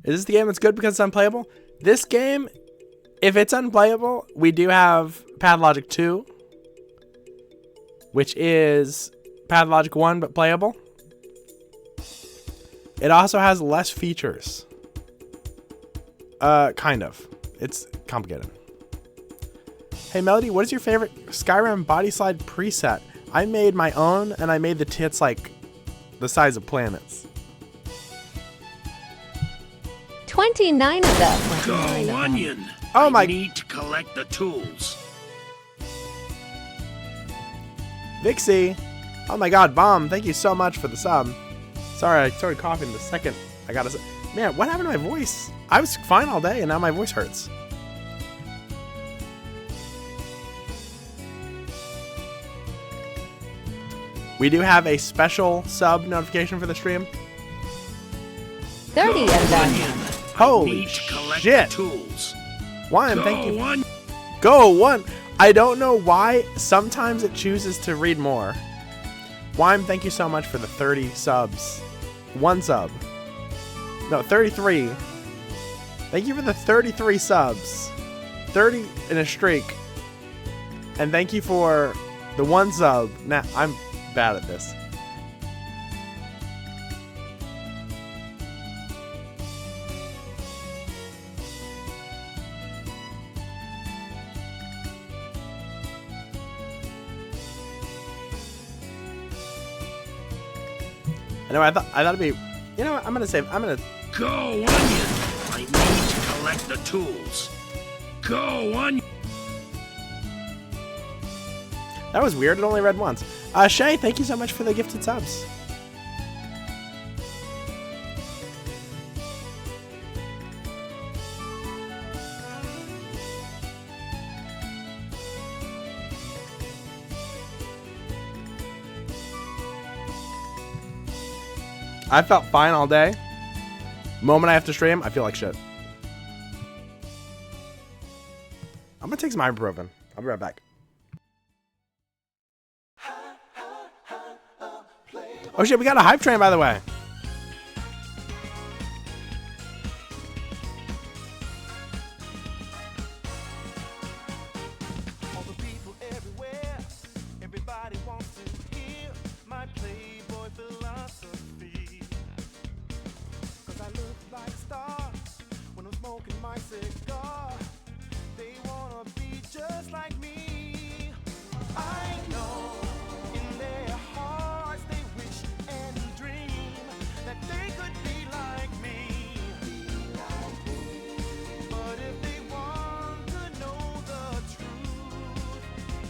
Is this the game that's good because it's unplayable? This game, if it's unplayable, we do have Pathologic 2, which is Pathologic 1 but playable. It also has less features. Kind of. It's complicated. Hey Melody, what is your favorite Skyrim body slide preset? I made my own, and I made the tits like the size of planets. 29 of them. Go Onion! Oh my! I need to collect the tools. Vixie! Oh my god, Bomb, thank you so much for the sub. Sorry, I started coughing the second I got a... Man, what happened to my voice? I was fine all day, and now my voice hurts. We do have a special sub notification for the stream. 30 of them. Holy shit! Tools. One, thank you. Go one. I don't know why. Sometimes it chooses to read more. Wime, thank you so much for the 30 subs. One sub. No, 33. Thank you for the 33 subs. 30 in a streak. And thank you for the one sub. Now, I'm bad at this. I know, I thought it'd be, you know what, I'm gonna Go Onion! I need to collect the tools. Go Onion! That was weird, it only read once. Shay, thank you so much for the gifted subs. I felt fine all day. Moment I have to stream, I feel like shit. I'm gonna take some ibuprofen. I'll be right back. Oh shit, we got a hype train, by the way. All the people everywhere, everybody wants to hear my Playboy philosophy. 'Cause I look like a star when I'm smoking my cigar. They wanna be just like me. I know in their hearts they wish and dream that they could be like me. But if they want to know the truth,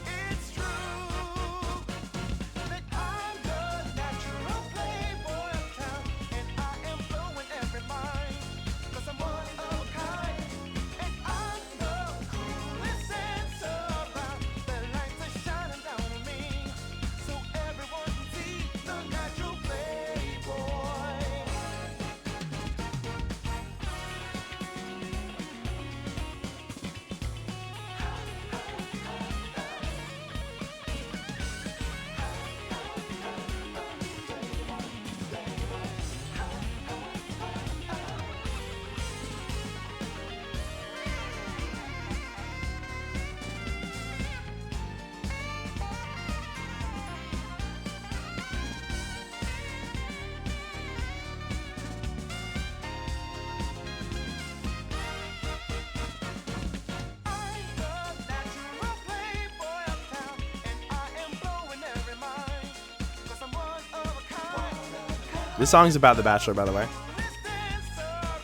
it's true that I'm the natural playboy of town, and I am blowing every mind, 'cause I'm one of a kind, and I'm the coolest sense around. The lights are shining down on me, so everyone can see the natural playboy. I'm the natural playboy of town, and I am blowing every mind, 'cause I'm one of a kind. This song's about The Bachelor, by the way. Dance around,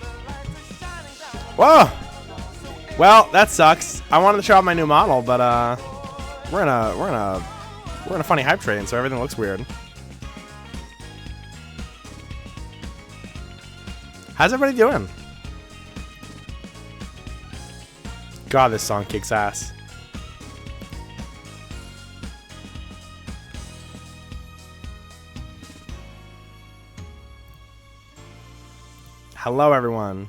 the lights are shining down. Whoa! Well, that sucks. I wanted to show off my new model, but we're in a funny hype train, so everything looks weird. How's everybody doing? God, this song kicks ass. Hello, everyone.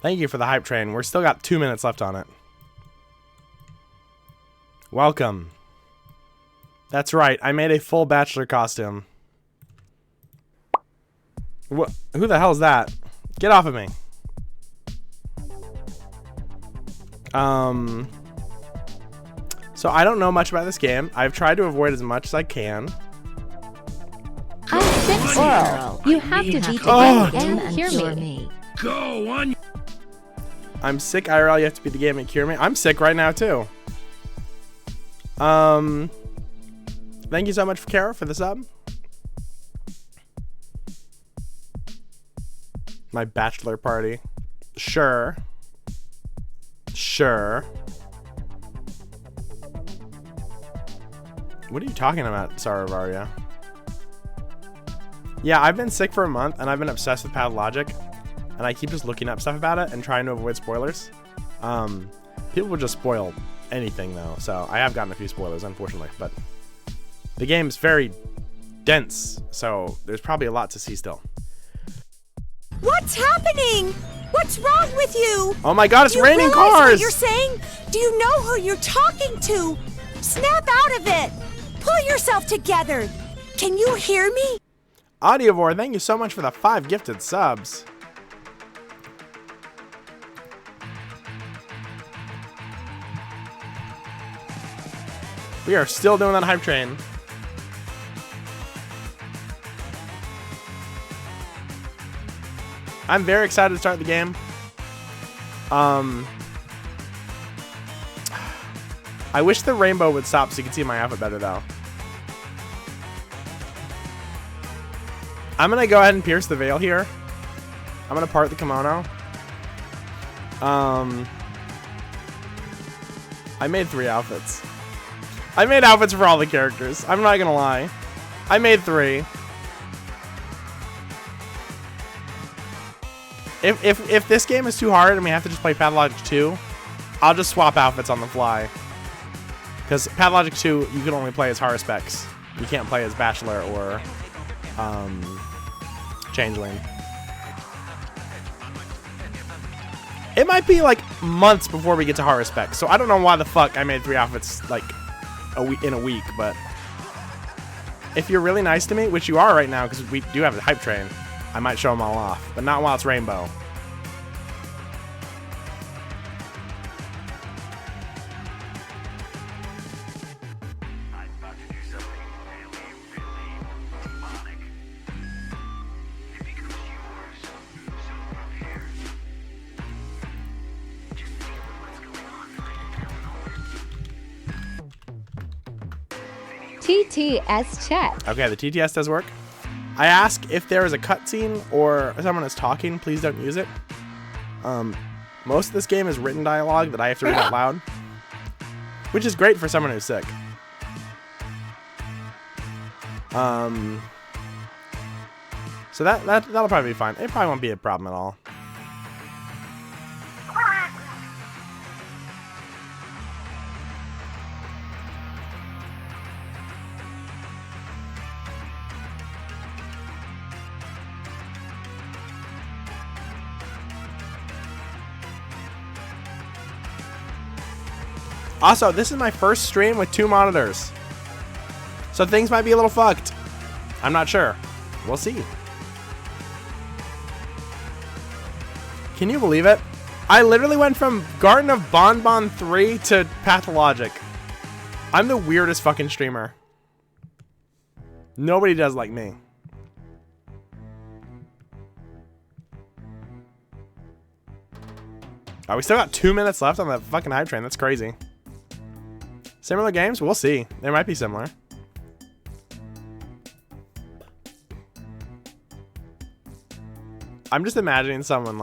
Thank you for the hype train. We're still got 2 minutes left on it. Welcome. That's right. I made a full bachelor costume. What? Who the hell is that? Get off of me. So I don't know much about this game. I've tried to avoid as much as I can. I'm sick, Oral. You have to beat the Oh. game and cure me. Go on. I'm sick, IRL. You have to beat the game and cure me. I'm sick right now, too. Thank you so much, Kara, for the sub. My bachelor party. Sure. Sure. What are you talking about, Saravaria? Yeah, I've been sick for a month, and I've been obsessed with Pathologic, and I keep just looking up stuff about it and trying to avoid spoilers. People will just spoil anything, though, so I have gotten a few spoilers, unfortunately, but the game's very dense, so there's probably a lot to see still. What's happening? What's wrong with you? Oh my god, it's Do you raining realize cars! What you're saying? Do you know who you're talking to? Snap out of it. Pull yourself together. Can you hear me? Audiovore, thank you so much for the 5 gifted subs. We are still doing that hype train. I'm very excited to start the game. I wish the rainbow would stop so you could see my outfit better, though. I'm gonna go ahead and pierce the veil here. I'm gonna part the kimono. I made 3 outfits. I made outfits for all the characters. I'm not gonna lie. I made 3. If this game is too hard and we have to just play Pathologic 2, I'll just swap outfits on the fly. Because Pathologic 2, you can only play as Haruspex. You can't play as Bachelor or Changeling. It might be like months before we get to Haruspex, so I don't know why the fuck I made 3 outfits like in a week, but if you're really nice to me, which you are right now because we do have a hype train, I might show them all off, but not while it's rainbow. TTS chat. Okay, the TTS does work. I ask if there is a cutscene or someone is talking, please don't use it. Most of this game is written dialogue that I have to read out loud, which is great for someone who's sick. So that'll probably be fine. It probably won't be a problem at all. Also, this is my first stream with 2 monitors, so things might be a little fucked. I'm not sure. We'll see. Can you believe it? I literally went from Garden of Bonbon 3 to Pathologic. I'm the weirdest fucking streamer. Nobody does like me. Oh, we still got 2 minutes left on the fucking hype train. That's crazy. Similar games? We'll see. They might be similar. I'm just imagining someone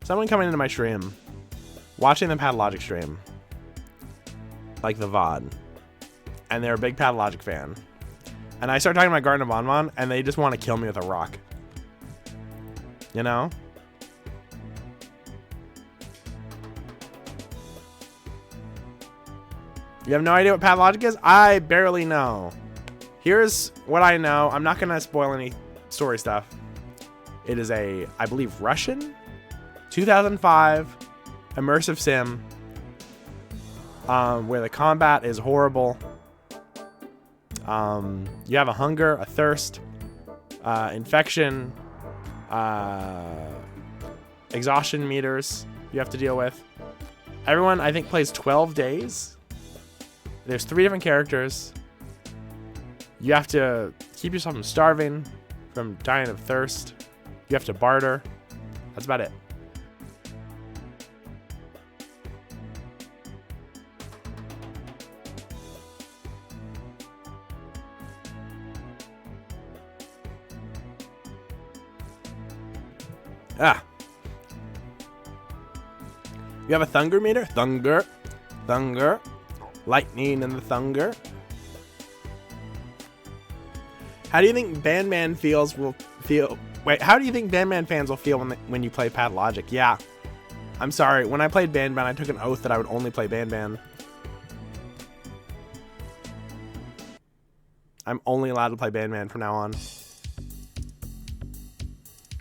coming into my stream, watching the Pathologic stream, like the VOD, and they're a big Pathologic fan. And I start talking about Garden of Bonbon, and they just want to kill me with a rock. You know? You have no idea what Pathologic is? I barely know. Here's what I know. I'm not going to spoil any story stuff. It is a, I believe, Russian 2005 immersive sim where the combat is horrible. You have a hunger, a thirst, infection, Exhaustion meters you have to deal with. Everyone, I think, plays 12 days. There's 3 different characters. You have to keep yourself from starving, from dying of thirst. You have to barter. That's about it. Ah. You have a thunder meter? Thunder. Thunder. Lightning and the thunder. How do you think Bandman Wait, how do you think Bandman fans will feel when you play Pathologic? Yeah. I'm sorry. When I played Bandman, I took an oath that I would only play Bandman. I'm only allowed to play Bandman from now on.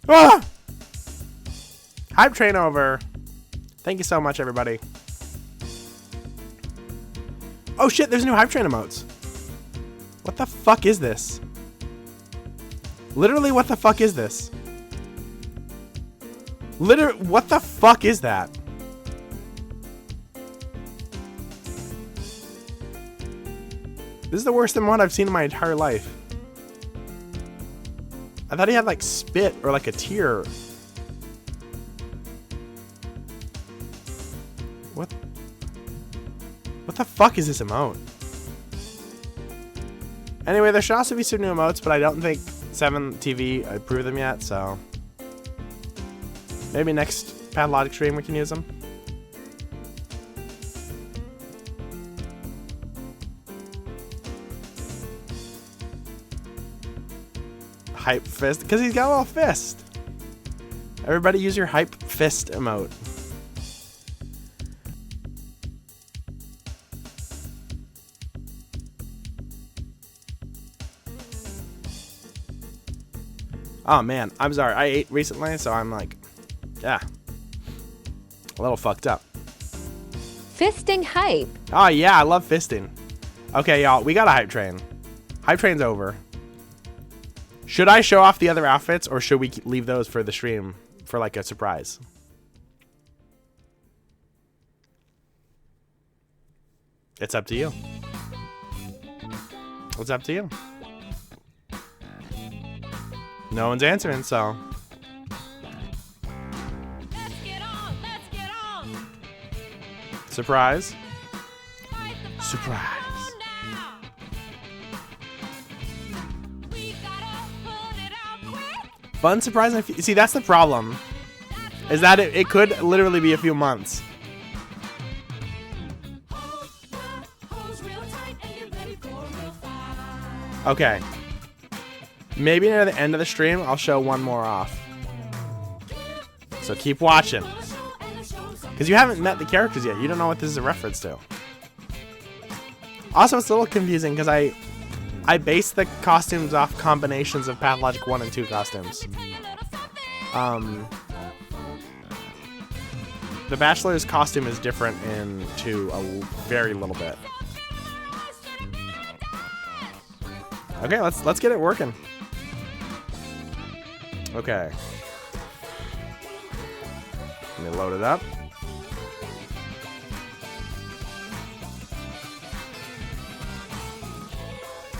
Ah! Hype train over. Thank you so much, everybody. Oh shit, there's new hype train emotes. What the fuck is this? Literally, what the fuck is this? Literally, what the fuck is that? This is the worst emote I've seen in my entire life. I thought he had like spit or like a tear. What the fuck is this emote? Anyway, there should also be some new emotes, but I don't think 7TV approved them yet, so maybe next Pathologic stream we can use them. Hype fist, because he's got a little fist. Everybody use your hype fist emote. Oh man, I'm sorry. I ate recently, so I'm like, yeah, a little fucked up. Fisting hype. Oh yeah, I love fisting. Okay, y'all, we got a hype train. Hype train's over. Should I show off the other outfits, or should we leave those for the stream for like a surprise? It's up to you. It's up to you. No one's answering, so. Let's get on, let's get on. Surprise. Fight the fire Surprise. now. We gotta put it out quick. Fun surprise. See, that's the problem. Is that it could literally be a few months. Hose real tight and get ready for a real fight. Okay. Maybe near the end of the stream, I'll show one more off. So keep watching. Because you haven't met the characters yet. You don't know what this is a reference to. Also, it's a little confusing because I base the costumes off combinations of Pathologic 1 and 2 costumes. The Bachelor's costume is different in 2 a very little bit. Okay, let's get it working. Okay. Let me load it up.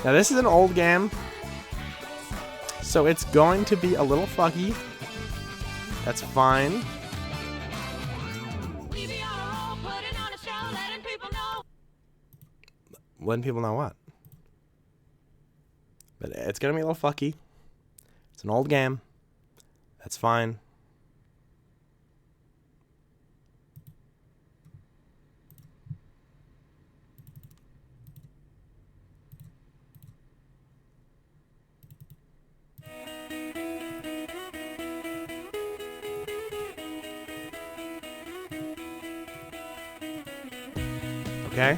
Now this is an old game, so it's going to be a little fuggy. That's fine. We be on a roll, putting on a show, letting people know. Letting people know what? But it's gonna be a little fucky. It's an old game. That's fine. Okay.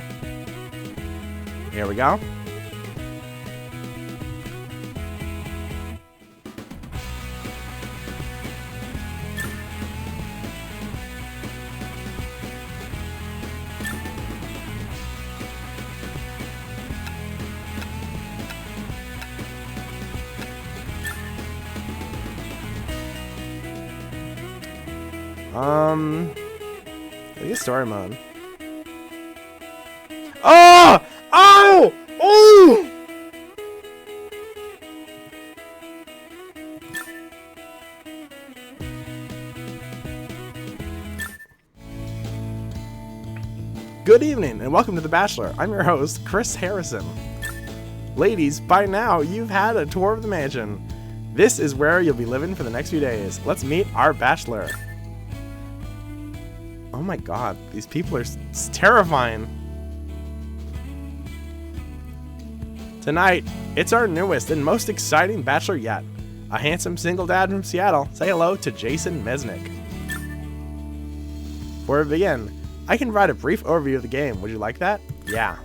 Here we go. I think story mode. Oh! Oh! Oh! Good evening and welcome to The Bachelor. I'm your host, Chris Harrison. Ladies, by now you've had a tour of the mansion. This is where you'll be living for the next few days. Let's meet our bachelor. Oh my god, these people are terrifying. Tonight, it's our newest and most exciting bachelor yet. A handsome single dad from Seattle. Say hello to Jason Mesnick. Before we begin, I can provide a brief overview of the game. Would you like that? Yeah.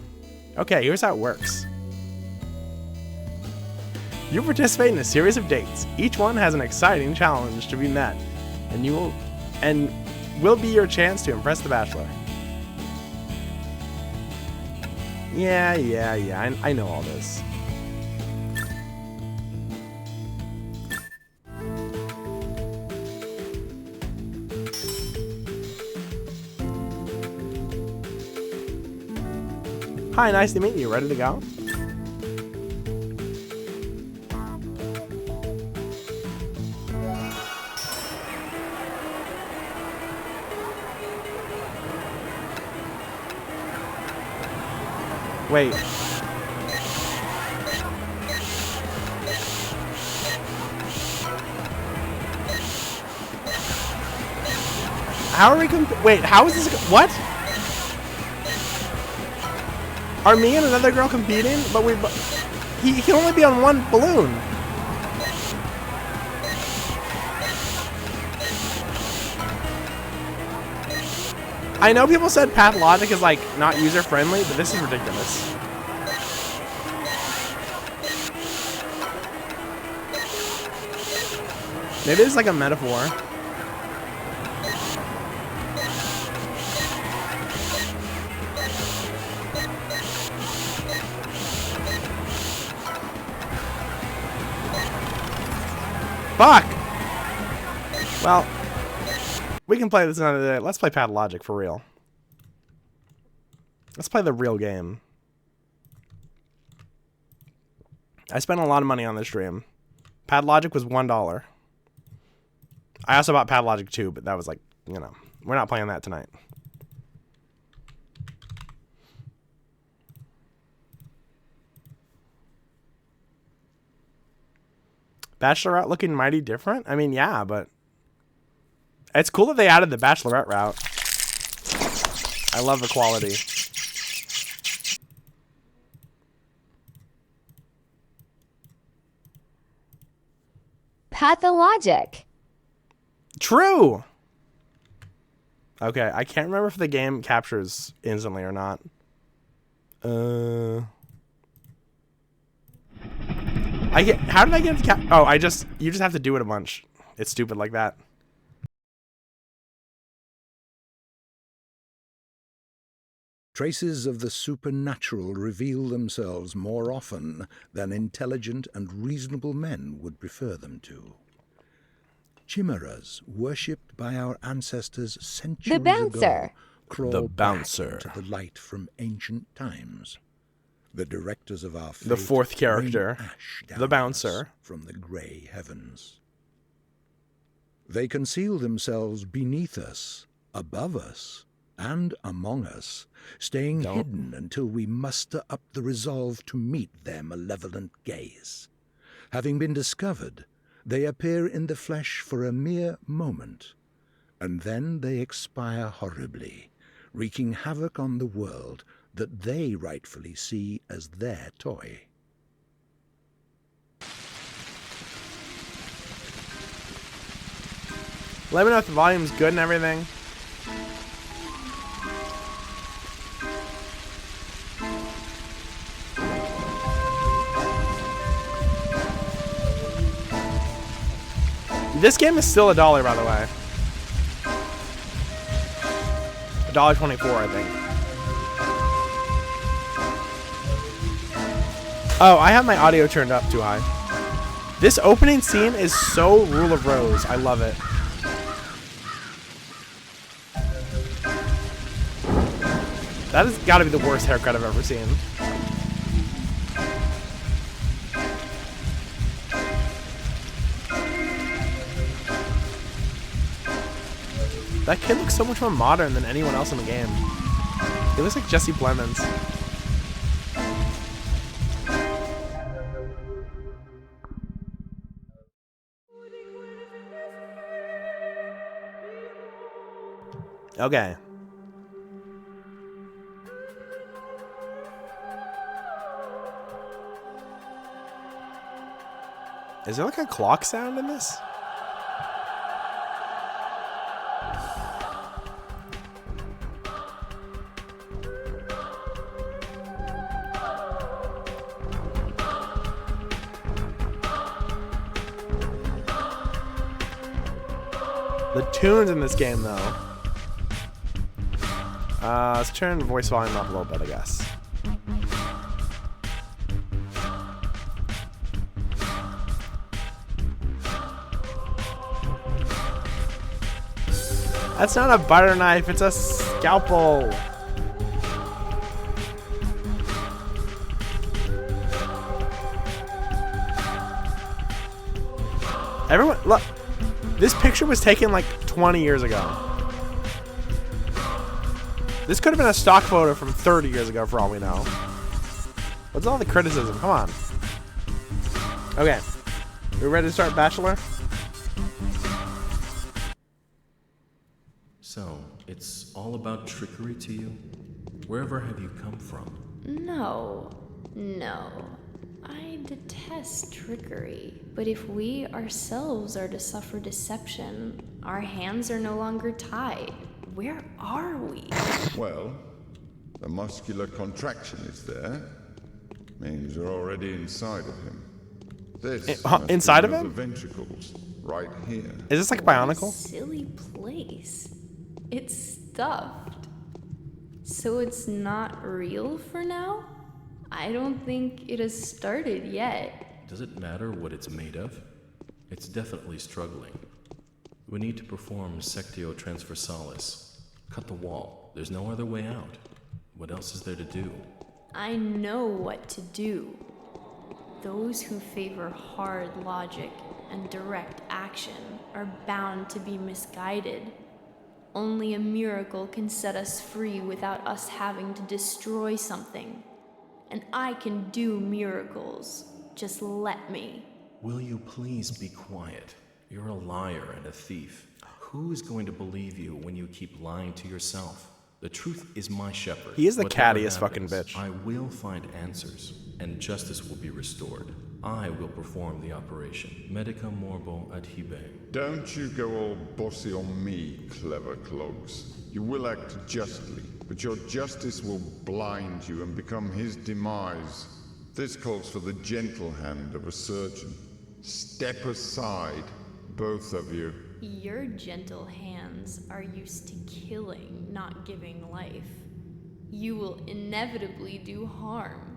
Okay, here's how it works. You participate in a series of dates. Each one has an exciting challenge to be met, and will be your chance to impress the bachelor. Yeah. I know all this. Hi, nice to meet you. Ready to go? Wait. How are we wait, how is this what? Are me and another girl competing? But he can only be on one balloon. I know people said Pathologic is like not user friendly, but this is ridiculous. Maybe it's like a metaphor. Fuck! Well, we can play this another day. Let's play Pathologic for real. Let's play the real game. I spent a lot of money on this stream. Pathologic was $1. I also bought Pathologic 2, but that was like, you know, we're not playing that tonight. Bachelorette looking mighty different? I mean, yeah, but it's cool that they added the Bachelorette route. I love the quality. Pathologic. True! Okay, I can't remember if the game captures instantly or not. How did I get the oh, you just have to do it a bunch. It's stupid like that. Traces of the supernatural reveal themselves more often than intelligent and reasonable men would prefer them to. Chimeras, worshipped by our ancestors centuries The bouncer. ago, crawl The back bouncer. into the light from ancient times. The directors of our fate The fourth character, rain ash down the on bouncer. us from the grey heavens. They conceal themselves beneath us, above us, and among us, staying hidden until we muster up the resolve to meet their malevolent gaze. Having been discovered, they appear in the flesh for a mere moment, and then they expire horribly, wreaking havoc on the world that they rightfully see as their toy. Let me know if the volume's good and everything. This game is still $1, by the way. $1.24, I think. Oh, I have my audio turned up too high. This opening scene is so Rule of Rose. I love it. That has got to be the worst haircut I've ever seen. That kid looks so much more modern than anyone else in the game. He looks like Jesse Plemons. Okay. Is there like a clock sound in this? The tunes in this game, though. Let's turn the voice volume up a little bit, I guess. That's not a butter knife, it's a scalpel. Everyone, look. This picture was taken like 20 years ago. This could have been a stock photo from 30 years ago for all we know. What's all the criticism? Come on. Okay. We ready to start Bachelor? So, it's all about trickery to you? Wherever have you come from? No. I detest trickery. But if we ourselves are to suffer deception, our hands are no longer tied. Where are we? Well, the muscular contraction is there. Means you're already inside of him. This must inside be of one him? the ventricles, right here. Is this like Bionicle? Silly place. It's stuffed. So it's not real for now? I don't think it has started yet. Does it matter what it's made of? It's definitely struggling. We need to perform sectio transversalis. Cut the wall. There's no other way out. What else is there to do? I know what to do. Those who favor hard logic and direct action are bound to be misguided. Only a miracle can set us free without us having to destroy something. And I can do miracles. Just let me. Will you please be quiet? You're a liar and a thief. Who is going to believe you when you keep lying to yourself? The truth is my shepherd. He is the Whatever cattiest fucking happens, bitch. I will find answers, and justice will be restored. I will perform the operation. Medica morbo adhibe. Don't you go all bossy on me, clever clogs. You will act justly, but your justice will blind you and become his demise. This calls for the gentle hand of a surgeon. Step aside, both of you. Your gentle hands are used to killing, not giving life. You will inevitably do harm.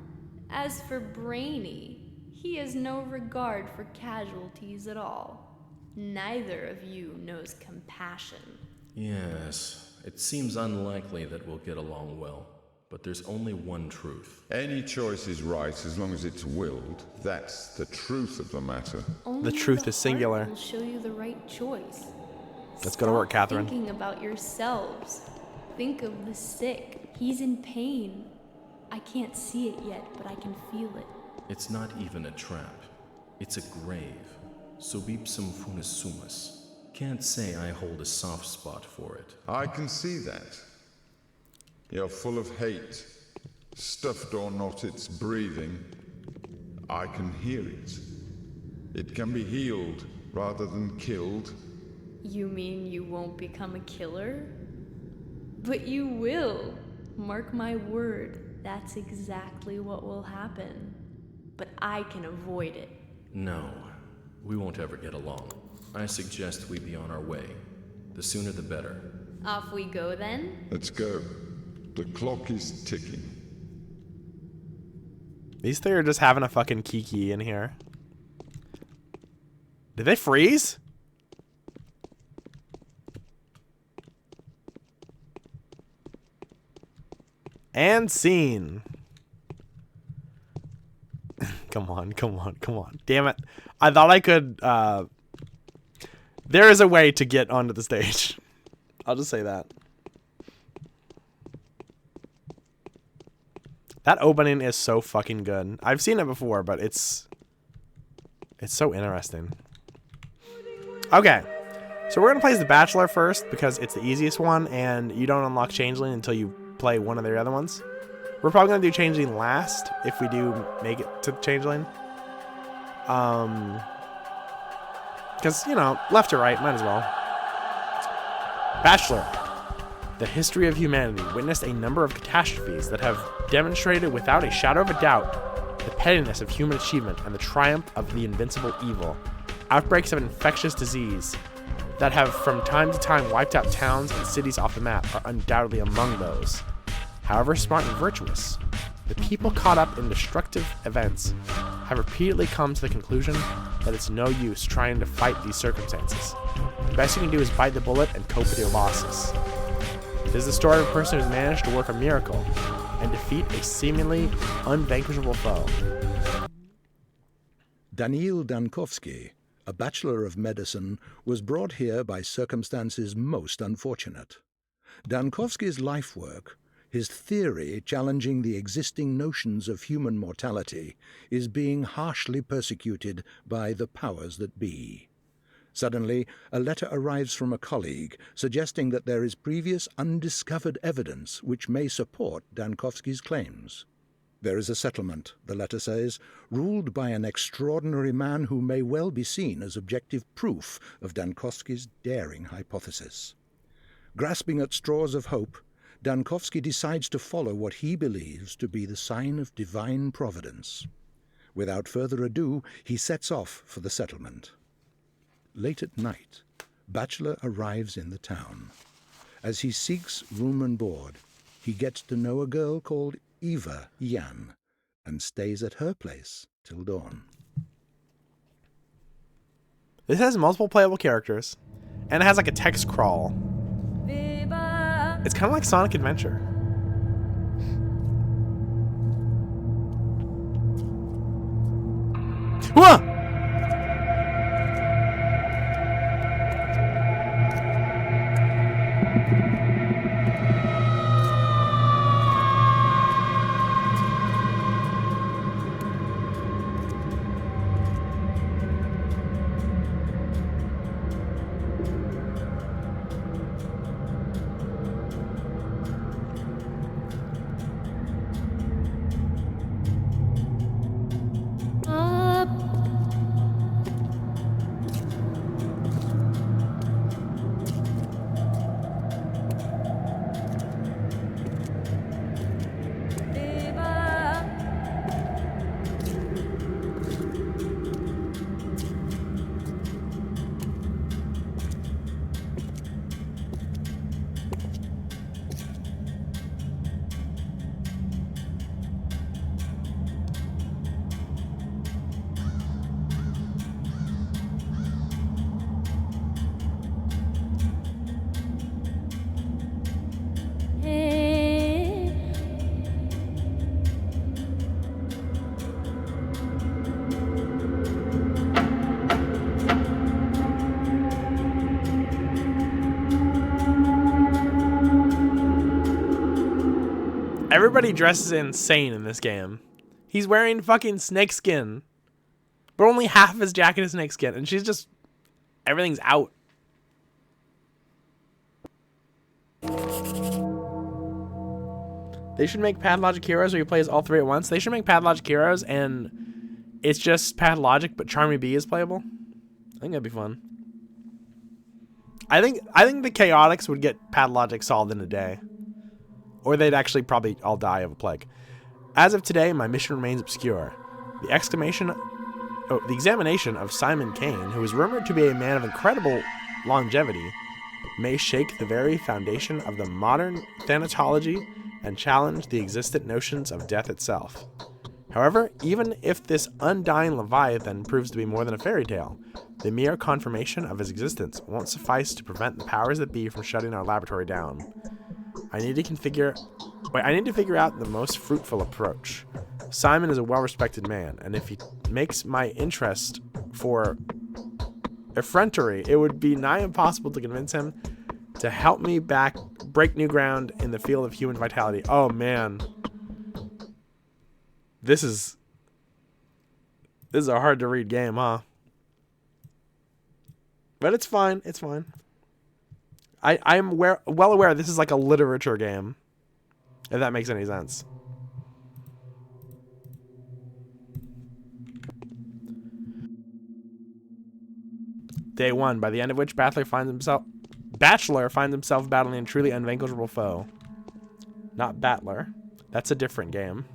As for Brainy, he has no regard for casualties at all. Neither of you knows compassion. Yes, it seems unlikely that we'll get along well, but there's only one truth. Any choice is right as long as it's willed. That's the truth of the matter. Only truth the is singular. heart will show you the right choice. Let's go to work, Stop Catherine. Thinking about yourselves. Think of the sick. He's in pain. I can't see it yet, but I can feel it. It's not even a trap. It's a grave. Subipsum funis sumus. Can't say I hold a soft spot for it. I can see that. You're full of hate. Stuffed or not, it's breathing. I can hear it. It can be healed rather than killed. You mean you won't become a killer? But you will. Mark my word, that's exactly what will happen. But I can avoid it. No, we won't ever get along. I suggest we be on our way. The sooner the better. Off we go then? Let's go. The clock is ticking. These three are just having a fucking kiki in here. Did they freeze? And scene. Come on. Damn it. I thought I could, there is a way to get onto the stage. I'll just say that. That opening is so fucking good. I've seen it before, but it's so interesting. Okay. So we're going to play as the Bachelor first because it's the easiest one, and you don't unlock Changeling until you play one of the other ones. We're probably going to do Changeling last if we do make it to Changeling. Because, you know, left to right, might as well. Bachelor. The history of humanity witnessed a number of catastrophes that have demonstrated without a shadow of a doubt the pettiness of human achievement and the triumph of the invincible evil. Outbreaks of infectious disease that have from time to time wiped out towns and cities off the map are undoubtedly among those. However smart and virtuous, the people caught up in destructive events have repeatedly come to the conclusion that it's no use trying to fight these circumstances. The best you can do is bite the bullet and cope with your losses. It is the story of a person who has managed to work a miracle and defeat a seemingly unvanquishable foe. Daniil Dankovsky, a Bachelor of Medicine, was brought here by circumstances most unfortunate. Dankovsky's life work, his theory challenging the existing notions of human mortality, is being harshly persecuted by the powers that be. Suddenly, a letter arrives from a colleague suggesting that there is previous undiscovered evidence which may support Dankovsky's claims. There is a settlement, the letter says, ruled by an extraordinary man who may well be seen as objective proof of Dankovsky's daring hypothesis. Grasping at straws of hope, Dankovsky decides to follow what he believes to be the sign of divine providence. Without further ado, he sets off for the settlement. Late at night, Bachelor arrives in the town. As he seeks room and board, he gets to know a girl called Eva Yan and stays at her place till dawn. This has multiple playable characters, and it has like a text crawl. It's kind of like Sonic Adventure. Whoa! Everybody dresses insane in this game. He's wearing fucking snakeskin, but only half of his jacket is snakeskin, and she's just, everything's out. They should make Pathologic Heroes where you play as all three at once. They should make Pathologic Heroes and it's just Pathologic, but Charmy B is playable. I think that'd be fun. I think the Chaotix would get Pathologic solved in a day. Or they'd actually probably all die of a plague. As of today, my mission remains obscure. The examination of Simon Kane, who is rumored to be a man of incredible longevity, may shake the very foundation of the modern thanatology and challenge the existent notions of death itself. However, even if this undying Leviathan proves to be more than a fairy tale, the mere confirmation of his existence won't suffice to prevent the powers that be from shutting our laboratory down. I need to figure out the most fruitful approach. Simon is a well-respected man, and if he makes my interest for effrontery, it would be nigh impossible to convince him to help me break new ground in the field of human vitality. Oh man. This is a hard to read game, huh? But it's fine. It's fine. I'm well aware this is like a literature game, if that makes any sense. Day 1, by the end of which Bachelor finds himself battling a truly unvanquishable foe. Not Battler. That's a different game.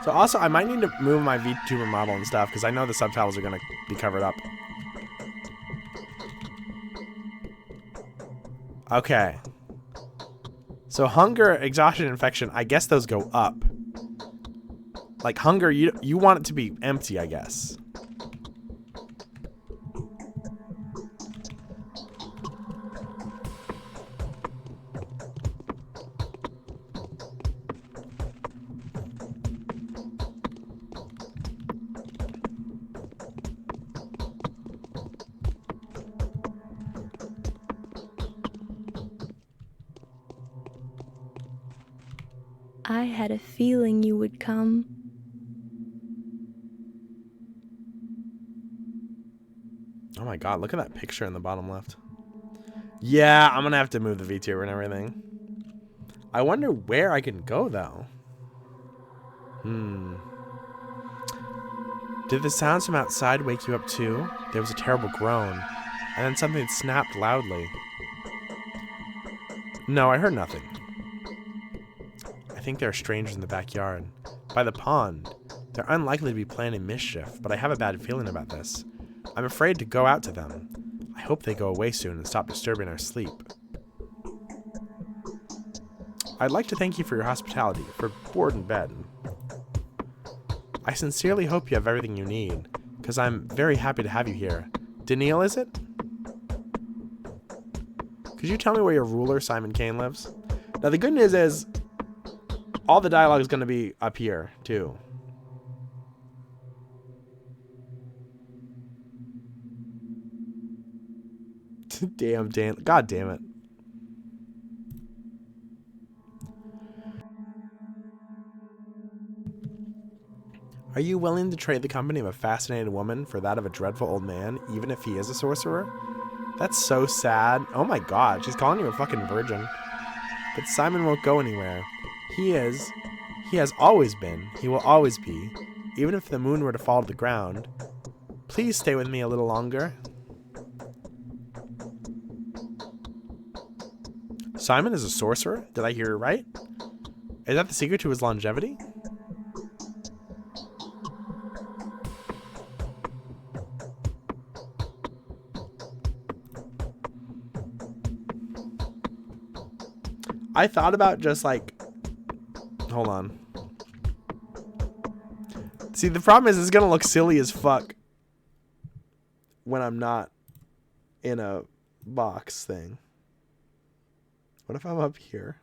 So also, I might need to move my VTuber model and stuff, because I know the subtitles are going to be covered up. Okay. So hunger, exhaustion, infection, I guess those go up. Like hunger, you want it to be empty, I guess. I had a feeling you would come. Oh my god, look at that picture in the bottom left. Yeah, I'm gonna have to move the VTuber and everything. I wonder where I can go, though. Did the sounds from outside wake you up too? There was a terrible groan, and then something snapped loudly. No, I heard nothing. I think there are strangers in the backyard. By the pond. They're unlikely to be planning mischief, but I have a bad feeling about this. I'm afraid to go out to them. I hope they go away soon and stop disturbing our sleep. I'd like to thank you for your hospitality, for board and bed. I sincerely hope you have everything you need, because I'm very happy to have you here. Daniil, is it? Could you tell me where your ruler, Simon Kane, lives? Now, the good news is, all the dialogue is going to be up here, too. Damn. God damn it. Are you willing to trade the company of a fascinating woman for that of a dreadful old man, even if he is a sorcerer? That's so sad. Oh my god, she's calling you a fucking virgin. But Simon won't go anywhere. He has always been, he will always be, even if the moon were to fall to the ground. Please stay with me a little longer. Simon is a sorcerer? Did I hear it right? Is that the secret to his longevity? I thought about just like, hold on. See, the problem is it's going to look silly as fuck when I'm not in a box thing. What if I'm up here?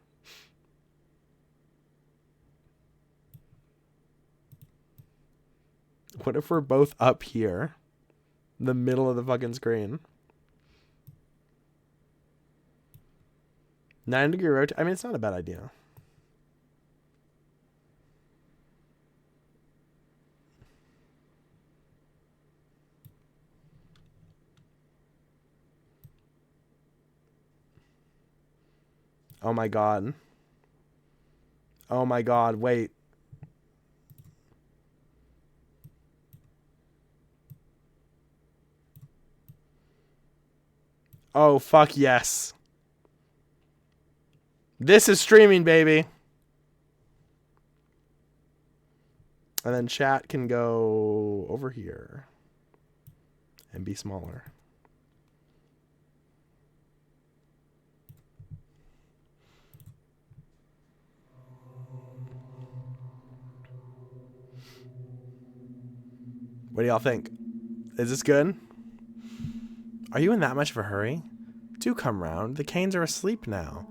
What if we're both up here? In the middle of the fucking screen. 9-degree rotation. I mean, it's not a bad idea. Oh my god. Oh my god, wait. Oh, fuck yes. This is streaming, baby. And then chat can go over here and be smaller. What do y'all think? Is this good? Are you in that much of a hurry? Do come round. The Canes are asleep now.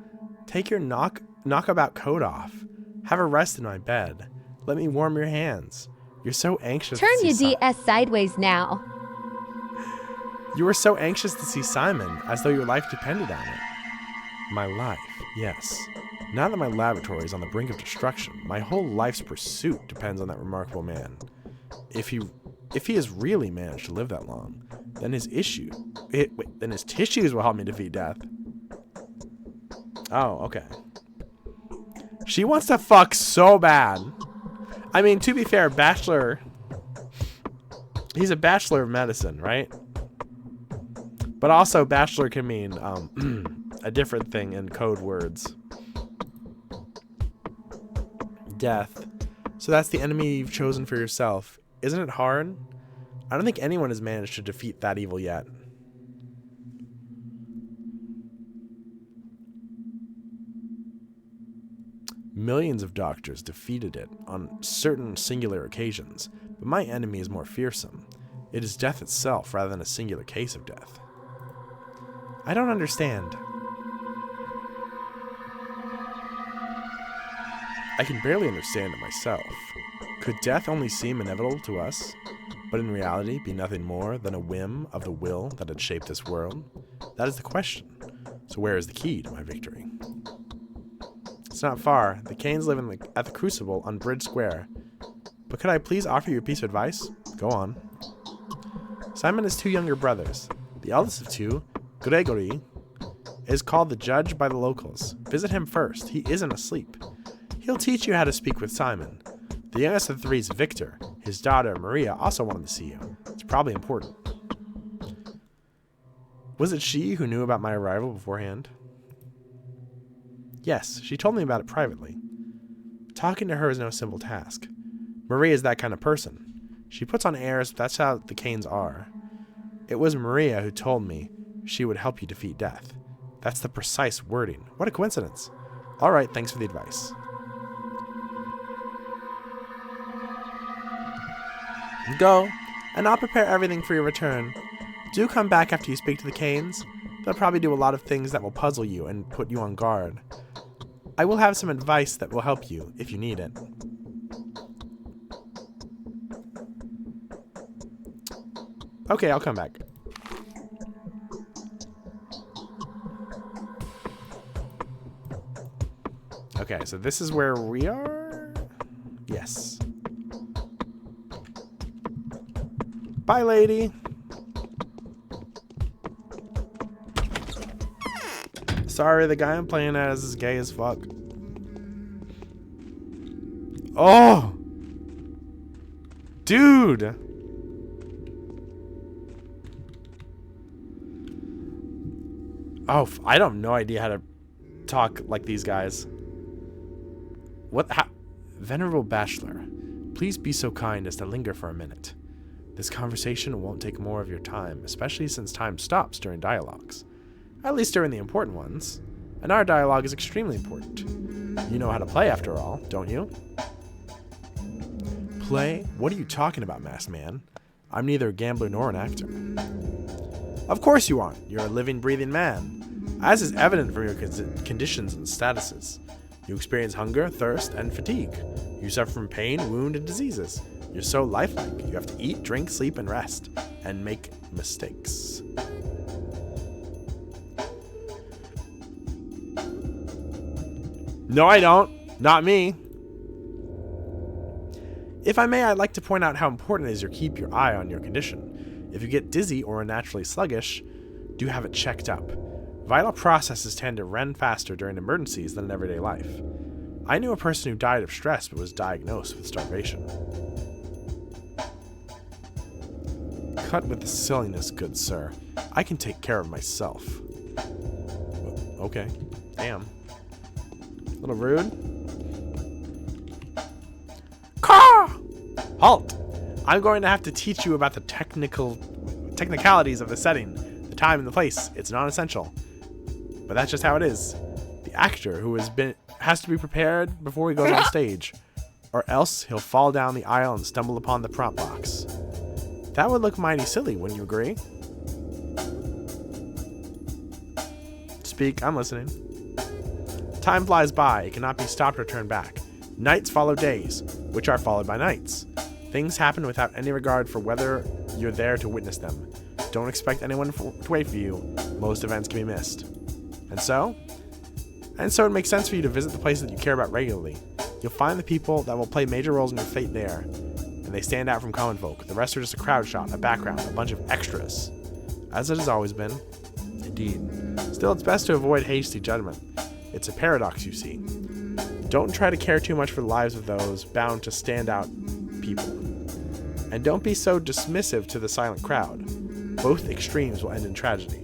Take your knockabout coat off. Have a rest in my bed. Let me warm your hands. You're so anxious Turn to your see DS sideways now. You were so anxious to see Simon, as though your life depended on it. My life, yes. Now that my laboratory is on the brink of destruction, my whole life's pursuit depends on that remarkable man. If he has really managed to live that long, then his tissues will help me defeat death. Oh, okay. She wants to fuck so bad. I mean, to be fair, bachelor. He's a bachelor of medicine, right? But also, bachelor can mean a different thing in code words. Death. So that's the enemy you've chosen for yourself. Isn't it hard? I don't think anyone has managed to defeat that evil yet. Millions of doctors defeated it on certain singular occasions, but my enemy is more fearsome. It is death itself rather than a singular case of death. I don't understand. I can barely understand it myself. Could death only seem inevitable to us, but in reality be nothing more than a whim of the will that had shaped this world? That is the question. So where is the key to my victory? It's not far. The Canes live at the Crucible on Bridge Square. But could I please offer you a piece of advice? Go on. Simon has two younger brothers. The eldest of two, Gregory, is called the Judge by the locals. Visit him first. He isn't asleep. He'll teach you how to speak with Simon. The youngest of the three is Victor. His daughter, Maria, also wanted to see you. It's probably important. Was it she who knew about my arrival beforehand? Yes, she told me about it privately. Talking to her is no simple task. Maria is that kind of person. She puts on airs, but that's how the Canes are. It was Maria who told me she would help you defeat death. That's the precise wording. What a coincidence. All right, thanks for the advice. Go, and I'll prepare everything for your return. Do come back after you speak to the Canes. They'll probably do a lot of things that will puzzle you and put you on guard. I will have some advice that will help you if you need it. Okay, I'll come back. Okay, so this is where we are? Yes. Bye, lady. Sorry, the guy I'm playing as is gay as fuck. Oh! Dude! Oh, I don't have no idea how to talk like these guys. What? Venerable Bachelor, please be so kind as to linger for a minute. This conversation won't take more of your time, especially since time stops during dialogues. At least during the important ones. And our dialogue is extremely important. You know how to play after all, don't you? Play? What are you talking about, masked man? I'm neither a gambler nor an actor. Of course you aren't. You're a living, breathing man. As is evident from your conditions and statuses. You experience hunger, thirst, and fatigue. You suffer from pain, wound, and diseases. You're so lifelike. You have to eat, drink, sleep, and rest. And make mistakes. No, I don't. Not me. If I may, I'd like to point out how important it is to keep your eye on your condition. If you get dizzy or unnaturally sluggish, do have it checked up. Vital processes tend to run faster during emergencies than in everyday life. I knew a person who died of stress but was diagnosed with starvation. Cut with the silliness, good sir. I can take care of myself. Okay. Damn. A little rude. Caw! Halt! I'm going to have to teach you about the technicalities of the setting, the time and the place. It's non-essential. But that's just how it is. The actor who has to be prepared before he goes on stage, or else he'll fall down the aisle and stumble upon the prop box. That would look mighty silly, wouldn't you agree? Speak, I'm listening. Time flies by, it cannot be stopped or turned back. Nights follow days, which are followed by nights. Things happen without any regard for whether you're there to witness them. Don't expect anyone to wait for you. Most events can be missed. And so it makes sense for you to visit the places that you care about regularly. You'll find the people that will play major roles in your fate there, and they stand out from common folk. The rest are just a crowd shot, a background, a bunch of extras. As it has always been. Indeed. Still, it's best to avoid hasty judgment. It's a paradox, you see. Don't try to care too much for the lives of those bound to stand out people. And don't be so dismissive to the silent crowd. Both extremes will end in tragedy.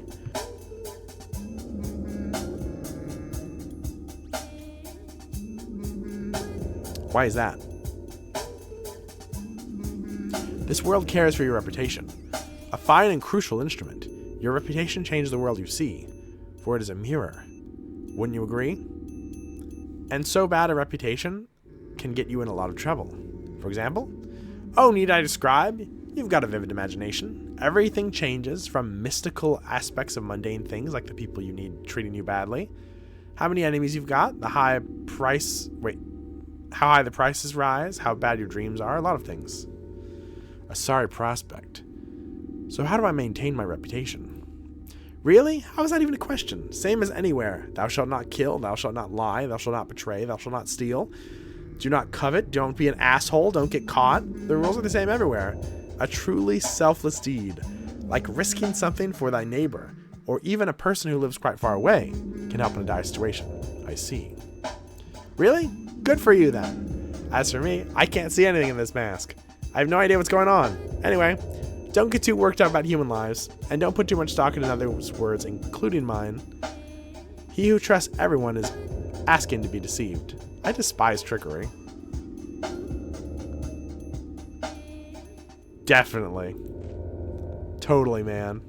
Why is that? This world cares for your reputation. A fine and crucial instrument. Your reputation changes the world you see, for it is a mirror. Wouldn't you agree? And so bad a reputation can get you in a lot of trouble. For example, oh, need I describe? You've got a vivid imagination. Everything changes, from mystical aspects of mundane things like the people you need treating you badly, how many enemies you've got, how high the prices rise, how bad your dreams are, a lot of things. A sorry prospect. So how do I maintain my reputation? Really? How is that even a question? Same as anywhere. Thou shalt not kill, thou shalt not lie, thou shalt not betray, thou shalt not steal. Do not covet, don't be an asshole, don't get caught. The rules are the same everywhere. A truly selfless deed, like risking something for thy neighbor, or even a person who lives quite far away, can help in a dire situation. I see. Really? Good for you then. As for me, I can't see anything in this mask. I have no idea what's going on. Anyway, don't get too worked up about human lives, and don't put too much stock in others' words, including mine. He who trusts everyone is asking to be deceived. I despise trickery. Definitely. Totally, man.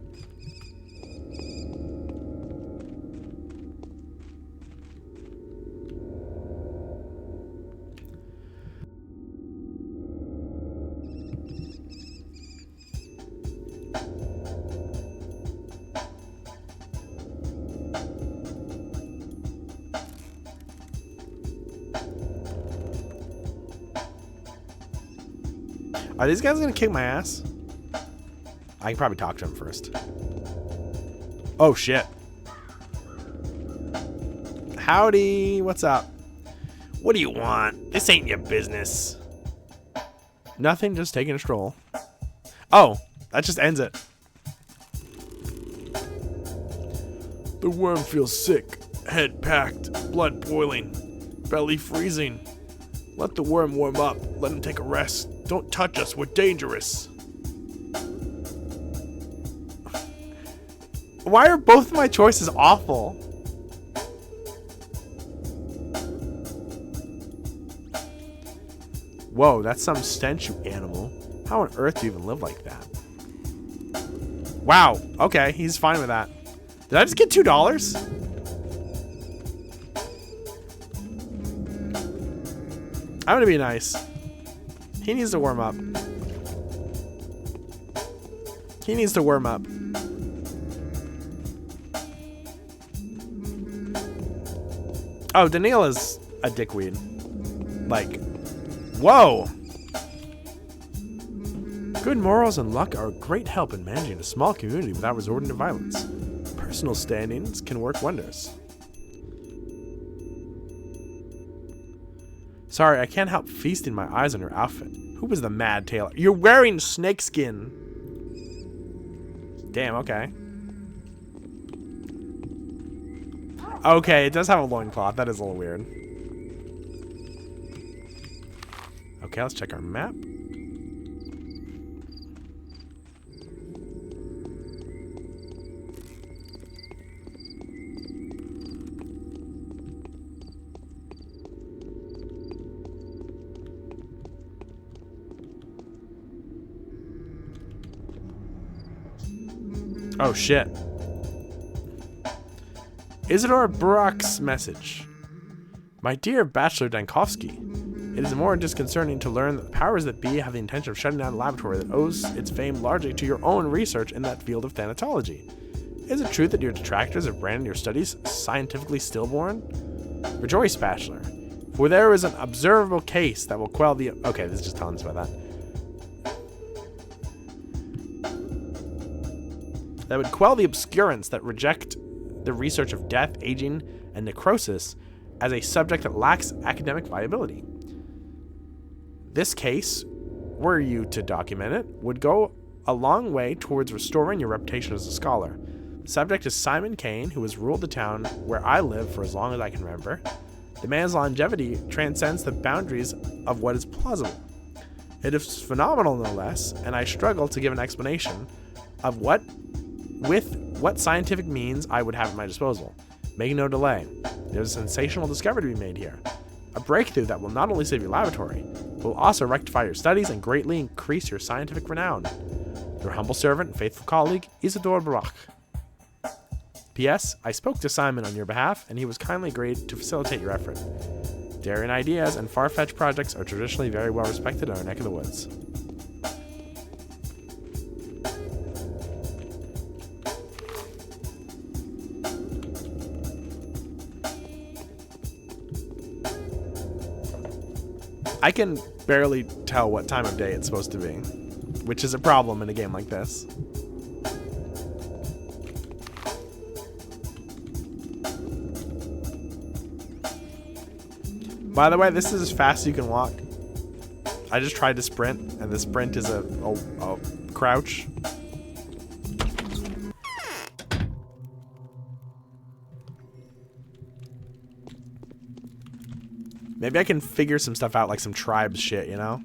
Are these guys gonna kick my ass? I can probably talk to him first. Oh shit. Howdy, what's up? What do you want? This ain't your business. Nothing, just taking a stroll. Oh, that just ends it. The worm feels sick, head packed, blood boiling, belly freezing. Let the worm warm up, let him take a rest. Don't touch us, we're dangerous. Why are both of my choices awful? Whoa, that's some stench, you animal. How on earth do you even live like that? Wow, okay, he's fine with that. Did I just get $2? I'm gonna be nice. He needs to warm up. He needs to warm up. Oh, Daniil is a dickweed. Like, whoa! Good morals and luck are a great help in managing a small community without resorting to violence. Personal standings can work wonders. Sorry, I can't help feasting my eyes on your outfit. Who was the mad tailor? You're wearing snakeskin. Damn, okay. Okay, it does have a loincloth. That is a little weird. Okay, let's check our map. Oh shit. Isidore Brock's message. My dear Bachelor Dankovsky, it is more disconcerting to learn that the powers that be have the intention of shutting down a laboratory that owes its fame largely to your own research in that field of thanatology. Is it true that your detractors have branded your studies scientifically stillborn? Rejoice, Bachelor, for there is an observable case that will quell the... Okay, this is just telling us about that. That would quell the obscurants that reject the research of death, aging, and necrosis as a subject that lacks academic viability. This case, were you to document it, would go a long way towards restoring your reputation as a scholar. The subject is Simon Kane, who has ruled the town where I live for as long as I can remember. The man's longevity transcends the boundaries of what is plausible. It is phenomenal, no less, and I struggle to give an explanation of what scientific means I would have at my disposal. Make no delay. There's a sensational discovery to be made here. A breakthrough that will not only save your laboratory, but will also rectify your studies and greatly increase your scientific renown. Your humble servant and faithful colleague, Isidore Barak. P.S. I spoke to Simon on your behalf, and he was kindly agreed to facilitate your effort. Daring ideas and far-fetched projects are traditionally very well respected in our neck of the woods. I can barely tell what time of day it's supposed to be, which is a problem in a game like this. By the way, this is as fast as you can walk. I just tried to sprint, and the sprint is a crouch. Maybe I can figure some stuff out, like some tribes shit, you know?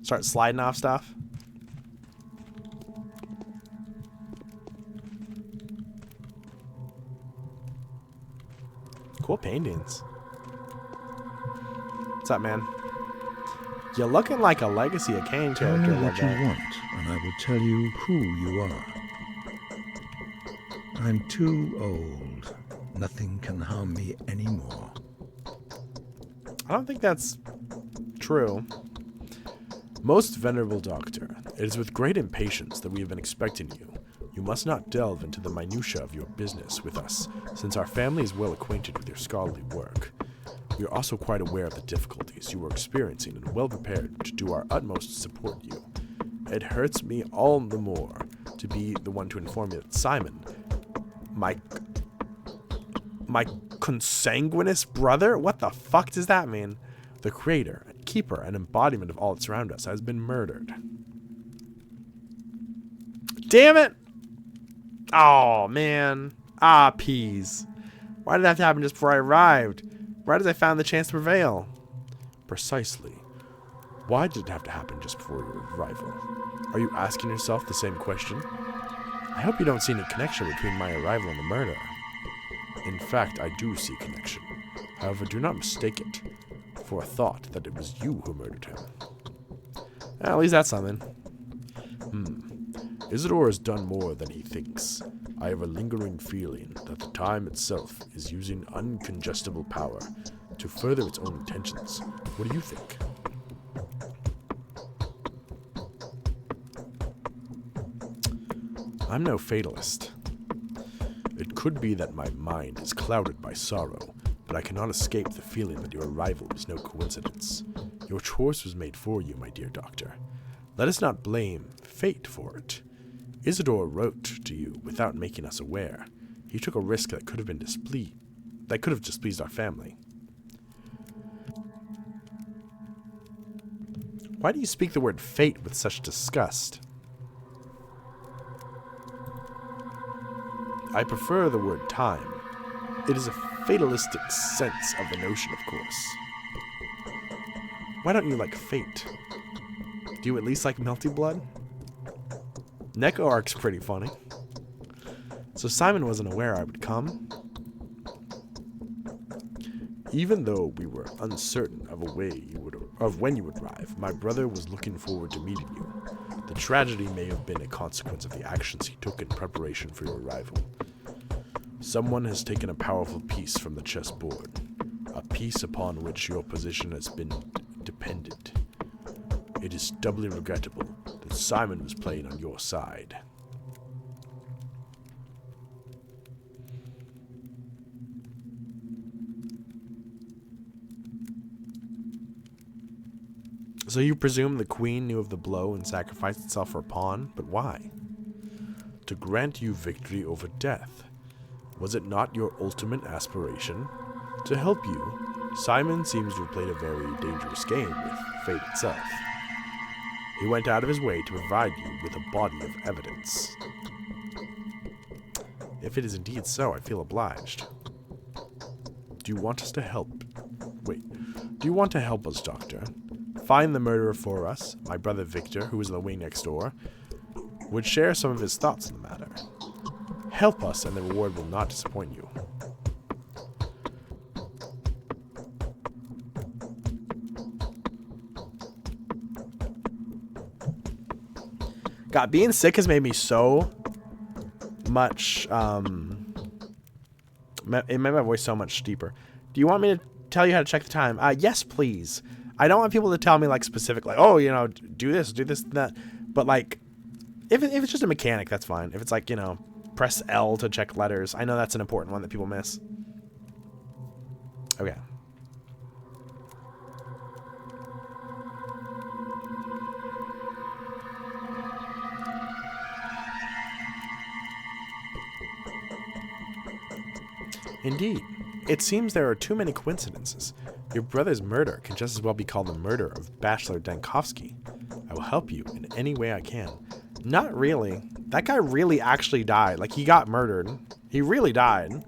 Start sliding off stuff. Cool paintings. What's up, man? You're looking like a Legacy of Kain Tell character. me what you want, and I will tell you who you are. I'm too old. Nothing can harm me anymore. I don't think that's true. Most venerable doctor, it is with great impatience that we have been expecting you. You must not delve into the minutiae of your business with us, since our family is well acquainted with your scholarly work. We are also quite aware of the difficulties you are experiencing and well prepared to do our utmost to support you. It hurts me all the more to be the one to inform you that Simon, my consanguineous brother? What the fuck does that mean? The creator, keeper, and embodiment of all that surrounds us has been murdered. Damn it! Oh, man. Ah, peas. Why did that have to happen just before I arrived? Right as I found the chance to prevail. Precisely. Why did it have to happen just before your arrival? Are you asking yourself the same question? I hope you don't see any connection between my arrival and the murder. In fact, I do see connection. However, do not mistake it for a thought that it was you who murdered him. At least that's something. Isidore has done more than he thinks. I have a lingering feeling that the time itself is using uncongestible power to further its own intentions. What do you think? I'm no fatalist. It could be that my mind is clouded by sorrow, but I cannot escape the feeling that your arrival was no coincidence. Your choice was made for you, my dear doctor. Let us not blame fate for it. Isidore wrote to you without making us aware. He took a risk that could have displeased our family. Why do you speak the word fate with such disgust? I prefer the word time. It is a fatalistic sense of the notion, of course. Why don't you like fate? Do you at least like Melty Blood? Neko arc's pretty funny. So Simon wasn't aware I would come. Even though we were uncertain of when you would arrive, my brother was looking forward to meeting you. The tragedy may have been a consequence of the actions he took in preparation for your arrival. Someone has taken a powerful piece from the chessboard, a piece upon which your position has been dependent. It is doubly regrettable that Simon was playing on your side. So you presume the queen knew of the blow and sacrificed itself for a pawn? But why? To grant you victory over death. Was it not your ultimate aspiration? To help you, Simon seems to have played a very dangerous game with fate itself. He went out of his way to provide you with a body of evidence. If it is indeed so, I feel obliged. Do you want us to help? Wait. Do you want to help us, Doctor? Find the murderer for us. My brother Victor, who is in the wing next door, would share some of his thoughts on the matter. Help us, and the reward will not disappoint you. God, being sick has made me so much, it made my voice so much deeper. Do you want me to tell you how to check the time? Yes, please. I don't want people to tell me, like, specific, like, oh, you know, do this, and that. But, like, if it's just a mechanic, that's fine. If it's, like, you know, press L to check letters. I know that's an important one that people miss. Okay. Indeed. It seems there are too many coincidences. Your brother's murder can just as well be called the murder of Bachelor Dankovsky. I will help you in any way I can. Not really. That guy really actually died. Like, he got murdered. He really died.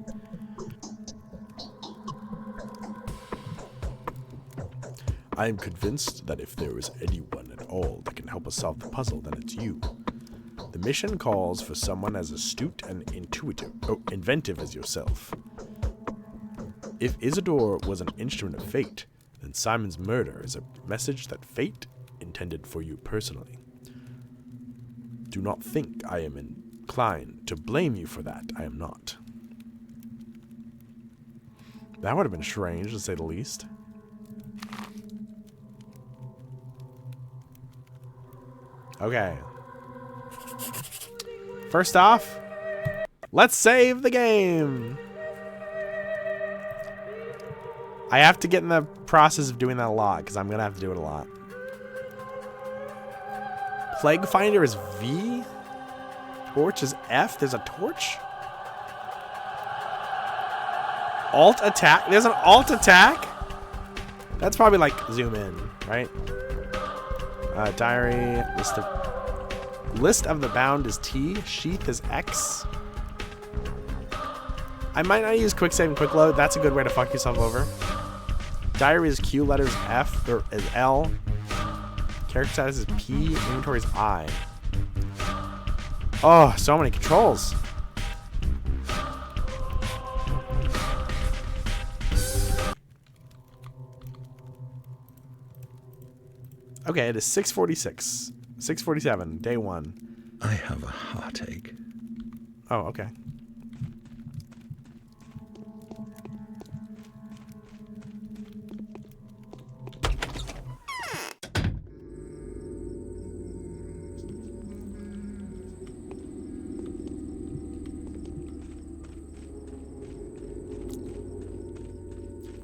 I am convinced that if there is anyone at all that can help us solve the puzzle, then it's you. The mission calls for someone as astute and inventive as yourself. If Isidore was an instrument of fate, then Simon's murder is a message that fate intended for you personally. Do not think I am inclined to blame you for that. I am not. That would have been strange, to say the least. Okay. First off, let's save the game. I have to get in the process of doing that a lot, because I'm going to have to do it a lot. Plague Finder is V. Torch is F. There's a torch? Alt attack? There's an alt attack? That's probably like zoom in, right? Diary. List of the bound is T. Sheath is X. I might not use quick save and quick load. That's a good way to fuck yourself over. Diary is Q, letters F, or is L. Character status is P, inventory is I. Oh, so many controls. Okay, it is 6:46. 6:47, day 1. I have a heartache. Oh, okay.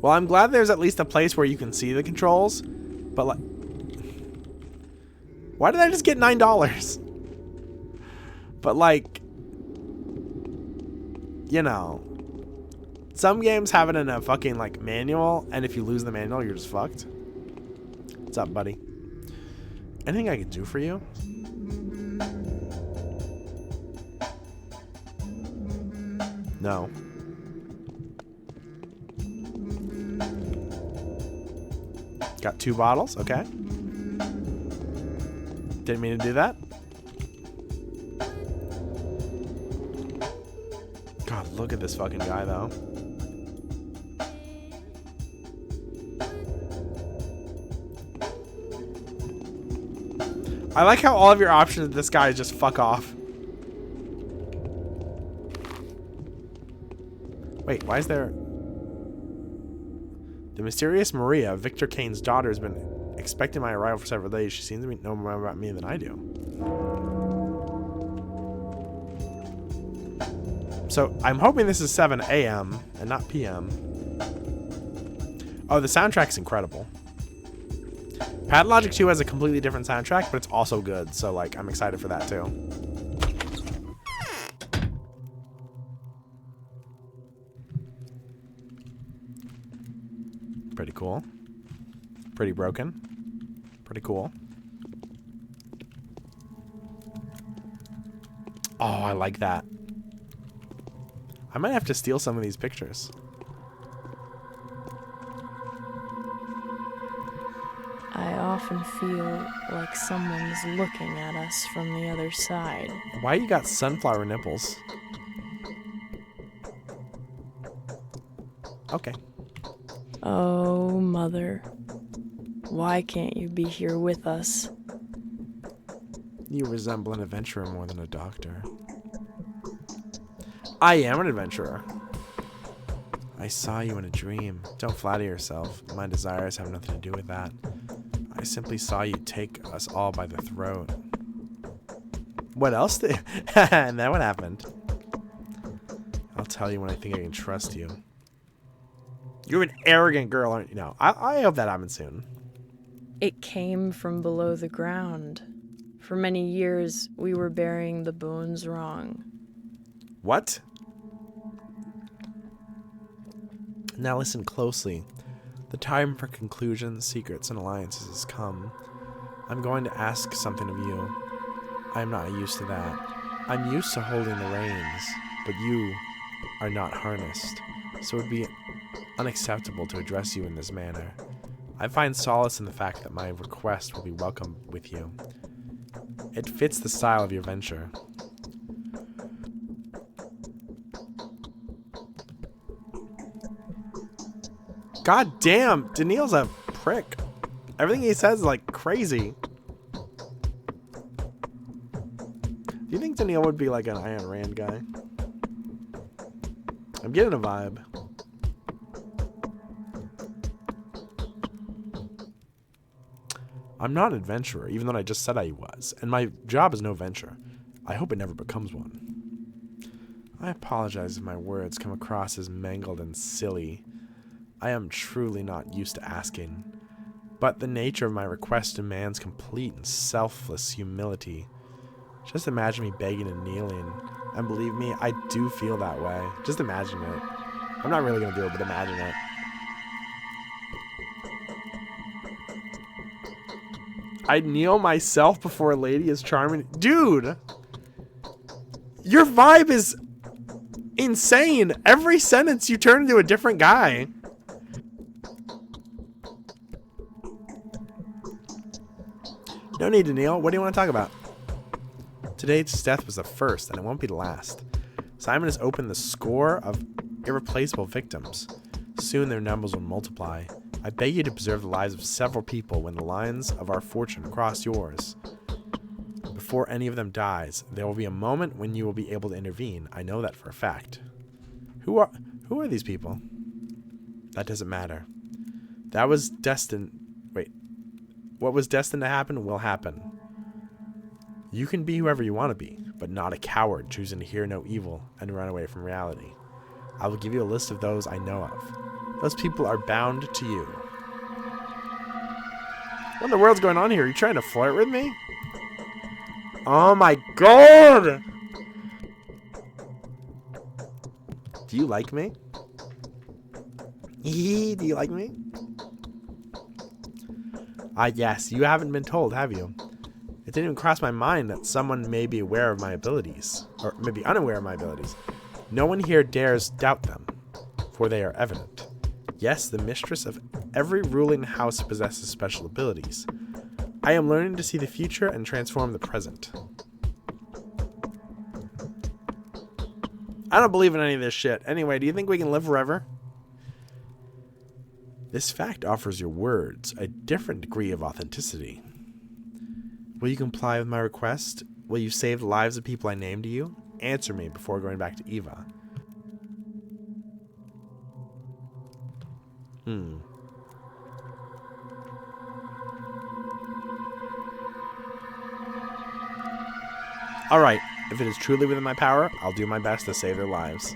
Well, I'm glad there's at least a place where you can see the controls, but like, why did I just get $9? But like, you know, some games have it in a fucking like manual, and if you lose the manual, you're just fucked. What's up, buddy? Anything I could do for you? No. Got 2 bottles, okay. Didn't mean to do that. God, look at this fucking guy, though. I like how all of your options with this guy is just fuck off. Wait, why is there... The mysterious Maria, Victor Kane's daughter, has been expecting my arrival for several days. She seems to know more about me than I do. So, I'm hoping this is 7 a.m. and not p.m. Oh, the soundtrack's incredible. Pathologic 2 has a completely different soundtrack, but it's also good. So, like, I'm excited for that, too. Pretty cool. Pretty broken. Pretty cool. Oh, I like that. I might have to steal some of these pictures. I often feel like someone's looking at us from the other side. Why you got sunflower nipples? Okay. Oh, Mother. Why can't you be here with us? You resemble an adventurer more than a doctor. I am an adventurer. I saw you in a dream. Don't flatter yourself. My desires have nothing to do with that. I simply saw you take us all by the throat. What else did... And then what happened? I'll tell you when I think I can trust you. You're an arrogant girl, aren't you? No, I hope that happens soon. It came from below the ground. For many years, we were burying the bones wrong. What? Now listen closely. The time for conclusions, secrets, and alliances has come. I'm going to ask something of you. I am not used to that. I'm used to holding the reins, but you are not harnessed, so it would be unacceptable to address you in this manner. I find solace in the fact that my request will be welcome with you. It fits the style of your venture. God damn, Daniil's a prick. Everything he says is like crazy. Do you think Daniil would be like an Ayn Rand guy? I'm getting a vibe. I'm not an adventurer, even though I just said I was. And my job is no venture. I hope it never becomes one. I apologize if my words come across as mangled and silly. I am truly not used to asking. But the nature of my request demands complete and selfless humility. Just imagine me begging and kneeling. And believe me, I do feel that way. Just imagine it. I'm not really going to do it, but imagine it. I'd kneel myself before a lady as charming. Dude! Your vibe is insane. Every sentence you turn into a different guy. No need to kneel. What do you want to talk about? Today's death was the first, and it won't be the last. Simon has opened the score of irreplaceable victims. Soon their numbers will multiply. I beg you to preserve the lives of several people when the lines of our fortune cross yours. Before any of them dies, there will be a moment when you will be able to intervene. I know that for a fact. Who are these people? That doesn't matter. That was destined... Wait. What was destined to happen will happen. You can be whoever you want to be, but not a coward choosing to hear no evil and run away from reality. I will give you a list of those I know of. Those people are bound to you. What in the world's going on here? Are you trying to flirt with me? Oh my god! Do you like me? Do you like me? Yes, you haven't been told, have you? It didn't even cross my mind that someone may be aware of my abilities, or maybe unaware of my abilities. No one here dares doubt them, for they are evident. Yes, the mistress of every ruling house possesses special abilities. I am learning to see the future and transform the present. I don't believe in any of this shit. Anyway, do you think we can live forever? This fact offers your words a different degree of authenticity. Will you comply with my request? Will you save the lives of people I named to you? Answer me before going back to Eva. Alright, if it is truly within my power, I'll do my best to save their lives.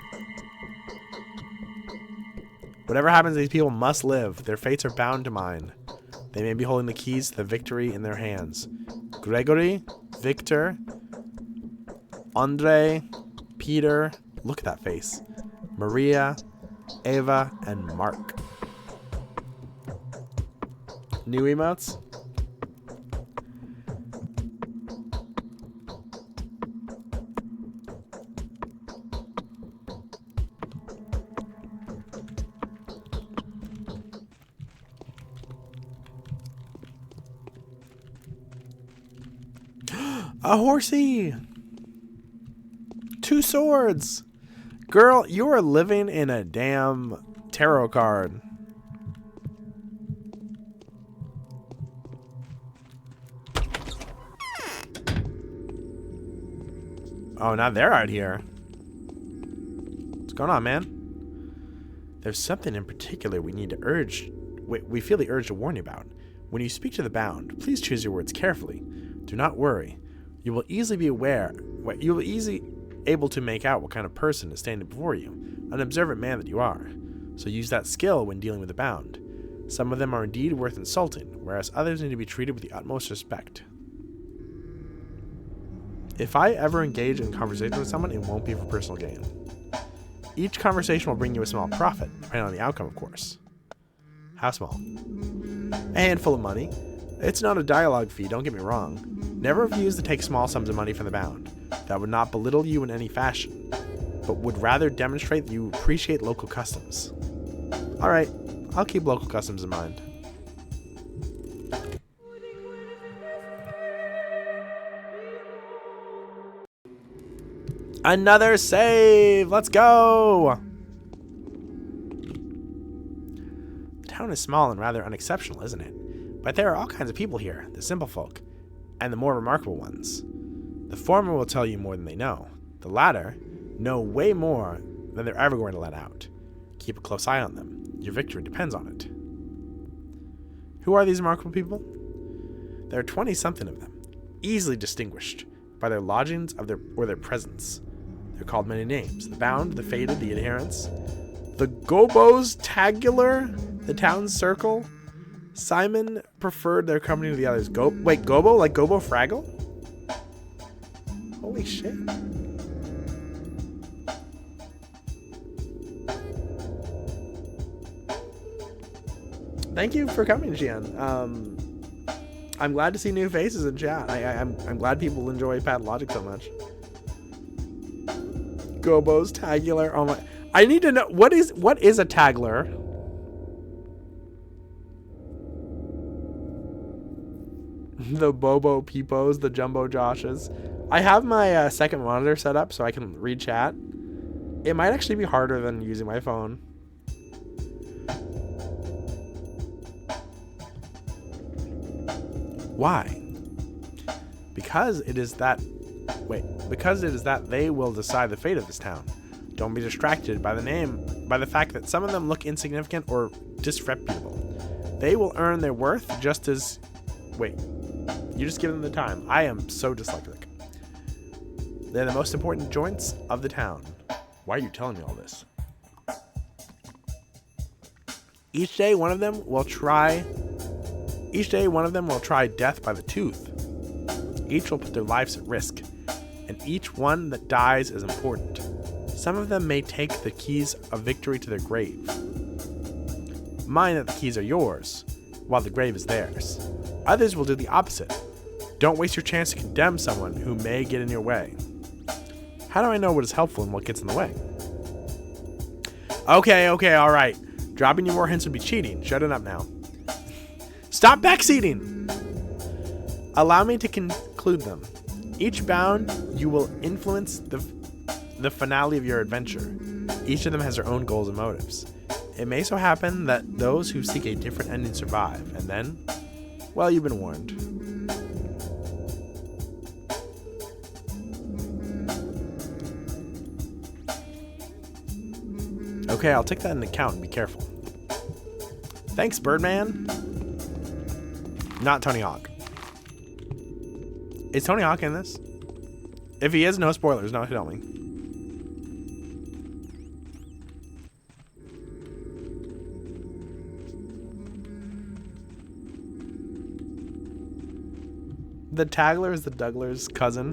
Whatever happens, these people must live. Their fates are bound to mine. They may be holding the keys to the victory in their hands. Gregory, Victor, Andre, Peter, look at that face, Maria, Ava, and Mark. New emotes? A horsey! 2 swords! Girl, you are living in a damn tarot card. Oh, now they're out here. What's going on, man? There's something in particular we feel the urge to warn you about. When you speak to the bound, please choose your words carefully. Do not worry. You will easily able to make out what kind of person is standing before you, an observant man that you are. So use that skill when dealing with the bound. Some of them are indeed worth insulting, whereas others need to be treated with the utmost respect. If I ever engage in conversation with someone, it won't be for personal gain. Each conversation will bring you a small profit, depending on the outcome, of course. How small? A handful of money. It's not a dialogue fee, don't get me wrong. Never refuse to take small sums of money from the bound. That would not belittle you in any fashion, but would rather demonstrate that you appreciate local customs. Alright, I'll keep local customs in mind. Another save! Let's go! The town is small and rather unexceptional, isn't it? But there are all kinds of people here, the simple folk, and the more remarkable ones. The former will tell you more than they know. The latter know way more than they're ever going to let out. Keep a close eye on them. Your victory depends on it. Who are these remarkable people? There are 20-something of them, easily distinguished by their lodgings or their presence. They're called many names. The bound, the fated, the adherents. The Gobos Tagular, the town circle. Simon preferred their company to the others. Wait, Gobo? Like Gobo Fraggle? Holy shit. Thank you for coming, Gian. I'm glad to see new faces in chat. I'm glad people enjoy Pathologic so much. Gobo's Tagular. Oh my! I need to know what is a Tagler? The Bobo Peepos, the Jumbo Joshes. I have my second monitor set up so I can read chat. It might actually be harder than using my phone. Why? Because it is that they will decide the fate of this town. Don't be distracted by the fact that some of them look insignificant or disreputable. They will earn their worth just as... Wait, you just give them the time. I am so dyslexic. They're the most important joints of the town. Why are you telling me all this? Each day one of them will try death by the tooth. Each will put their lives at risk, and each one that dies is important. Some of them may take the keys of victory to their grave. Mind that the keys are yours, while the grave is theirs. Others will do the opposite. Don't waste your chance to condemn someone who may get in your way. How do I know what is helpful and what gets in the way? Okay, alright. Dropping you more hints would be cheating. Shut it up now. Stop backseating! Allow me to conclude them. Each bound, you will influence the finale of your adventure. Each of them has their own goals and motives. It may so happen that those who seek a different ending survive, and then, well, you've been warned. Okay, I'll take that into account and be careful. Thanks, Birdman. Not Tony Hawk. Is Tony Hawk in this? If he is, no spoilers. No, tell me. The Tagler is the Dougler's cousin.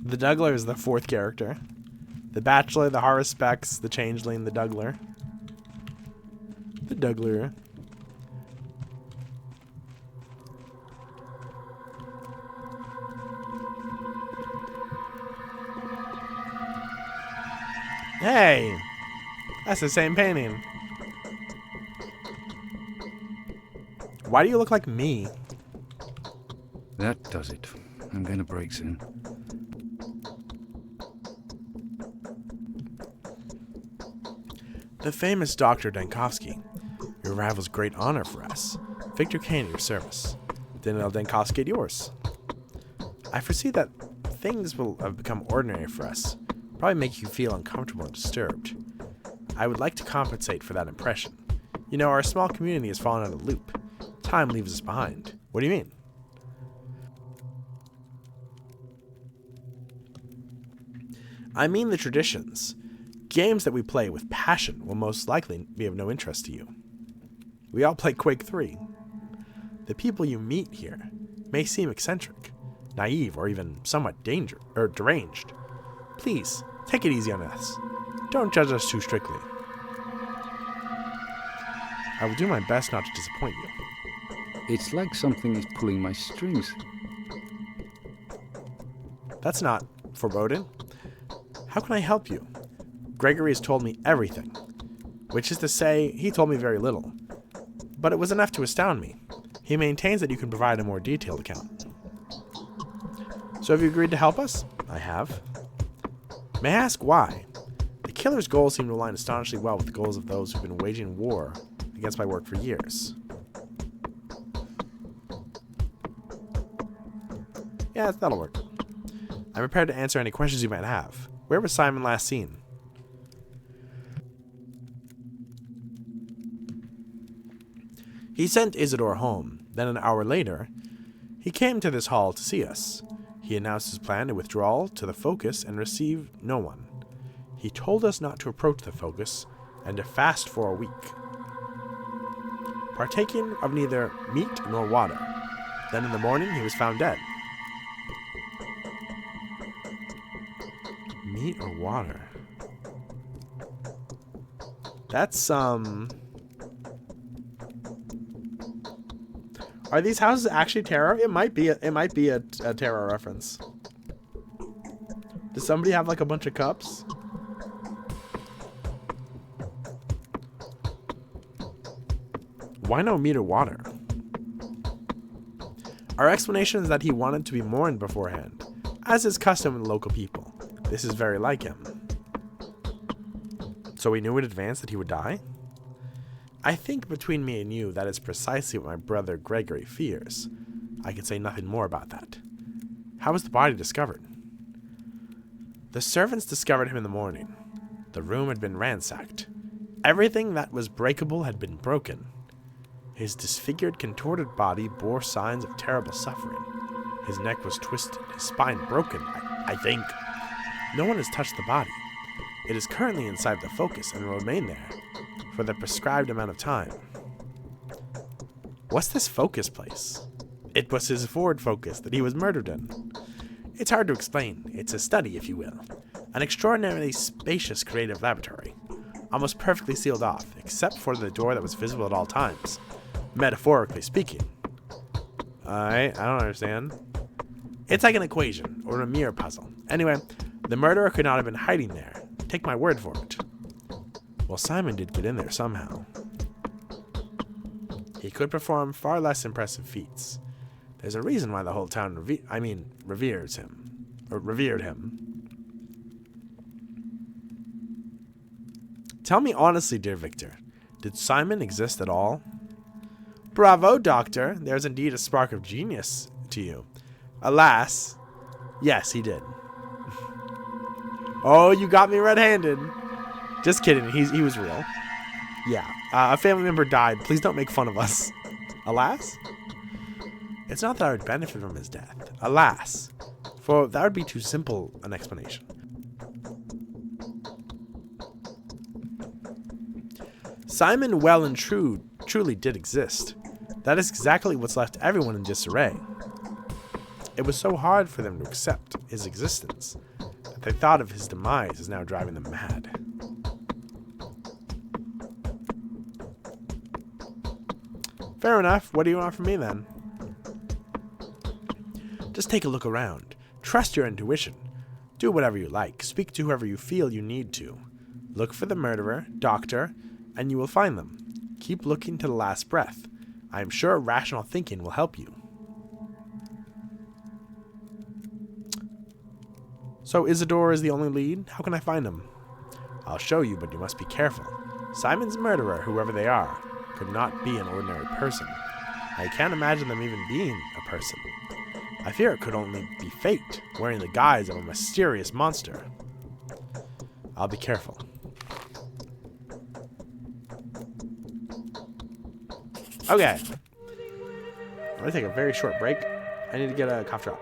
The Dougler is the fourth character. The Bachelor, the Haruspex, the Changeling, the Dougler. The Dougler. Hey! That's the same painting. Why do you look like me? That does it. I'm gonna break soon. The famous Dr. Dankovsky. Your arrival's great honor for us. Victor Kane at your service. Daniel Dankovsky at yours. I foresee that things will have become ordinary for us. Probably make you feel uncomfortable and disturbed. I would like to compensate for that impression. You know, our small community has fallen out of the loop. Time leaves us behind. What do you mean? I mean the traditions. Games that we play with passion will most likely be of no interest to you. We all play Quake 3. The people you meet here may seem eccentric, naive, or even somewhat deranged. Please, take it easy on us. Don't judge us too strictly. I will do my best not to disappoint you. It's like something is pulling my strings. That's not foreboding. How can I help you? Gregory has told me everything, which is to say, he told me very little. But it was enough to astound me. He maintains that you can provide a more detailed account. So have you agreed to help us? I have. May I ask why? The killer's goals seem to align astonishingly well with the goals of those who've been waging war against my work for years. Yeah, that'll work. I'm prepared to answer any questions you might have. Where was Simon last seen? He sent Isidore home. Then an hour later, he came to this hall to see us. He announced his plan to withdrawal to the Focus and receive no one. He told us not to approach the Focus and to fast for a week, partaking of neither meat nor water. Then in the morning he was found dead. Meat or water? That's, Are these houses actually tarot? It might be a tarot reference. Does somebody have like a bunch of cups? Why no meat or water? Our explanation is that he wanted to be mourned beforehand, as is custom with local people. This is very like him. So we knew in advance that he would die? I think between me and you, that is precisely what my brother Gregory fears. I can say nothing more about that. How was the body discovered? The servants discovered him in the morning. The room had been ransacked. Everything that was breakable had been broken. His disfigured, contorted body bore signs of terrible suffering. His neck was twisted, his spine broken, I think. No one has touched the body. It is currently inside the Focus and will remain there for the prescribed amount of time. What's this Focus place? It was his Ford Focus that he was murdered in. It's hard to explain. It's a study, if you will. An extraordinarily spacious creative laboratory. Almost perfectly sealed off, except for the door that was visible at all times. Metaphorically speaking. I don't understand. It's like an equation, or a mirror puzzle. Anyway, the murderer could not have been hiding there. Take my word for it. Well, Simon did get in there somehow. He could perform far less impressive feats. There's a reason why the whole town revered him. Tell me honestly, dear Victor, did Simon exist at all? Bravo, Doctor. There's indeed a spark of genius to you. Alas, yes, he did. Oh, you got me red-handed. Just kidding. He was real. Yeah. A family member died. Please don't make fun of us. Alas? It's not that I would benefit from his death. Alas. For that would be too simple an explanation. Simon well and truly did exist. That is exactly what's left everyone in disarray. It was so hard for them to accept his existence that they thought of his demise as now driving them mad. Fair enough. What do you want from me then? Just take a look around. Trust your intuition. Do whatever you like. Speak to whoever you feel you need to. Look for the murderer, doctor, and you will find them. Keep looking to the last breath. I am sure rational thinking will help you. So Isidore is the only lead? How can I find him? I'll show you, but you must be careful. Simon's murderer, whoever they are, could not be an ordinary person. I can't imagine them even being a person. I fear it could only be fate, wearing the guise of a mysterious monster. I'll be careful. Okay. I'm gonna take a very short break. I need to get a cough drop.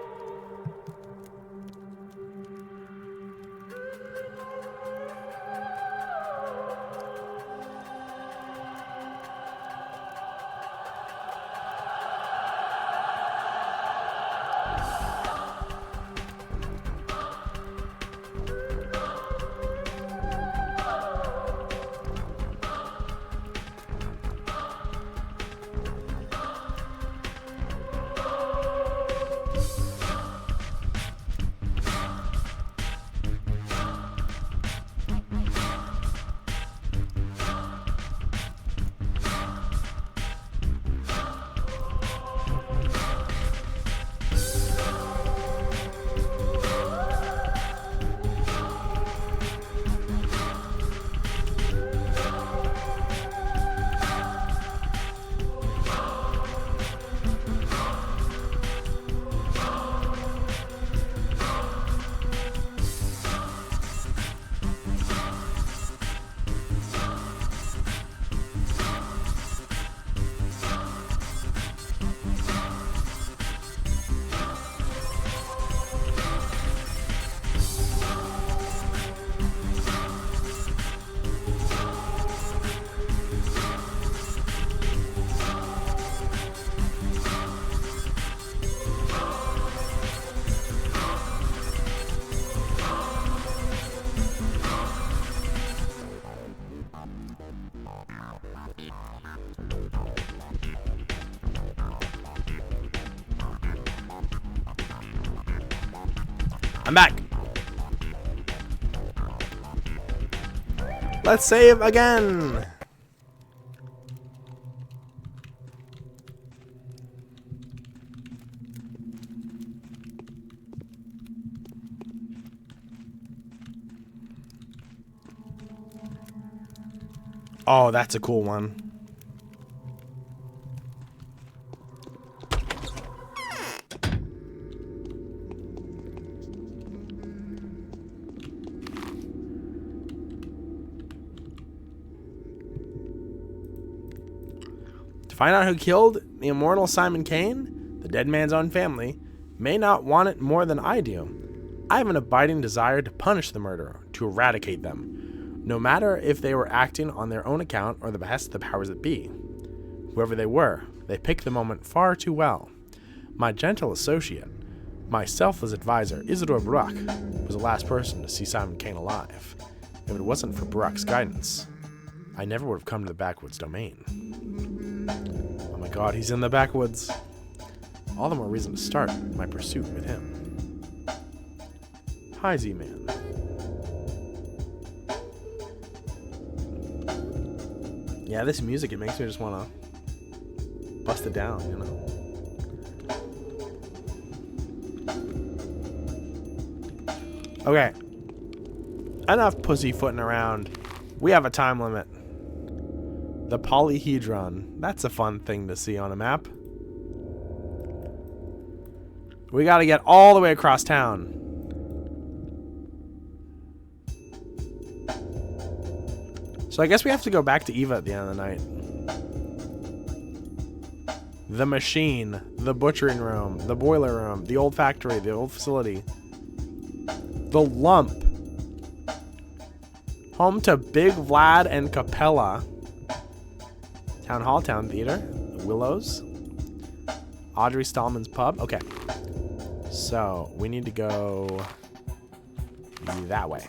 I'm back. Let's save again. Oh, that's a cool one. To find out who killed the immortal Simon Kane, the dead man's own family may not want it more than I do. I have an abiding desire to punish the murderer, to eradicate them, no matter if they were acting on their own account or the behest of the powers that be. Whoever they were, they picked the moment far too well. My gentle associate, my selfless advisor, Isidore Baruch, was the last person to see Simon Kane alive. If it wasn't for Baruch's guidance, I never would have come to the backwoods domain. Oh my god, he's in the backwoods. All the more reason to start my pursuit with him. Hi, Z-Man. Yeah, this music, it makes me just want to bust it down, you know? Okay. Enough pussyfooting around. We have a time limit. The polyhedron. That's a fun thing to see on a map. We gotta get all the way across town. So I guess we have to go back to Eva at the end of the night. The machine, the butchering room, the boiler room, the old factory, the old facility. The lump. Home to Big Vlad and Capella. Town Hall, Town Theater, the Willows, Audrey Stallman's Pub. Okay. So, we need to go that way.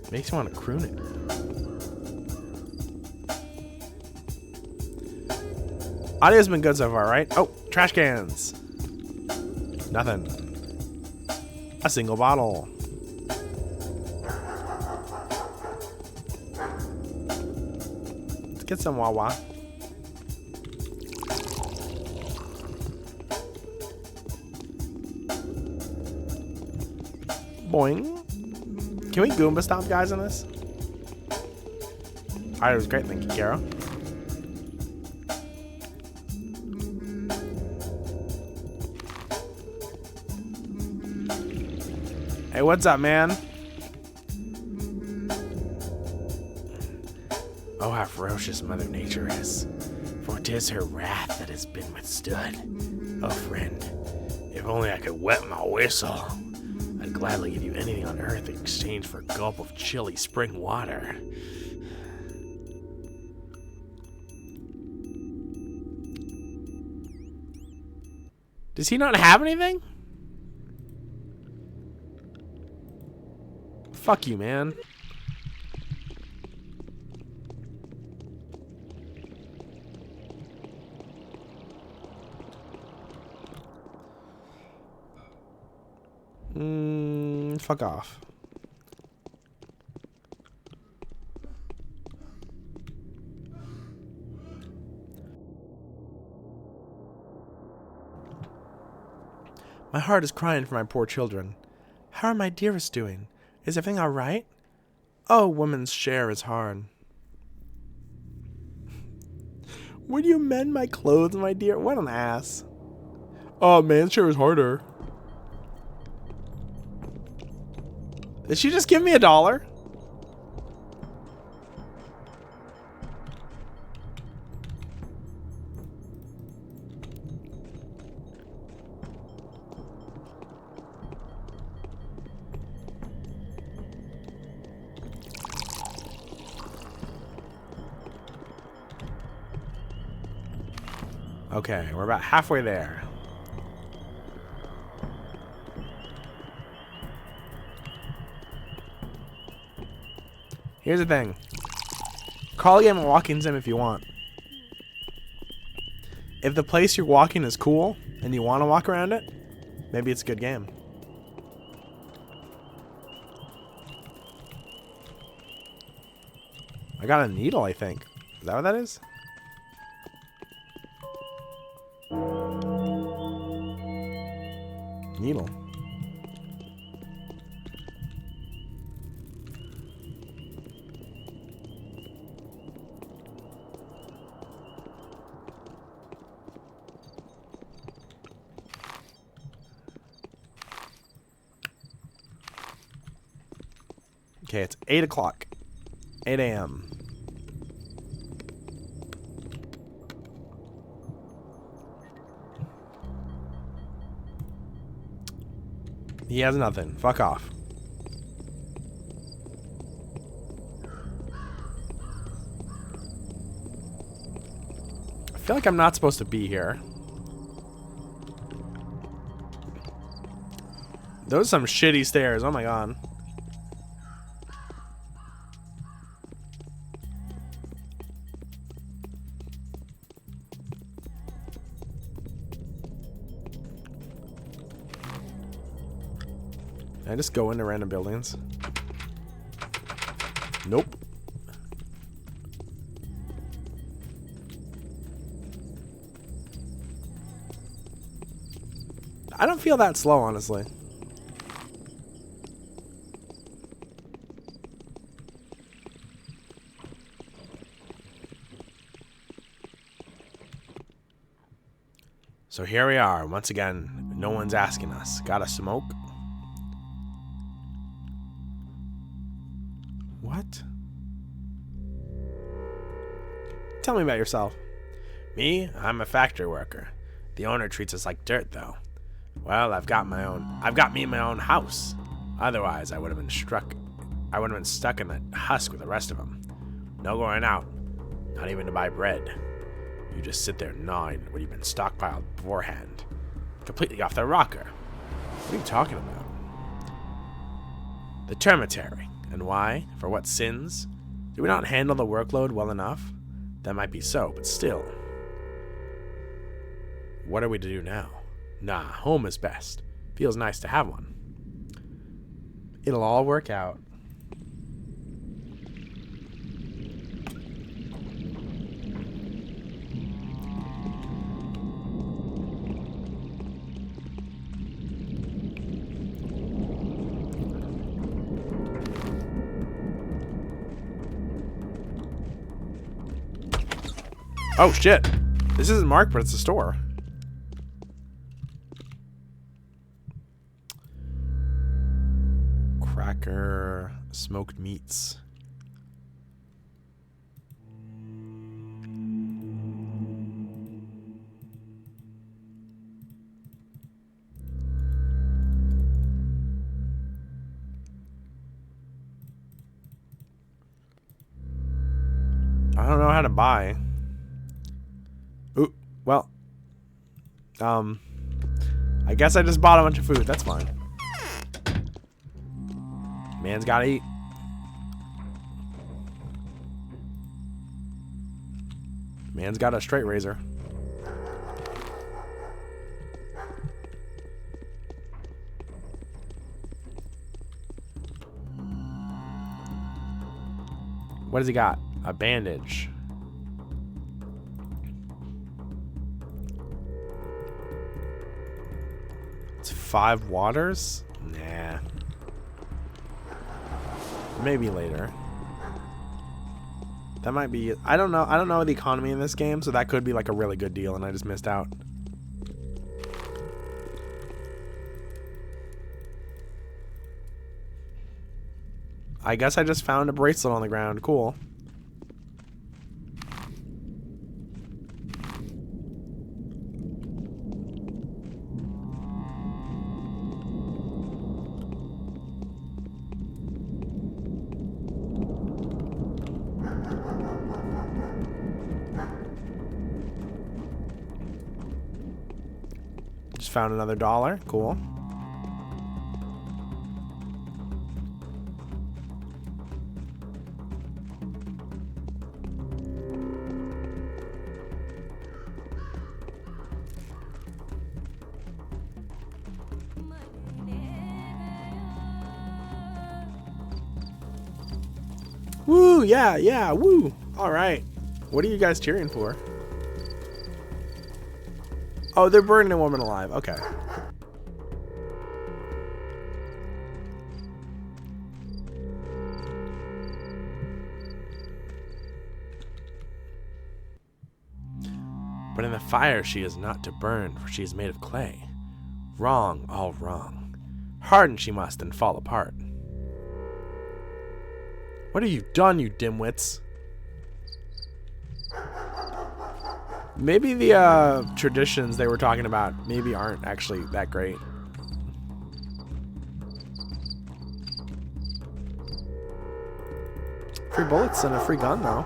Makes me want to croon it. Audio's been good so far, right? Oh, trash cans. Nothing. A single bottle. Let's get some Wawa. Boing. Can we Goomba stomp guys on this? Alright, it was great. Thank you, Kara. Hey, what's up, man? Oh, how ferocious Mother Nature is. For 'tis her wrath that has been withstood. Oh, friend, if only I could wet my whistle. I'd gladly give you anything on earth in exchange for a gulp of chilly spring water. Does he not have anything? Fuck you, man. Fuck off. My heart is crying for my poor children. How are my dearest doing? Is everything all right? Oh, woman's share is hard. Would you mend my clothes, my dear? What an ass. Oh, man's share is harder. Did she just give me $1? Okay, we're about halfway there. Here's the thing. Call a game of walking sim if you want. If the place you're walking is cool and you want to walk around it, maybe it's a good game. I got a needle, I think. Is that what that is? Needle. Okay, it's 8 o'clock. 8 a.m. He has nothing. Fuck off. I feel like I'm not supposed to be here. Those are some shitty stairs. Oh my god. Can I just go into random buildings? Nope. I don't feel that slow, honestly. So here we are, once again. No one's asking us. Gotta smoke? What? Tell me about yourself. Me? I'm a factory worker. The owner treats us like dirt, though. Well, I've got me my own house. Otherwise, I would have been struck I would have been stuck in that husk with the rest of them. No going out. Not even to buy bread. You just sit there gnawing what you've been stockpiled beforehand. Completely off the rocker. What are you talking about? The termitary. And why? For what sins? Do we not handle the workload well enough? That might be so, but still. What are we to do now? Nah, home is best. Feels nice to have one. It'll all work out. Oh shit. This isn't marked, but it's a store. Cracker, smoked meats. I don't know how to buy. Ooh, well. I guess I just bought a bunch of food. That's fine. Man's gotta eat. Man's got a straight razor. What does he got? A bandage. It's 5 waters? Nah. Maybe later. That might be it. I don't know. I don't know the economy in this game, so that could be like a really good deal and I just missed out. I guess I just found a bracelet on the ground. Cool. Just found another $1. Cool. Woo, yeah, woo. All right. What are you guys cheering for? Oh, they're burning a woman alive. Okay. But in the fire she is not to burn, for she is made of clay. Wrong, all wrong. Harden she must and fall apart. What have you done, you dimwits? Maybe the traditions they were talking about maybe aren't actually that great. Free bullets and a free gun, though.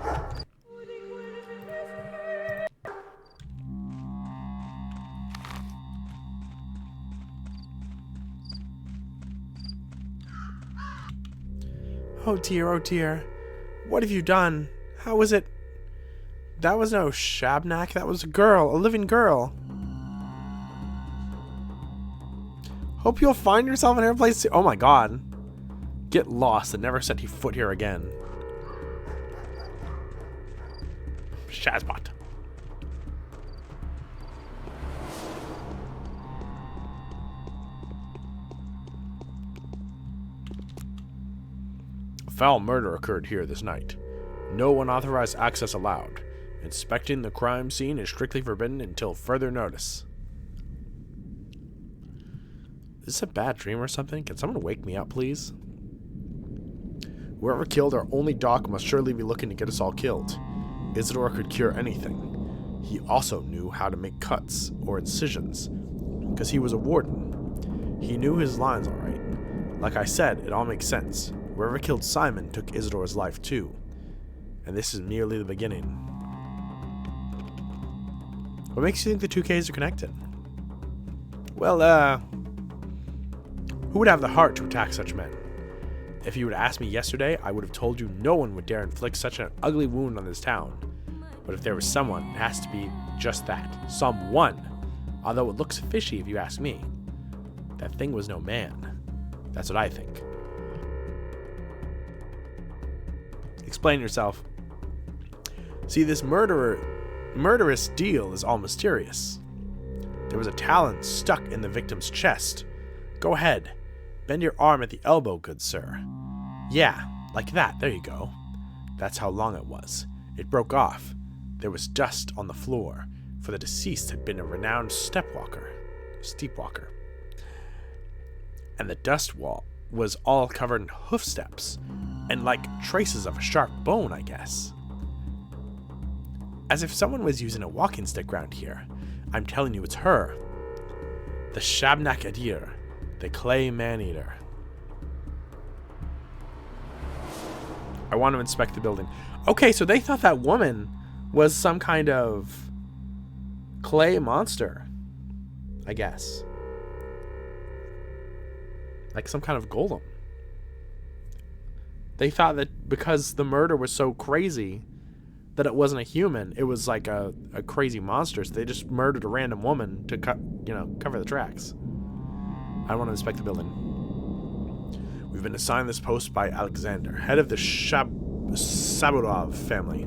Oh dear, oh dear. What have you done? How was it? That was no Shabnak, that was a girl, a living girl. Hope you'll find yourself in her place soon. Oh my god. Get lost and never set your foot here again. Shazbot. Foul murder occurred here this night. No unauthorized access allowed. Inspecting the crime scene is strictly forbidden until further notice. Is this a bad dream or something? Can someone wake me up, please? Whoever killed our only doc must surely be looking to get us all killed. Isidore could cure anything. He also knew how to make cuts or incisions, because he was a warden. He knew his lines all right. Like I said, it all makes sense. Whoever killed Simon took Isidore's life too. And this is merely the beginning. What makes you think the two cases are connected? Well, who would have the heart to attack such men? If you would ask me yesterday, I would have told you no one would dare inflict such an ugly wound on this town. But if there was someone, it has to be just that. Someone. Although it looks fishy if you ask me. That thing was no man. That's what I think. Explain yourself. See, this murderous deal is all mysterious. There was a talon stuck in the victim's chest. Go ahead. Bend your arm at the elbow, good sir. Yeah, like that. There you go. That's how long it was. It broke off. There was dust on the floor, for the deceased had been a renowned steepwalker. And the dust wall was all covered in hoof steps, and like traces of a sharp bone, I guess. As if someone was using a walking stick round here. I'm telling you, it's her. The Shabnak Adir, the clay man-eater. I want to inspect the building. Okay, so they thought that woman was some kind of clay monster, I guess. Like some kind of golem. They thought that because the murder was so crazy that it wasn't a human, it was like a crazy monster. So they just murdered a random woman to cover the tracks. I want to inspect the building. We've been assigned this post by Alexander, head of the Saburov family.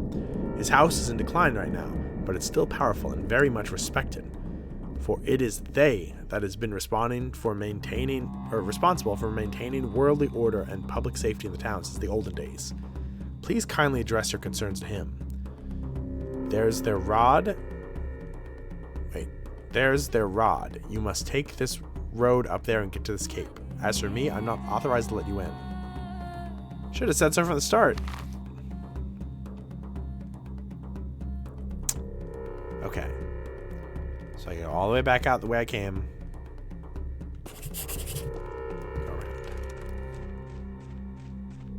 His house is in decline right now, but it's still powerful and very much respected. For it is they that has been responsible for maintaining worldly order and public safety in the town since the olden days. Please kindly address your concerns to him. There's their rod. You must take this road up there and get to this cape. As for me, I'm not authorized to let you in. Should have said so from the start. Okay. So I go all the way back out the way I came.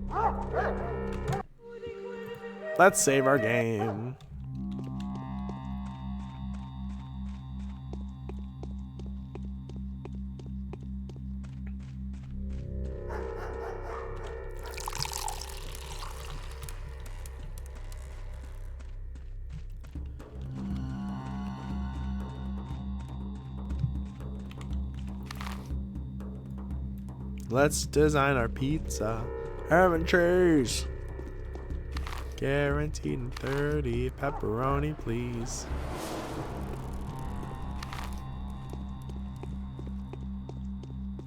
Go around. Let's save our game. Let's design our pizza. Ham and cheese. Guaranteed in 30. Pepperoni, please.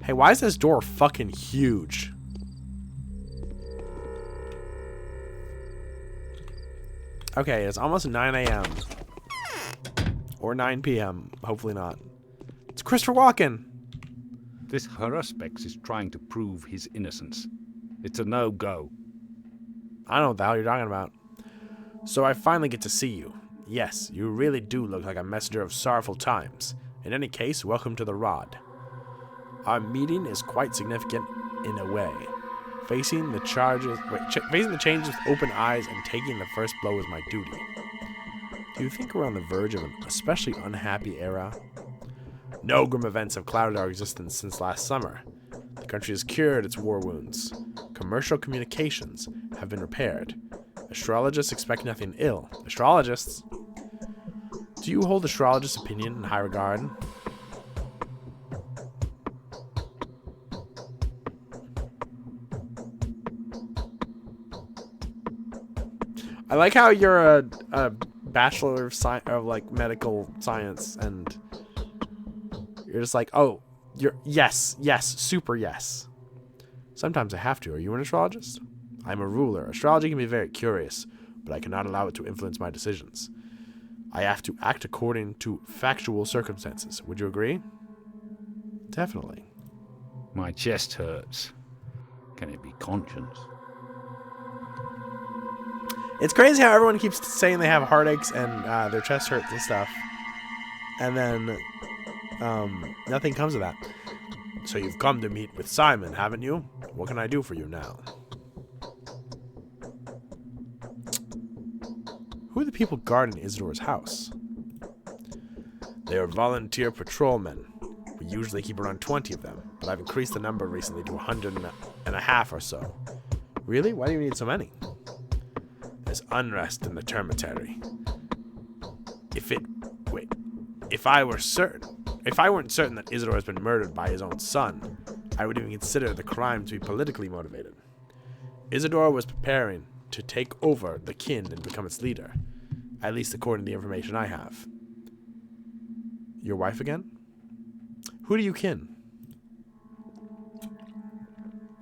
Hey, why is this door fucking huge? Okay, it's almost 9 a.m. Or 9 p.m. Hopefully not. It's Christopher Walken. This Haruspex is trying to prove his innocence. It's a no-go. I don't know what the hell you're talking about. So I finally get to see you. Yes, you really do look like a messenger of sorrowful times. In any case, welcome to the Rod. Our meeting is quite significant in a way. Facing the changes with open eyes and taking the first blow is my duty. Do you think we're on the verge of an especially unhappy era? No grim events have clouded our existence since last summer. The country has cured its war wounds. Commercial communications have been repaired. Astrologists expect nothing ill. Astrologists? Do you hold astrologists' opinion in high regard? I like how you're a bachelor of like medical science, and you're just like, oh, you're yes, super yes. Sometimes I have to. Are you an astrologist? I'm a ruler. Astrology can be very curious, but I cannot allow it to influence my decisions. I have to act according to factual circumstances. Would you agree? Definitely. My chest hurts. Can it be conscience? It's crazy how everyone keeps saying they have heartaches and their chest hurts and stuff. And then nothing comes of that. So you've come to meet with Simon, haven't you? What can I do for you now? the people guarding Isidore's house? They are volunteer patrolmen. We usually keep around 20 of them, but I've increased the number recently to 150 or so. Really? Why do you need so many? There's unrest in the termitary. If I weren't certain that Isidore has been murdered by his own son, I would even consider the crime to be politically motivated. Isidore was preparing to take over the kin and become its leader, at least according to the information I have. Your wife again? Who do you kin?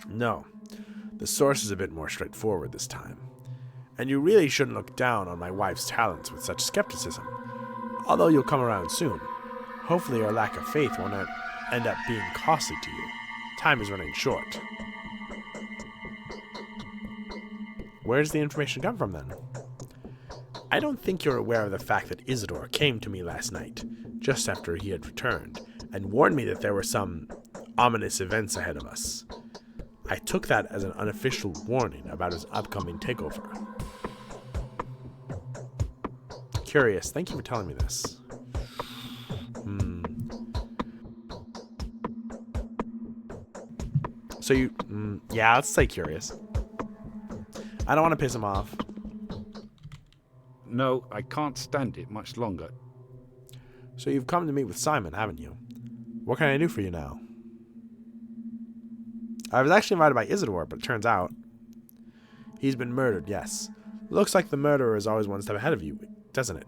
No, the source is a bit more straightforward this time. And you really shouldn't look down on my wife's talents with such skepticism, although you'll come around soon. Hopefully your lack of faith won't end up being costly to you. Time is running short. Where does the information come from, then? I don't think you're aware of the fact that Isidore came to me last night, just after he had returned, and warned me that there were some ominous events ahead of us. I took that as an unofficial warning about his upcoming takeover. Curious. Thank you for telling me this. So you... yeah, let's say curious. I don't want to piss him off. No, I can't stand it much longer. So you've come to meet with Simon, haven't you? What can I do for you now? I was actually invited by Isidore, but it turns out he's been murdered, yes. Looks like the murderer is always one step ahead of you, doesn't it?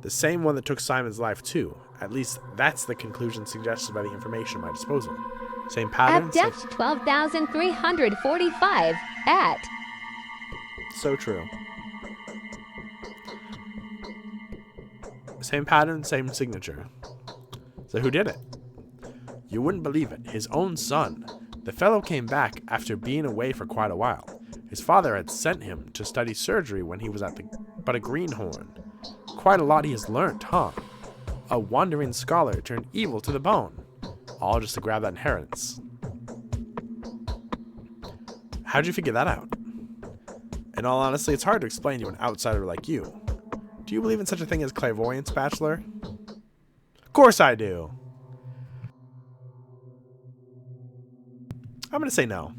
The same one that took Simon's life, too. At least that's the conclusion suggested by the information at my disposal. Same pattern? At depth 12,345 at... So true. Same pattern, same signature. So who did it? You wouldn't believe it. His own son. The fellow came back after being away for quite a while. His father had sent him to study surgery when he was but a greenhorn. Quite a lot he has learnt, huh? A wandering scholar turned evil to the bone. All just to grab that inheritance. How'd you figure that out? In all honesty, it's hard to explain to an outsider like you. Do you believe in such a thing as clairvoyance, Bachelor? Of course I do. I'm going to say no.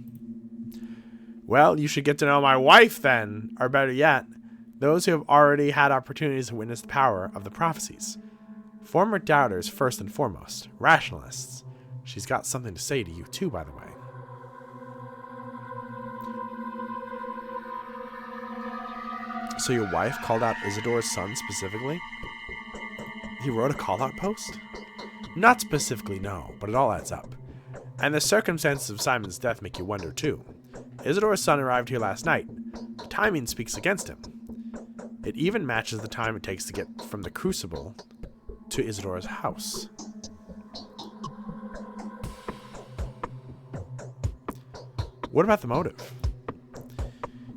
Well, you should get to know my wife then, or better yet, those who have already had opportunities to witness the power of the prophecies. Former doubters first and foremost, rationalists. She's got something to say to you too, by the way. So your wife called out Isidore's son specifically? He wrote a call-out post? Not specifically, no, but it all adds up. And the circumstances of Simon's death make you wonder too. Isidore's son arrived here last night. The timing speaks against him. It even matches the time it takes to get from the Crucible to Isidore's house. What about the motive?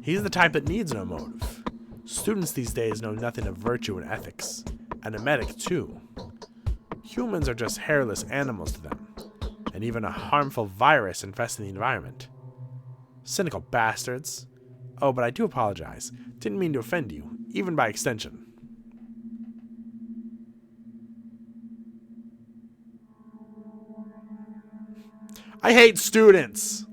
He's the type that needs no motive. Students these days know nothing of virtue and ethics. And a medic, too. Humans are just hairless animals to them. And even a harmful virus infesting the environment. Cynical bastards. Oh, but I do apologize. Didn't mean to offend you, even by extension. I hate students!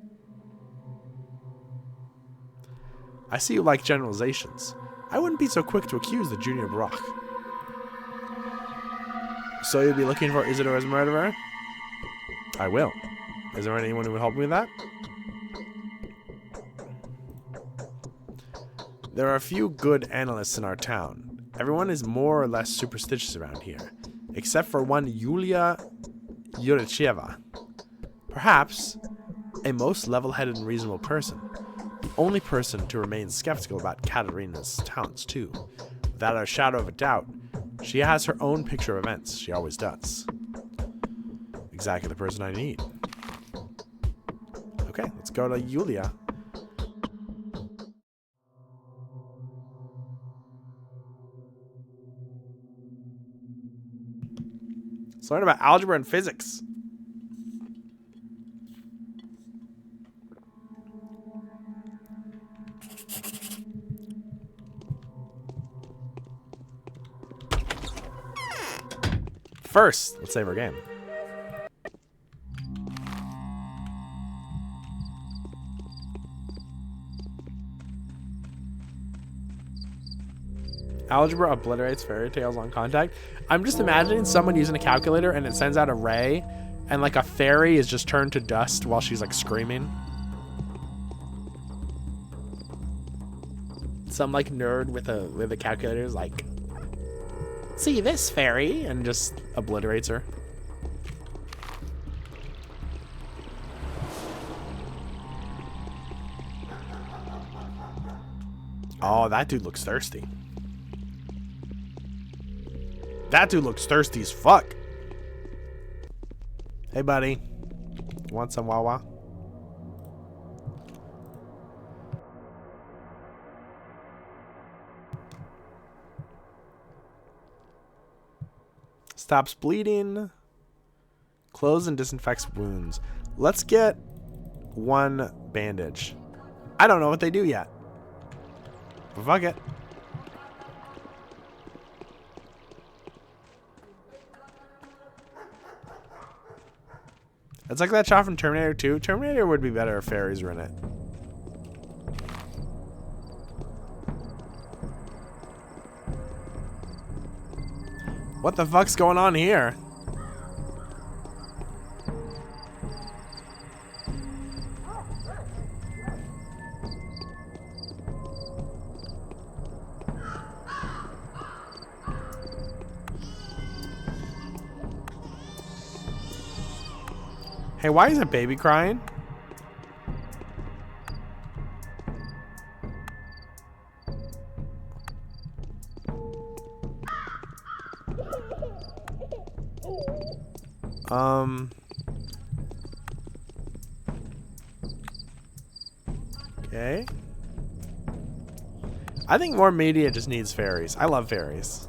I see you like generalizations. I wouldn't be so quick to accuse the junior Brock. So you'll be looking for Isidore's murderer? I will. Is there anyone who would help me with that? There are a few good analysts in our town. Everyone is more or less superstitious around here, except for one Yulia Yuricheva. Perhaps a most level-headed and reasonable person. The only person to remain skeptical about Katerina's talents, too. Without a shadow of a doubt, she has her own picture of events. She always does. Exactly the person I need. Okay, let's go to Yulia. Let's learn about algebra and physics. first, let's save our game. Algebra obliterates fairy tales on contact. I'm just imagining someone using a calculator and it sends out a ray and like a fairy is just turned to dust while she's like screaming. Some like nerd with a calculator is like, see this fairy, and just obliterates her. Oh, that dude looks thirsty. That dude looks thirsty as fuck. Hey, buddy. You want some Wawa? Stops bleeding. Close and disinfects wounds. Let's get one bandage. I don't know what they do yet. But fuck it. It's like that shot from Terminator 2. Terminator would be better if fairies were in it. What the fuck's going on here? Hey, why isn't baby crying? Okay. I think more media just needs fairies. I love fairies.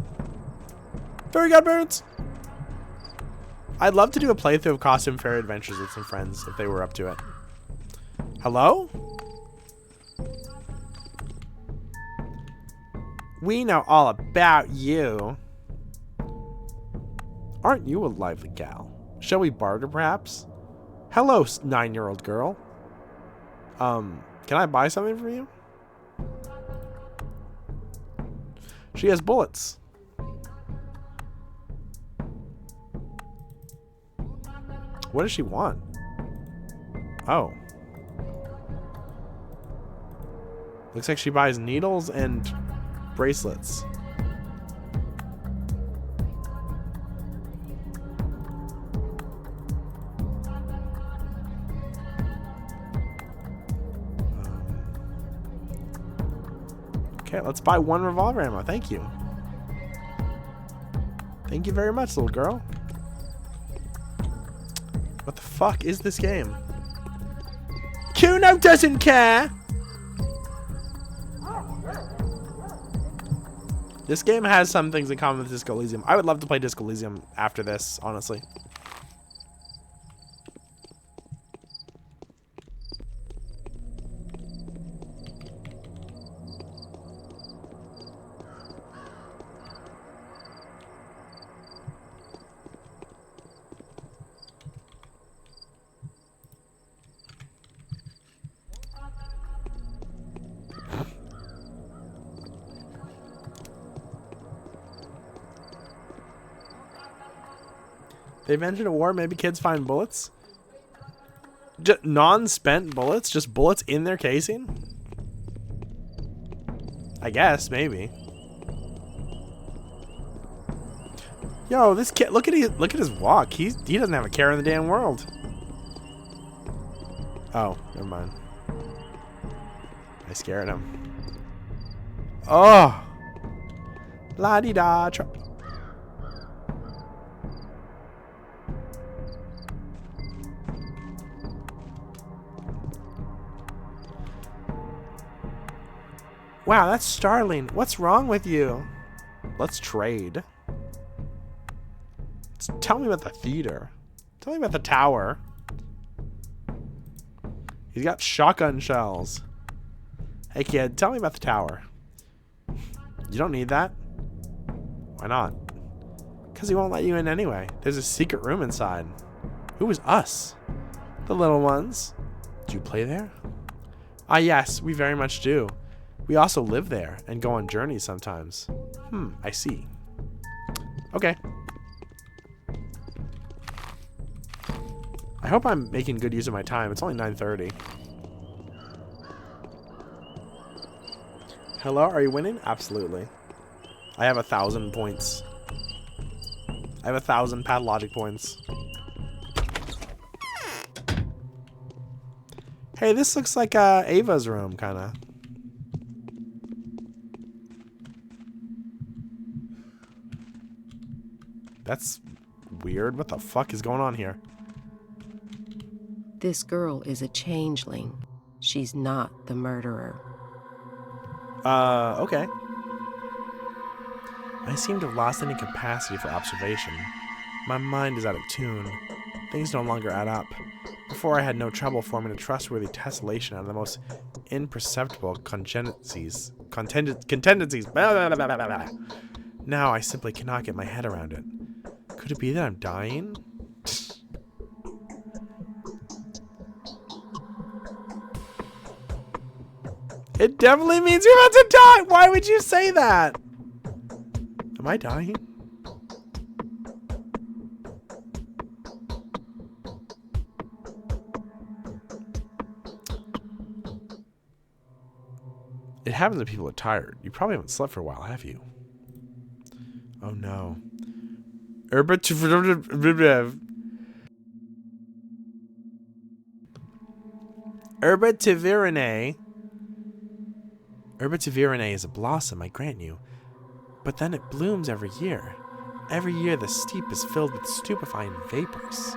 Fairy godparents! I'd love to do a playthrough of Costume Fairy Adventures with some friends if they were up to it. Hello? We know all about you. Aren't you a lively gal? Shall we barter, perhaps? Hello, 9-year-old girl. Can I buy something from you? She has bullets. What does she want? Oh. Looks like she buys needles and bracelets. Okay, let's buy one revolver ammo. Thank you. Thank you very much, little girl. What the fuck is this game? Kuno doesn't care! This game has some things in common with Disco Elysium. I would love to play Disco Elysium after this, honestly. They mentioned a war. Maybe kids find bullets. Non-spent bullets? Just bullets in their casing? I guess, maybe. Yo, this kid, look at his walk. He doesn't have a care in the damn world. Oh, never mind. I scared him. Oh. La-di-da. Wow, that's startling. What's wrong with you? Let's trade. Tell me about the theater. Tell me about the tower. He's got shotgun shells. Hey kid, tell me about the tower. You don't need that? Why not? Because he won't let you in anyway. There's a secret room inside. Who is us? The little ones. Do you play there? Ah, yes, we very much do. We also live there and go on journeys sometimes. I see. Okay. I hope I'm making good use of my time. It's only 9:30. Hello, are you winning? Absolutely. I have 1,000 points. I have 1,000 pathologic points. Hey, this looks like Ava's room, kind of. That's weird. What the fuck is going on here? This girl is a changeling. She's not the murderer. Okay. I seem to have lost any capacity for observation. My mind is out of tune. Things no longer add up. Before, I had no trouble forming a trustworthy tessellation out of the most imperceptible contingencies. Blah, blah, blah, blah, blah. Now I simply cannot get my head around it. Could it be that I'm dying? It definitely means you're about to die! Why would you say that? Am I dying? It happens when people are tired. You probably haven't slept for a while, have you? Oh no. Herbativirae. Herbativirae is a blossom, I grant you. But then it blooms every year. Every year the steep is filled with stupefying vapors.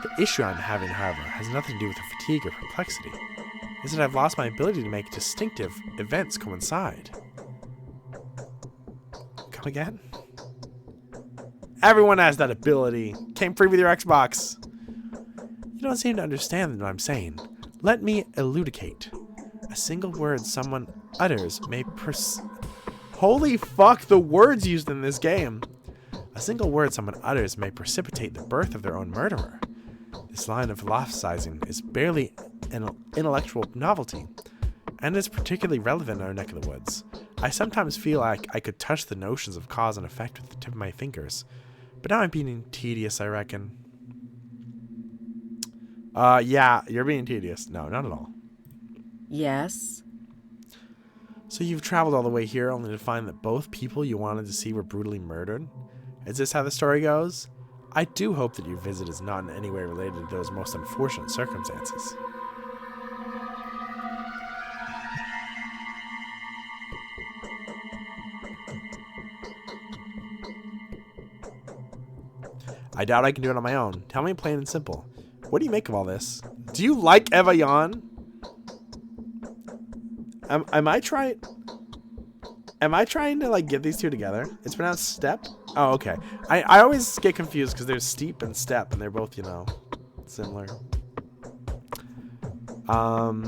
The issue I'm having, however, has nothing to do with the fatigue or perplexity. Is that I've lost my ability to make distinctive events coincide. Come again? Everyone has that ability. Came free with your Xbox. You don't seem to understand what I'm saying. Let me elucidate. A single word someone utters may Holy fuck, the words used in this game. A single word someone utters may precipitate the birth of their own murderer. This line of philosophizing is barely an intellectual novelty, and is particularly relevant in our neck of the woods. I sometimes feel like I could touch the notions of cause and effect with the tip of my fingers, but now I'm being tedious, I reckon. Yeah, you're being tedious. No, not at all. Yes? So you've traveled all the way here only to find that both people you wanted to see were brutally murdered? Is this how the story goes? I do hope that your visit is not in any way related to those most unfortunate circumstances. I doubt I can do it on my own. Tell me plain and simple. What do you make of all this? Do you like Eva Yon? Am I trying to like get these two together? It's pronounced step? Oh, okay. I always get confused because there's steep and step and they're both, you know, similar. What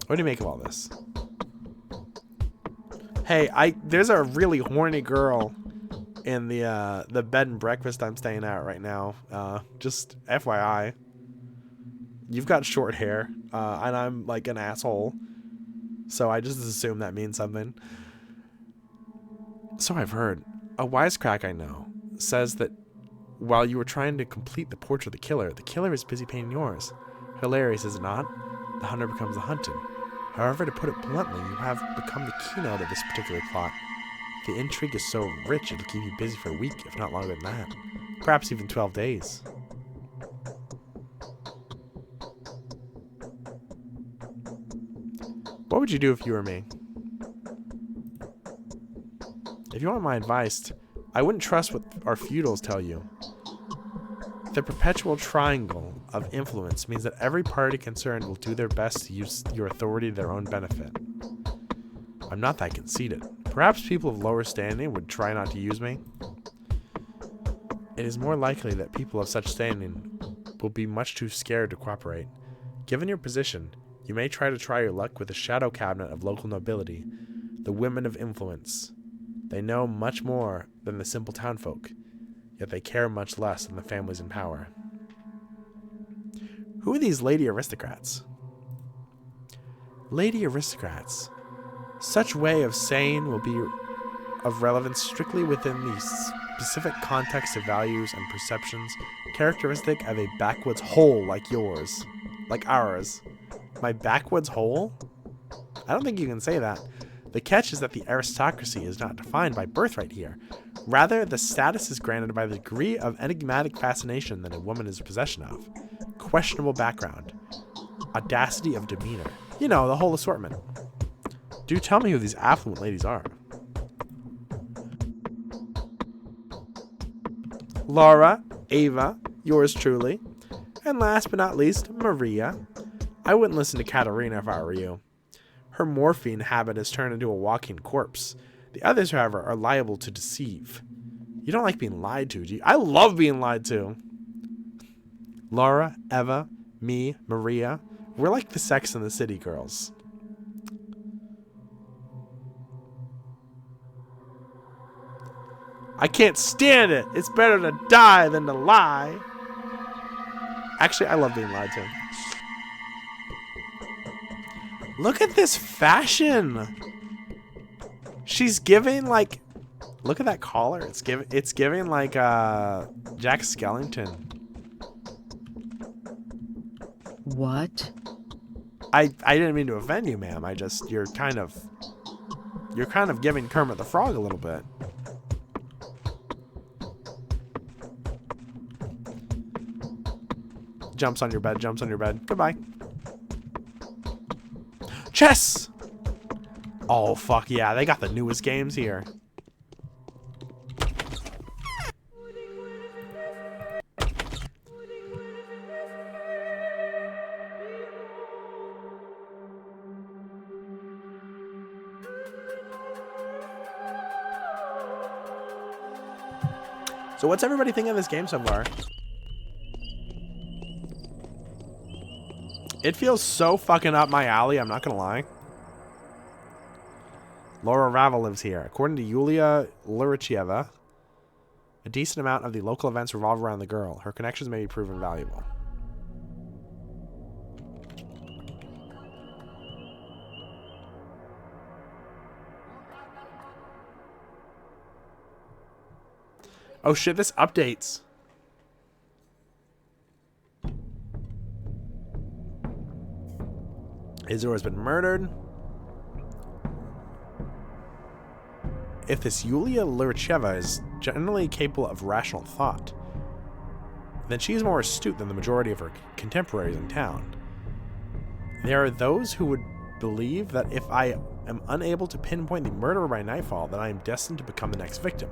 do you make of all this? Hey, there's a really horny girl in the bed and breakfast I'm staying at right now. Just FYI. You've got short hair, and I'm like an asshole. So I just assume that means something. So I've heard. A wisecrack I know says that while you were trying to complete the portrait of the killer is busy painting yours. Hilarious, is it not? The hunter becomes the hunted. However, to put it bluntly, you have become the keynote of this particular plot. The intrigue is so rich it'll keep you busy for a week, if not longer than that. Perhaps even 12 days. What would you do if you were me? If you want my advice, I wouldn't trust what our feudals tell you. The perpetual triangle of influence means that every party concerned will do their best to use your authority to their own benefit. I'm not that conceited. Perhaps people of lower standing would try not to use me. It is more likely that people of such standing will be much too scared to cooperate. Given your position, you may try your luck with the shadow cabinet of local nobility, the women of influence. They know much more than the simple townfolk, yet they care much less than the families in power. Who are these lady aristocrats? Lady aristocrats. Such way of saying will be of relevance strictly within the specific context of values and perceptions characteristic of a backwoods hole like yours. Like ours. My backwoods hole? I don't think you can say that. The catch is that the aristocracy is not defined by birthright here. Rather, the status is granted by the degree of enigmatic fascination that a woman is in possession of. Questionable background. Audacity of demeanor. You know, the whole assortment. Do tell me who these affluent ladies are. Laura, Ava, yours truly, and last but not least, Maria. I wouldn't listen to Katerina if I were you. Her morphine habit has turned into a walking corpse. The others, however, are liable to deceive. You don't like being lied to, do you? I love being lied to. Laura, Eva, me, Maria, we're like the Sex and the City girls. I can't stand it. It's better to die than to lie. Actually, I love being lied to. Look at this fashion. She's giving like, look at that collar. It's giving like Jack Skellington. What? I didn't mean to offend you, ma'am. You're kind of giving Kermit the Frog a little bit. Jumps on your bed, jumps on your bed. Goodbye. Chess! Oh, fuck yeah. They got the newest games here. So what's everybody think of this game so far? It feels so fucking up my alley, I'm not gonna lie. Laura Ravel lives here. According to Yulia Luricheva, a decent amount of the local events revolve around the girl. Her connections may be proven valuable. Oh shit, this updates. Izor has been murdered. If this Yulia Luricheva is generally capable of rational thought, then she is more astute than the majority of her contemporaries in town. There are those who would believe that if I am unable to pinpoint the murderer by nightfall, then I am destined to become the next victim.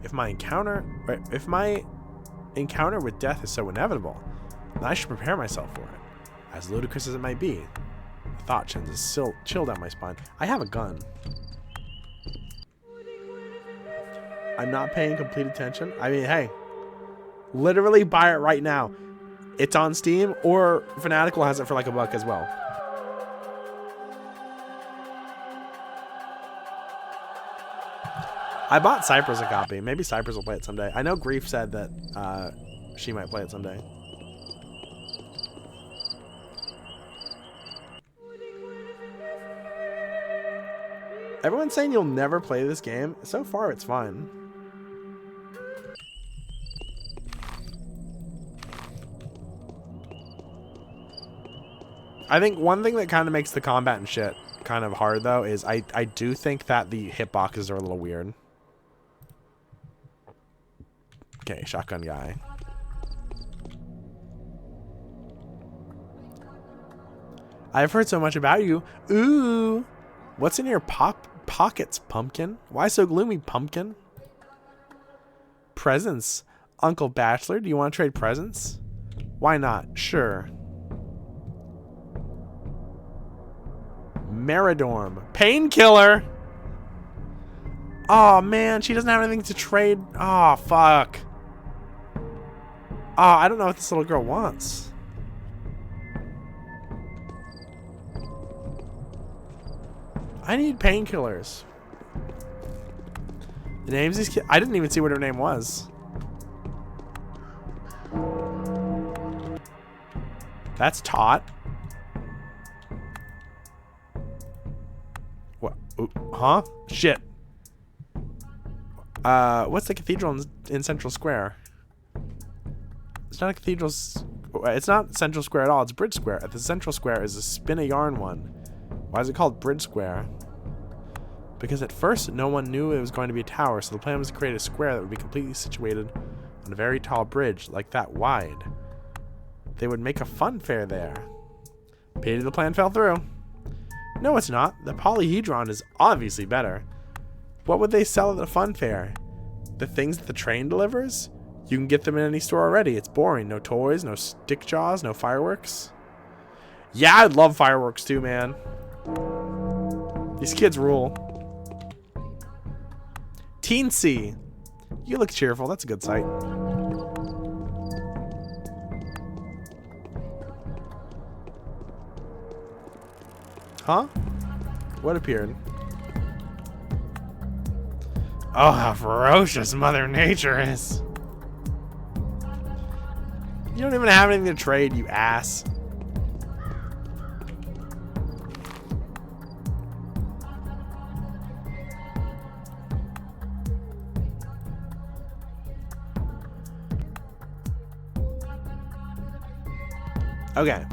If my encounter with death is so inevitable, then I should prepare myself for it. As ludicrous as it might be, the thought sends a chill down my spine. I have a gun. I'm not paying complete attention. I mean, hey, literally buy it right now. It's on Steam, or Fanatical has it for like $1 as well. I bought Cypress a copy. Maybe Cypress will play it someday. I know Grief said that she might play it someday. Everyone's saying you'll never play this game. So far, it's fun. I think one thing that kind of makes the combat and shit kind of hard, though, is I do think that the hitboxes are a little weird. Okay, shotgun guy. I've heard so much about you. Ooh. What's in your pockets, pumpkin? Why so gloomy, pumpkin? Presents. Uncle Bachelor, do you want to trade presents? Why not? Sure. Meridorm. Painkiller. Oh, man. She doesn't have anything to trade. Oh, fuck. Oh, I don't know what this little girl wants. I need painkillers. The names these kids. I didn't even see what her name was. That's Tot. What? Ooh, huh? Shit. What's the cathedral in Central Square? It's not a cathedral. It's not Central Square at all. It's Bridge Square. At the Central Square is a spin a yarn one. Why is it called Bridge Square? Because at first no one knew it was going to be a tower, so the plan was to create a square that would be completely situated on a very tall bridge, like that wide. They would make a fun fair there. Pity the plan fell through. No, it's not. The polyhedron is obviously better. What would they sell at the fun fair? The things that the train delivers? You can get them in any store already. It's boring. No toys, no stick jaws, no fireworks. Yeah, I'd love fireworks too, man. These kids rule. Teensy. You look cheerful. That's a good sight. Huh? What appeared? Oh, how ferocious Mother Nature is. You don't even have anything to trade, you ass. Okay.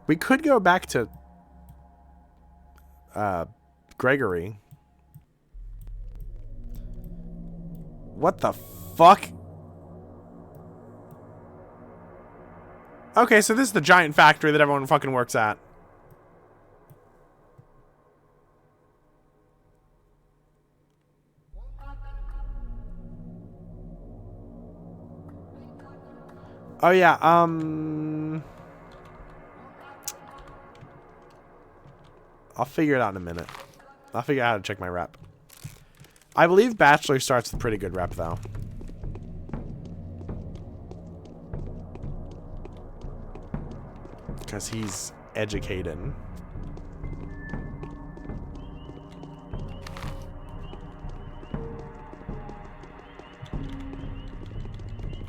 We could go back to Gregory. What the fuck? Okay, so this is the giant factory that everyone fucking works at. Oh yeah, I'll figure it out in a minute. I'll figure out how to check my rep. I believe Bachelor starts with pretty good rep, though. Because he's educated.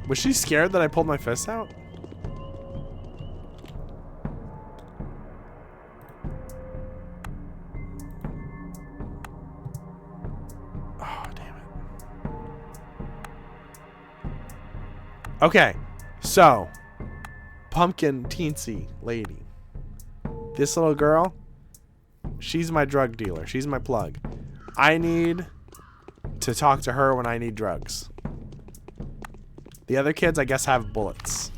Was she scared that I pulled my fist out? Okay, so pumpkin teensy lady. This little girl, she's my drug dealer. She's my plug. I need to talk to her when I need drugs. The other kids, I guess, have bullets.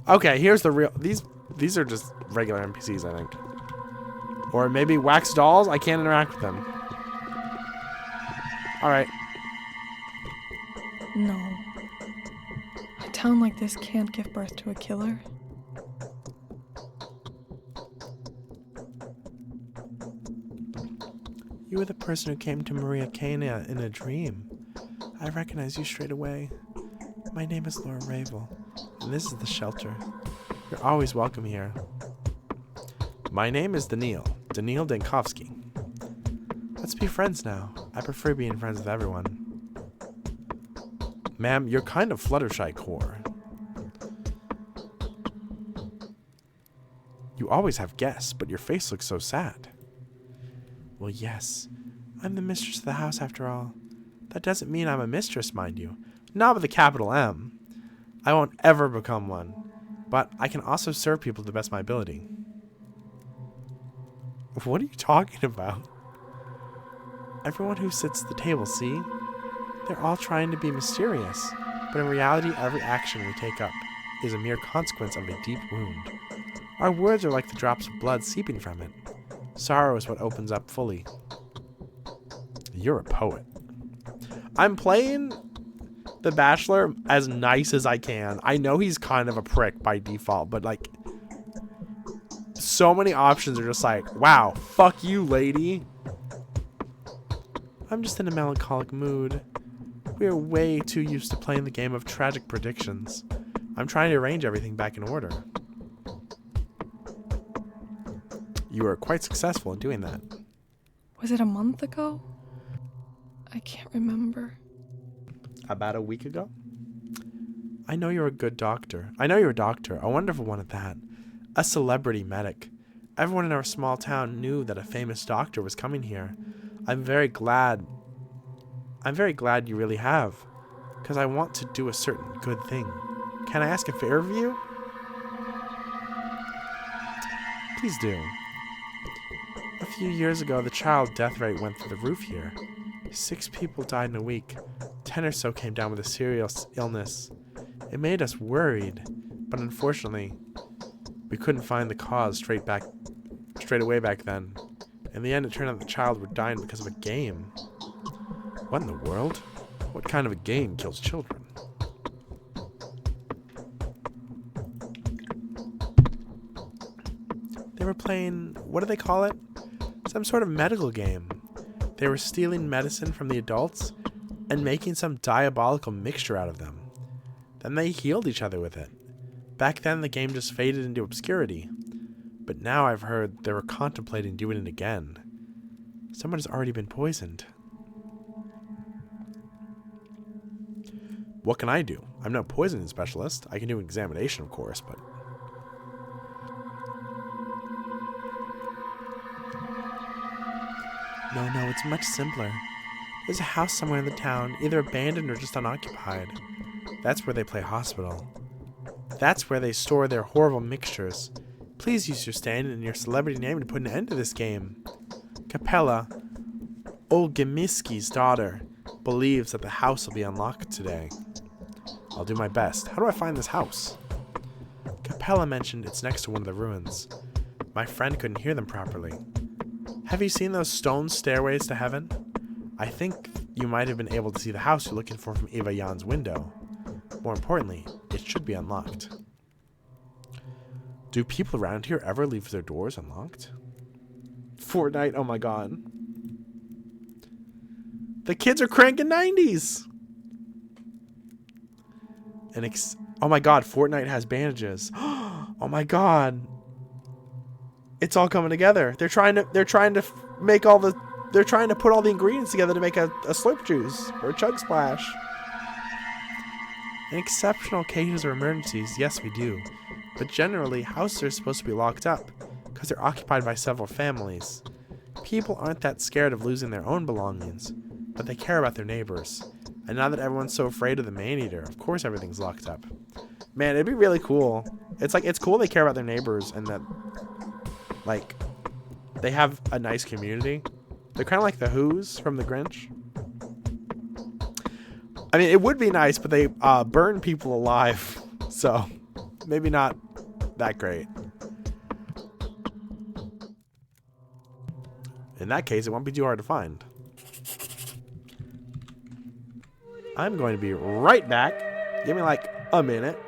Okay, here's the real... These are just regular NPCs, I think. Or maybe wax dolls? I can't interact with them. Alright. No. A town like this can't give birth to a killer. You were the person who came to Maria Cana in a dream. I recognize you straight away. My name is Laura Ravel, and this is the shelter. You're always welcome here. My name is Daniil Dankovsky. Let's be friends now. I prefer being friends with everyone. Ma'am, you're kind of Fluttershy core. You always have guests, but your face looks so sad. Well, yes. I'm the mistress of the house after all. That doesn't mean I'm a mistress, mind you. Not with a capital M. I won't ever become one. But I can also serve people to the best of my ability. What are you talking about? Everyone who sits at the table, see? They're all trying to be mysterious. But in reality, every action we take up is a mere consequence of a deep wound. Our words are like the drops of blood seeping from it. Sorrow is what opens up fully. You're a poet. I'm playing The Bachelor as nice as I can. I know he's kind of a prick by default, but like, so many options are just like, wow, fuck you, lady. I'm just in a melancholic mood. We are way too used to playing the game of tragic predictions. I'm trying to arrange everything back in order. You were quite successful in doing that. Was it a month ago? I can't remember. About a week ago? I know you're a good doctor. I know you're a doctor, a wonderful one at that. A celebrity medic. Everyone in our small town knew that a famous doctor was coming here. I'm very glad you really have, because I want to do a certain good thing. Can I ask a favor of you? Please do. A few years ago, the child death rate went through the roof here. 6 people died in a week. 10 or so came down with a serious illness. It made us worried, but unfortunately, we couldn't find the cause straight away back then. In the end, it turned out the child were dying because of a game. What in the world? What kind of a game kills children? They were playing, what do they call it? Some sort of medical game. They were stealing medicine from the adults and making some diabolical mixture out of them. Then they healed each other with it. Back then, the game just faded into obscurity. But now I've heard they were contemplating doing it again. Someone has already been poisoned. What can I do? I'm no poisoning specialist. I can do an examination, of course, but... No, it's much simpler. There's a house somewhere in the town, either abandoned or just unoccupied. That's where they play hospital. That's where they store their horrible mixtures. Please use your stand and your celebrity name to put an end to this game. Capella, Olgimiski's daughter, believes that the house will be unlocked today. I'll do my best. How do I find this house? Capella mentioned it's next to one of the ruins. My friend couldn't hear them properly. Have you seen those stone stairways to heaven? I think you might have been able to see the house you're looking for from Eva Jan's window. More importantly, it should be unlocked. Do people around here ever leave their doors unlocked? Fortnite, oh my god. The kids are cranking 90s! Oh my god, Fortnite has bandages. Oh my god. It's all coming together. They're trying to put all the ingredients together to make a slurp juice or a chug splash. In exceptional occasions or emergencies, yes, we do. But generally, houses are supposed to be locked up because they're occupied by several families. People aren't that scared of losing their own belongings, but they care about their neighbors. And now that everyone's so afraid of the man-eater, of course everything's locked up. Man, it'd be really cool. It's cool they care about their neighbors and that, like, they have a nice community. They're kind of like the Who's from The Grinch. I mean, it would be nice, but they burn people alive. So, maybe not that great. In that case, it won't be too hard to find. I'm going to be right back. Give me like a minute.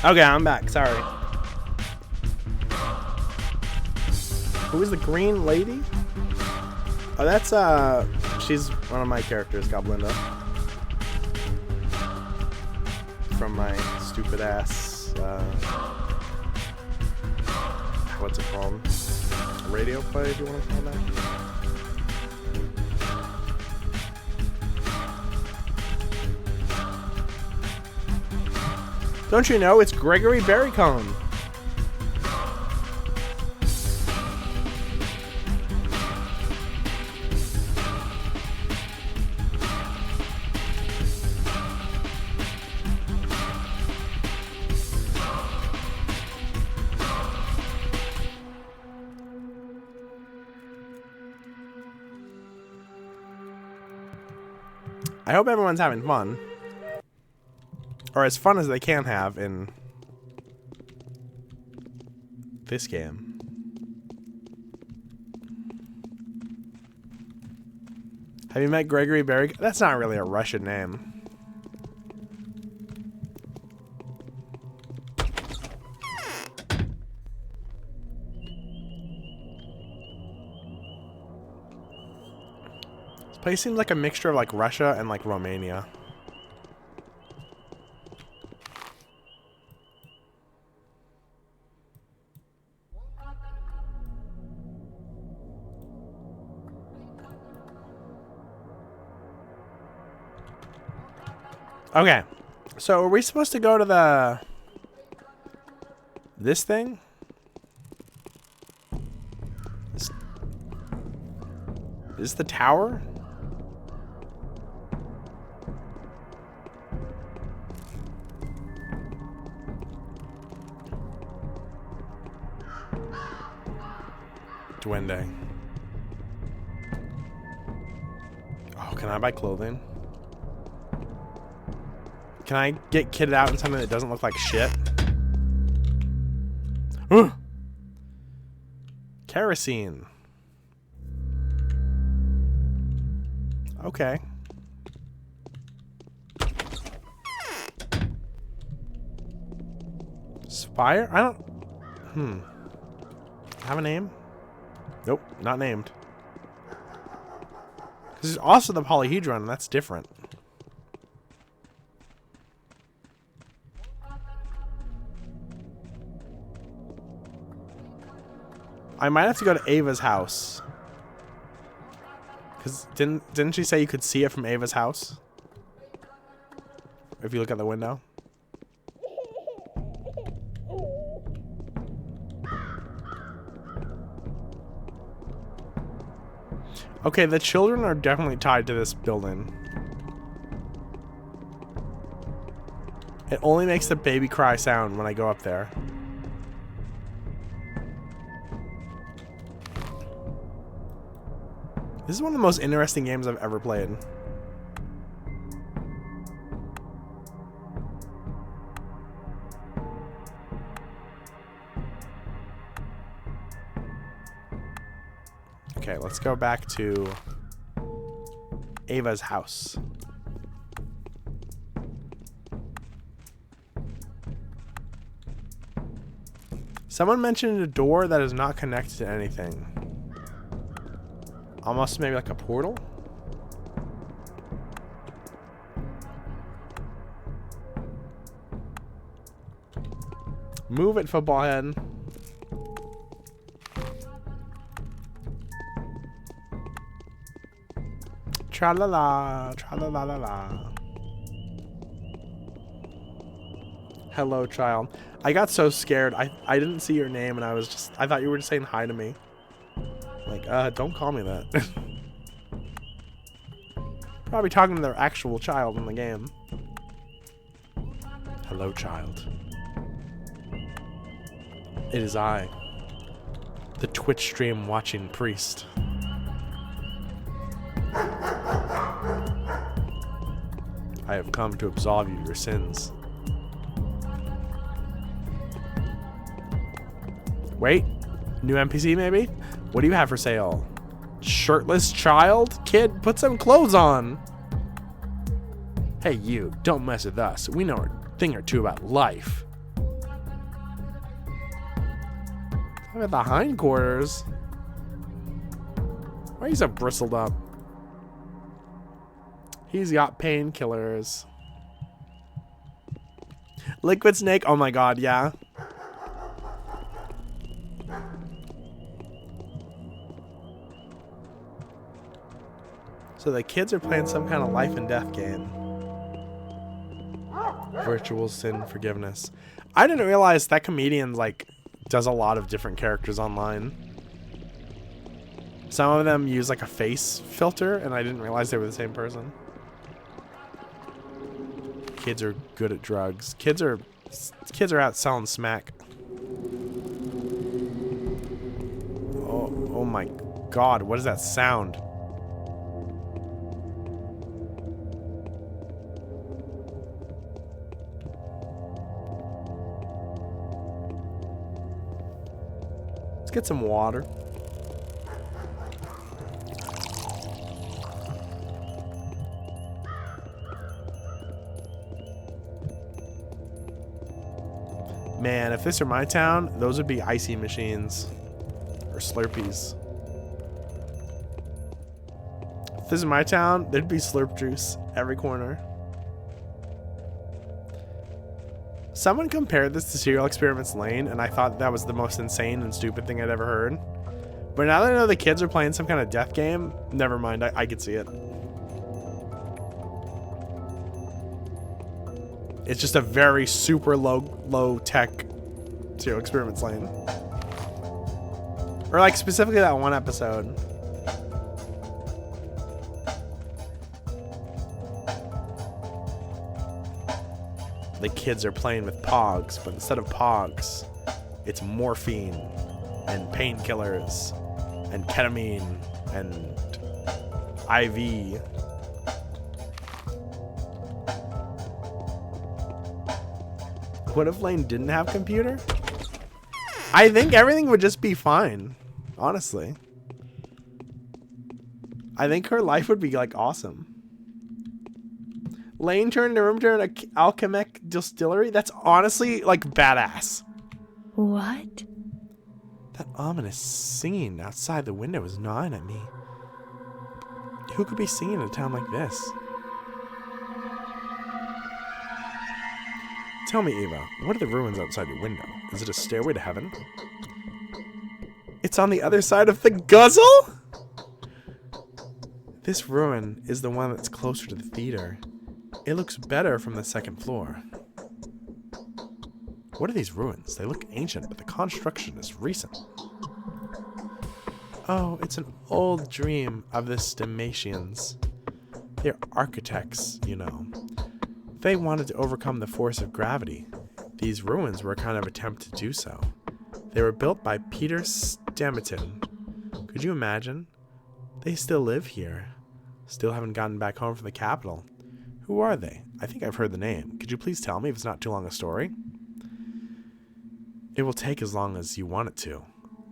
Okay, I'm back. Sorry. Who is the green lady? Oh, that's, she's one of my characters, Goblinda. From my stupid ass, what's it called? Radio play, if you want to call that. Don't you know it's Gregory Berrycombe? I hope everyone's having fun. Or as fun as they can have in this game. Have you met Gregory Berry? That's not really a Russian name. This place seems like a mixture of like Russia and like Romania. Okay, so are we supposed to go to this thing? Is this the tower? Duende. Oh, can I buy clothing? Can I get kitted out in something that doesn't look like shit? Kerosene. Okay. Spire? I don't... Have a name? Nope, not named. Because there's also the polyhedron, and that's different. I might have to go to Ava's house. Because didn't she say you could see it from Ava's house? If you look out the window. Okay, the children are definitely tied to this building. It only makes the baby cry sound when I go up there. This is one of the most interesting games I've ever played. Okay, let's go back to Ava's house. Someone mentioned a door that is not connected to anything. Almost maybe like a portal? Move it, football head. Tra-la-la, tra-la-la-la-la. Hello, child. I got so scared. I didn't see your name and I thought you were just saying hi to me. Like, don't call me that. Probably talking to their actual child in the game. Hello, child. It is I, the Twitch stream watching priest. I have come to absolve you of your sins. Wait, new NPC maybe? What do you have for sale? Shirtless child? Kid, put some clothes on. Hey you, don't mess with us. We know a thing or two about life. Look at the hindquarters. Why he's so bristled up? He's got painkillers. Liquid snake. Oh my god, yeah. So the kids are playing some kind of life and death game. Virtual sin forgiveness. I didn't realize that comedian like does a lot of different characters online. Some of them use like a face filter, and I didn't realize they were the same person. Kids are good at drugs. Kids are out selling smack. Oh my god, what is that sound? Let's get some water. Man, if this were my town, those would be icy machines. Or Slurpees. If this is my town, there'd be Slurp juice every corner. Someone compared this to Serial Experiments Lane, and I thought that was the most insane and stupid thing I'd ever heard. But now that I know the kids are playing some kind of death game, never mind, I could see it. It's just a very super low tech Serial Experiments Lane. Or like specifically that one episode. The kids are playing with pogs, but instead of pogs, it's morphine and painkillers and ketamine and IV. What if Lane didn't have computer? I think everything would just be fine, honestly. I think her life would be like awesome. Lane turned a room to an alchemic distillery? That's honestly like badass. What? That ominous singing outside the window is gnawing at me. Who could be singing in a town like this? Tell me, Eva, what are the ruins outside your window? Is it a stairway to heaven? It's on the other side of the guzzle? This ruin is the one that's closer to the theater. It looks better from the second floor. What are these ruins? They look ancient, but the construction is recent. Oh, it's an old dream of the Stematians. They're architects, you know. They wanted to overcome the force of gravity. These ruins were a kind of attempt to do so. They were built by Peter Stamatin. Could you imagine? They still live here. Still haven't gotten back home from the capital. Who are they? I think I've heard the name. Could you please tell me if it's not too long a story? It will take as long as you want it to.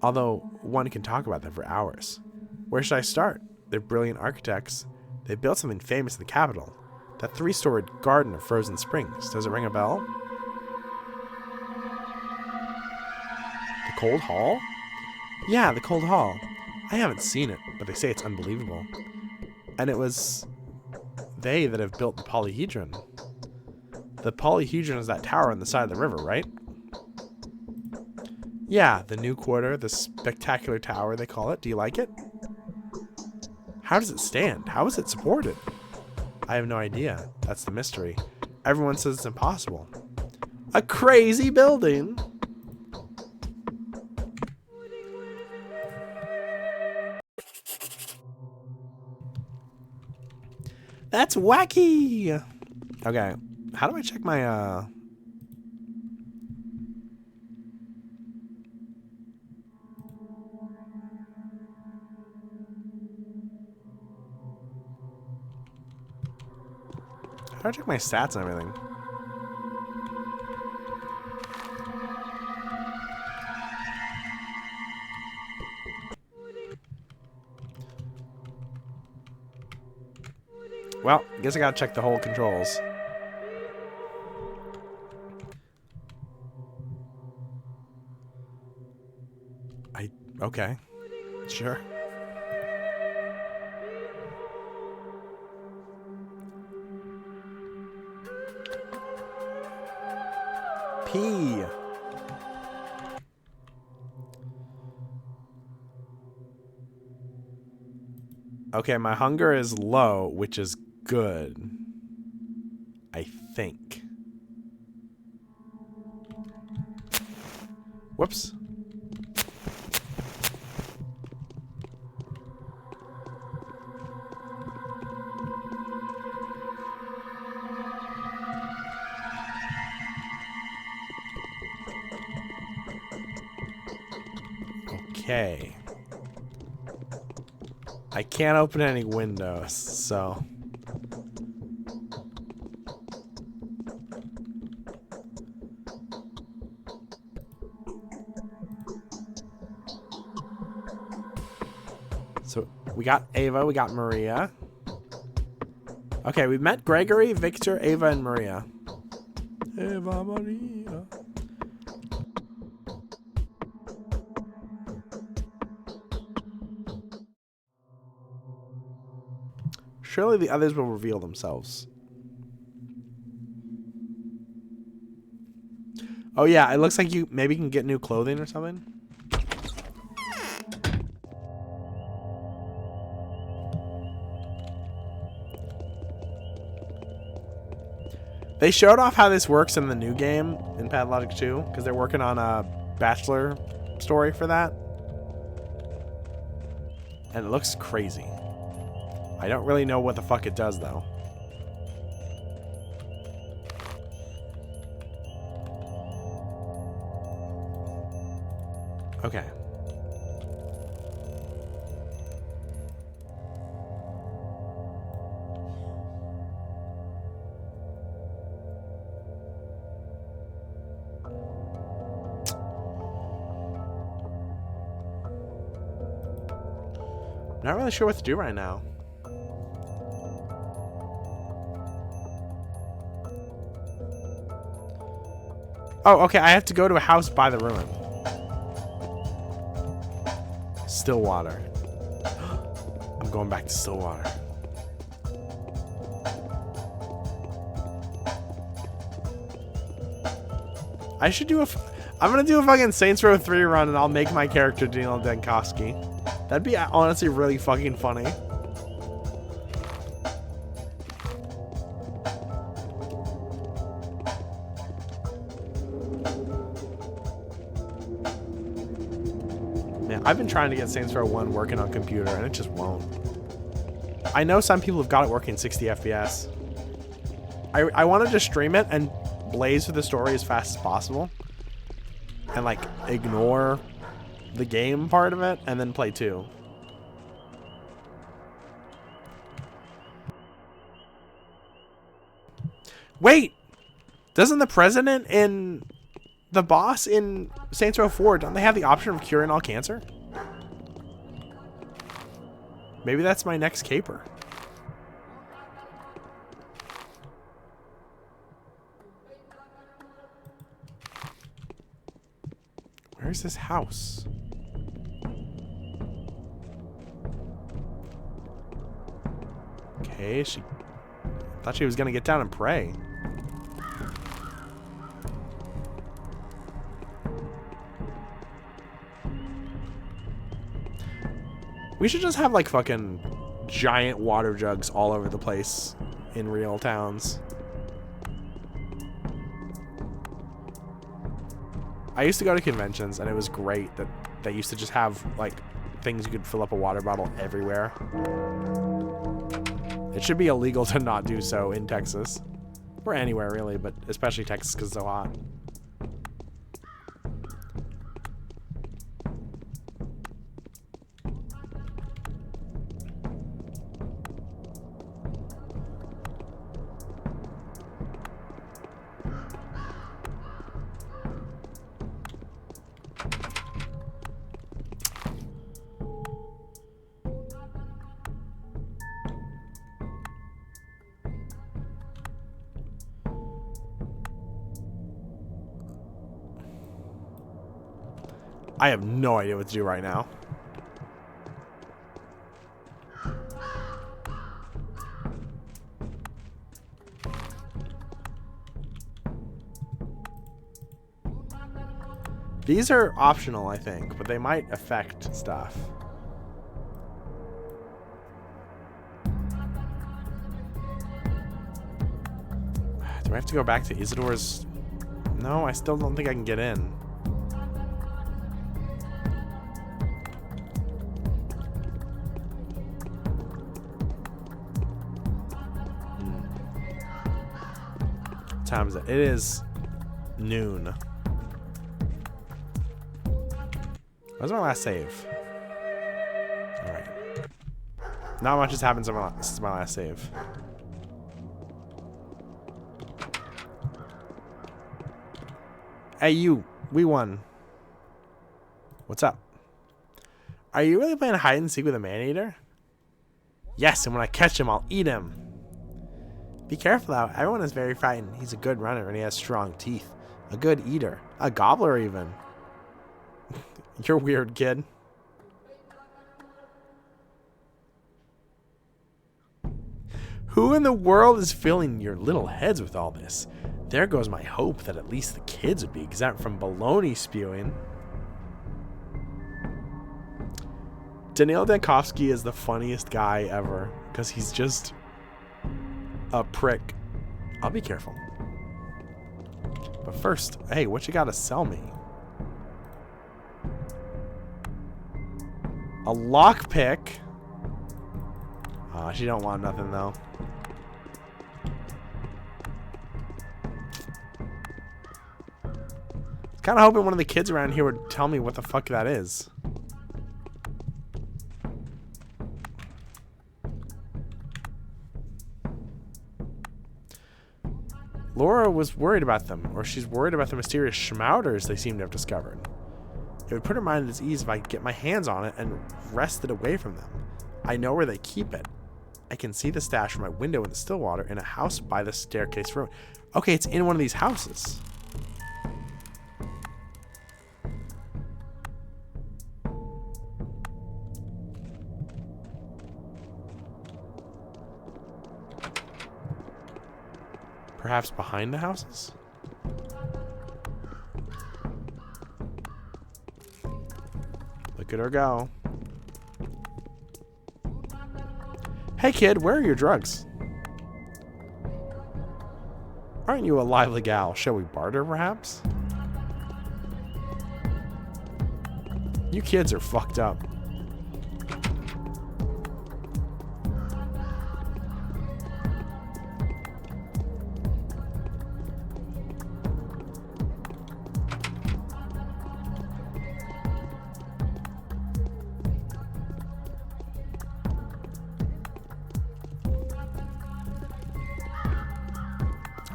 Although, one can talk about them for hours. Where should I start? They're brilliant architects. They built something famous in the capital. That 3-storied garden of frozen springs. Does it ring a bell? The Cold Hall? Yeah, the Cold Hall. I haven't seen it, but they say it's unbelievable. And it was they that have built the Polyhedron. The Polyhedron is that tower on the side of the river, right? Yeah, the new quarter, the spectacular tower they call it. Do you like it? How does it stand? How is it supported? I have no idea. That's the mystery. Everyone says it's impossible. A crazy building. That's wacky. Okay, how do I check my How do I check my stats and everything? Well, I guess I gotta check the whole controls. Okay. Sure. P. Okay, my hunger is low, which is good. I think. Whoops. Okay. I can't open any windows, so... So, we got Ava, we got Maria. Okay, we met Gregory, Victor, Ava, and Maria. Ava Maria. Surely the others will reveal themselves. Oh yeah, it looks like you maybe can get new clothing or something. They showed off how this works in the new game in Pathologic 2 because they're working on a Bachelor story for that. And it looks crazy. I don't really know what the fuck it does though. Okay. Not really sure what to do right now. Oh, okay, I have to go to a house by the ruin. Stillwater. I'm going back to Stillwater. I should do I'm gonna do a fucking Saints Row 3 run and I'll make my character Daniel Denkowski. That'd be honestly really fucking funny. Man, I've been trying to get Saints Row 1 working on computer and it just won't. I know some people have got it working 60 FPS. I want to just stream it and blaze through the story as fast as possible. And like ignore the game part of it and then play 2. Wait! Doesn't the president and the boss in Saints Row 4, don't they have the option of curing all cancer? Maybe that's my next caper. Where's this house? Okay, she thought she was gonna get down and pray. We should just have like fucking giant water jugs all over the place in real towns. I used to go to conventions and it was great that they used to just have like things you could fill up a water bottle everywhere. It should be illegal to not do so in Texas. Or anywhere really, but especially Texas because it's so hot. I have no idea what to do right now. These are optional, I think, but they might affect stuff. Do I have to go back to Isidore's? No, I still don't think I can get in. What time is it? It is noon. Where's my last save? Alright. Not much has happened since my last save. Hey, you. We won. What's up? Are you really playing hide and seek with a man-eater? Yes, and when I catch him, I'll eat him. Be careful, though. Everyone is very frightened. He's a good runner, and he has strong teeth. A good eater. A gobbler, even. You're weird, kid. Who in the world is filling your little heads with all this? There goes my hope that at least the kids would be exempt from baloney spewing. Daniil Dankovsky is the funniest guy ever because he's just a prick. I'll be careful. But first, hey, what you gotta sell me? A lockpick. She don't want nothing though. Kind of hoping one of the kids around here would tell me what the fuck that is. Laura was worried about them, or she's worried about the mysterious schmouters they seem to have discovered. It would put her mind at ease if I could get my hands on it and wrest it away from them. I know where they keep it. I can see the stash from my window in the Stillwater in a house by the staircase road. Okay, it's in one of these houses. Perhaps behind the houses? Look at her go. Hey kid, where are your drugs? Aren't you a lively gal? Shall we barter, perhaps? You kids are fucked up.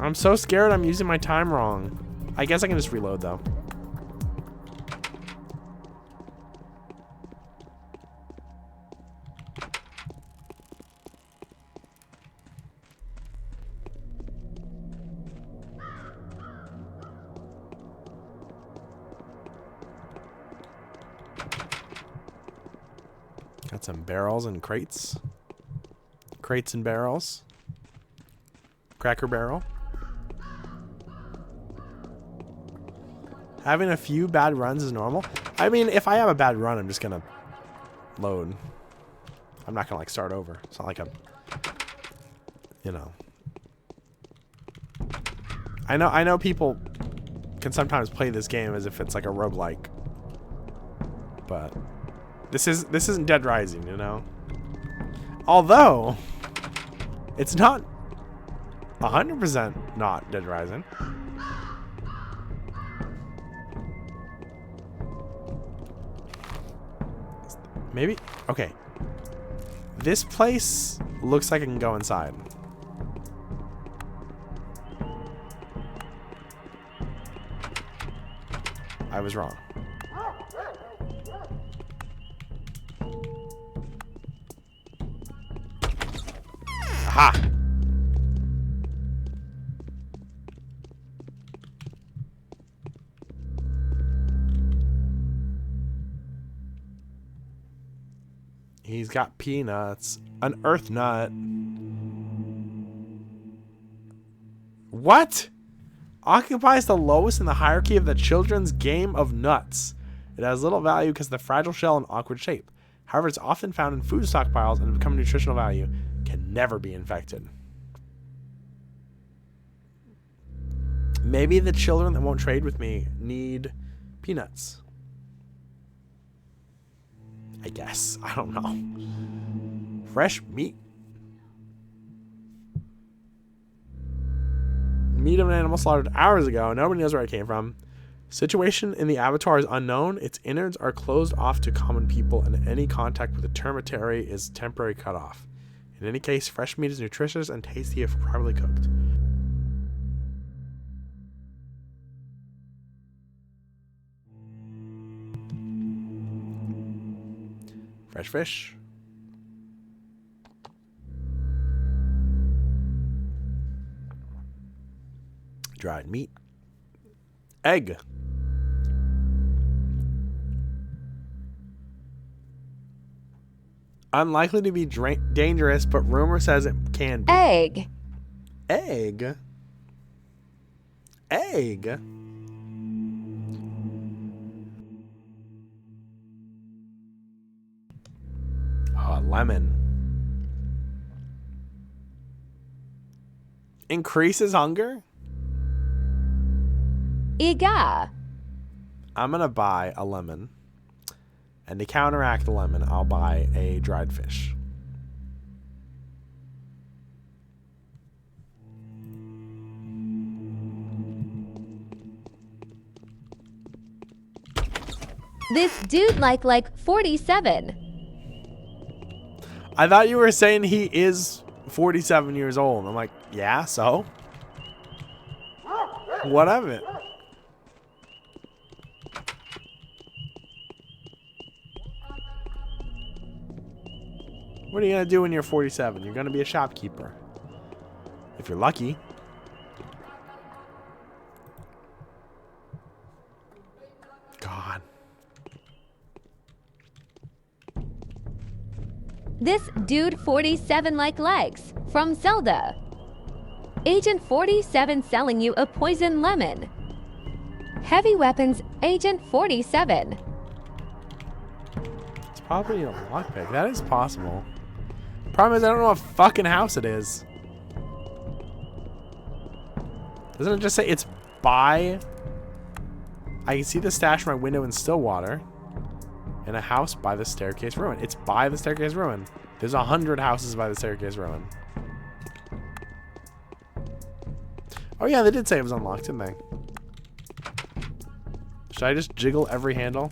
I'm so scared I'm using my time wrong. I guess I can just reload though. Got some barrels and crates. Crates and barrels. Cracker barrel. Having a few bad runs is normal. I mean, if I have a bad run, I'm just gonna load. I'm not gonna like start over. It's not like a, you know. I know people can sometimes play this game as if it's like a roguelike. But this isn't Dead Rising, you know. Although it's not 100% not Dead Rising. Maybe? Okay. This place looks like I can go inside. I was wrong. Aha! got peanuts. An earth nut. What? Occupies the lowest in the hierarchy of the children's game of nuts. It has little value because of the fragile shell and awkward shape. However, it's often found in food stockpiles and become nutritional value. Can never be infected. Maybe the children that won't trade with me need peanuts. I guess. I don't know. Fresh meat. Meat of an animal slaughtered hours ago. Nobody knows where it came from. Situation in the abattoir is unknown. Its innards are closed off to common people, and any contact with the termitary is temporary cut off. In any case, fresh meat is nutritious and tasty if properly cooked. Fresh fish. Dried meat. Egg. Unlikely to be dangerous, but rumor says it can be. Egg. Egg? Egg? Oh, lemon. Increases hunger? Iga. I'm gonna buy a lemon. And to counteract the lemon, I'll buy a dried fish. This dude like 47. I thought you were saying he is 47 years old. I'm like, yeah, so? What of it? What are you going to do when you're 47? You're going to be a shopkeeper. If you're lucky. God. This dude 47 like legs from Zelda. Agent 47 selling you a poison lemon. Heavy weapons, Agent 47. It's probably a lockpick. That is possible. Problem is, I don't know what fucking house it is. Doesn't it just say it's by... I can see the stash from my window in Stillwater. In a house by the staircase ruin. It's by the staircase ruin. There's 100 houses by the staircase ruin. Oh yeah, they did say it was unlocked, didn't they? Should I just jiggle every handle?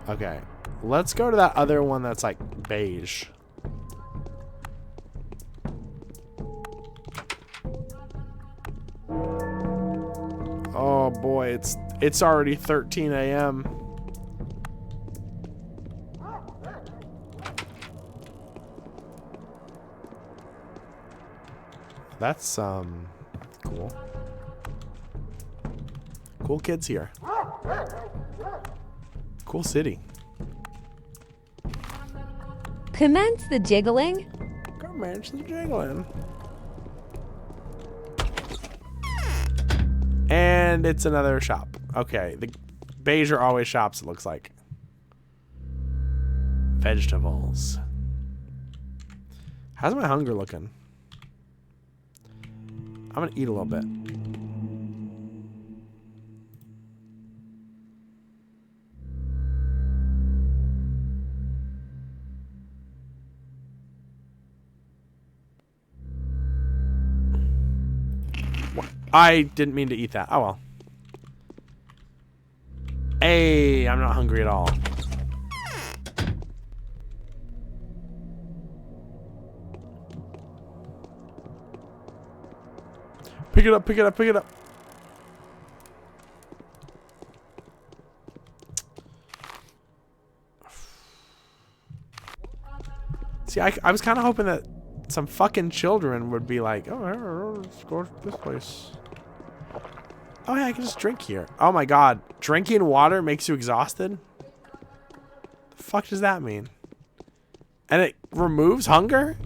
Okay, let's go to that other one that's like beige. Oh boy, it's already 13 a.m. That's cool. Cool kids here. Cool city. Commence the jiggling. Commence the jiggling. And it's another shop. Okay, the beige are always shops, it looks like. Vegetables. How's my hunger looking? I'm gonna eat a little bit. I didn't mean to eat that. Oh well. Hey, I'm not hungry at all. Pick it up, pick it up, pick it up. See, I was kind of hoping that some fucking children would be like, oh, let's go to this place. Oh, yeah, I can just drink here. Oh, my God. Drinking water makes you exhausted? The fuck does that mean? And it removes hunger?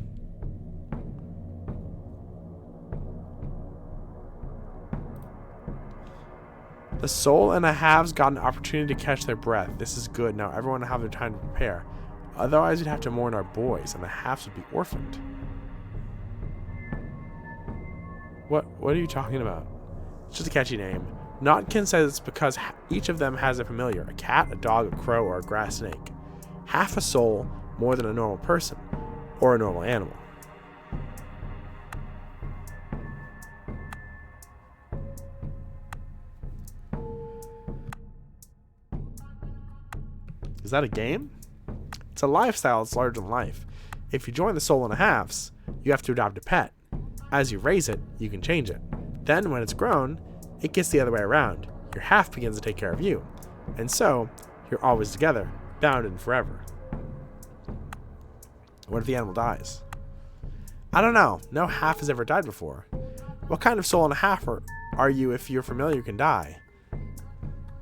The soul and the halves got an opportunity to catch their breath. This is good. Now everyone will have their time to prepare. Otherwise, we'd have to mourn our boys, and the halves would be orphaned. What are you talking about? It's just a catchy name. Notkin says it's because each of them has a familiar. A cat, a dog, a crow, or a grass snake. Half a soul more than a normal person. Or a normal animal. Is that a game? It's a lifestyle that's larger than life. If you join the soul in the halves, you have to adopt a pet. As you raise it, you can change it. Then, when it's grown, it gets the other way around. Your half begins to take care of you. And so, you're always together, bound in forever. What if the animal dies? I don't know. No half has ever died before. What kind of soul and a half are you if your familiar can die?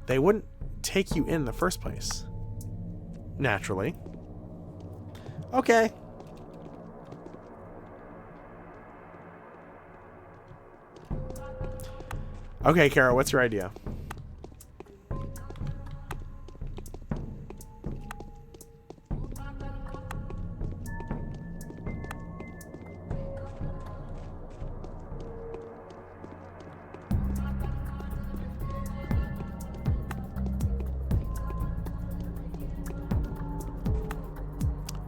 They wouldn't take you in the first place. Naturally. Okay. Okay, Kara, what's your idea?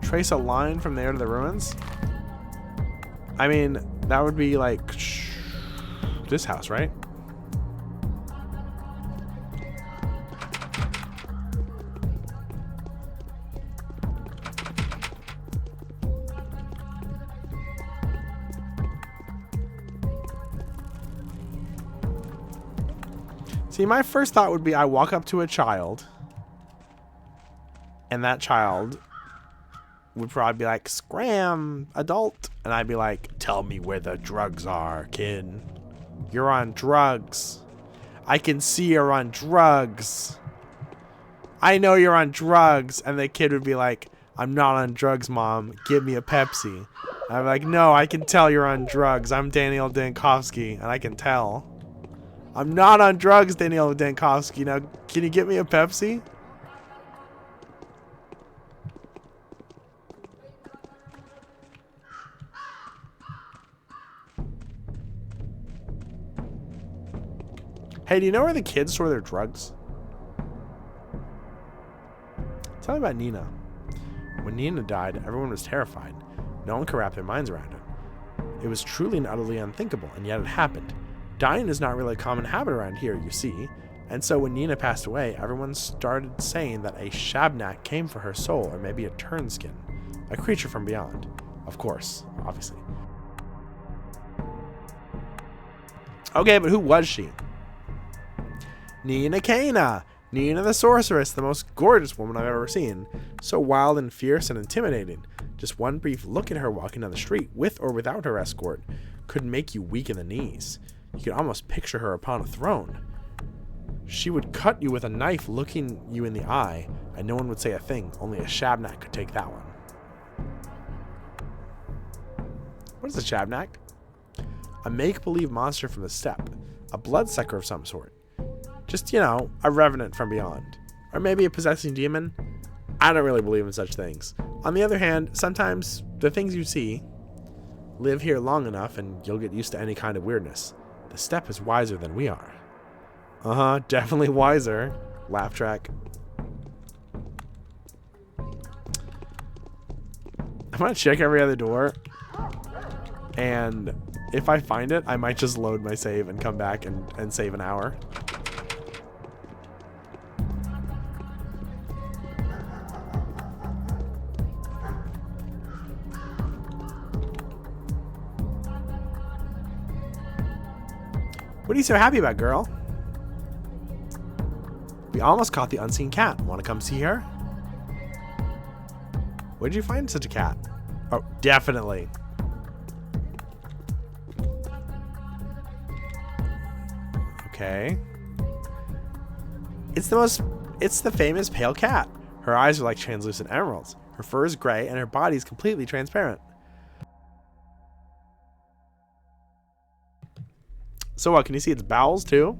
Trace a line from there to the ruins? I mean, that would be like this house, right? See, my first thought would be I walk up to a child, and that child would probably be like, scram, adult. And I'd be like, tell me where the drugs are, kid. You're on drugs. I can see you're on drugs. I know you're on drugs. And the kid would be like, I'm not on drugs, Mom. Give me a Pepsi. And I'm like, no, I can tell you're on drugs. I'm Daniel Dankovsky, and I can tell. I'm not on drugs, Daniel Dankovsky. Now, can you get me a Pepsi? Hey, do you know where the kids store their drugs? Tell me about Nina. When Nina died, everyone was terrified. No one could wrap their minds around it. It was truly and utterly unthinkable, and yet it happened. Dying is not really a common habit around here, you see. And so when Nina passed away, everyone started saying that a Shabnak came for her soul, or maybe a Turnskin, a creature from beyond. Of course, obviously. Okay, but who was she? Nina Kana! Nina the sorceress, the most gorgeous woman I've ever seen. So wild and fierce and intimidating. Just one brief look at her walking down the street, with or without her escort, could make you weak in the knees. You could almost picture her upon a throne. She would cut you with a knife looking you in the eye, and no one would say a thing. Only a Shabnak could take that one. What is a Shabnak? A make-believe monster from the steppe. A bloodsucker of some sort. Just, you know, a revenant from beyond. Or maybe a possessing demon. I don't really believe in such things. On the other hand, sometimes the things you see live here long enough and you'll get used to any kind of weirdness. The steppe is wiser than we are. Uh-huh, definitely wiser. Laugh track. I'm gonna check every other door. And if I find it, I might just load my save and come back and save an hour. What are you so happy about, girl? We almost caught the unseen cat. Want to come see her? Where did you find such a cat? Oh, definitely. Okay. It's the famous pale cat. Her eyes are like translucent emeralds. Her fur is gray and her body is completely transparent. So what, can you see its bowels too?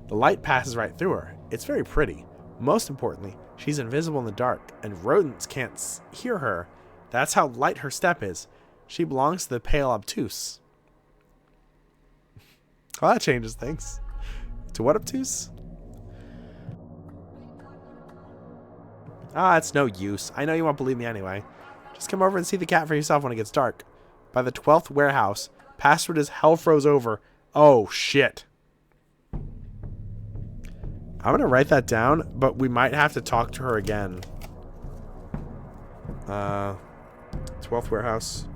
The light passes right through her. It's very pretty. Most importantly, she's invisible in the dark, and rodents can't hear her. That's how light her step is. She belongs to the pale obtuse. Oh, that changes things. To what obtuse? Ah, it's no use. I know you won't believe me anyway. Just come over and see the cat for yourself when it gets dark. By the 12th warehouse. Password is hell froze over. Oh, shit. I'm going to write that down, but we might have to talk to her again. 12th warehouse.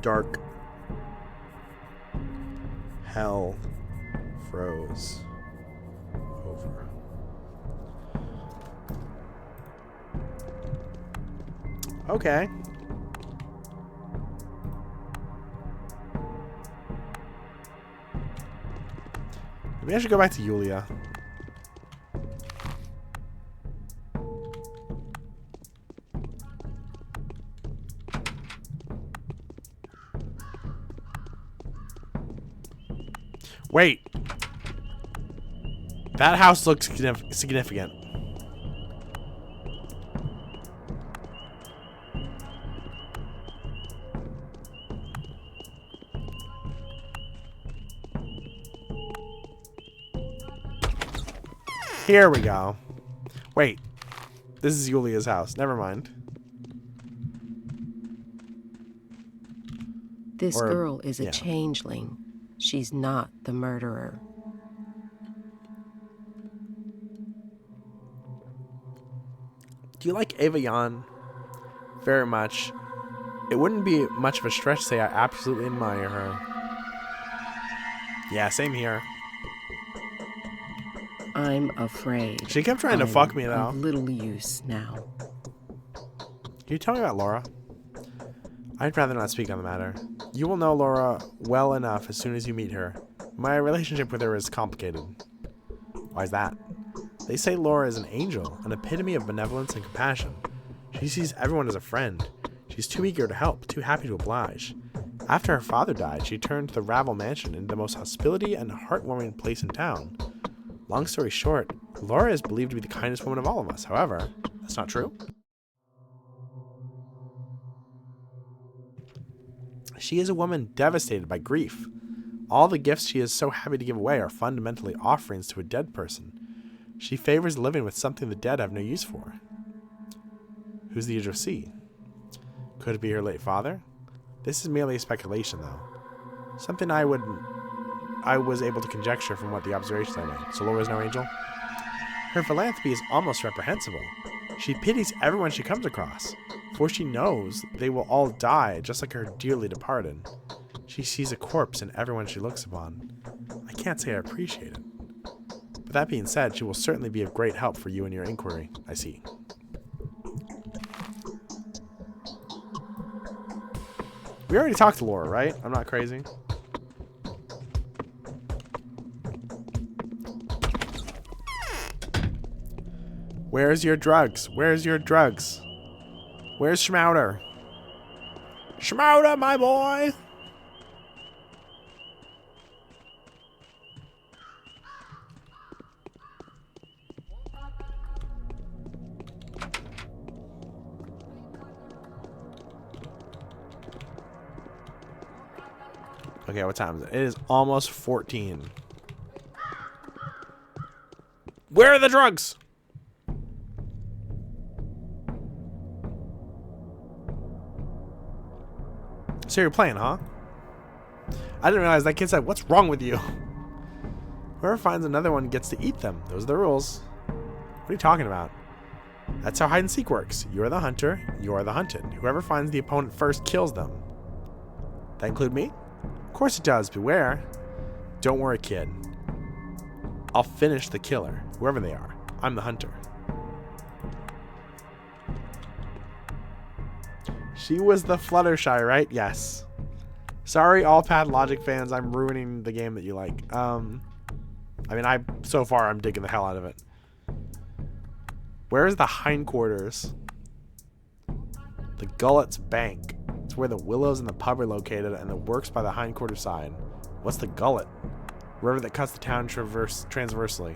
Dark. Hell froze over. Okay. Maybe I should go back to Yulia. Wait. That house looks significant. Here we go. Wait. This is Yulia's house. Never mind. This girl is a changeling. She's not the murderer. Do you like Ava Yan? Very much. It wouldn't be much of a stretch to say I absolutely admire her. Yeah, same here. I'm afraid. She kept trying to fuck me, though. Of little use now. Can you tell me about Laura? I'd rather not speak on the matter. You will know Laura well enough as soon as you meet her. My relationship with her is complicated. Why is that? They say Laura is an angel, an epitome of benevolence and compassion. She sees everyone as a friend. She's too eager to help, too happy to oblige. After her father died, she turned the Ravel Mansion into the most hospitable and heartwarming place in town. Long story short, Laura is believed to be the kindest woman of all of us. However, that's not true. She is a woman devastated by grief. All the gifts she is so happy to give away are fundamentally offerings to a dead person. She favors living with something the dead have no use for. Who's the addressee? Could it be her late father? This is merely a speculation, though. Something I was able to conjecture from what the observations I made. So Laura's no angel? Her philanthropy is almost reprehensible. She pities everyone she comes across, for she knows they will all die just like her dearly departed. She sees a corpse in everyone she looks upon. I can't say I appreciate it. But that being said, she will certainly be of great help for you in your inquiry, I see. We already talked to Laura, right? I'm not crazy. Where's your drugs? Where's your drugs? Where's Schmouder? Schmouder, my boy! Okay, what time is it? It is almost 14. Where are the drugs? So you're playing, huh? I didn't realize that kid said, "What's wrong with you?" Whoever finds another one gets to eat them. Those are the rules. What are you talking about? That's how hide and seek works. You are the hunter, you are the hunted. Whoever finds the opponent first kills them. That include me? Of course it does. Beware. Don't worry, kid. I'll finish the killer, whoever they are. I'm the hunter. She was the Fluttershy, right? Yes. Sorry, all Pathologic fans. I'm ruining the game that you like. I mean, so far I'm digging the hell out of it. Where is the hindquarters? The Gullet's Bank. It's where the Willows and the pub are located, and it works by the hindquarter side. What's the Gullet? River that cuts the town transversely.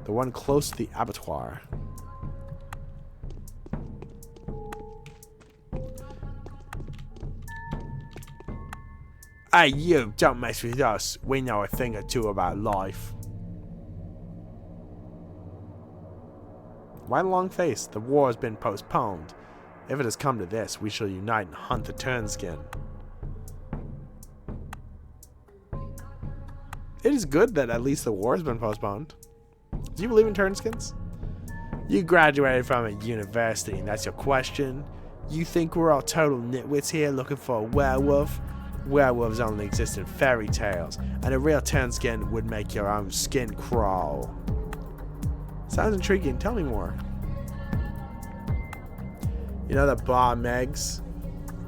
The one close to the abattoir. Hey, you, don't mess with us. We know a thing or two about life. Why the long face? The war has been postponed. If it has come to this, we shall unite and hunt the Turnskin. It is good that at least the war has been postponed. Do you believe in Turnskins? You graduated from a university and that's your question? You think we're all total nitwits here looking for a werewolf? Werewolves only exist in fairy tales, and a real Turnskin would make your own skin crawl. Sounds intriguing. Tell me more. You know the Bar Megs?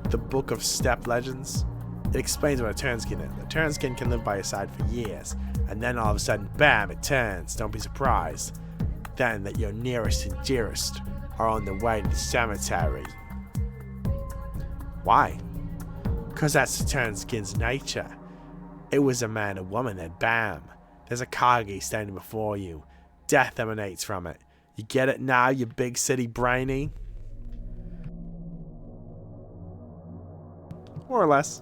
The Book of Steppe Legends? It explains what a Turnskin is. A Turnskin can live by your side for years, and then all of a sudden, bam, it turns. Don't be surprised. Then that your nearest and dearest are on the way to the cemetery. Why? Because that's the Turnskin's nature. It was a man and woman, then bam. There's a Kagi standing before you. Death emanates from it. You get it now, you big city brainy? More or less.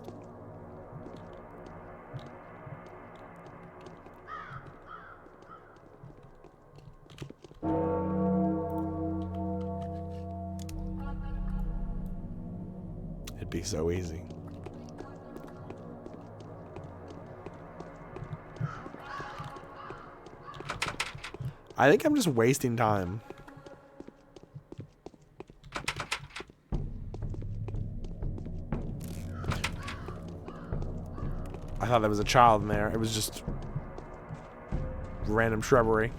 It'd be so easy. I think I'm just wasting time. I thought there was a child in there. It was just random shrubbery.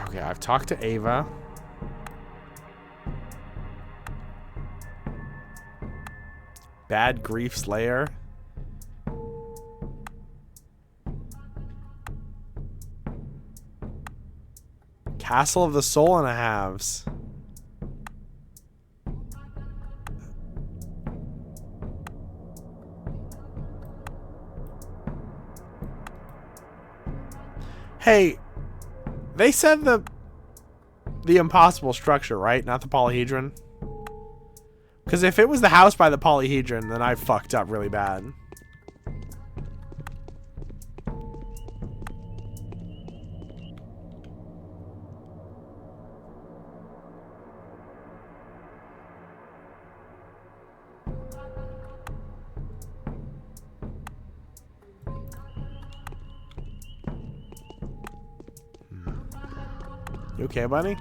Okay, I've talked to Ava. Bad Grief Slayer. Castle of the Soul and a Halves. Hey, they said the impossible structure, right? Not the polyhedron. Because if it was the house by the polyhedron, then I fucked up really bad. You okay, buddy?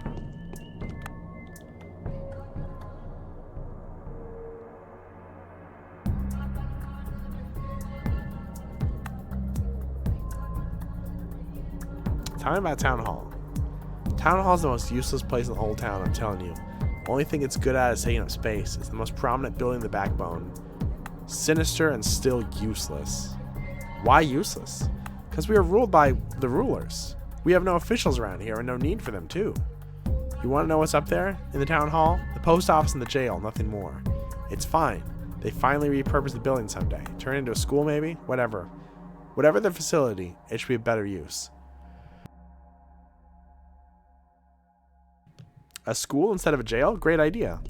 Tell me about Town Hall. Town Hall is the most useless place in the whole town, I'm telling you. Only thing it's good at is taking up space. It's the most prominent building in the backbone. Sinister and still useless. Why useless? Because we are ruled by the rulers. We have no officials around here and no need for them too. You want to know what's up there in the town hall? The post office and the jail, nothing more. It's fine. They finally repurpose the building someday. Turn it into a school maybe? Whatever. Whatever the facility, it should be a better use. A school instead of a jail? Great idea.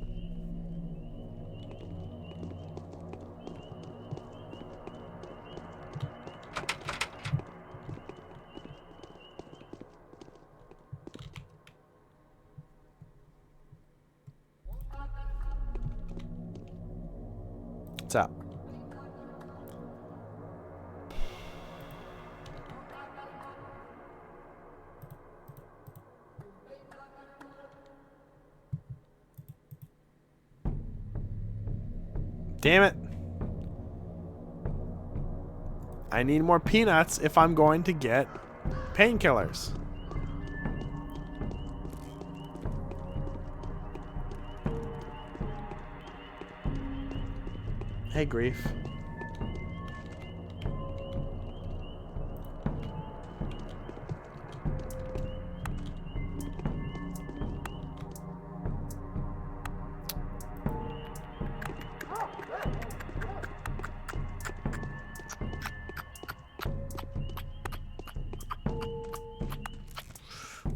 What's up? Damn it. I need more peanuts if I'm going to get painkillers. Hey, Grief.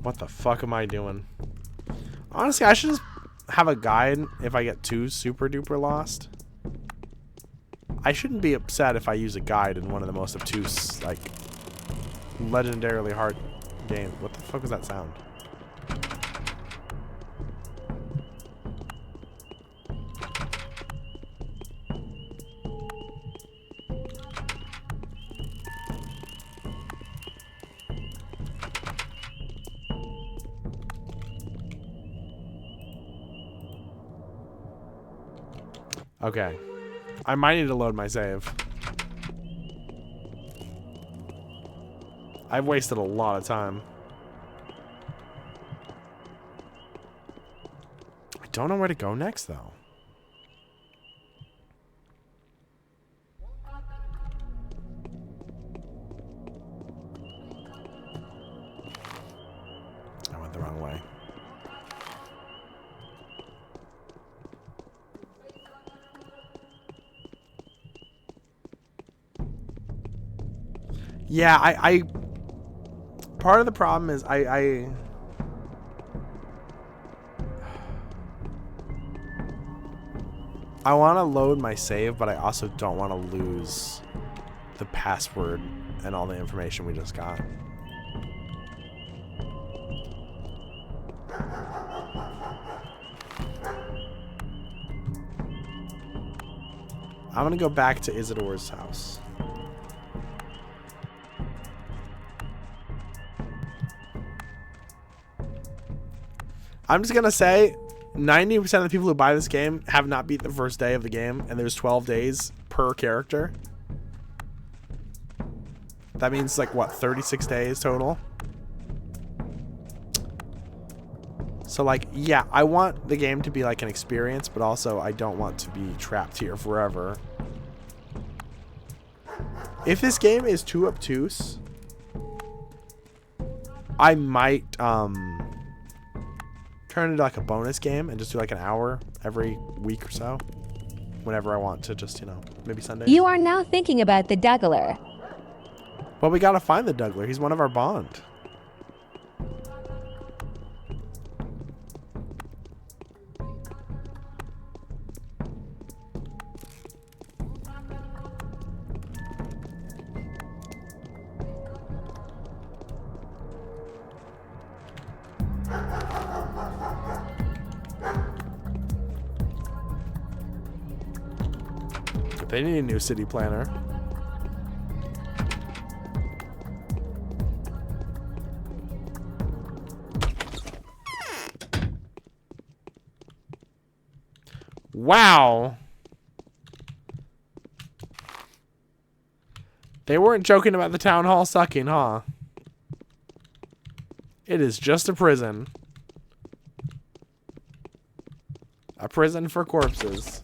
What the fuck am I doing? Honestly, I should just have a guide if I get too super duper lost. I shouldn't be upset if I use a guide in one of the most obtuse, like, legendarily hard games. What the fuck was that sound? Okay. I might need to load my save. I've wasted a lot of time. I don't know where to go next, though. I went the wrong way. Yeah, I part of the problem is I want to load my save, but I also don't want to lose the password and all the information we just got. I'm gonna go back to Isidore's house. I'm just gonna say 90% of the people who buy this game have not beat the first day of the game, and there's 12 days per character. That means like what, 36 days total? So like, yeah, I want the game to be like an experience, but also I don't want to be trapped here forever. If this game is too obtuse, I might turn it into like a bonus game and just do like an hour every week or so. Whenever I want to, just, you know, maybe Sunday. You are now thinking about the Dougler. Well, we gotta find the Dougler. He's one of our bond. They need a new city planner. Wow. They weren't joking about the town hall sucking, huh? It is just a prison. A prison for corpses.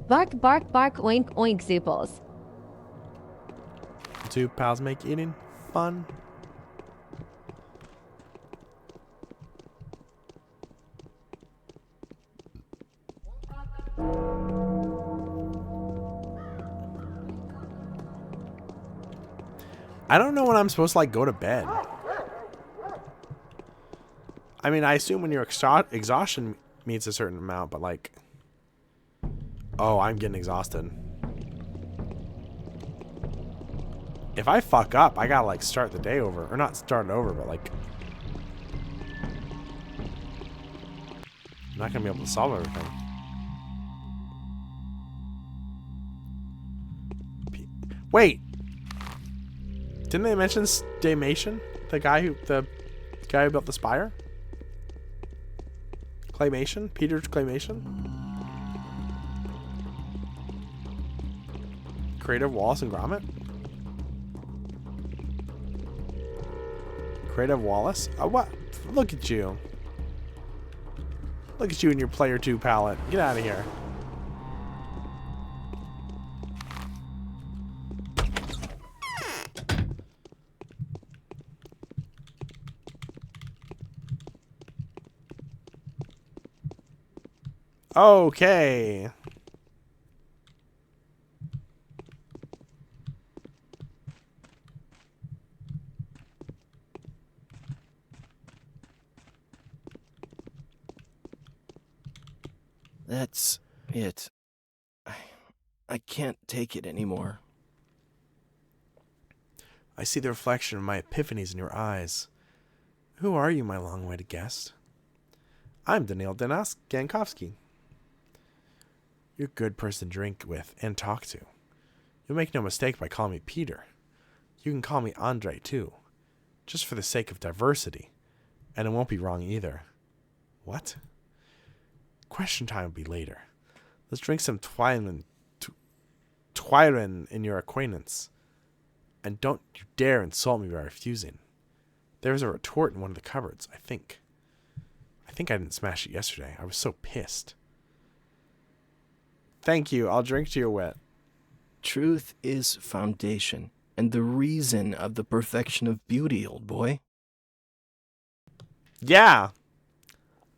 Bark, bark, bark, oink, oink, zooples. Two pals make eating fun. I don't know when I'm supposed to like go to bed. I mean, I assume when your exhaustion meets a certain amount, but like, oh, I'm getting exhausted. If I fuck up, I gotta like start the day over, or not start it over, but like, I'm not gonna be able to solve everything. Wait. Didn't they mention Daymation? The guy who built the spire? Claymation? Peter's Claymation? Creative Wallace and Gromit? Creative Wallace? Oh, what? Look at you. Look at you and your Player 2 palette. Get out of here. Okay. That's it. I can't take it anymore. I see the reflection of my epiphanies in your eyes. Who are you, my long-awaited guest? I'm Daniil Gankovsky. You're a good person to drink with and talk to. You'll make no mistake by calling me Peter. You can call me Andre, too. Just for the sake of diversity. And it won't be wrong either. What? Question time will be later. Let's drink some Twyrin in your acquaintance. And don't you dare insult me by refusing. There's a retort in one of the cupboards, I think. I think I didn't smash it yesterday. I was so pissed. Thank you. I'll drink to your wit. Truth is foundation, and the reason of the perfection of beauty, old boy. Yeah.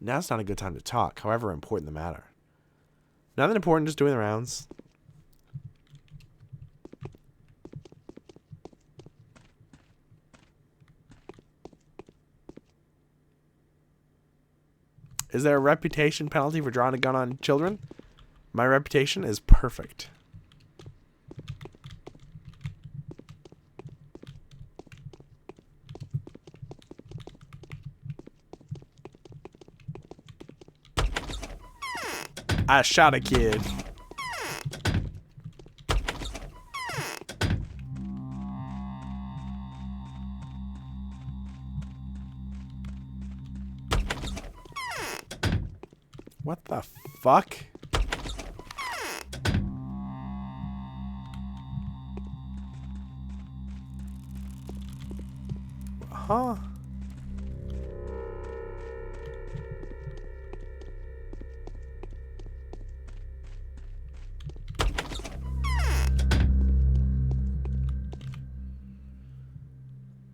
Now's not a good time to talk, however important the matter. Nothing important, just doing the rounds. Is there a reputation penalty for drawing a gun on children? My reputation is perfect. I shot a kid. What the fuck? Huh?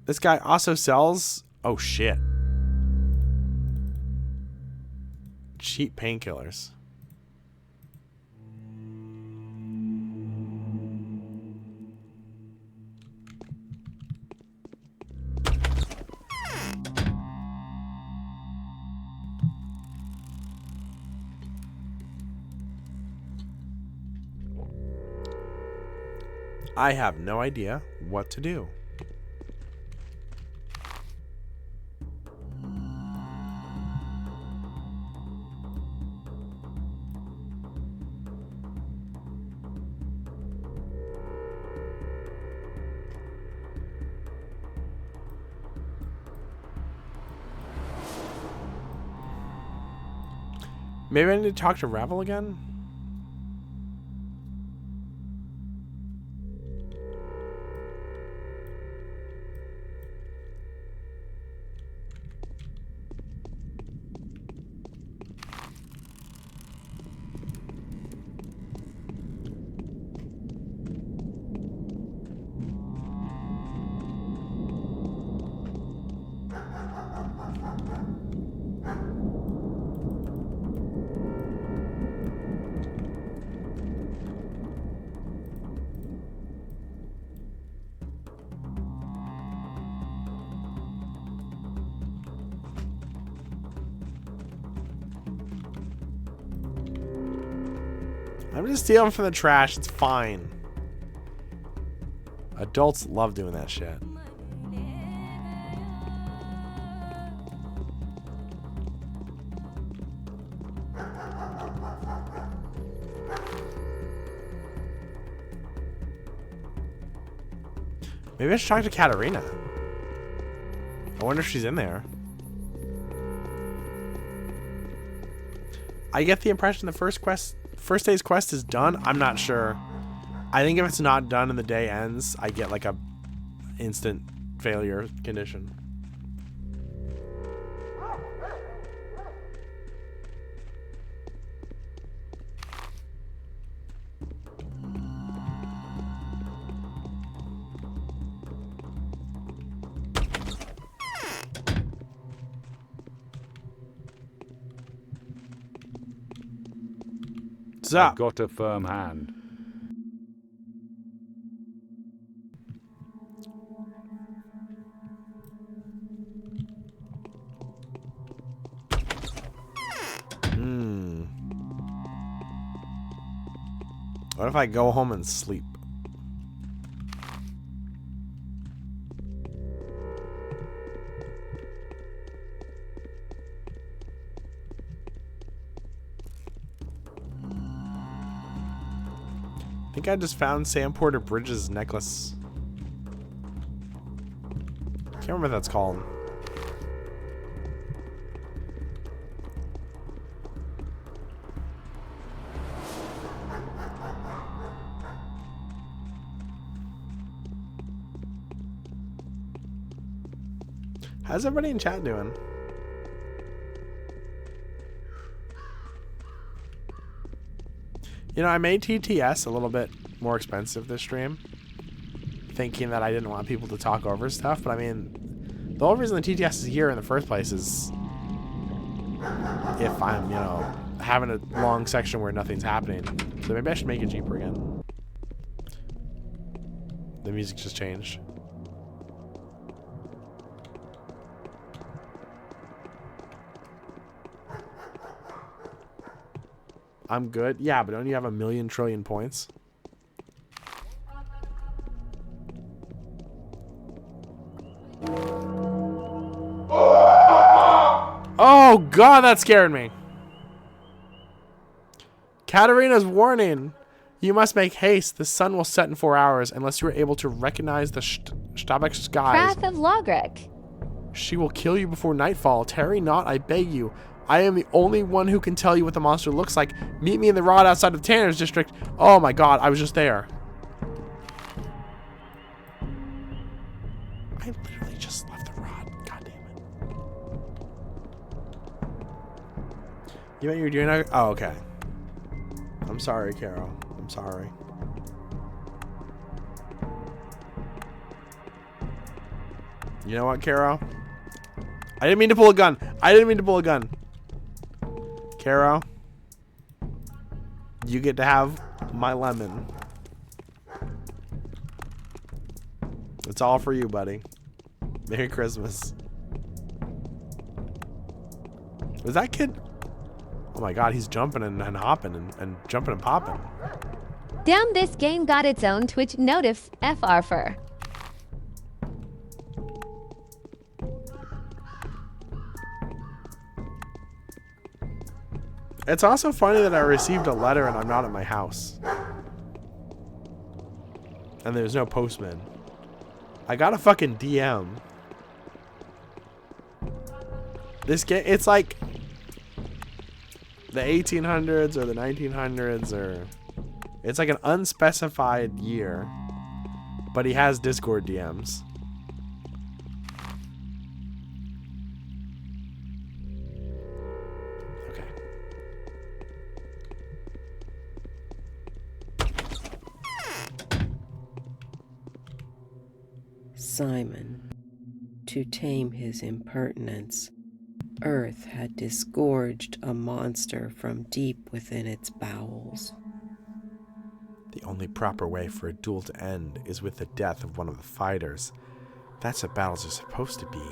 This guy also sells... Oh, shit. Cheap painkillers. I have no idea what to do. Maybe I need to talk to Ravel again? I'm just stealing from the trash. It's fine. Adults love doing that shit. Maybe I should talk to Katarina. I wonder if she's in there. I get the impression the first day's quest is done. I'm not sure. I think if it's not done and the day ends, I get like a instant failure condition. I've got a firm hand. What if I go home and sleep? I think I just found Sam Porter Bridges' necklace. Can't remember what that's called. How's everybody in chat doing? You know, I made TTS a little bit more expensive this stream, thinking that I didn't want people to talk over stuff, but I mean, the whole reason the TTS is here in the first place is if I'm, you know, having a long section where nothing's happening. So maybe I should make it cheaper again. The music just changed. I'm good. Yeah, but don't you have 1,000,000 trillion points? Oh god, that scared me. Katarina's warning. You must make haste. The sun will set in 4 hours unless you are able to recognize the Stabak skies. Wrath of Logric. She will kill you before nightfall. Tarry not, I beg you. I am the only one who can tell you what the monster looks like. Meet me in the rod outside of Tanner's district. Oh my god, I was just there. I literally just left the rod. God damn it. You bet you're doing that? Oh, okay. I'm sorry, Carol. I'm sorry. You know what, Carol? I didn't mean to pull a gun. I didn't mean to pull a gun. Caro, you get to have my lemon. It's all for you, buddy. Merry Christmas. Was that kid? Oh my god, he's jumping and hopping and jumping and popping. Damn, this game got its own Twitch notifs FR. It's also funny that I received a letter and I'm not at my house. And there's no postman. I got a fucking DM. This game, it's like the 1800s or the 1900s, or it's like an unspecified year, but he has Discord DMs. Simon, to tame his impertinence, Earth had disgorged a monster from deep within its bowels. The only proper way for a duel to end is with the death of one of the fighters. That's what battles are supposed to be.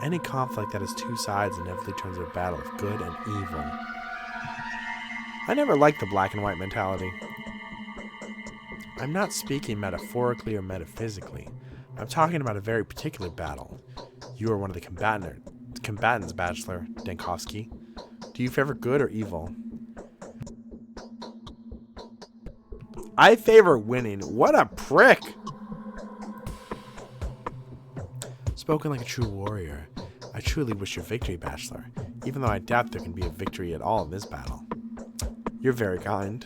Any conflict that has two sides inevitably turns into a battle of good and evil. I never liked the black and white mentality. I'm not speaking metaphorically or metaphysically. I'm talking about a very particular battle. You are one of the combatants, Bachelor Dankovsky. Do you favor good or evil? I favor winning. What a prick! Spoken like a true warrior. I truly wish your victory, Bachelor, even though I doubt there can be a victory at all in this battle. You're very kind.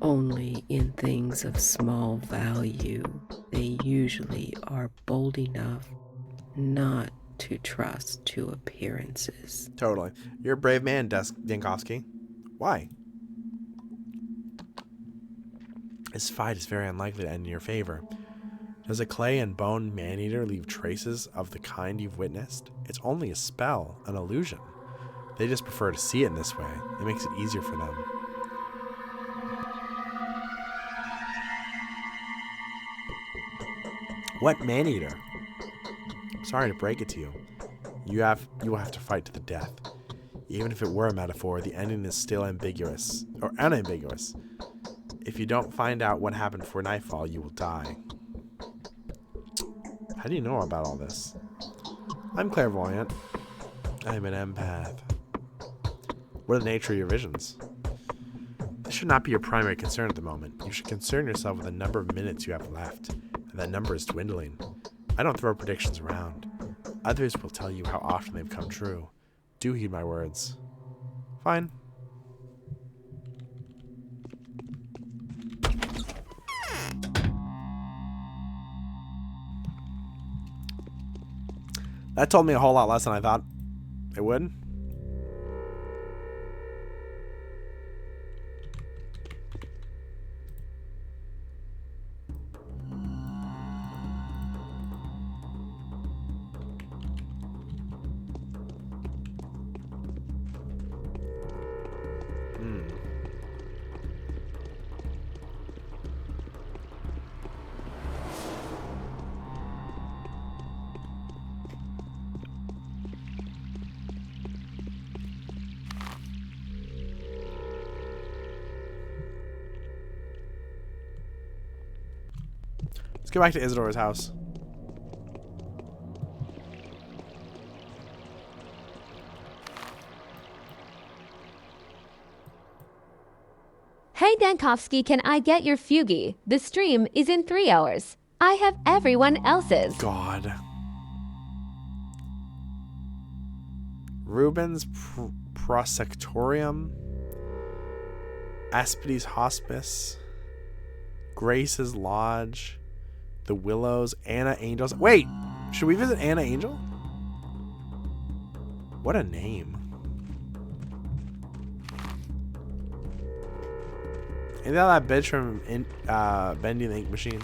Only in things of small value, they usually are bold enough not to trust to appearances. Totally. You're a brave man, Yankovsky. Why? This fight is very unlikely to end in your favor. Does a clay and bone man-eater leave traces of the kind you've witnessed? It's only a spell, an illusion. They just prefer to see it in this way. It makes it easier for them. What man-eater? Sorry to break it to you. You will have to fight to the death. Even if it were a metaphor, the ending is still ambiguous, or unambiguous. If you don't find out what happened before nightfall, you will die. How do you know about all this? I'm clairvoyant. I'm an empath. What are the nature of your visions? This should not be your primary concern at the moment. You should concern yourself with the number of minutes you have left, and that number is dwindling. I don't throw predictions around. Others will tell you how often they've come true. Do heed my words. Fine. That told me a whole lot less than I thought it would. Let's go back to Isidora's house. Hey Dankovsky, can I get your Fugi? The stream is in 3 hours. I have everyone else's. God. Rubens Prosectorium. Aspides Hospice. Grace's Lodge. The Willows. Anna Angels. Wait! Should we visit Anna Angel? What a name. Ain't that bitch from Bendy the Ink Machine?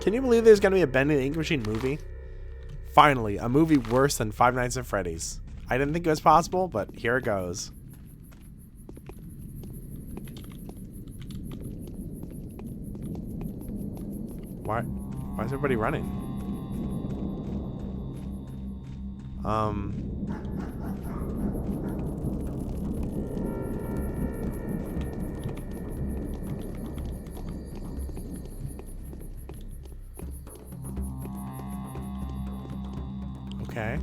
Can you believe there's gonna be a Bendy the Ink Machine movie? Finally, a movie worse than Five Nights at Freddy's. I didn't think it was possible, but here it goes. Why is everybody running? Okay.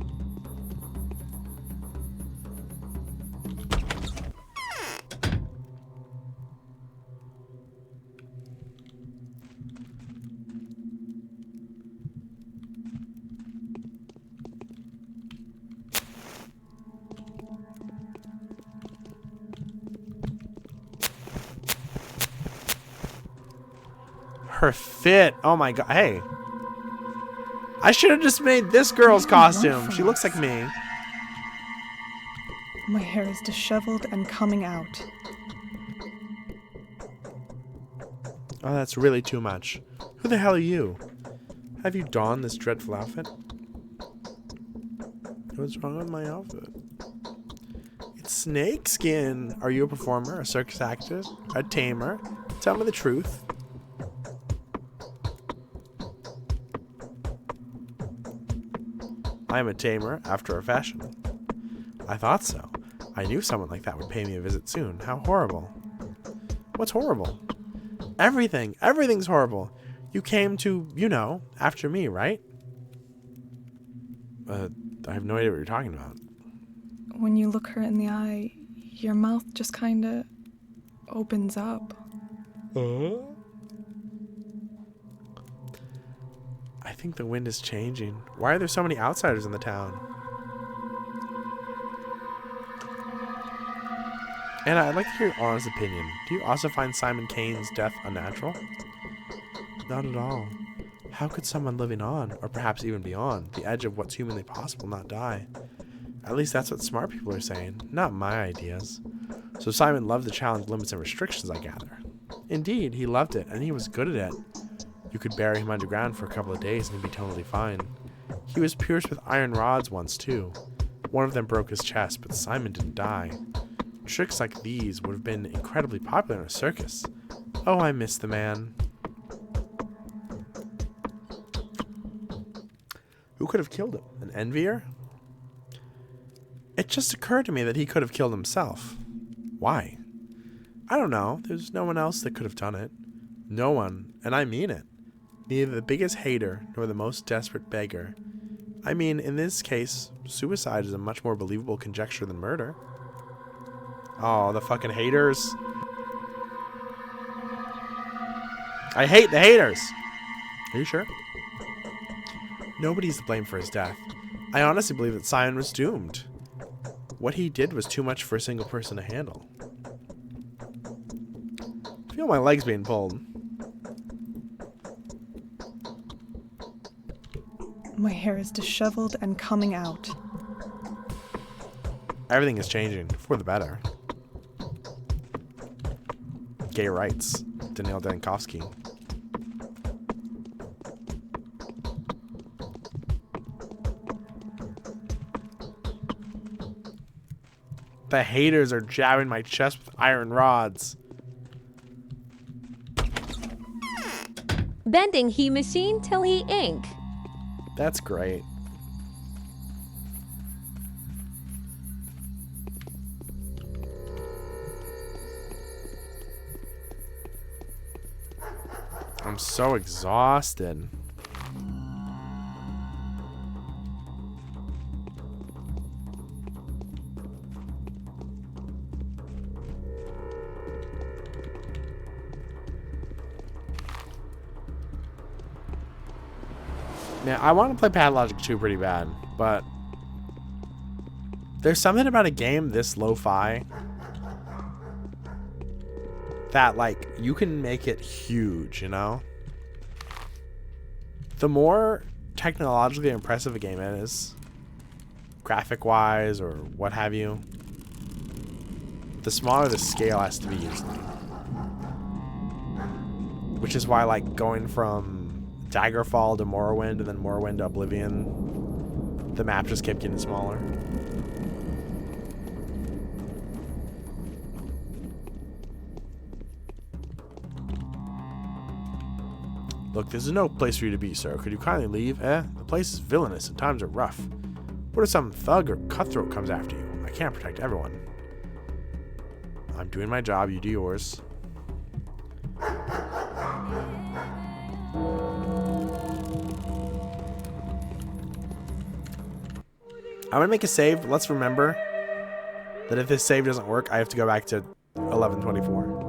Her fit. Oh my god. Hey. I should have just made this girl's costume. She looks like me. My hair is disheveled and coming out. Oh, that's really too much. Who the hell are you? Have you donned this dreadful outfit? What's wrong with my outfit? It's snakeskin. Are you a performer, a circus actor, a tamer? Tell me the truth. I am a tamer, after a fashion. I thought so. I knew someone like that would pay me a visit soon. How horrible. What's horrible? Everything. Everything's horrible. You came to, you know, after me, right? I have no idea what you're talking about. When you look her in the eye, your mouth just kinda opens up. I think the wind is changing. Why are there so many outsiders in the town? Anna, I'd like to hear your honest opinion. Do you also find Simon Kane's death unnatural? Not at all. How could someone living on, or perhaps even beyond, the edge of what's humanly possible not die? At least that's what smart people are saying, not my ideas. So Simon loved to challenge limits and restrictions, I gather. Indeed, he loved it, and he was good at it. You could bury him underground for a couple of days and he'd be totally fine. He was pierced with iron rods once, too. One of them broke his chest, but Simon didn't die. Tricks like these would have been incredibly popular in a circus. Oh, I miss the man. Who could have killed him? An envier? It just occurred to me that he could have killed himself. Why? I don't know. There's no one else that could have done it. No one, and I mean it. Neither the biggest hater nor the most desperate beggar. I mean, in this case, suicide is a much more believable conjecture than murder. Oh, the fucking haters. I hate the haters. Are you sure? Nobody's to blame for his death. I honestly believe that Simon was doomed. What he did was too much for a single person to handle. I feel my legs being pulled. My hair is disheveled and coming out. Everything is changing for the better. Gay rights. Daniel Dankovsky. The haters are jabbing my chest with iron rods. Bending he machine till he ink. That's great. I'm so exhausted. Now, I want to play Pathologic 2 pretty bad, but there's something about a game this lo-fi that, like, you can make it huge, you know? The more technologically impressive a game is, graphic-wise or what have you, the smaller the scale has to be usually. Which is why, like, going from Daggerfall to Morrowind and then Morrowind to Oblivion, the map just kept getting smaller. Look, this is no place for you to be, sir. Could you kindly leave? The place is villainous and times are rough. What if some thug or cutthroat comes after you? I can't protect everyone. I'm doing my job, you do yours. I'm gonna make a save, but let's remember that if this save doesn't work, I have to go back to 11:24.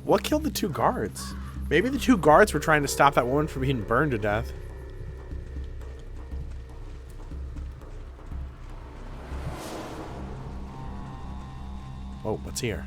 What killed the two guards? Maybe the two guards were trying to stop that woman from being burned to death. Oh, what's here?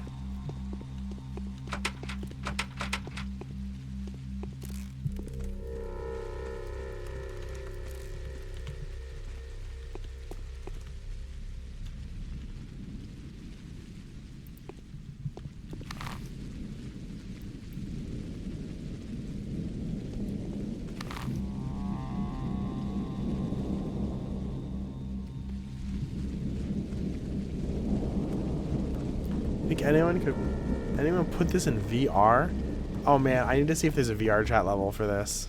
Think anyone put this in VR? Oh man, I need to see if there's a VR chat level for this.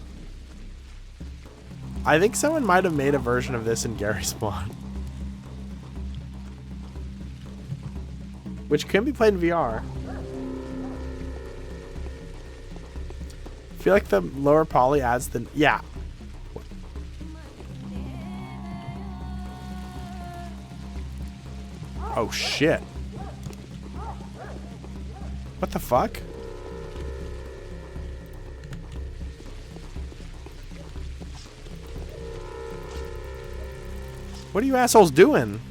I think someone might have made a version of this in Gary's mod, which can be played in VR. feel like the lower poly adds the... Yeah. Oh, shit. What the fuck? What are you assholes doing?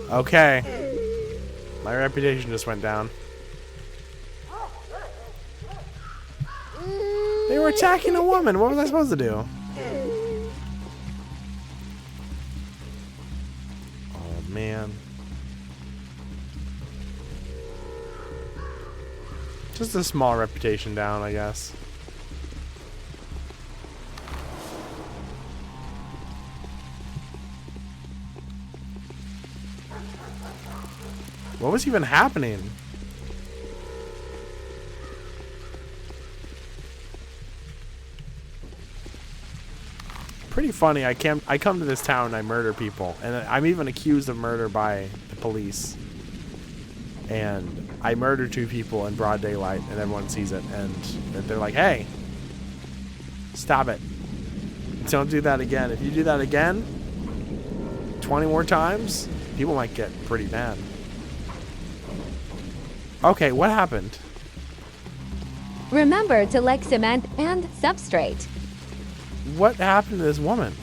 Okay. My reputation just went down. They were attacking a woman. What was I supposed to do? Oh, man. Just a small reputation down, I guess. What was even happening? Pretty funny. I come to this town and I murder people, and I'm even accused of murder by the police. And I murder 2 people in broad daylight, and everyone sees it, and they're like, "Hey, stop it! Don't do that again. If you do that again, 20 more times, people might get pretty mad." Okay, what happened? Remember to like cement and substrate. What happened to this woman?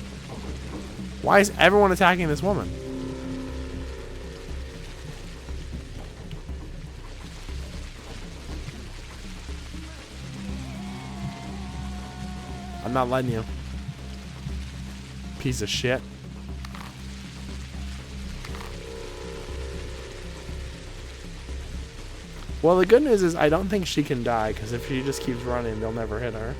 Why is everyone attacking this woman? I'm not letting you. Piece of shit. Well, the good news is I don't think she can die, because if she just keeps running, they'll never hit her.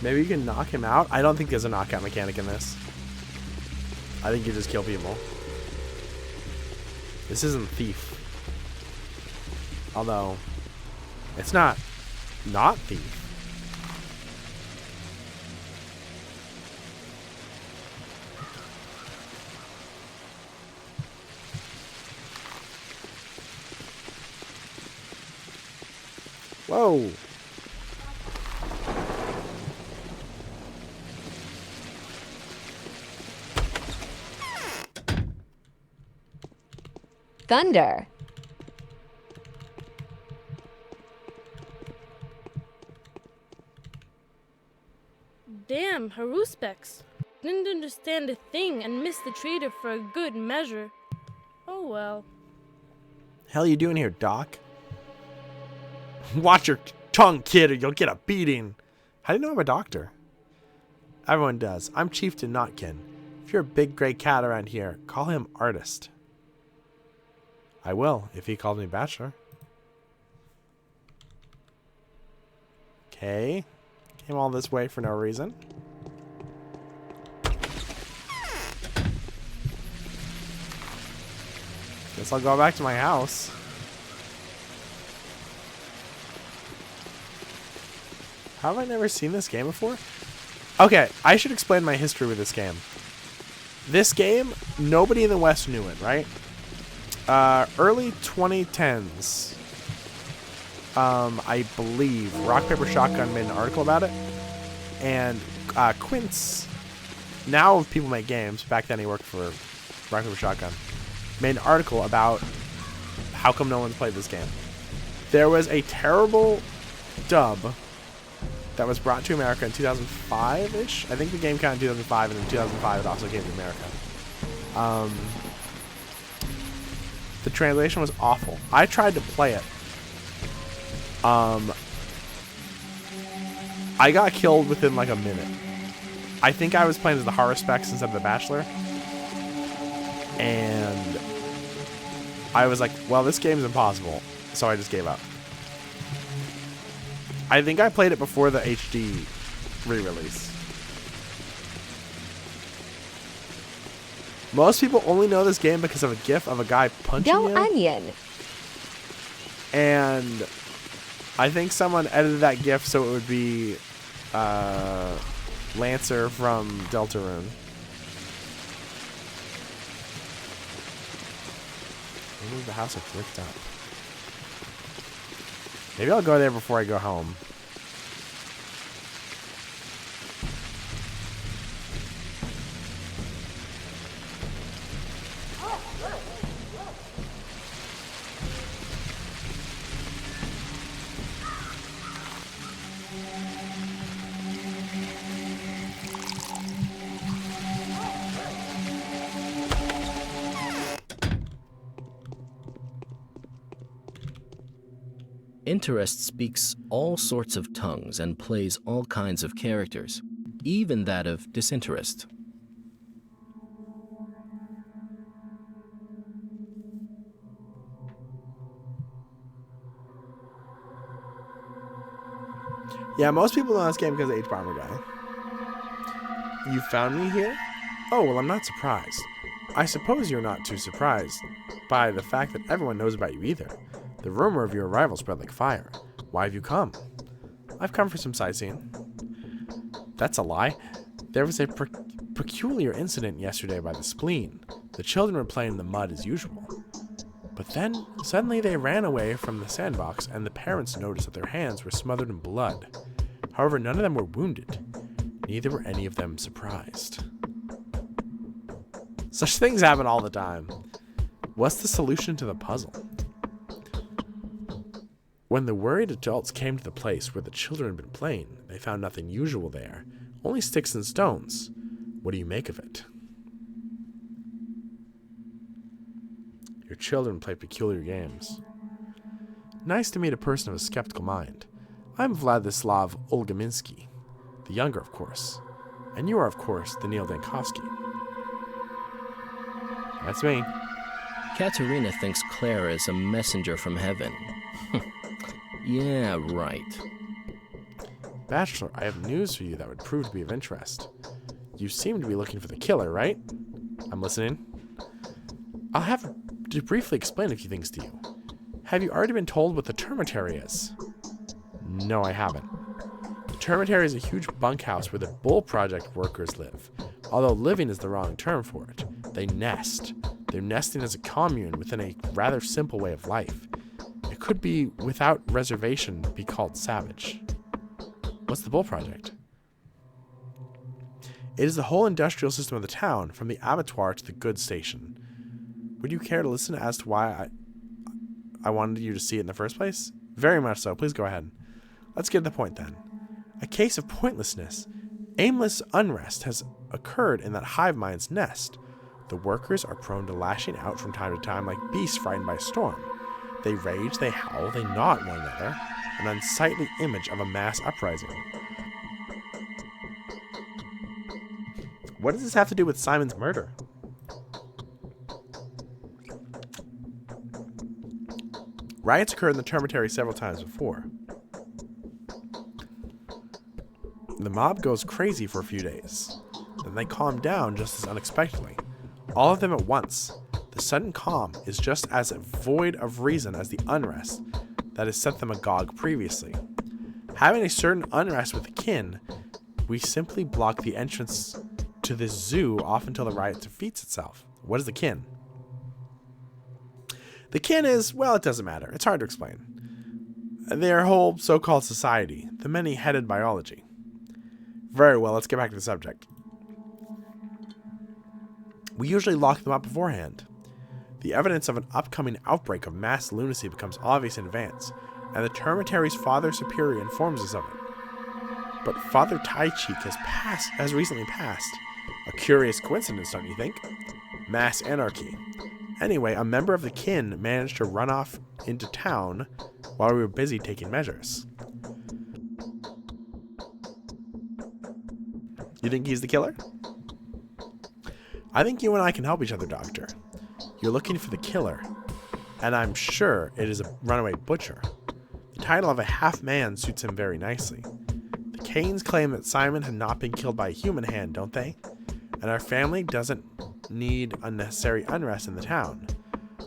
Maybe you can knock him out? I don't think there's a knockout mechanic in this. I think you just kill people. This isn't Thief. Although, it's not Thief. Whoa. Thunder. Damn, Haruspecs. Didn't understand a thing and missed the trader for a good measure. Oh well. Hell you doing here, Doc? Watch your tongue, kid, or you'll get a beating. How do you know I'm a doctor? Everyone does. I'm Chieftain Notkin. If you're a big gray cat around here, call him Artist. I will, if he calls me Bachelor. Okay. Came all this way for no reason. Guess I'll go back to my house. How have I never seen this game before? Okay, I should explain my history with this game. This game, nobody in the West knew it, right? Early 2010s, I believe Rock Paper Shotgun made an article about it, and Quince, now people make games, back then he worked for Rock Paper Shotgun, made an article about how come no one's played this game. There was a terrible dub that was brought to America in 2005-ish. I think the game came out in 2005, and in 2005 it also came to America. The translation was awful. I tried to play it. I got killed within like a minute. I think I was playing as the Haruspecs instead of the Bachelor. And I was like, well, this game's impossible. So I just gave up. I think I played it before the HD re-release. Most people only know this game because of a gif of a guy punching Go you. Onion. And I think someone edited that gif so it would be Lancer from Deltarune. Ooh, the house is bricked up. Maybe I'll go there before I go home. Interest speaks all sorts of tongues and plays all kinds of characters, even that of disinterest. Yeah, most people know this game because of H-Bomber Guy. You found me here? Oh, well, I'm not surprised. I suppose you're not too surprised by the fact that everyone knows about you either. The rumor of your arrival spread like fire. Why have you come? I've come for some sightseeing. That's a lie. There was a peculiar incident yesterday by the spleen. The children were playing in the mud as usual. But then, suddenly they ran away from the sandbox, and the parents noticed that their hands were smothered in blood. However, none of them were wounded. Neither were any of them surprised. Such things happen all the time. What's the solution to the puzzle? When the worried adults came to the place where the children had been playing, they found nothing usual there, only sticks and stones. What do you make of it? Your children play peculiar games. Nice to meet a person of a skeptical mind. I'm Vladislav Olgaminsky, the younger, of course. And you are, of course, Daniil Dankovsky. That's me. Katerina thinks Clara is a messenger from heaven. Yeah, right. Bachelor, I have news for you that would prove to be of interest. You seem to be looking for the killer, right? I'm listening. I'll have to briefly explain a few things to you. Have you already been told what the termitary is? No, I haven't. The termitary is a huge bunkhouse where the Bull Project workers live. Although living is the wrong term for it. They nest. They're nesting as a commune within a rather simple way of life. It could be, without reservation, be called savage. What's the Bull Project? It is the whole industrial system of the town, from the abattoir to the goods station. Would you care to listen as to why I wanted you to see it in the first place? Very much so. Please go ahead. Let's get to the point then. A case of pointlessness, aimless unrest has occurred in that hive mind's nest. The workers are prone to lashing out from time to time like beasts frightened by a storm. They rage, they howl, they gnaw at one another, an unsightly image of a mass uprising. What does this have to do with Simon's murder? Riots occurred in the termitary several times before. The mob goes crazy for a few days. Then they calm down just as unexpectedly. All of them at once. The sudden calm is just as void of reason as the unrest that has set them agog previously. Having a certain unrest with the kin, we simply block the entrance to this zoo off until the riot defeats itself. What is the kin? The kin is, well, it doesn't matter. It's hard to explain. Their whole so-called society, the many-headed biology. Very well, let's get back to the subject. We usually lock them up beforehand. The evidence of an upcoming outbreak of mass lunacy becomes obvious in advance, and the termitary's Father Superior informs us of it. But Father Taichik has recently passed. A curious coincidence, don't you think? Mass anarchy. Anyway, a member of the kin managed to run off into town while we were busy taking measures. You think he's the killer? I think you and I can help each other, Doctor. You're looking for the killer, and I'm sure it is a runaway butcher. The title of a half-man suits him very nicely. The Canes claim that Simon had not been killed by a human hand, don't they? And our family doesn't need unnecessary unrest in the town.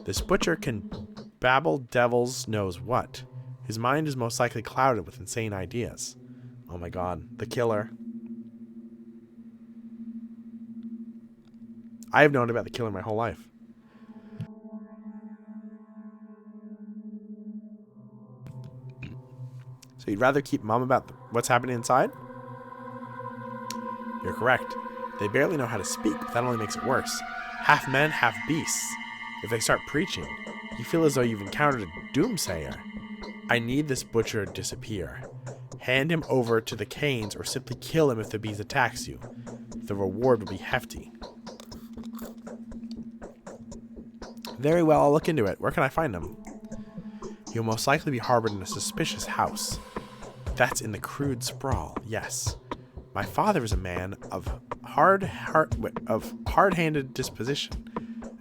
This butcher can babble devils knows what. His mind is most likely clouded with insane ideas. Oh my god, the killer. I have known about the killer my whole life. So you'd rather keep mum about what's happening inside? You're correct. They barely know how to speak, but that only makes it worse. Half men, half beasts. If they start preaching, you feel as though you've encountered a doomsayer. I need this butcher to disappear. Hand him over to the Canes or simply kill him if the beast attacks you. The reward will be hefty. Very well, I'll look into it. Where can I find him? He'll most likely be harbored in a suspicious house. That's in the crude sprawl, yes. My father is a man of hard-handed disposition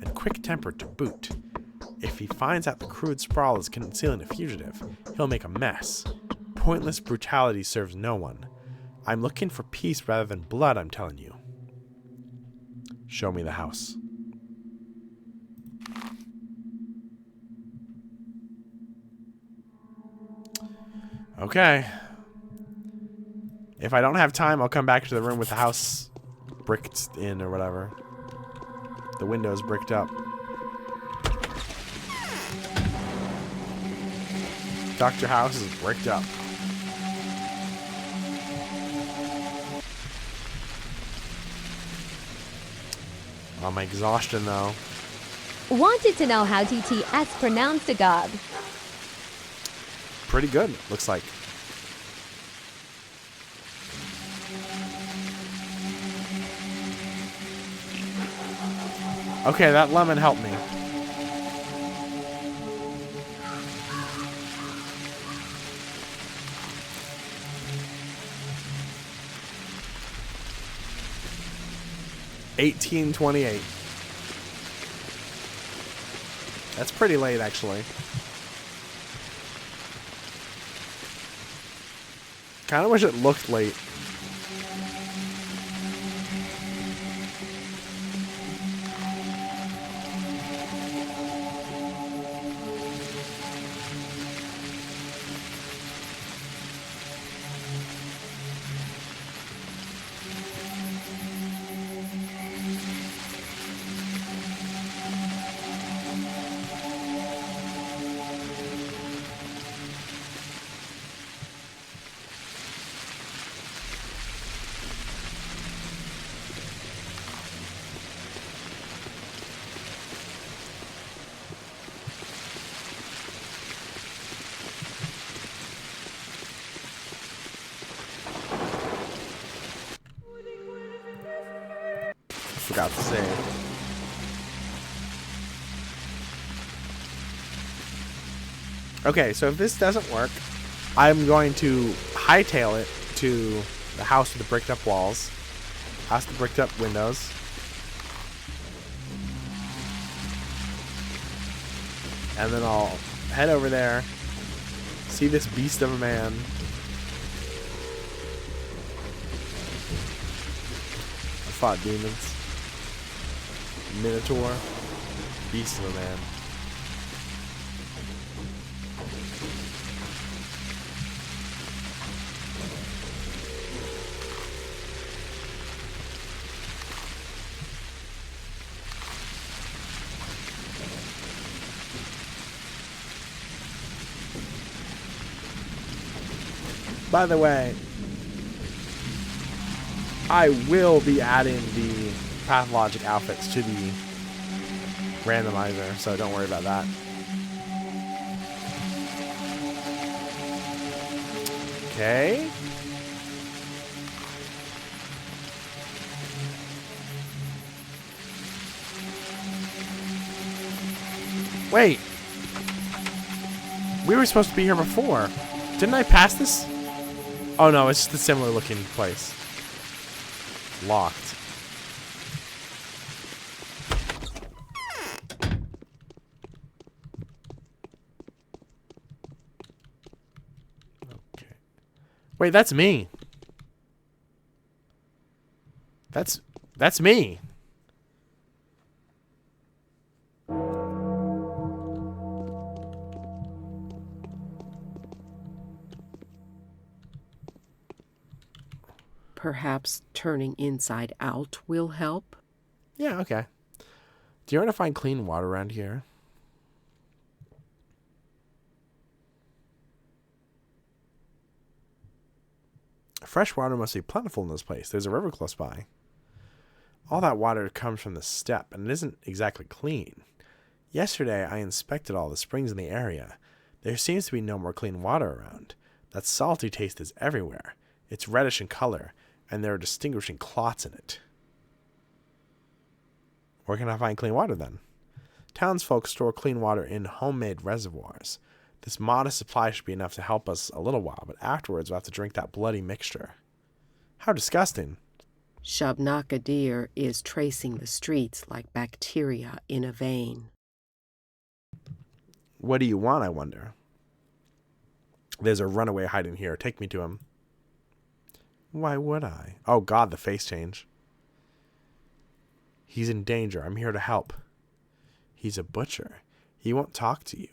and quick-tempered to boot. If he finds out the crude sprawl is concealing a fugitive, he'll make a mess. Pointless brutality serves no one. I'm looking for peace rather than blood, I'm telling you. Show me the house. Okay. If I don't have time, I'll come back to the room with the house bricked in or whatever. The windows bricked up. Dr. House is bricked up. Oh, my exhaustion, though. Wanted to know how TTS pronounced a god. Pretty good, looks like. Okay, that lemon helped me. $18.28. That's pretty late, actually. Kind of wish it looked late. Forgot to say. Okay, so if this doesn't work, I'm going to hightail it to the house with the bricked up walls, house with the bricked up windows. And then I'll head over there, see this beast of a man. I fought demons. Minotaur. Beast of a man. By the way, I will be adding the Pathologic outfits to the randomizer, so don't worry about that. Okay. Wait. We were supposed to be here before. Didn't I pass this? Oh no, it's just a similar looking place. Locked. Wait, that's me. That's me. Perhaps turning inside out will help? Yeah, okay. Do you want to find clean water around here? Fresh water must be plentiful in this place. There's a river close by. All that water comes from the steppe, and it isn't exactly clean. Yesterday, I inspected all the springs in the area. There seems to be no more clean water around. That salty taste is everywhere. It's reddish in color, and there are distinguishing clots in it. Where can I find clean water, then? Townsfolk store clean water in homemade reservoirs. This modest supply should be enough to help us a little while, but afterwards we'll have to drink that bloody mixture. How disgusting. Shabnakadir is tracing the streets like bacteria in a vein. What do you want, I wonder? There's a runaway hiding here. Take me to him. Why would I? Oh God, the face change. He's in danger. I'm here to help. He's a butcher. He won't talk to you.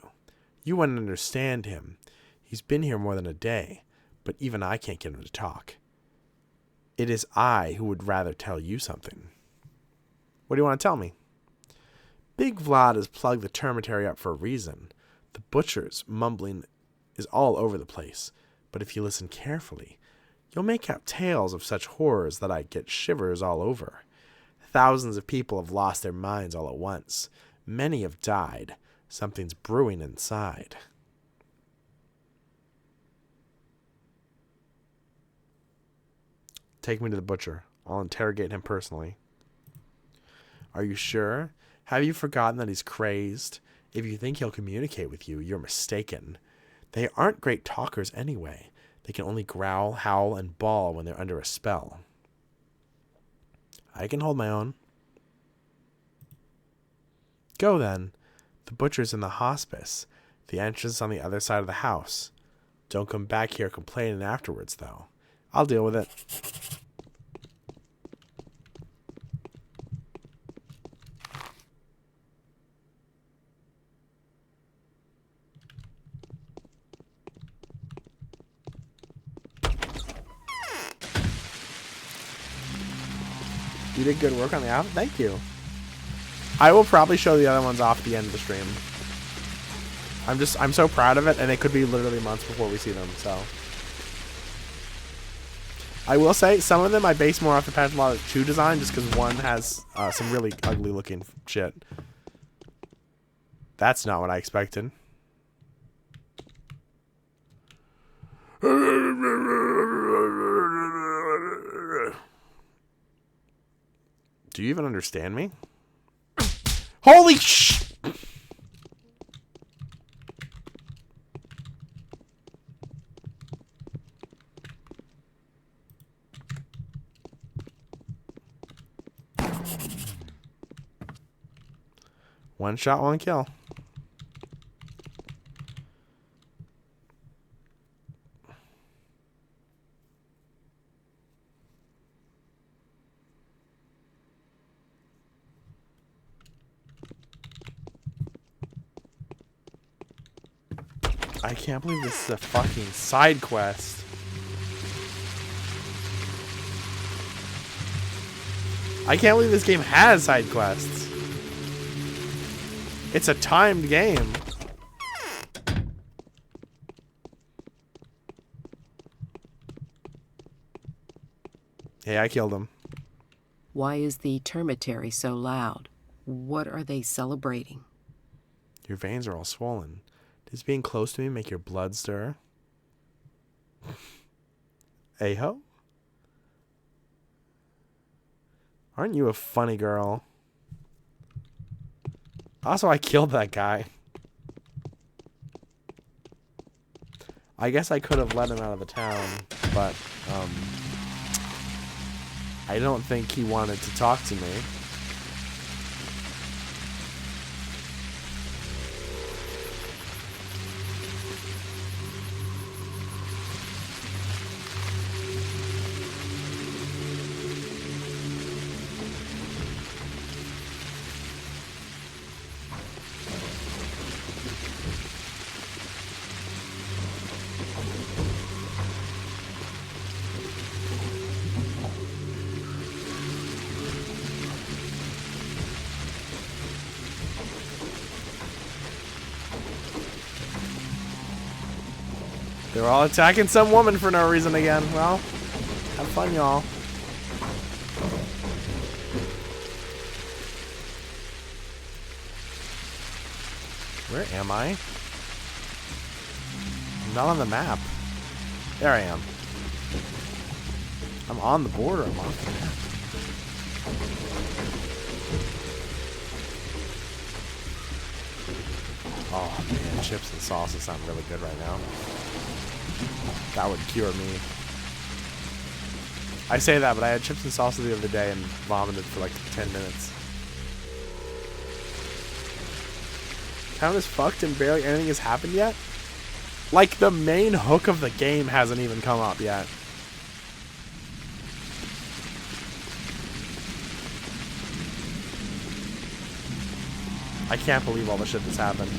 You wouldn't understand him. He's been here more than a day, but even I can't get him to talk. It is I who would rather tell you something. What do you want to tell me? Big Vlad has plugged the termitary up for a reason. The butcher's mumbling is all over the place, but if you listen carefully, you'll make out tales of such horrors that I get shivers all over. Thousands of people have lost their minds all at once. Many have died. Something's brewing inside. Take me to the butcher. I'll interrogate him personally. Are you sure? Have you forgotten that he's crazed? If you think he'll communicate with you, you're mistaken. They aren't great talkers anyway. They can only growl, howl, and bawl when they're under a spell. I can hold my own. Go then. The butcher's in the hospice. The entrance is on the other side of the house. Don't come back here complaining afterwards, though. I'll deal with it. You did good work on the outfit. Thank you. I will probably show the other ones off at the end of the stream. I'm so proud of it, and it could be literally months before we see them, so. I will say, some of them I base more off the Pathologic 2 design, just because one has some really ugly looking shit. That's not what I expected. Do you even understand me? Holy sh! One shot, one kill. I can't believe this is a fucking side quest. I can't believe this game has side quests. It's a timed game. Hey, I killed him. Why is the termitary so loud? What are they celebrating? Your veins are all swollen. Does being close to me make your blood stir? Aho? Aren't you a funny girl? Also, I killed that guy. I guess I could have let him out of the town, but, I don't think he wanted to talk to me. They're all attacking some woman for no reason again. Well, have fun, y'all. Where am I? I'm not on the map. There I am. I'm on the border. I'm off the map. Oh man, chips and salsa sound really good right now. That would cure me. I say that, but I had chips and salsa the other day and vomited for like 10 minutes. Town is fucked and barely anything has happened yet? Like, the main hook of the game hasn't even come up yet. I can't believe all the shit that's happened.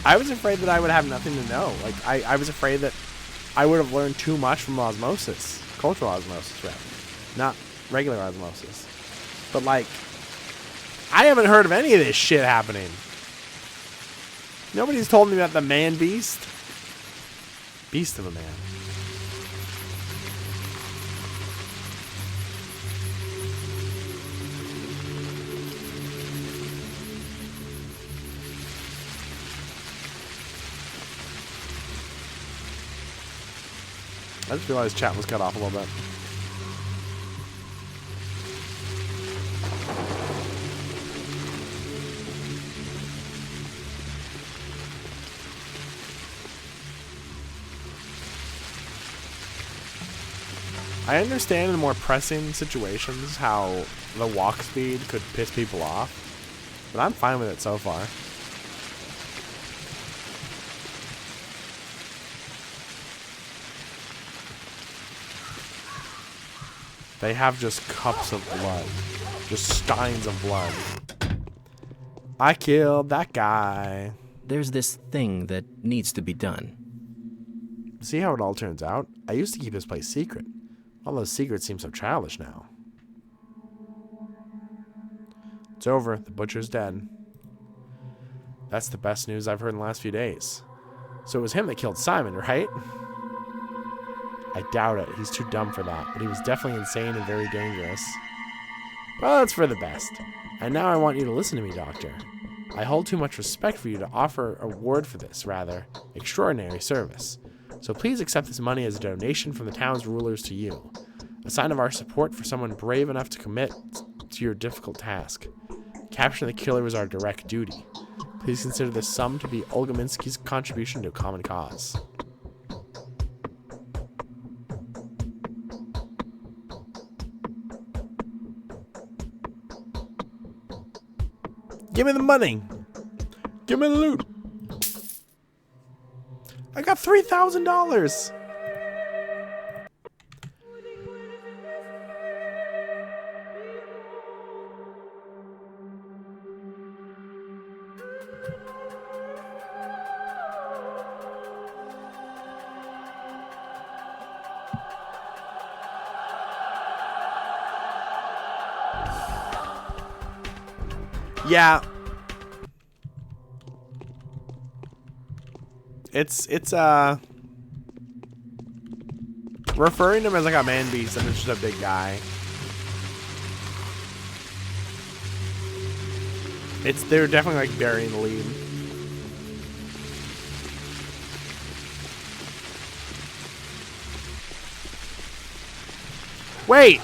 I was afraid that I would have nothing to know. Like, I was afraid that I would have learned too much from osmosis. Cultural osmosis, rather. Not regular osmosis. But, like, I haven't heard of any of this shit happening. Nobody's told me about the man beast. Beast of a man. I just realized chat was cut off a little bit. I understand in more pressing situations how the walk speed could piss people off, but I'm fine with it so far. They have just cups of blood. Just steins of blood. I killed that guy. There's this thing that needs to be done. See how it all turns out? I used to keep this place secret. All those secrets seem so childish now. It's over. The butcher's dead. That's the best news I've heard in the last few days. So it was him that killed Simon, right? I doubt it. He's too dumb for that. But he was definitely insane and very dangerous. Well, it's for the best. And now I want you to listen to me, Doctor. I hold too much respect for you to offer a reward for this, rather, extraordinary service. So please accept this money as a donation from the town's rulers to you. A sign of our support for someone brave enough to commit to your difficult task. Capturing the killer is our direct duty. Please consider this sum to be Olga Minsky's contribution to a common cause. Give me the money. Give me the loot. I got $3,000. Yeah. It's referring to him as like a man beast and it's just a big guy. They're definitely like burying the lead. Wait.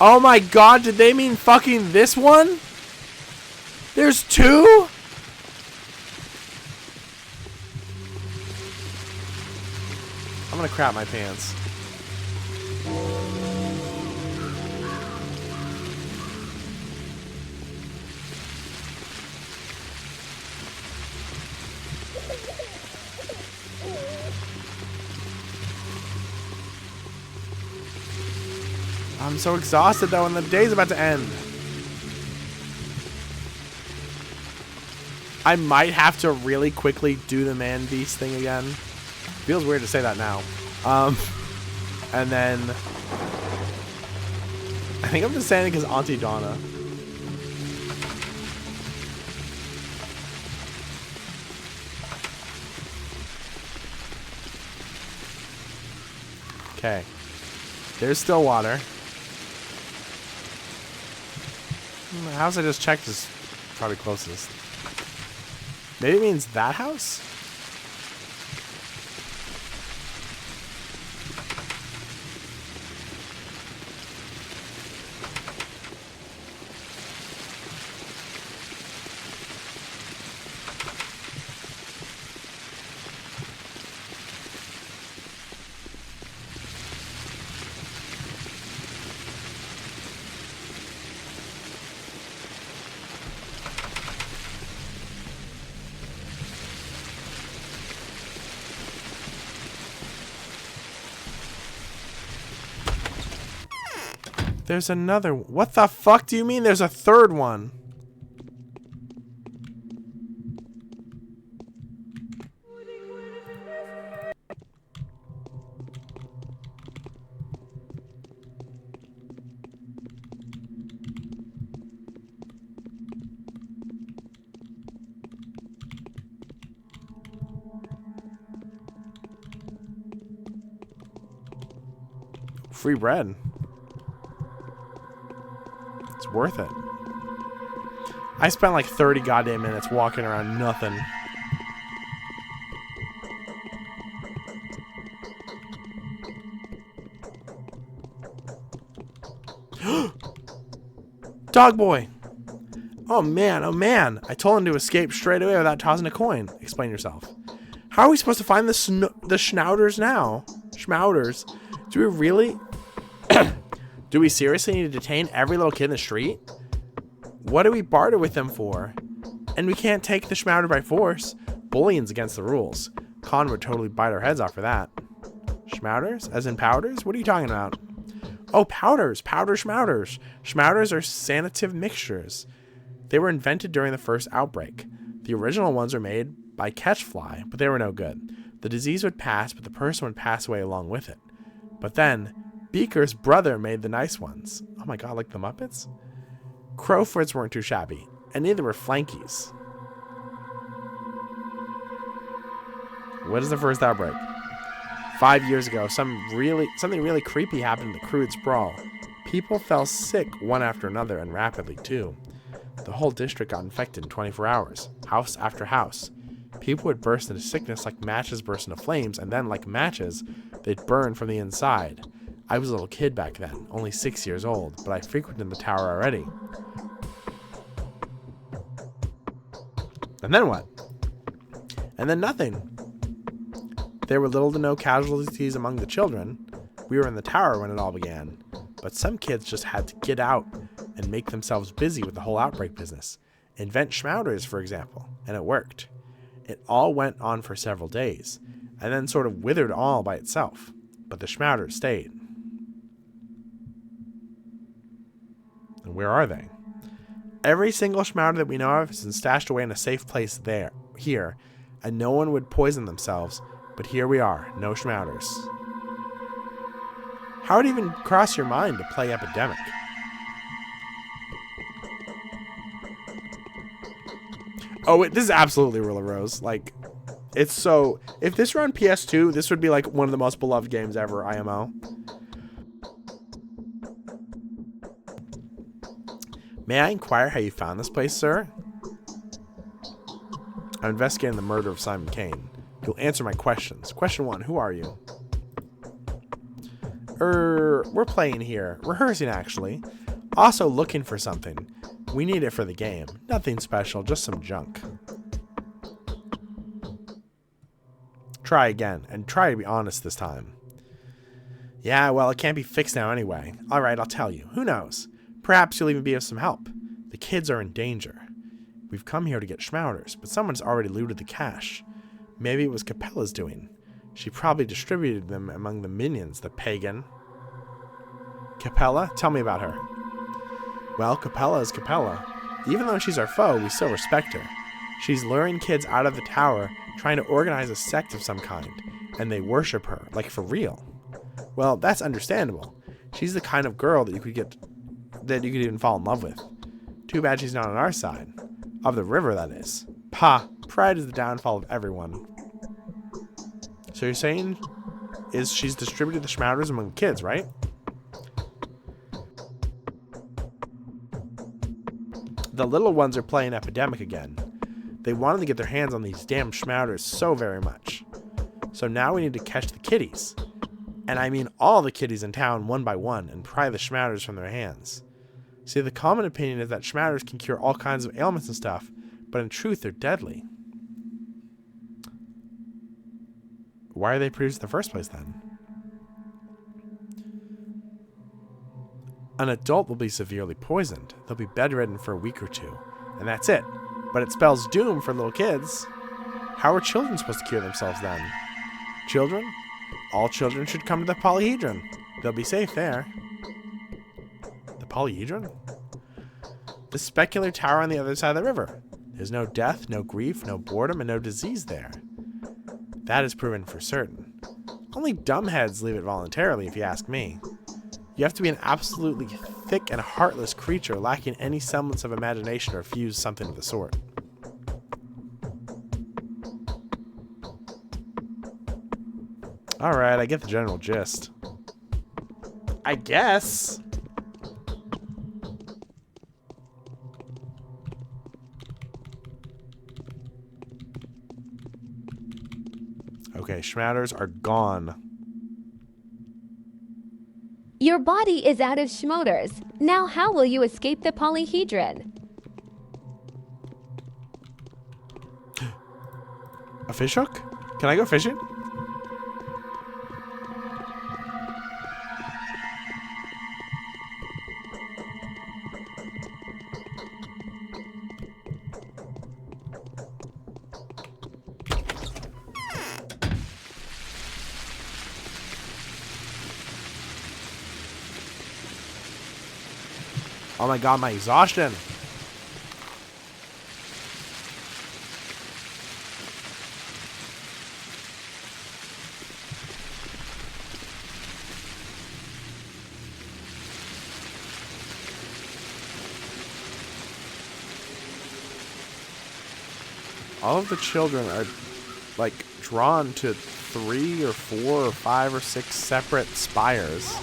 Oh my god, did they mean fucking this one? There's two? I'm gonna crap my pants. I'm so exhausted though, and the day's about to end. I might have to really quickly do the man beast thing again. Feels weird to say that now. And then I think I'm just saying it because Auntie Donna. Okay. There's still water. The house I just checked is probably closest. Maybe it means that house? There's another. What the fuck do you mean there's a third one? Free bread. It's worth it. I spent like 30 goddamn minutes walking around nothing. Dog boy. Oh man, oh man. I told him to escape straight away without tossing a coin. Explain yourself. How are we supposed to find the schnauders now? Schmauders. Do we really? Do we seriously need to detain every little kid in the street? What do we barter with them for? And we can't take the schmauder by force. Bullying's against the rules. Con would totally bite our heads off for that. Schmauders? As in powders? What are you talking about? Oh, powders. Powder schmauders. Schmauders are sanative mixtures. They were invented during the first outbreak. The original ones were made by catchfly, but they were no good. The disease would pass, but the person would pass away along with it. But then, Beaker's brother made the nice ones. Oh my god, like the Muppets? Crowfords weren't too shabby, and neither were Flankies. What is the first outbreak? 5 years ago, something really creepy happened in the crude sprawl. People fell sick one after another, and rapidly too. The whole district got infected in 24 hours, house after house. People would burst into sickness like matches burst into flames, and then, like matches, they'd burn from the inside. I was a little kid back then, only 6 years old, but I frequented the tower already. And then what? And then nothing. There were little to no casualties among the children. We were in the tower when it all began. But some kids just had to get out and make themselves busy with the whole outbreak business. Invent schmauders, for example, and it worked. It all went on for several days, and then sort of withered all by itself. But the schmauders stayed. And where are they? Every single schmauder that we know of is stashed away in a safe place here, and no one would poison themselves, but here we are, no schmauders. How would it even cross your mind to play Epidemic? Oh, this is absolutely Rule of Rose. Like, it's so... If this were on PS2, this would be like one of the most beloved games ever, IMO. May I inquire how you found this place, sir? I'm investigating the murder of Simon Kane. You'll answer my questions. Question 1, who are you? We're playing here. Rehearsing, actually. Also looking for something. We need it for the game. Nothing special, just some junk. Try again, and try to be honest this time. Yeah, well, it can't be fixed now anyway. Alright, I'll tell you. Who knows? Perhaps you'll even be of some help. The kids are in danger. We've come here to get schmauders, but someone's already looted the cash. Maybe it was Capella's doing. She probably distributed them among the minions, the pagan. Capella? Tell me about her. Well, Capella is Capella. Even though she's our foe, we still respect her. She's luring kids out of the tower, trying to organize a sect of some kind, and they worship her, like for real. Well, that's understandable. She's the kind of girl that you could even fall in love with. Too bad she's not on our side. Of the river, that is. Pah, pride is the downfall of everyone. So you're saying she's distributed the schmouters among the kids, right? The little ones are playing Epidemic again. They wanted to get their hands on these damn schmouters so very much. So now we need to catch the kitties. And I mean all the kitties in town one by one and pry the schmouters from their hands. See, the common opinion is that schmouters can cure all kinds of ailments and stuff, but in truth they're deadly. Why are they produced in the first place then? An adult will be severely poisoned. They'll be bedridden for a week or two, and that's it. But it spells doom for little kids. How are children supposed to cure themselves then? Children? All children should come to the polyhedron. They'll be safe there. The polyhedron? The specular tower on the other side of the river. There's no death, no grief, no boredom, and no disease there. That is proven for certain. Only dumbheads leave it voluntarily, if you ask me. You have to be an absolutely thick and heartless creature lacking any semblance of imagination to refuse something of the sort. Alright, I get the general gist. I guess. Okay, schmouters are gone. Your body is out of schmoters. Now how will you escape the polyhedron? A fishhook? Can I go fishing? Oh my god, my exhaustion. All of the children are like drawn to 3 or 4 or 5 or 6 separate spires.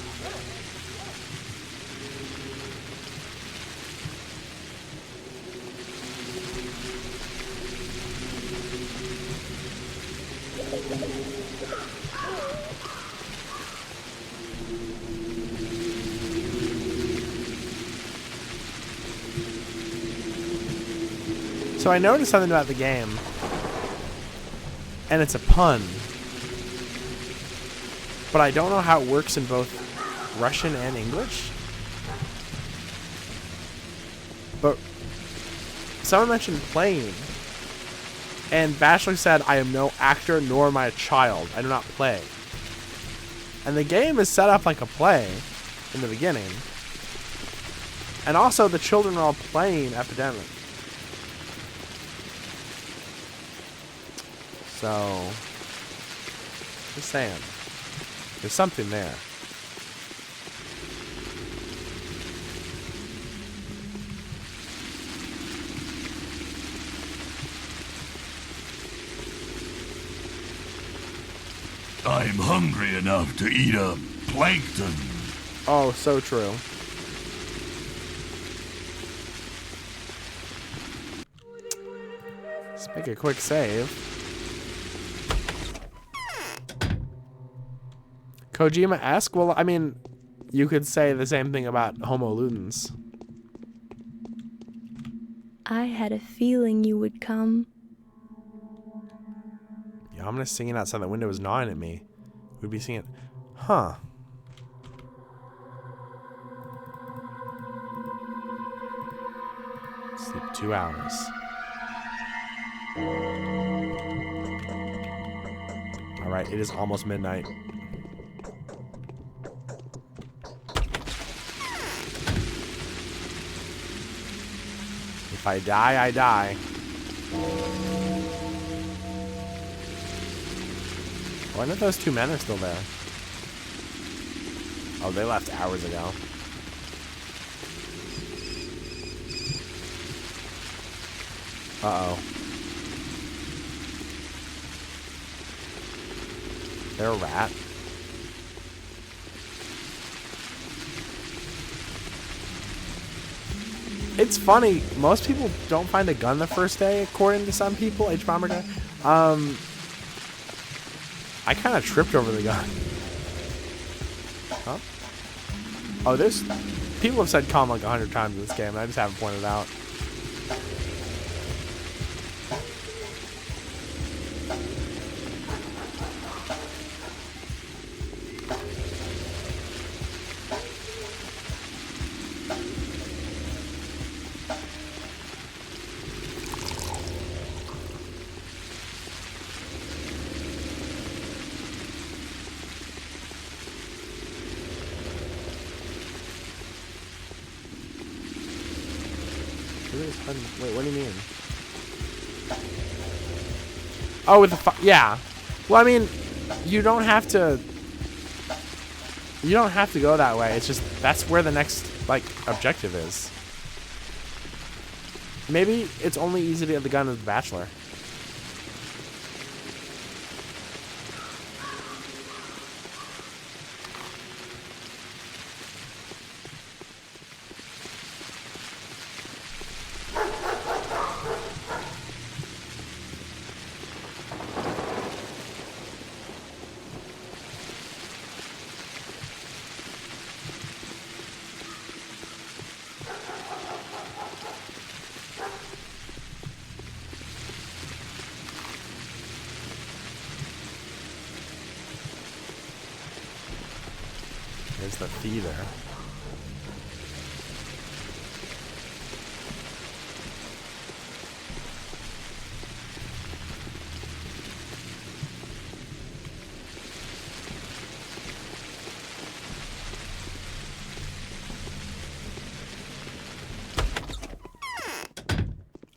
So I noticed something about the game, and it's a pun, but I don't know how it works in both Russian and English. But someone mentioned playing, and Bachelor said, "I am no actor, nor am I a child. I do not play." And the game is set up like a play in the beginning. And also the children are all playing Epidemic. So, just saying, there's something there. I'm hungry enough to eat a plankton. Oh, so true. Let's make a quick save. Kojima-esque? Well, I mean, you could say the same thing about Homo Ludens. I had a feeling you would come. Yeah, I'm gonna singing outside the window is gnawing at me. We'd be singing, huh? Sleep 2 hours. All right, it is almost midnight. I die, I die. I wonder if those two men are still there. Oh, they left hours ago. Uh-oh. They're a rat. It's funny. Most people don't find a gun the first day, according to some people. H-Bomber guy. I kind of tripped over the gun. Huh? Oh, there's... People have said calm like 100 times in this game, and I just haven't pointed it out. Wait, what do you mean? Oh, with the yeah. Well, I mean, you don't have to. You don't have to go that way. It's just that's where the next like objective is. Maybe it's only easy to get the gun as the Bachelor. There's the theater.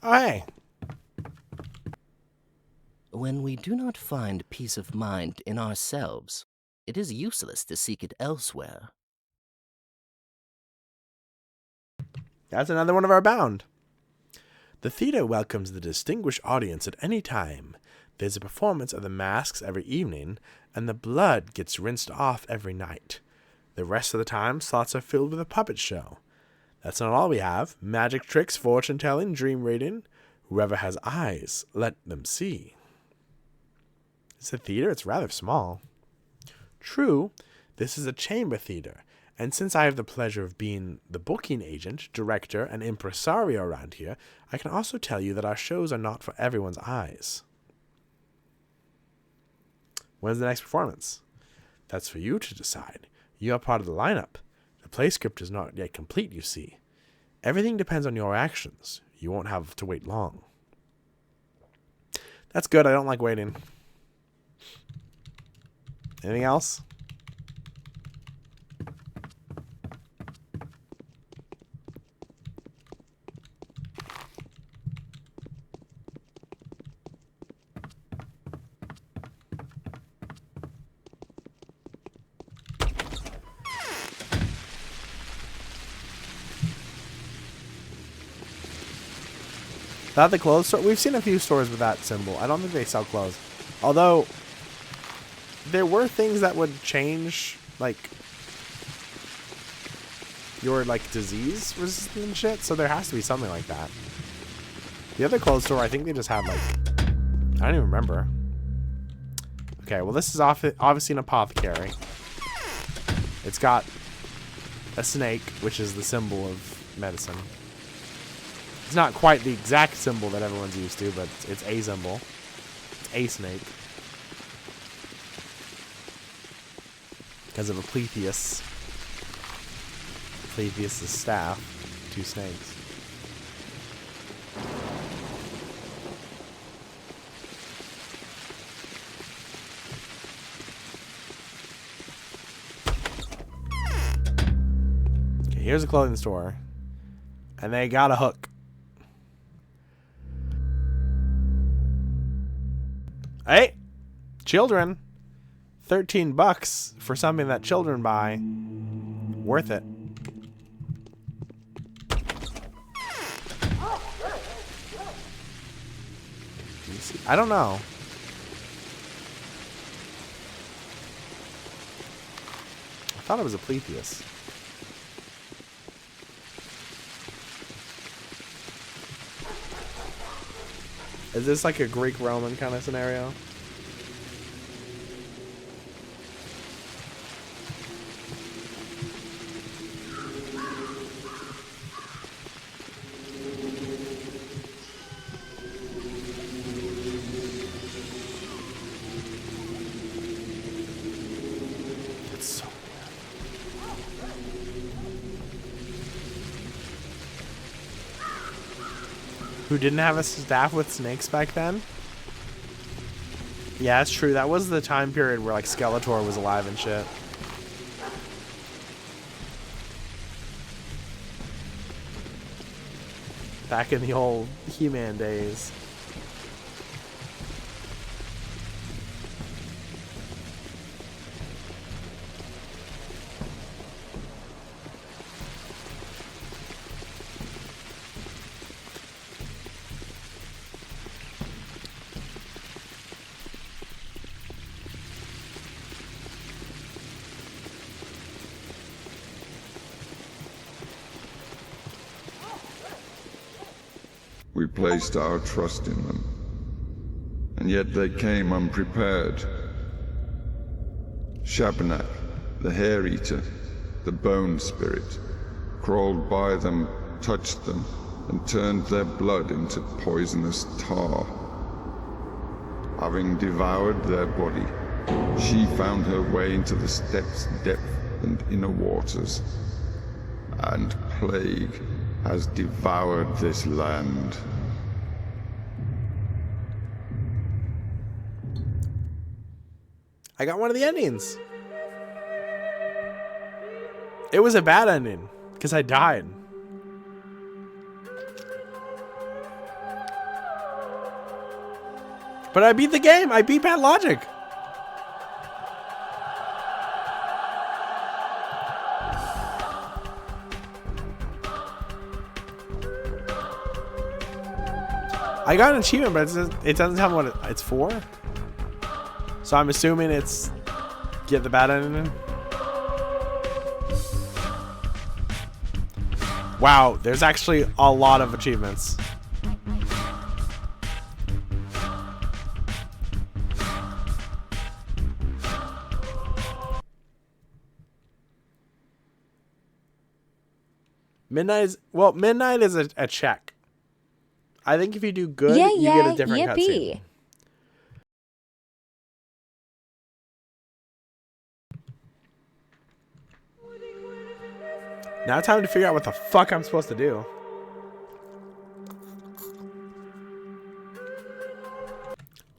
Oh, hey. When we do not find peace of mind in ourselves, it is useless to seek it elsewhere. That's another one of our bound. The theater welcomes the distinguished audience at any time. There's a performance of the masks every evening, and the blood gets rinsed off every night. The rest of the time, slots are filled with a puppet show. That's not all we have. Magic tricks, fortune-telling, dream reading. Whoever has eyes, let them see. It's a theater. It's rather small. True, this is a chamber theater, and since I have the pleasure of being the booking agent, director, and impresario around here, I can also tell you that our shows are not for everyone's eyes. When's the next performance? That's for you to decide. You are part of the lineup. The play script is not yet complete, you see. Everything depends on your actions. You won't have to wait long. That's good. I don't like waiting. Anything else? That the clothes store? We've seen a few stores with that symbol. I don't think they sell clothes. Although, there were things that would change, like, your, like, disease resistant and shit, so there has to be something like that. The other clothes store, I think they just have, like, I don't even remember. Okay, well, this is obviously an apothecary. It's got a snake, which is the symbol of medicine. It's not quite the exact symbol that everyone's used to, but it's a symbol. It's a snake. Because of a Pletheus. Pletheus' staff. 2 snakes. Okay, here's a clothing store. And they got a hook. Children, $13 for something that children buy. Worth it. I don't know. I thought it was a Pletheus. Is this like a Greek-Roman kind of scenario? It's so Who didn't have a staff with snakes back then? Yeah, it's true. That was the time period where like Skeletor was alive and shit. Back in the old He-Man days. We placed our trust in them, and yet they came unprepared. Shabnak, the Hair Eater, the Bone Spirit, crawled by them, touched them, and turned their blood into poisonous tar. Having devoured their body, she found her way into the steppes' depth and inner waters, and plague has devoured this land. I got one of the endings. It was a bad ending because I died. But I beat the game. I beat Pathologic. I got an achievement, but it doesn't tell me what it's for. So I'm assuming it's get the bad ending. Wow, there's actually a lot of achievements. Midnight is a check. I think if you do good, you get a different cutscene. Now it's time to figure out what the fuck I'm supposed to do.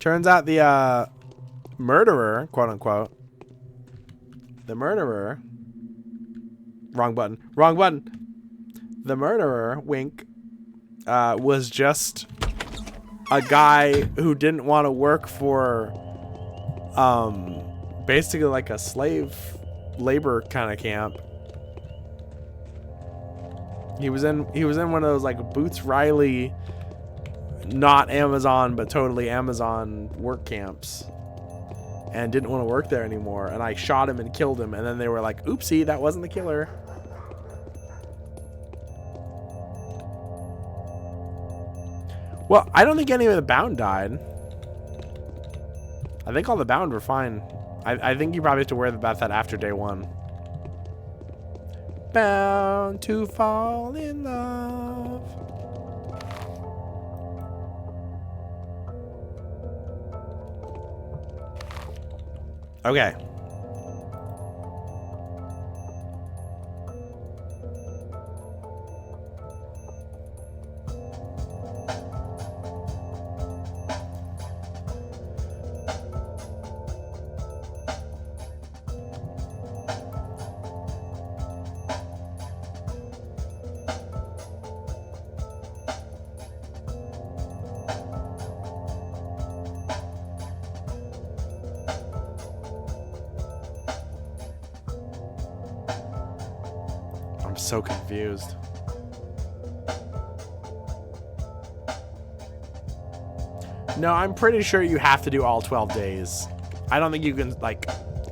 Turns out the murderer, quote unquote, the murderer, wrong button. The murderer, wink, was just a guy who didn't want to work for basically like a slave labor kind of camp. He was in one of those like Boots Riley, not Amazon but totally Amazon work camps, and didn't want to work there anymore. And I shot him and killed him, and then they were like, "Oopsie, that wasn't the killer." Well, I don't think any of the bound died. I think all the bound were fine. I think you probably have to worry about that after day 1. Bound to fall in love. Okay. so confused. No, I'm pretty sure you have to do all 12 days. I don't think you can, like,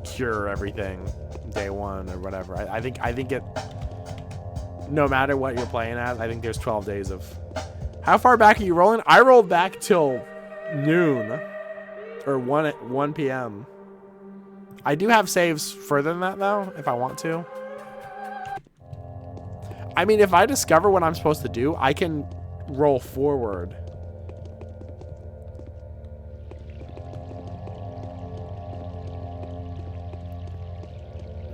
cure everything day one or whatever. I think it, no matter what you're playing as, I think there's 12 days of... How far back are you rolling? I rolled back till noon or 1 p.m. I do have saves further than that, though, if I want to. I mean, if I discover what I'm supposed to do, I can roll forward.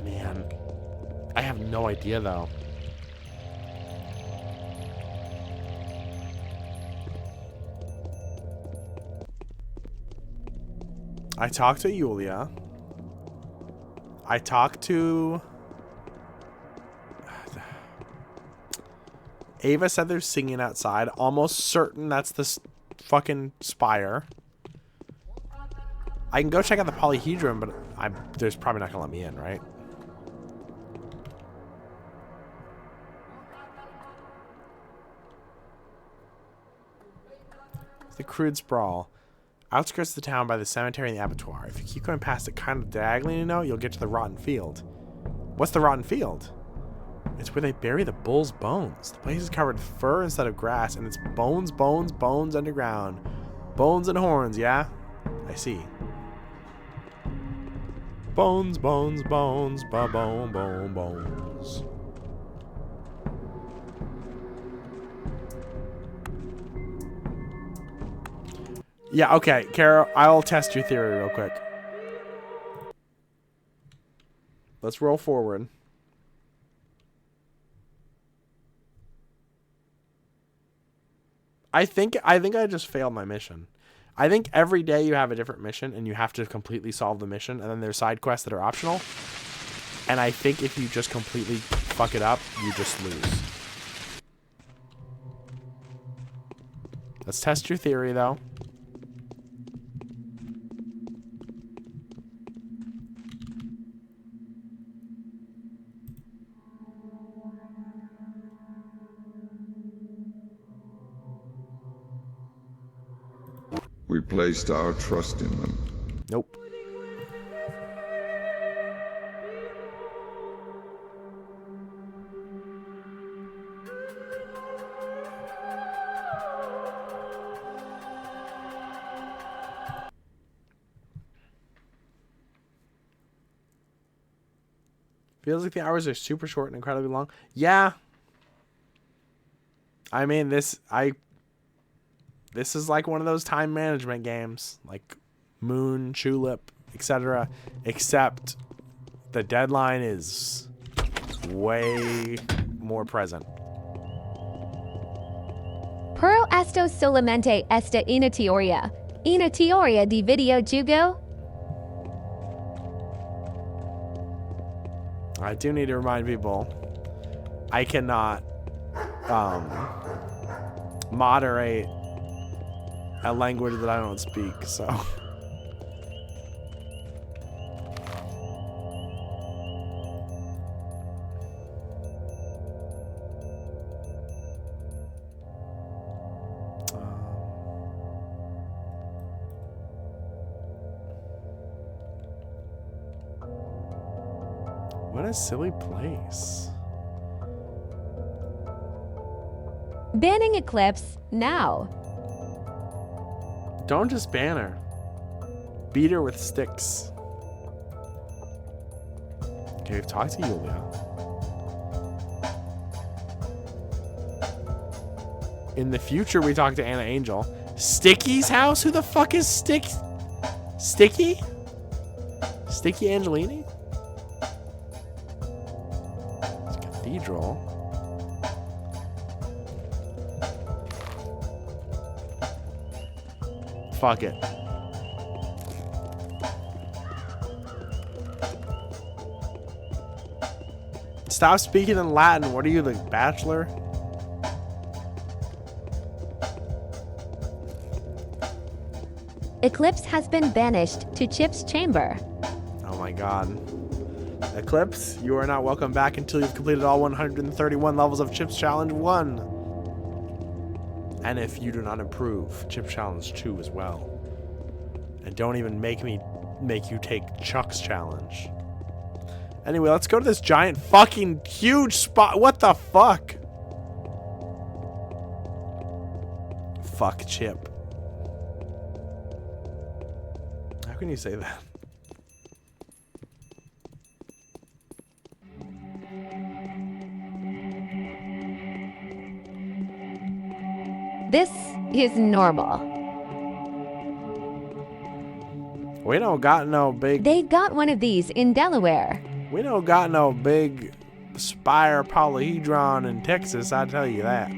Man, I have no idea, though. I talked to Yulia. I talked to... Ava said they're singing outside. Almost certain that's the fucking spire. I can go check out the polyhedron, but there's probably not gonna let me in, right? The crude sprawl. Outskirts of the town by the cemetery and the abattoir. If you keep going past it kind of diagonally, you'll get to the rotten field. What's the rotten field? It's where they bury the bull's bones. The place is covered with fur instead of grass, and it's bones, bones, bones underground. Bones and horns, yeah? I see. Bones, bones, bones, ba-bone, bone, bones. Yeah, okay, Kara, I'll test your theory real quick. Let's roll forward. I think I just failed my mission. I think every day you have a different mission and you have to completely solve the mission, and then there's side quests that are optional. And I think if you just completely fuck it up, you just lose. Let's test your theory, though. We placed our trust in them. Nope. Feels like the hours are super short and incredibly long. Yeah. I mean, this is like one of those time management games, like Moon, Tulip, etc. Except the deadline is way more present. Pero esto solamente esta una teoría. Una teoría de videojuego. I do need to remind people, I cannot moderate a language that I don't speak, so. What a silly place. Banning Eclipse now. Don't just ban her. Beat her with sticks. Okay, we've talked to Yulia. In the future, we talked to Anna Angel. Sticky's house? Who the fuck is Sticky? Sticky Angelini? It's a cathedral. Fuck it. Stop speaking in Latin. What are you, the Bachelor? Eclipse has been banished to Chip's chamber. Oh my god. Eclipse, you are not welcome back until you've completed all 131 levels of Chips Challenge 1. And if you do not improve, Chips Challenge 2 as well. And don't even make you take Chuck's challenge. Anyway, let's go to this giant fucking huge spot. What the fuck? Fuck Chip. How can you say that? This is normal. We don't got no big... They got one of these in Delaware. We don't got no big spire polyhedron in Texas, I tell you that.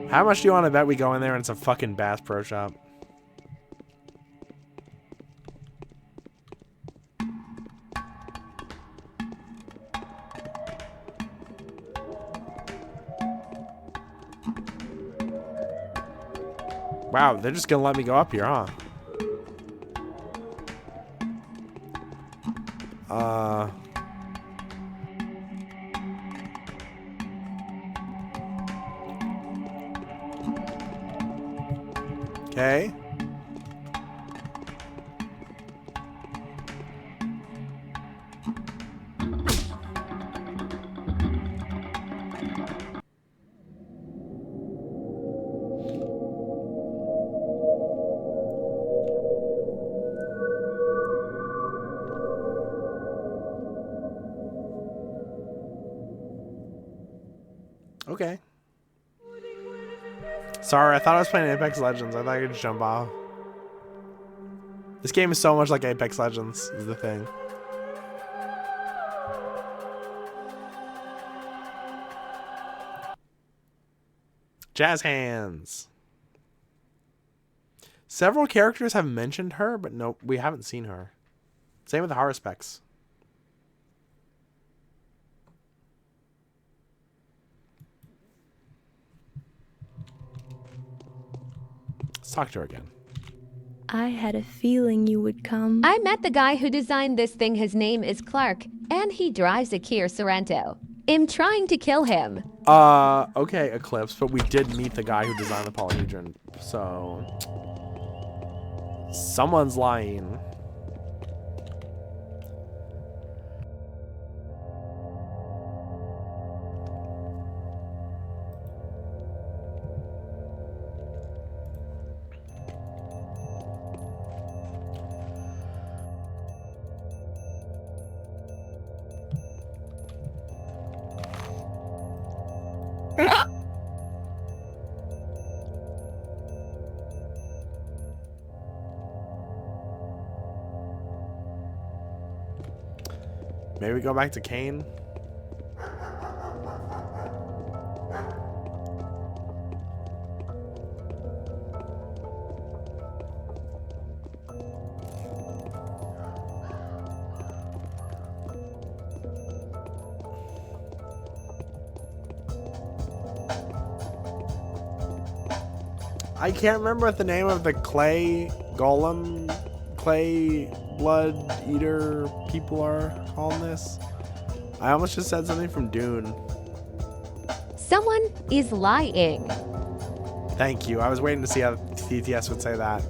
How much do you want to bet we go in there and it's a fucking Bass Pro Shop? Wow, they're just gonna let me go up here, huh? Okay. Okay. Sorry, I thought I was playing Apex Legends. I thought I could just jump off. This game is so much like Apex Legends, is the thing. Jazz hands. Several characters have mentioned her, but nope, we haven't seen her. Same with the horror specs. Let's talk to her again. I had a feeling you would come. I met the guy who designed this thing. His name is Clark, and he drives a Kia Sorento. I'm trying to kill him. Okay, Eclipse, but we did meet the guy who designed the polyhedron, so... someone's lying. Maybe we go back to Kane. I can't remember what the name of the clay golem, clay blood eater people are calling this. I almost just said something from Dune. Someone is lying. Thank you. I was waiting to see how TTS would say that.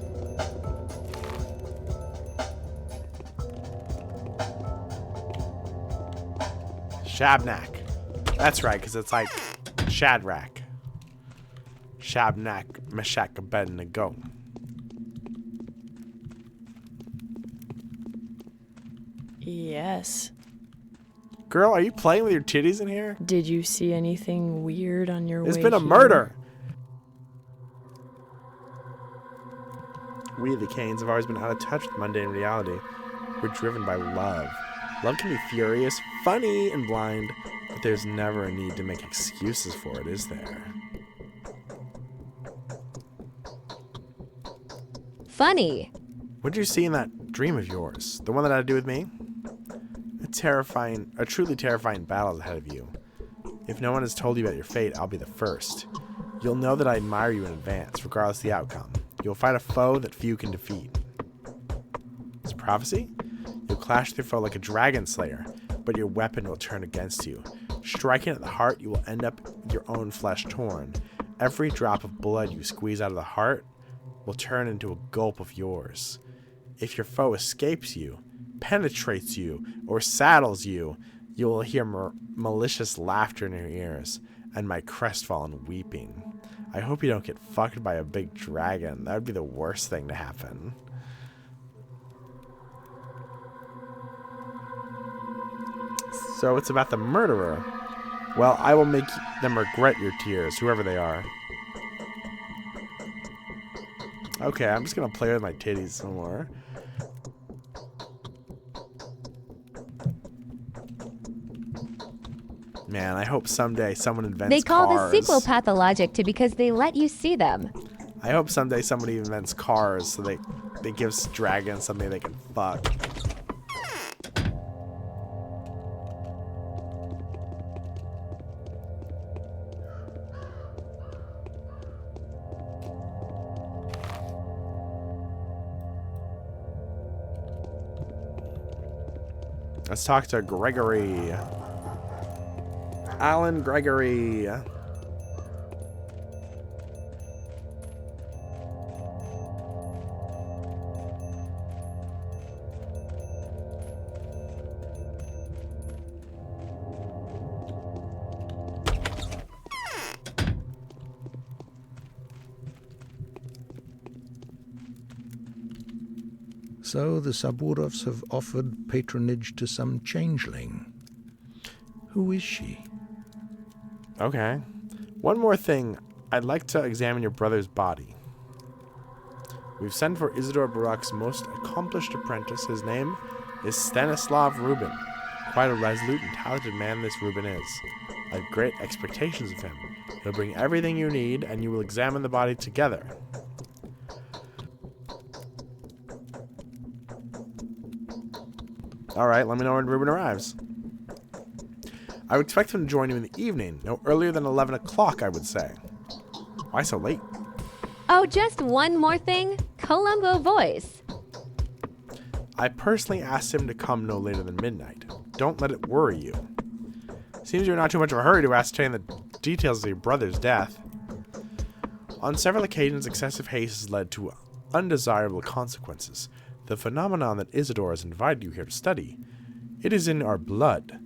Shabnak. That's right, because it's like Shadrach. Shabnak, Meshach, Abednego. Yes. Girl, are you playing with your titties in here? Did you see anything weird on your way There's been a here? murder. We, the Canes, have always been out of touch with mundane reality. We're driven by love. Love can be furious, funny, and blind, but there's never a need to make excuses for it, is there? Funny. What did you see in that dream of yours? The one that had to do with me? A truly terrifying battle is ahead of you. If no one has told you about your fate, I'll be the first. You'll know that I admire you in advance, regardless of the outcome. You'll fight a foe that few can defeat. It's prophecy? You'll clash with your foe like a dragon slayer, but your weapon will turn against you. Striking at the heart, you will end up your own flesh torn. Every drop of blood you squeeze out of the heart will turn into a gulp of yours. If your foe escapes you, penetrates you, or saddles you, you will hear malicious laughter in your ears, and my crestfallen weeping. I hope you don't get fucked by a big dragon. That would be the worst thing to happen. So it's about the murderer. Well, I will make them regret your tears, whoever they are. Okay, I'm just gonna play with my titties some more. Man, I hope someday someone invents They call cars. the sequel Pathologic to because they let you see them. I hope someday somebody invents cars so they give dragons something they can fuck. Let's talk to Gregory. Alan Gregory. So the Saburovs have offered patronage to some changeling. Who is she? Okay. One more thing. I'd like to examine your brother's body. We've sent for Isidore Baruch's most accomplished apprentice. His name is Stanislav Rubin. Quite a resolute and talented man this Rubin is. I have great expectations of him. He'll bring everything you need, and you will examine the body together. Alright, let me know when Rubin arrives. I would expect him to join you in the evening. No earlier than 11 o'clock, I would say. Why so late? Oh, just one more thing. Columbo voice. I personally asked him to come no later than midnight. Don't let it worry you. Seems you're not too much of a hurry to ascertain the details of your brother's death. On several occasions, excessive haste has led to undesirable consequences. The phenomenon that Isidore has invited you here to study. It is in our blood.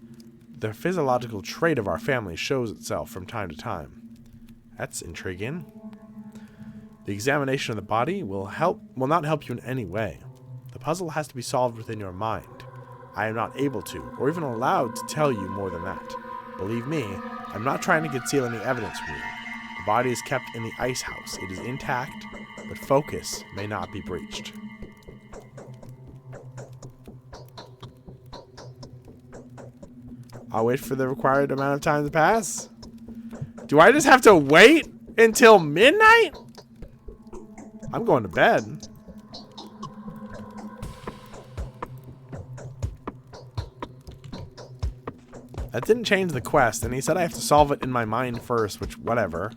The physiological trait of our family shows itself from time to time. That's intriguing. The examination of the body will not help you in any way. The puzzle has to be solved within your mind. I am not able to, or even allowed to tell you more than that. Believe me, I'm not trying to conceal any evidence from you. The body is kept in the ice house. It is intact, but focus may not be breached. I'll wait for the required amount of time to pass. Do I just have to wait until midnight? I'm going to bed. That didn't change the quest, and he said I have to solve it in my mind first, which, whatever.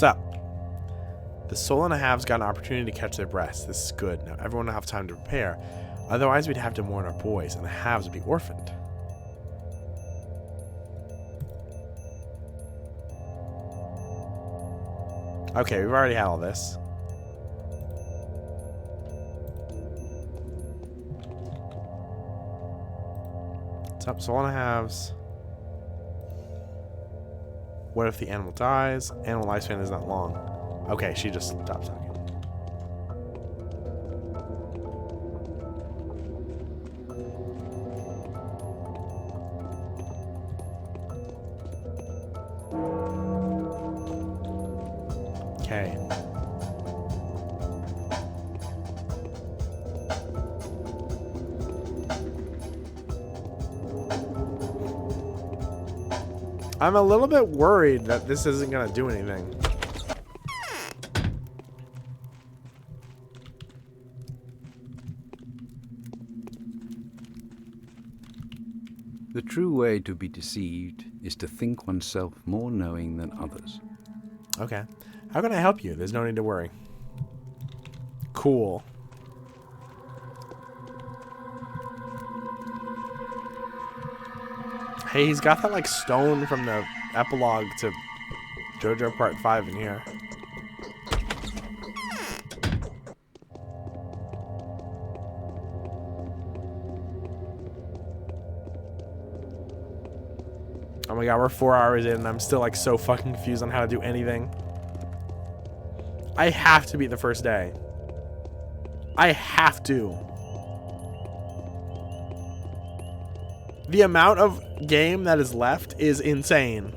What's up? The soul and a halves got an opportunity to catch their breaths. This is good. Now everyone will have time to prepare. Otherwise, we'd have to mourn our boys, and the halves would be orphaned. Okay, we've already had all this. What's up? Soul and a halves. What if the animal dies? Animal lifespan is not long. Okay, she just stopped talking. Okay. I'm a little bit worried that this isn't gonna do anything. The true way to be deceived is to think oneself more knowing than others. Okay. How can I help you? There's no need to worry. Cool. Hey, he's got that like stone from the epilogue to JoJo Part 5 in here. Oh my god, we're 4 hours in and I'm still like so fucking confused on how to do anything. I have to beat the first day. I have to. The amount of game that is left is insane.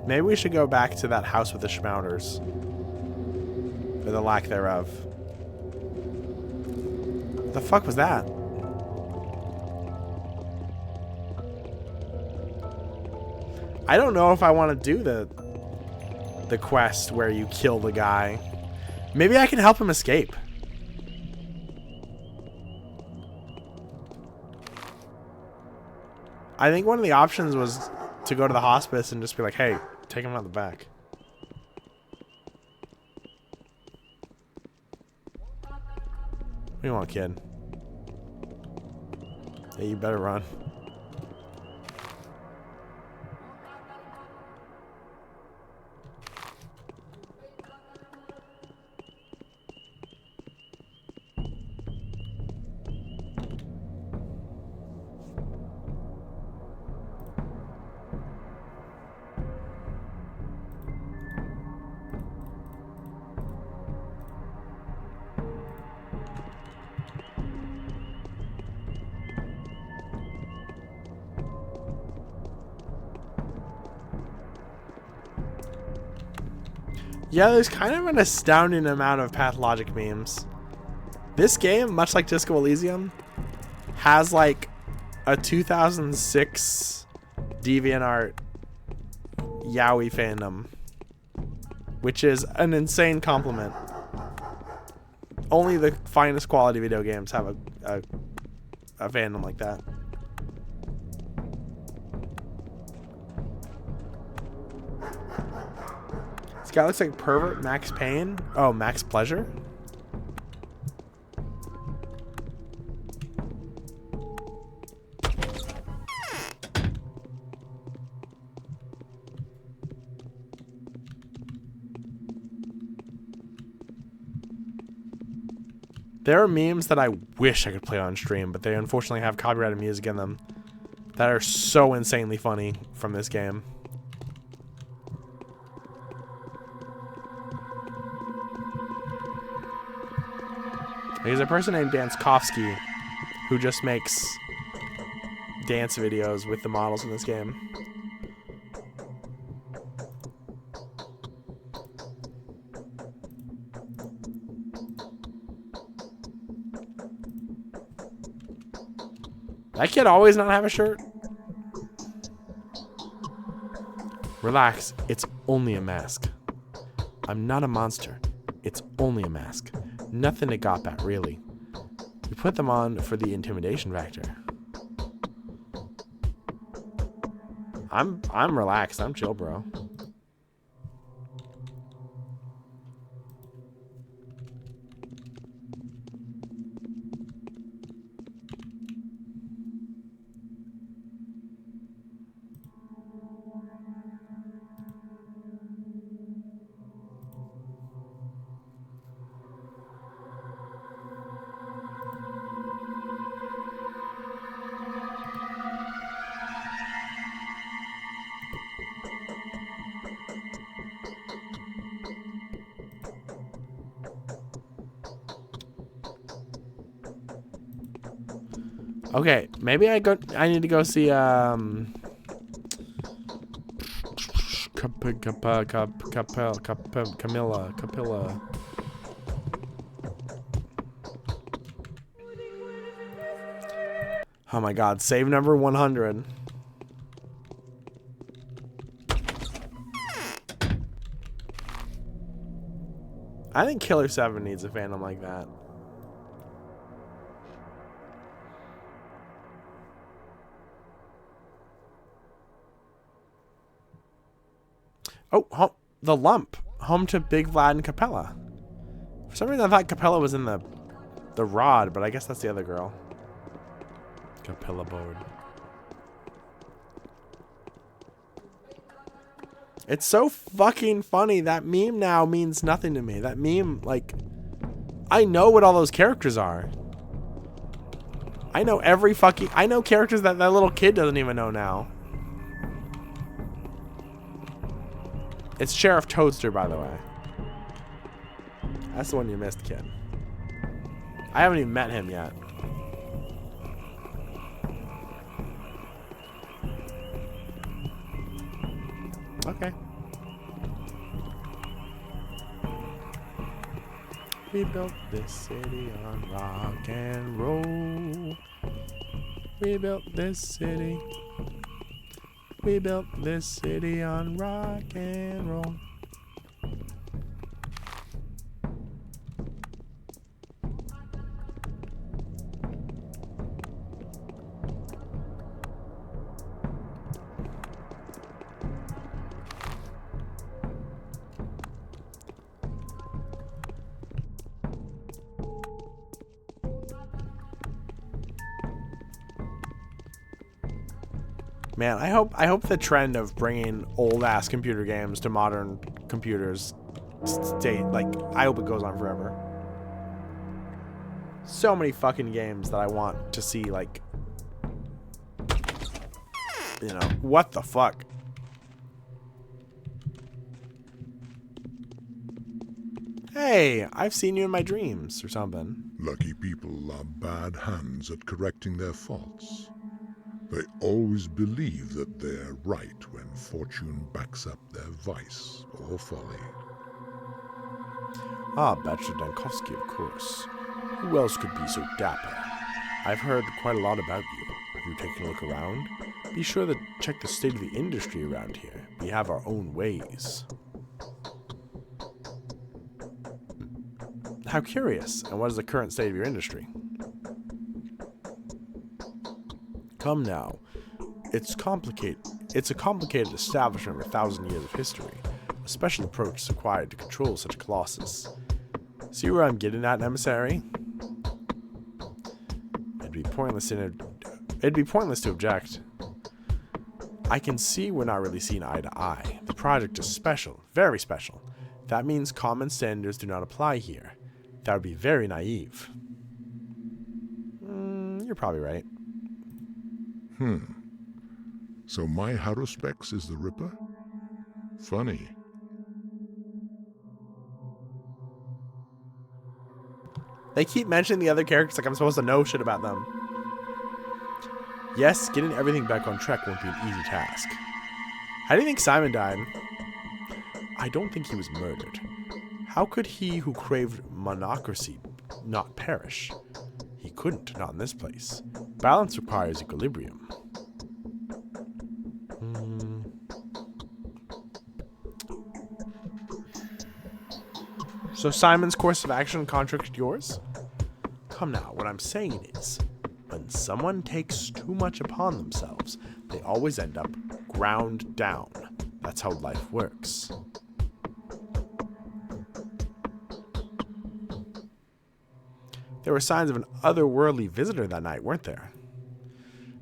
Maybe we should go back to that house with the schmouters. Or the lack thereof. What the fuck was that? I don't know if I want to do the quest where you kill the guy. Maybe I can help him escape. I think one of the options was to go to the hospice and just be like, hey, take him out the back. What do you want, kid? Yeah, you better run. Yeah, there's kind of an astounding amount of Pathologic memes. This game, much like Disco Elysium, has like a 2006 DeviantArt yaoi fandom, which is an insane compliment. Only the finest quality video games have a fandom like that. This guy looks like pervert Max Payne. Oh, Max Pleasure? There are memes that I wish I could play on stream, but they unfortunately have copyrighted music in them that are so insanely funny from this game. There's a person named Danskovsky who just makes dance videos with the models in this game. That kid always not have a shirt? Relax, it's only a mask. I'm not a monster. It's only a mask. Nothing to gawp at, really. We put them on for the intimidation factor. I'm relaxed. I'm chill, bro. Okay, maybe I need to go see Camilla. Oh my god, save number 100. I think Killer 7 needs a fandom like that. Oh, the Lump. Home to Big Vlad and Capella. For some reason I thought Capella was in the Rod, but I guess that's the other girl. Capella board. It's so fucking funny. That meme now means nothing to me. That meme, like, I know what all those characters are. I know I know characters that little kid doesn't even know now. It's Sheriff Toadster, by the way. That's the one you missed, kid. I haven't even met him yet. Okay. We built this city on rock and roll. We built this city. We built this city on rock and roll. Man, I hope the trend of bringing old ass computer games to modern computers I hope it goes on forever. So many fucking games that I want to see, like, you know, what the fuck? Hey, I've seen you in my dreams or something. Lucky people are bad hands at correcting their faults. They always believe that they're right when fortune backs up their vice or folly. Ah, Bachelor Dankowski, of course. Who else could be so dapper? I've heard quite a lot about you. Have you taken a look around? Be sure to check the state of the industry around here. We have our own ways. How curious. And what is the current state of your industry? Come now. It's complicated. It's a complicated establishment with 1,000 years of history. A special approach is required to control such a colossus. See where I'm getting at, emissary? It'd be pointless to object. I can see we're not really seeing eye to eye. The project is special, very special. That means common standards do not apply here. That would be very naive. You're probably right. So my Haruspex is the Ripper? Funny. They keep mentioning the other characters like I'm supposed to know shit about them. Yes, getting everything back on track won't be an easy task. How do you think Simon died? I don't think he was murdered. How could he who craved monocracy not perish? He couldn't, not in this place. Balance requires equilibrium. So Simon's course of action contradicted yours? Come now, what I'm saying is, when someone takes too much upon themselves, they always end up ground down. That's how life works. There were signs of an otherworldly visitor that night, weren't there?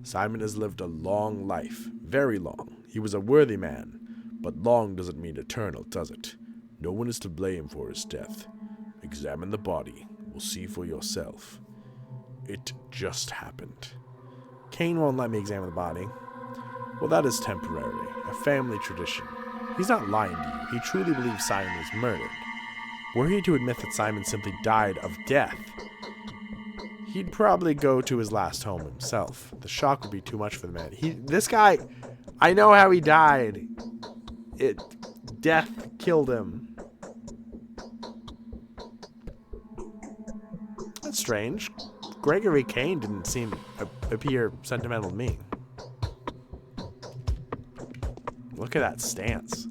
Simon has lived a long life, very long. He was a worthy man, but long doesn't mean eternal, does it? No one is to blame for his death. Examine the body. We'll see for yourself. It just happened. Kane won't let me examine the body. Well, that is temporary, a family tradition. He's not lying to you. He truly believes Simon was murdered. Were he to admit that Simon simply died of death, he'd probably go to his last home himself. The shock would be too much for the man. This guy, I know how he died. Death killed him. That's strange. Gregory Kane didn't appear sentimental to me. Look at that stance.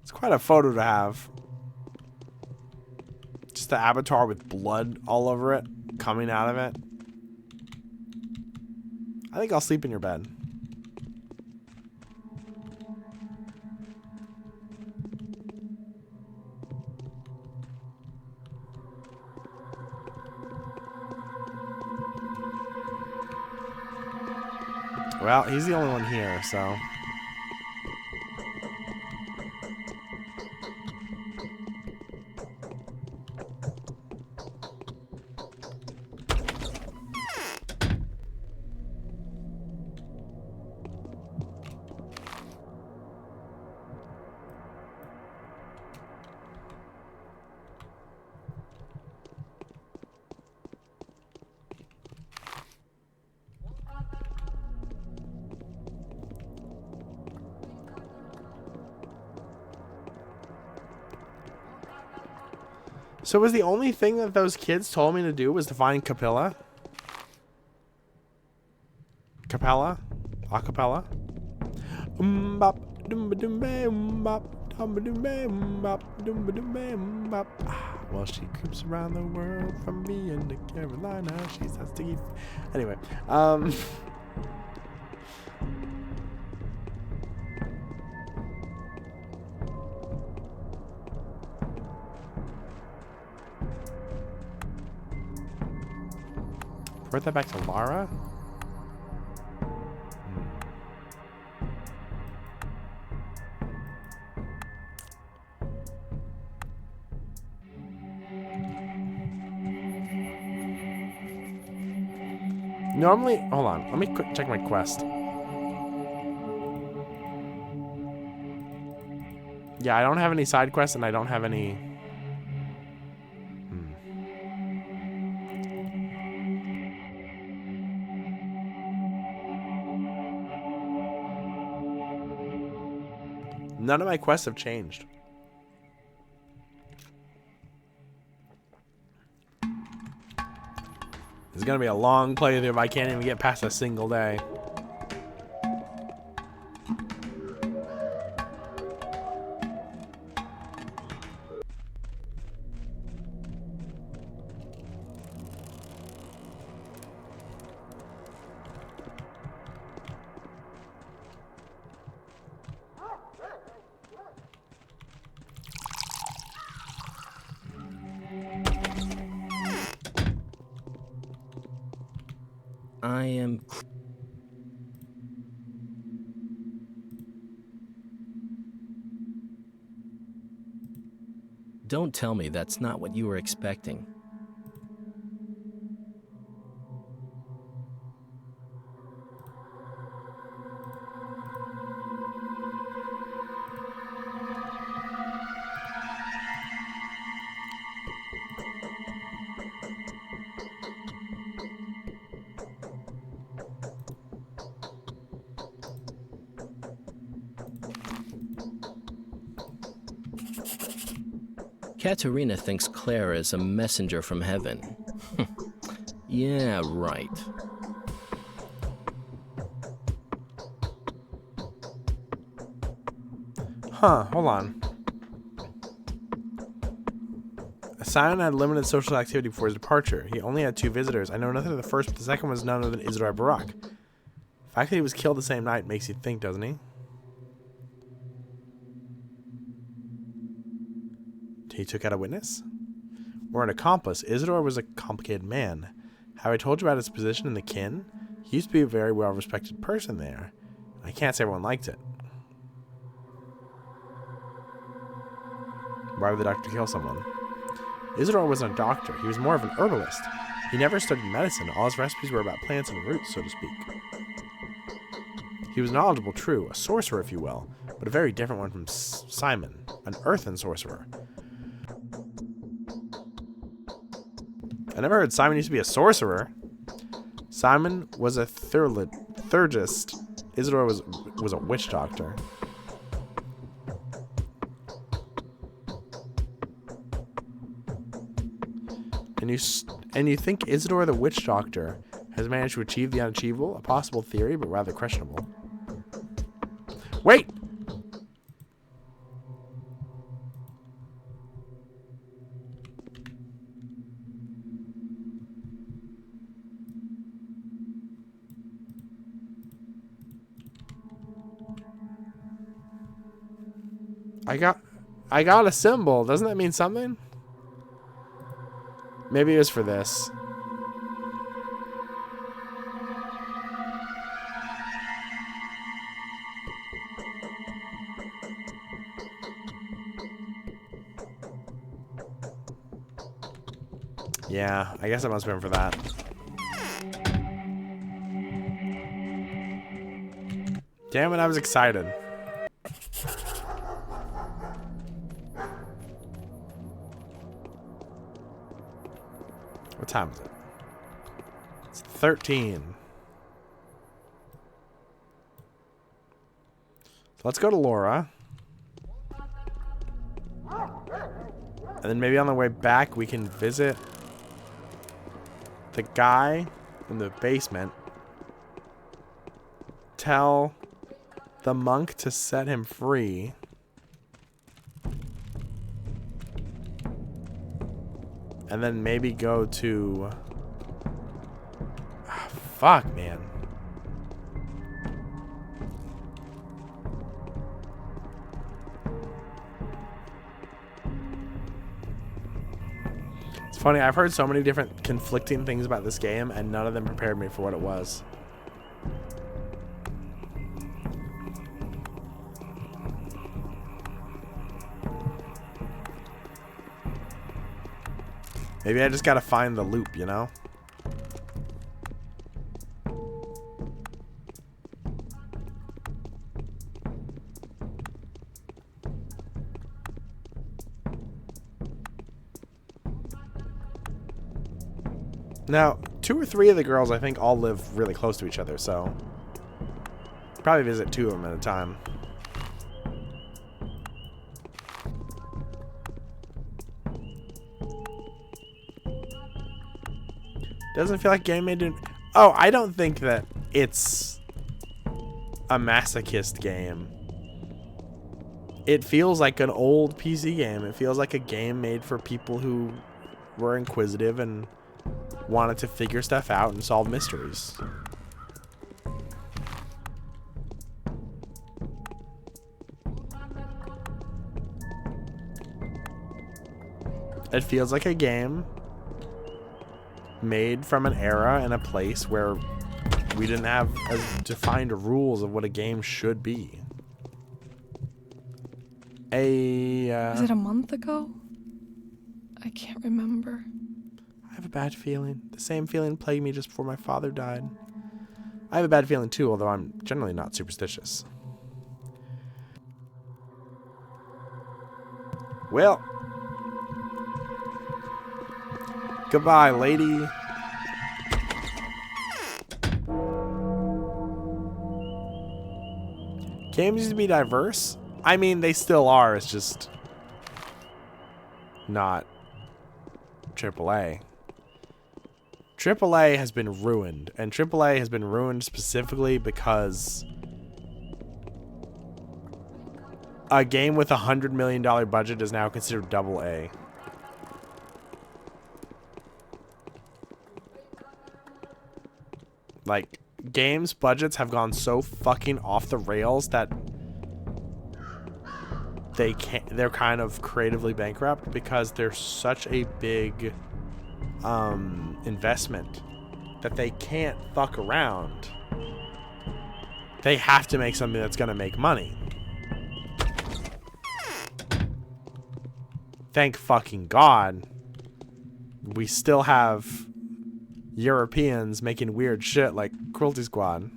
It's quite a photo to have. Just the avatar with blood all over it, coming out of it. I think I'll sleep in your bed. Well, he's the only one here, so. So was the only thing that those kids told me to do was to find Capella? Capella? Acapella? Well, she creeps around the world from being to Carolina. She's that sticky. Anyway, Report that back to Lara? Normally, hold on. Let me check my quest. Yeah, I don't have any side quests and I don't have any... None of my quests have changed. It's gonna be a long playthrough if I can't even get past a single day. I am... Don't tell me that's not what you were expecting. Katerina thinks Claire is a messenger from heaven. Yeah, right. Huh, hold on. Simon had limited social activity before his departure. He only had 2 visitors. I know nothing of the first, but the second was none other than Isidore Barak. The fact that he was killed the same night makes you think, doesn't he? He took out a witness? Or an accomplice. Isidore was a complicated man. Have I told you about his position in the kin? He used to be a very well-respected person there. I can't say everyone liked it. Why would the doctor kill someone? Isidore wasn't a doctor. He was more of an herbalist. He never studied medicine. All his recipes were about plants and roots, so to speak. He was knowledgeable, true, a sorcerer, if you will, but a very different one from Simon, an earthen sorcerer. I never heard Simon used to be a sorcerer. Simon was a theurgist. Isidore was a witch doctor. And you think Isidore the witch doctor has managed to achieve the unachievable? A possible theory, but rather questionable. Wait! I got a symbol. Doesn't that mean something? Maybe it was for this. Yeah, I guess it must have been for that. Damn it, I was excited. What time is it? It's 13. So let's go to Laura. And then maybe on the way back we can visit the guy in the basement. Tell the monk to set him free. And then maybe go to... Ah, fuck, man. It's funny, I've heard so many different conflicting things about this game, and none of them prepared me for what it was. Maybe I just gotta find the loop, you know? Now, 2 or 3 of the girls, I think, all live really close to each other, so... Probably visit 2 of them at a time. Doesn't feel like game made in... Oh, I don't think that it's a masochist game. It feels like an old PC game. It feels like a game made for people who were inquisitive and wanted to figure stuff out and solve mysteries. It feels like a game made from an era and a place where we didn't have as defined rules of what a game should be. Was it a month ago? I can't remember. I have a bad feeling. The same feeling plagued me just before my father died. I have a bad feeling too, although I'm generally not superstitious. Well, goodbye, lady. Games used to be diverse. I mean, they still are. It's just not AAA. AAA has been ruined, and AAA has been ruined specifically because a game with $100 million budget is now considered AA. Like, games budgets have gone so fucking off the rails that they're kind of creatively bankrupt because they're such a big investment that they can't fuck around. They have to make something that's gonna make money. Thank fucking God we still have Europeans making weird shit like Cruelty Squad.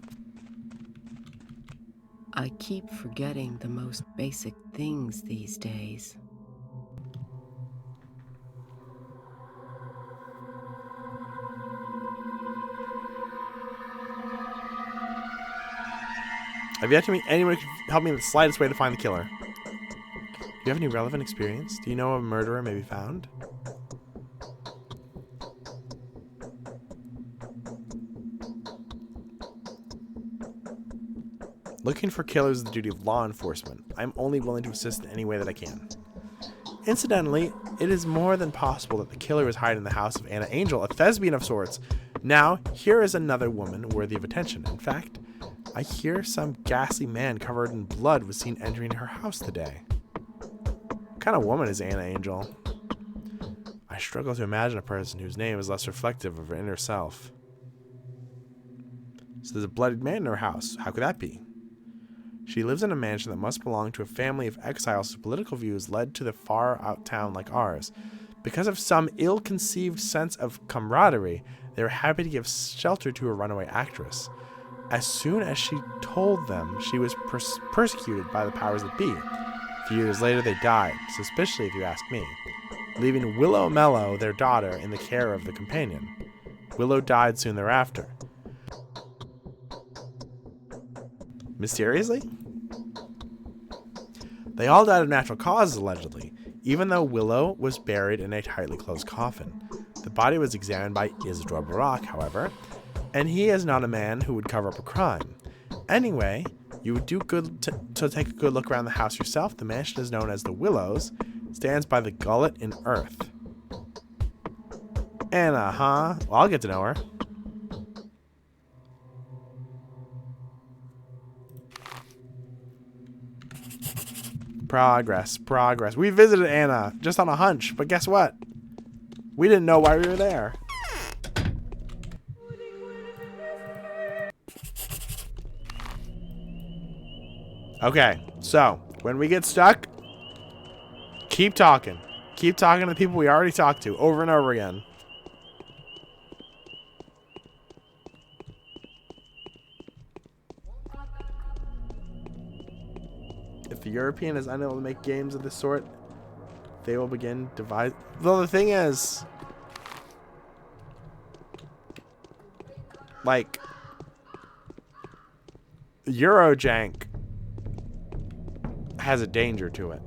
I keep forgetting the most basic things these days. I've yet to meet anyone who can help me in the slightest way to find the killer. Do you have any relevant experience? Do you know a murderer may be found? Looking for killers is the duty of law enforcement. I'm only willing to assist in any way that I can. Incidentally, it is more than possible that the killer is hiding in the house of Anna Angel, a thespian of sorts. Now, here is another woman worthy of attention. In fact, I hear some ghastly man covered in blood was seen entering her house today. What kind of woman is Anna Angel? I struggle to imagine a person whose name is less reflective of her inner self. So there's a bloodied man in her house. How could that be? She lives in a mansion that must belong to a family of exiles whose political views led to the far out town like ours. Because of some ill-conceived sense of camaraderie, they were happy to give shelter to a runaway actress. As soon as she told them, she was persecuted by the powers that be. A few years later, they died, suspiciously if you ask me, leaving Willow Mellow, their daughter, in the care of the companion. Willow died soon thereafter. Mysteriously? They all died of natural causes, allegedly, even though Willow was buried in a tightly closed coffin. The body was examined by Isidore Barak, however, and he is not a man who would cover up a crime. Anyway, you would do good to take a good look around the house yourself. The mansion is known as the Willows, stands by the gullet in earth. Anna, huh? Well, I'll get to know her. Progress. We visited Anna just on a hunch, but guess what? We didn't know why we were there. Okay, so when we get stuck, keep talking. Keep talking to the people we already talked to over and over again. If the European is unable to make games of this sort, they will begin devise. Though the thing is, like, Eurojank has a danger to it.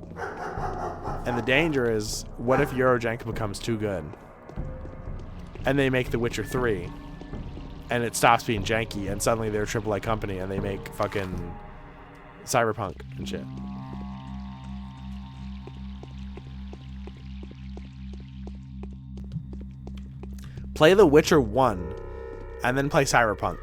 And the danger is, what if Eurojank becomes too good? And they make The Witcher 3, and it stops being janky, and suddenly they're a AAA company, and they make fucking Cyberpunk and shit. Play The Witcher 1 and then play Cyberpunk.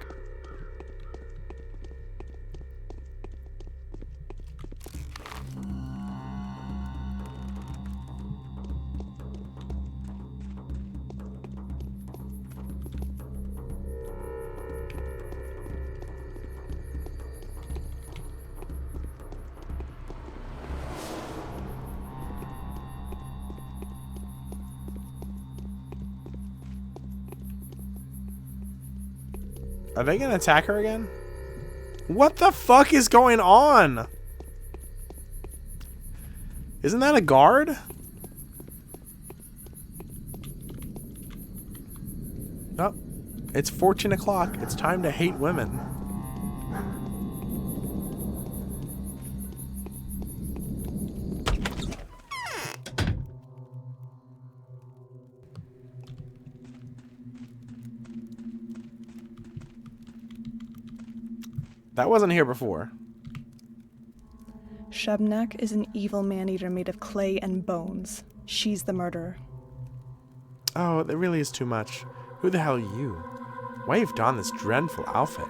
Are they gonna attack her again? What the fuck is going on? Isn't that a guard? Oh, it's 14 o'clock. It's time to hate women. That wasn't here before. Shebnak is an evil man-eater made of clay and bones. She's the murderer. Oh, that really is too much. Who the hell are you? Why you've donned this dreadful outfit?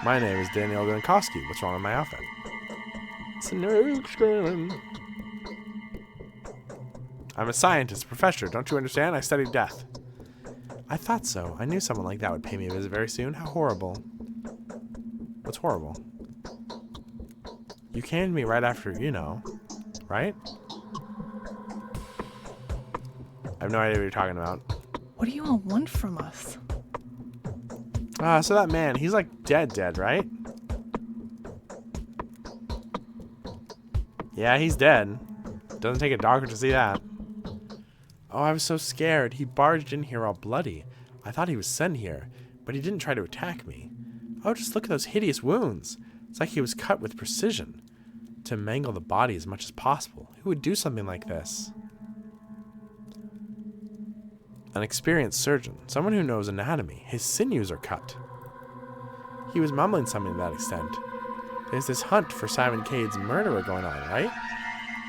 My name is Daniel Gronkowski. What's wrong with my outfit? I'm a scientist, professor. Don't you understand? I study death. I thought so. I knew someone like that would pay me a visit very soon. How horrible. What's horrible? You came to me right after, you know, right? I have no idea what you're talking about. What do you all want from us? So that man, he's like dead, right? Yeah, he's dead. Doesn't take a doctor to see that. Oh, I was so scared. He barged in here all bloody. I thought he was sent here, but he didn't try to attack me. Oh, just look at those hideous wounds. It's like he was cut with precision to mangle the body as much as possible. Who would do something like this? An experienced surgeon, someone who knows anatomy. His sinews are cut. He was mumbling something to that extent. There's this hunt for Simon Cade's murderer going on, right?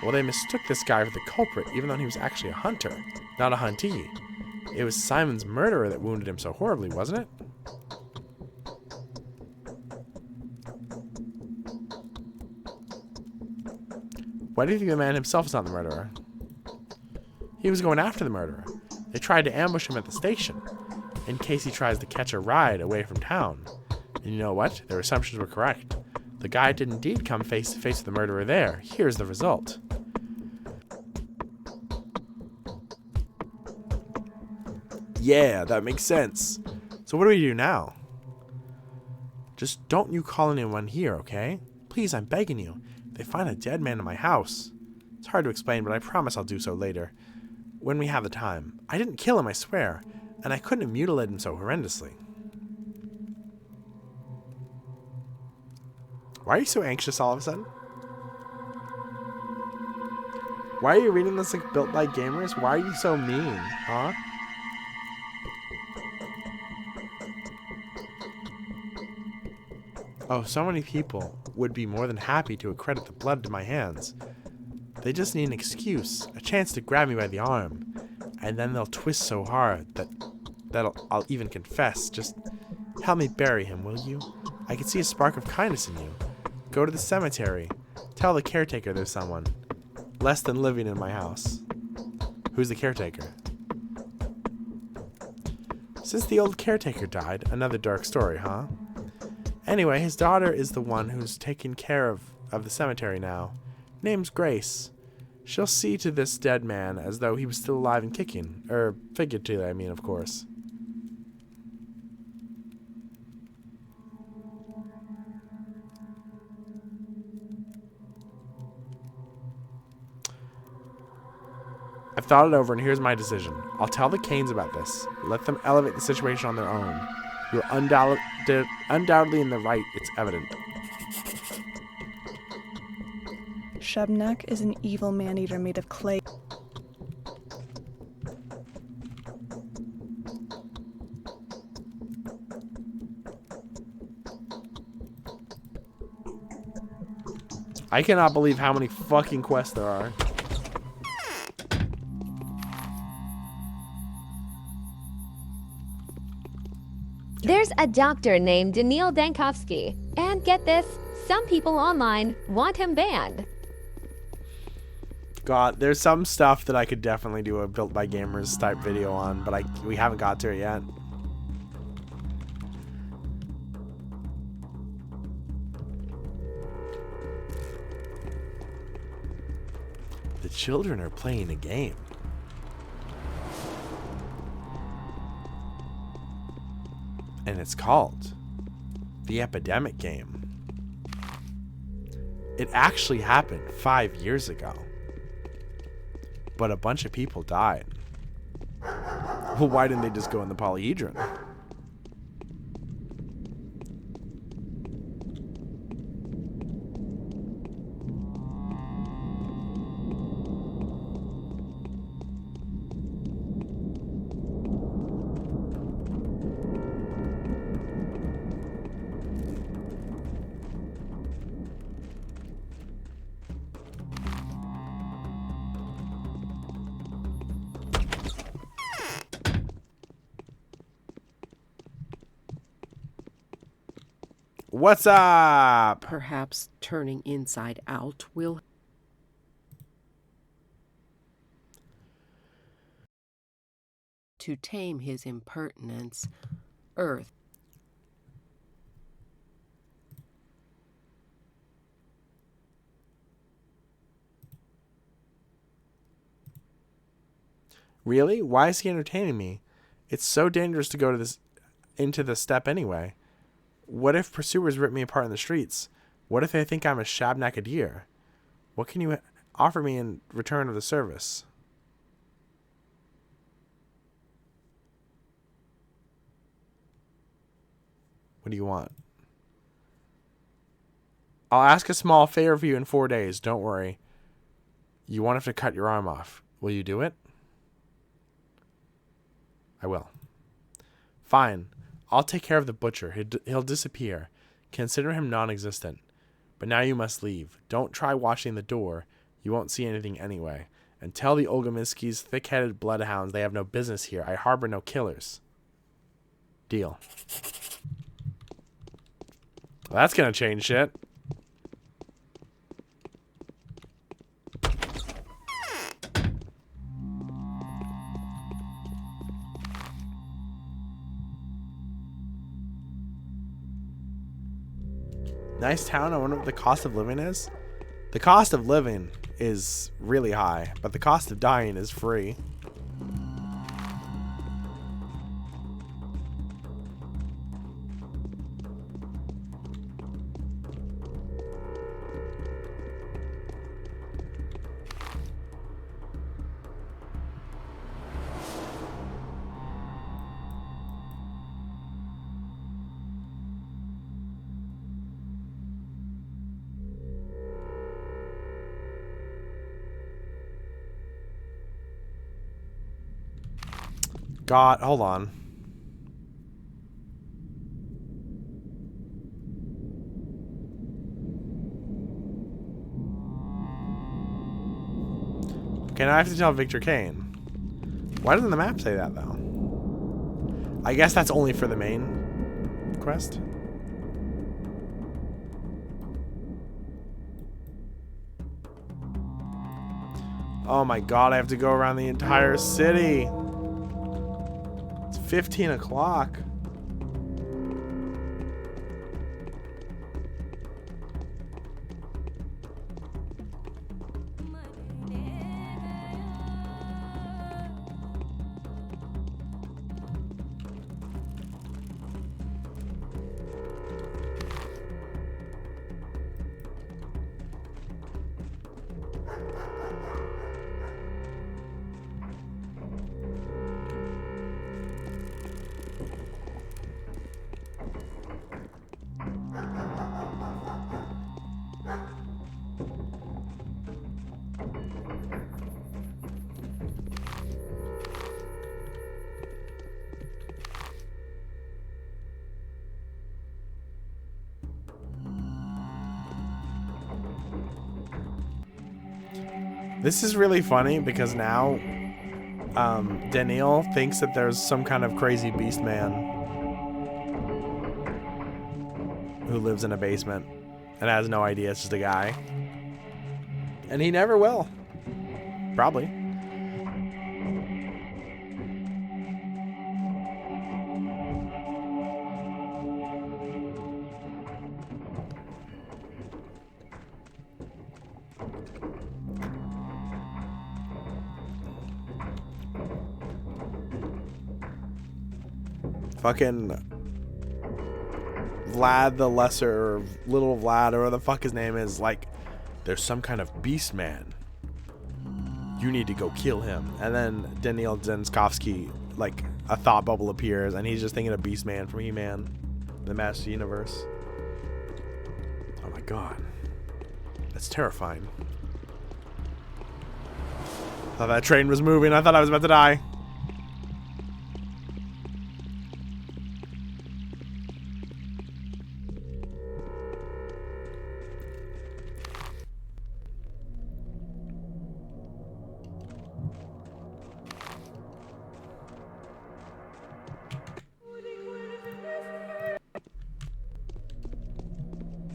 Well, they mistook this guy for the culprit, even though he was actually a hunter, not a huntee. It was Simon's murderer that wounded him so horribly, wasn't it? Why do you think the man himself is not the murderer? He was going after the murderer. They tried to ambush him at the station, in case he tries to catch a ride away from town. And you know what? Their assumptions were correct. The guy did indeed come face to face with the murderer there. Here's the result. Yeah, that makes sense. So what do we do now? Just don't you call anyone here, okay? Please, I'm begging you. They find a dead man in my house. It's hard to explain, but I promise I'll do so later. When we have the time. I didn't kill him, I swear. And I couldn't have mutilated him so horrendously. Why are you so anxious all of a sudden? Why are you reading this like Built by Gamers? Why are you so mean, huh? Oh, so many people would be more than happy to accredit the blood to my hands. They just need an excuse, a chance to grab me by the arm, and then they'll twist so hard that I'll even confess. Just help me bury him, will you? I can see a spark of kindness in you. Go to the cemetery. Tell the caretaker there's someone less than living in my house. Who's the caretaker? Since the old caretaker died, another dark story, huh? Anyway, his daughter is the one who's taking care of the cemetery now. Name's Grace. She'll see to this dead man as though he was still alive and kicking. Figuratively, I mean, of course. I've thought it over, and here's my decision. I'll tell the Canes about this. Let them elevate the situation on their own. You're undoubtedly in the right, it's evident. Shebnak is an evil man-eater made of clay. I cannot believe how many fucking quests there are. There's a doctor named Daniil Dankovsky. And get this, some people online want him banned. God, there's some stuff that I could definitely do a Built by Gamers type video on, but we haven't got to it yet. The children are playing a game. And it's called The Epidemic Game. It actually happened 5 years ago. But a bunch of people died. Well, why didn't they just go in the polyhedron? What's up? Perhaps turning inside out will... To tame his impertinence, Earth. Really? Why is he entertaining me? It's so dangerous to go to into the step anyway. What if pursuers rip me apart in the streets? What if they think I'm a Shabnakadir? What can you offer me in return of the service? What do you want? I'll ask a small favor for you in 4 days. Don't worry. You won't have to cut your arm off. Will you do it? I will. Fine. I'll take care of the butcher. He'll disappear. Consider him non-existent. But now you must leave. Don't try washing the door. You won't see anything anyway. And tell the Olgominskis, thick-headed bloodhounds, they have no business here. I harbor no killers. Deal. Well, that's gonna change shit. Nice town. I wonder what the cost of living is. The cost of living is really high, but the cost of dying is free. God, hold on. Okay, now I have to tell Victor Kane. Why doesn't the map say that, though? I guess that's only for the main quest. Oh my god, I have to go around the entire city. 15 o'clock. This is really funny because now Daniel thinks that there's some kind of crazy beast man who lives in a basement and has no idea it's just a guy. And he never will. Probably. Fucking Vlad the Lesser, or Little Vlad, or whatever the fuck his name is, like, there's some kind of beast man. You need to go kill him. And then Daniel Zenskovsky, like, a thought bubble appears, and he's just thinking of Beast Man from He-Man, the Master Universe. Oh my god. That's terrifying. I thought that train was moving. I thought I was about to die.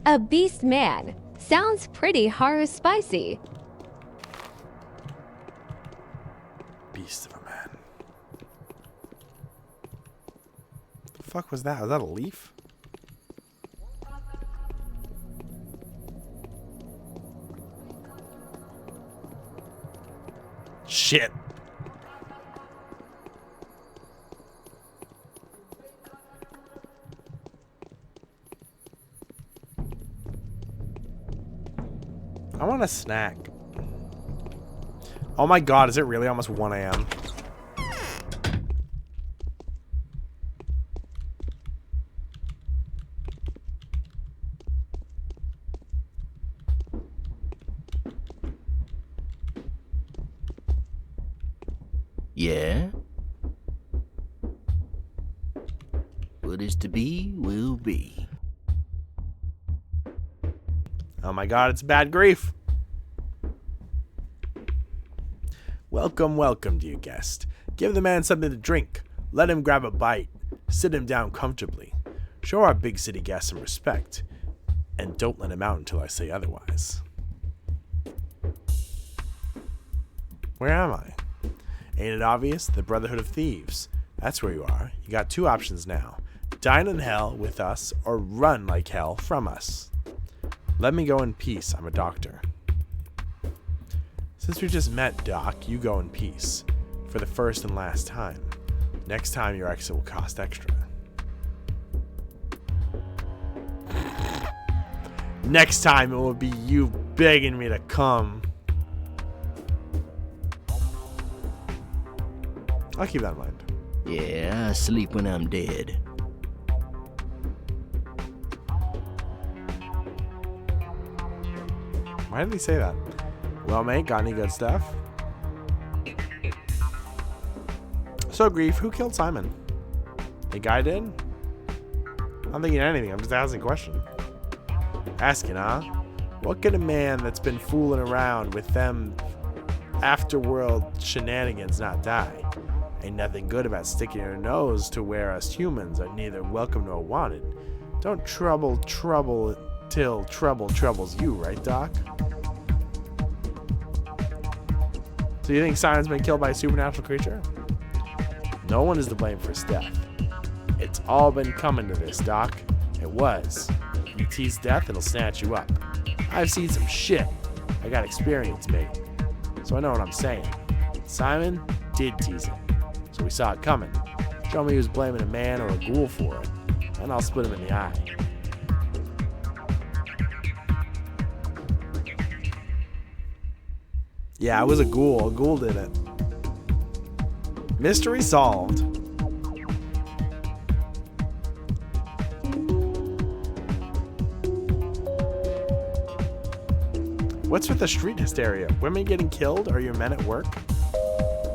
A beast man. Sounds pretty horror spicy. Beast of a man. The fuck was that? Was that a leaf? Shit. I want a snack. Oh my god, is it really almost 1 a.m.? Yeah? What is to be, will be. Oh my god, it's bad grief. Welcome, welcome, dear guest. Give the man something to drink. Let him grab a bite. Sit him down comfortably. Show our big city guest some respect. And don't let him out until I say otherwise. Where am I? Ain't it obvious? The Brotherhood of Thieves. That's where you are. You got two options now. Dine in hell with us or run like hell from us. Let me go in peace. I'm a doctor. Since we just met, Doc, you go in peace. For the first and last time. Next time your exit will cost extra. Next time it will be you begging me to come. I'll keep that in mind. Yeah, I sleep when I'm dead. Why did he say that? Well, mate, got any good stuff? So, Grief, who killed Simon? The guy did? I'm thinking anything. I'm just asking a question. Asking, huh? What could a man that's been fooling around with them afterworld shenanigans not die? Ain't nothing good about sticking your nose to where us humans are neither welcome nor wanted. Don't trouble till trouble troubles you, right, Doc? So you think Simon's been killed by a supernatural creature? No one is to blame for his death. It's all been coming to this, Doc. It was. You tease death, it'll snatch you up. I've seen some shit. I got experience, mate. So I know what I'm saying. Simon did tease it. So we saw it coming. Show me who's blaming a man or a ghoul for it, and I'll split him in the eye. Yeah, it was a ghoul. A ghoul did it. Mystery solved. What's with the street hysteria? Women getting killed? Are your men at work?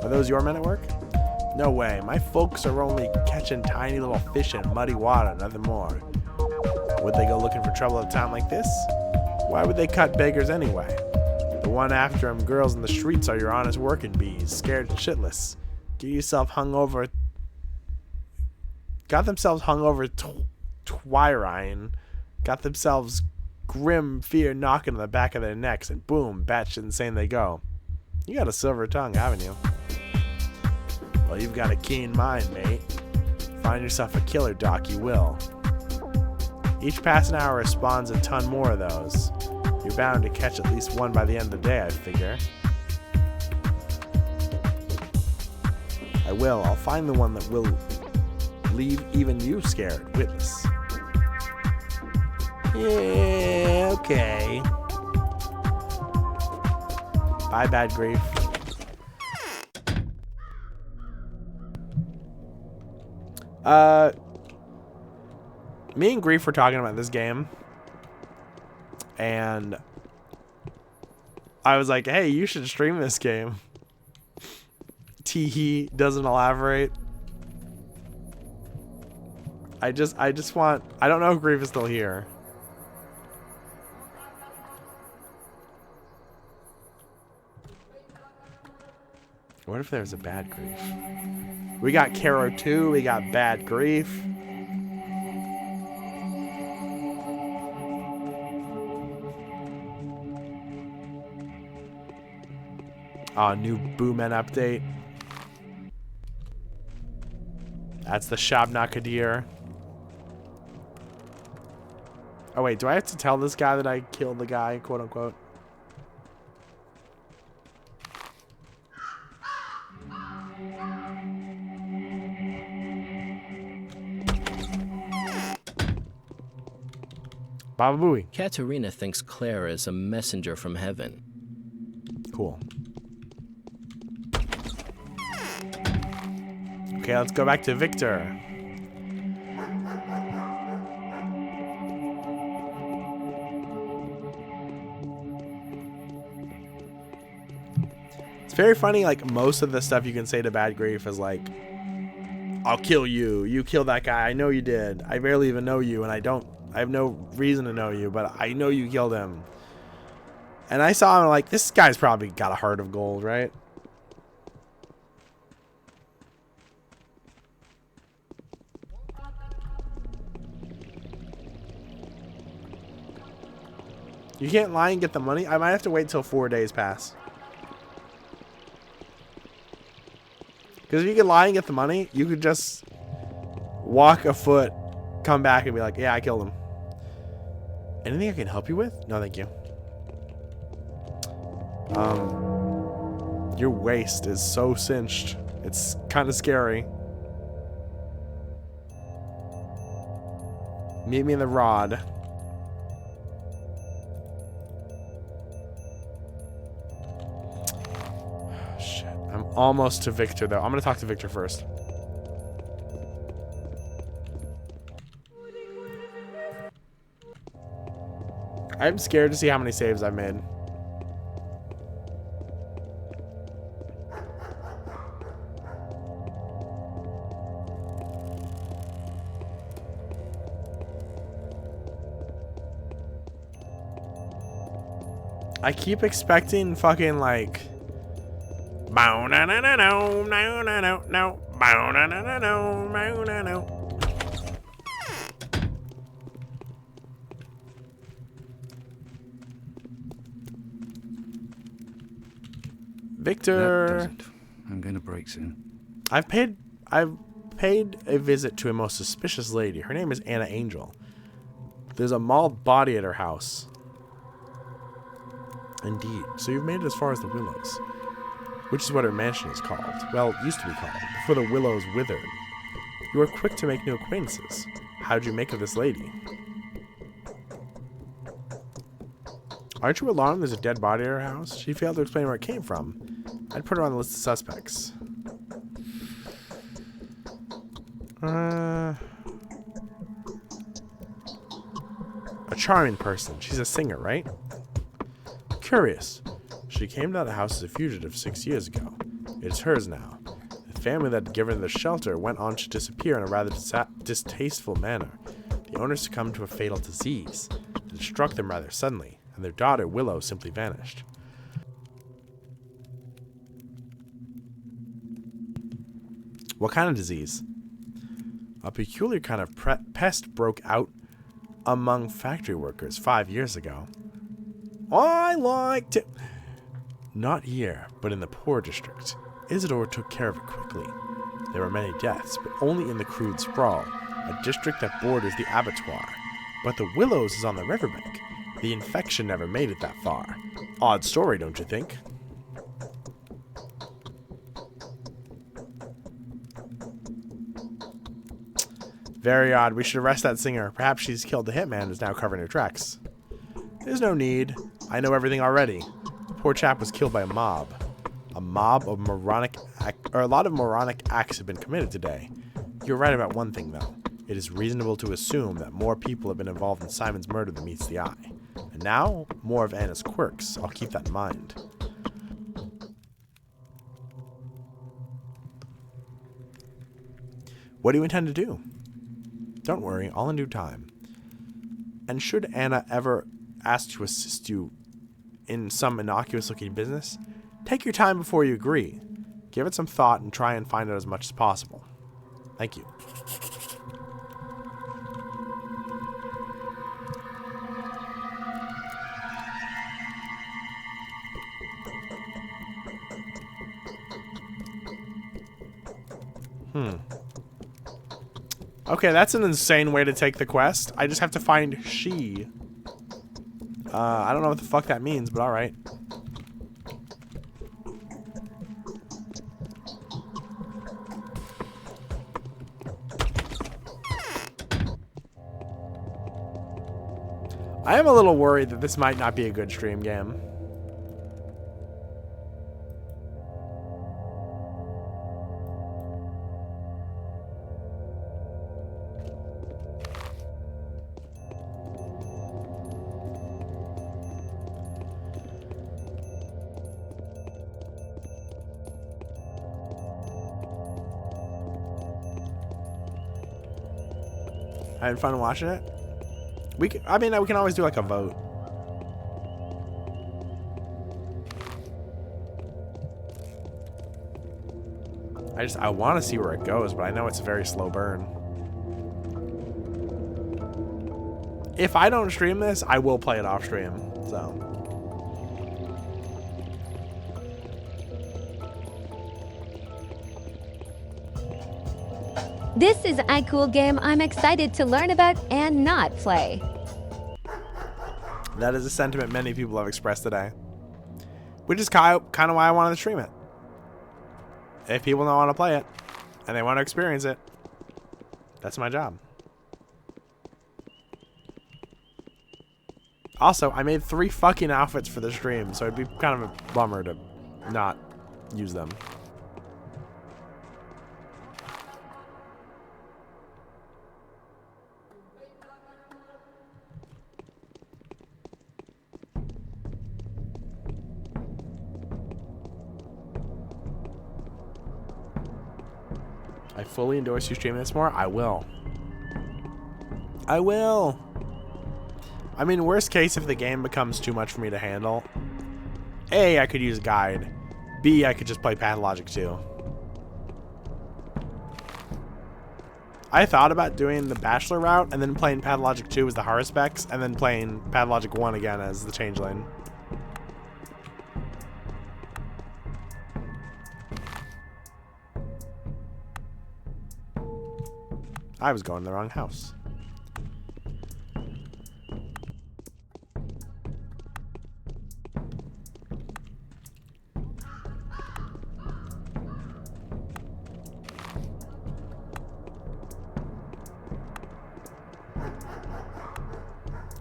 Are those your men at work? No way. My folks are only catching tiny little fish in muddy water, nothing more. Would they go looking for trouble at a time like this? Why would they cut beggars anyway? The one after 'em girls in the streets are your honest working bees, scared shitless. Got themselves hung over twirine. Got themselves grim fear knocking on the back of their necks, and boom, batshit insane they go. You got a silver tongue, haven't you? Well, you've got a keen mind, mate. Find yourself a killer, Doc, you will. Each passing hour spawns a ton more of those. You're bound to catch at least one by the end of the day, I figure. I will. I'll find the one that will leave even you scared, witless. Yeah, okay. Bye, bad grief. Me and Grief were talking about this game, and I was like, hey, you should stream this game. He doesn't elaborate. I don't know if Grief is still here. What if there's a bad Grief? We got Caro 2, we got bad Grief. New Boomen update. That's the Shabnakadir. Oh wait, do I have to tell this guy that I killed the guy, quote unquote? Baba Booey. Katerina thinks Clara is a messenger from heaven. Cool. Okay, let's go back to Victor. It's very funny, like, most of the stuff you can say to Bad Grief is like, I'll kill you. You kill that guy. I know you did. I barely even know you, and I have no reason to know you, but I know you killed him. And I saw him like, this guy's probably got a heart of gold, right? You can't lie and get the money? I might have to wait till 4 days pass. Because if you could lie and get the money, you could just walk a foot, come back and be like, yeah, I killed him. Anything I can help you with? No, thank you. Your waist is so cinched. It's kind of scary. Meet me in the rod. Shit. I'm almost to Victor, though. I'm going to talk to Victor first. I'm scared to see how many saves I've made. I keep expecting fucking like bow na na na no no no no no bow na na na no no no no. Victor. That does it. I'm going to break soon. I've paid a visit to a most suspicious lady. Her name is Anna Angel. There's a mauled body at her house. Indeed. So you've made it as far as the Willows, which is what her mansion is called. Well, it used to be called, before the willows withered. You were quick to make new acquaintances. How did you make of this lady? Aren't you alarmed there's a dead body at her house? She failed to explain where it came from. I'd put her on the list of suspects. A charming person. She's a singer, right? Curious. She came to the house as a fugitive 6 years ago. It's hers now. The family that had given her the shelter went on to disappear in a rather distasteful manner. The owners succumbed to a fatal disease that struck them rather suddenly, and their daughter, Willow, simply vanished. What kind of disease? A peculiar kind of pest broke out among factory workers 5 years ago. I like to... Not here, but in the poor district. Isidore took care of it quickly. There were many deaths, but only in the crude sprawl, a district that borders the abattoir. But the Willows is on the riverbank. The infection never made it that far. Odd story, don't you think? Very odd. We should arrest that singer. Perhaps she's killed the hitman and is now covering her tracks. There's no need. I know everything already. The poor chap was killed by a mob. A lot of moronic acts have been committed today. You're right about one thing, though. It is reasonable to assume that more people have been involved in Simon's murder than meets the eye. And now, more of Anna's quirks. I'll keep that in mind. What do you intend to do? Don't worry, all in due time. And should Anna ever ask to assist you in some innocuous-looking business, take your time before you agree. Give it some thought and try and find out as much as possible. Thank you. Okay, that's an insane way to take the quest. I just have to find she. I don't know what the fuck that means, but alright. I am a little worried that this might not be a good stream game. I had fun watching it. We can always do like a vote. I want to see where it goes, but I know it's a very slow burn. If I don't stream this, I will play it off stream. So. This is a cool game I'm excited to learn about and not play. That is a sentiment many people have expressed today. Which is kind of why I wanted to stream it. If people don't want to play it, and they want to experience it, that's my job. Also, I made 3 fucking outfits for the stream, so it'd be kind of a bummer to not use them. I fully endorse you streaming this more. I will. I will. I mean, worst case, if the game becomes too much for me to handle, A, I could use a guide. B, I could just play Pathologic 2. I thought about doing the Bachelor route and then playing Pathologic 2 as the horror specs and then playing Pathologic 1 again as the Changeling. I was going to the wrong house.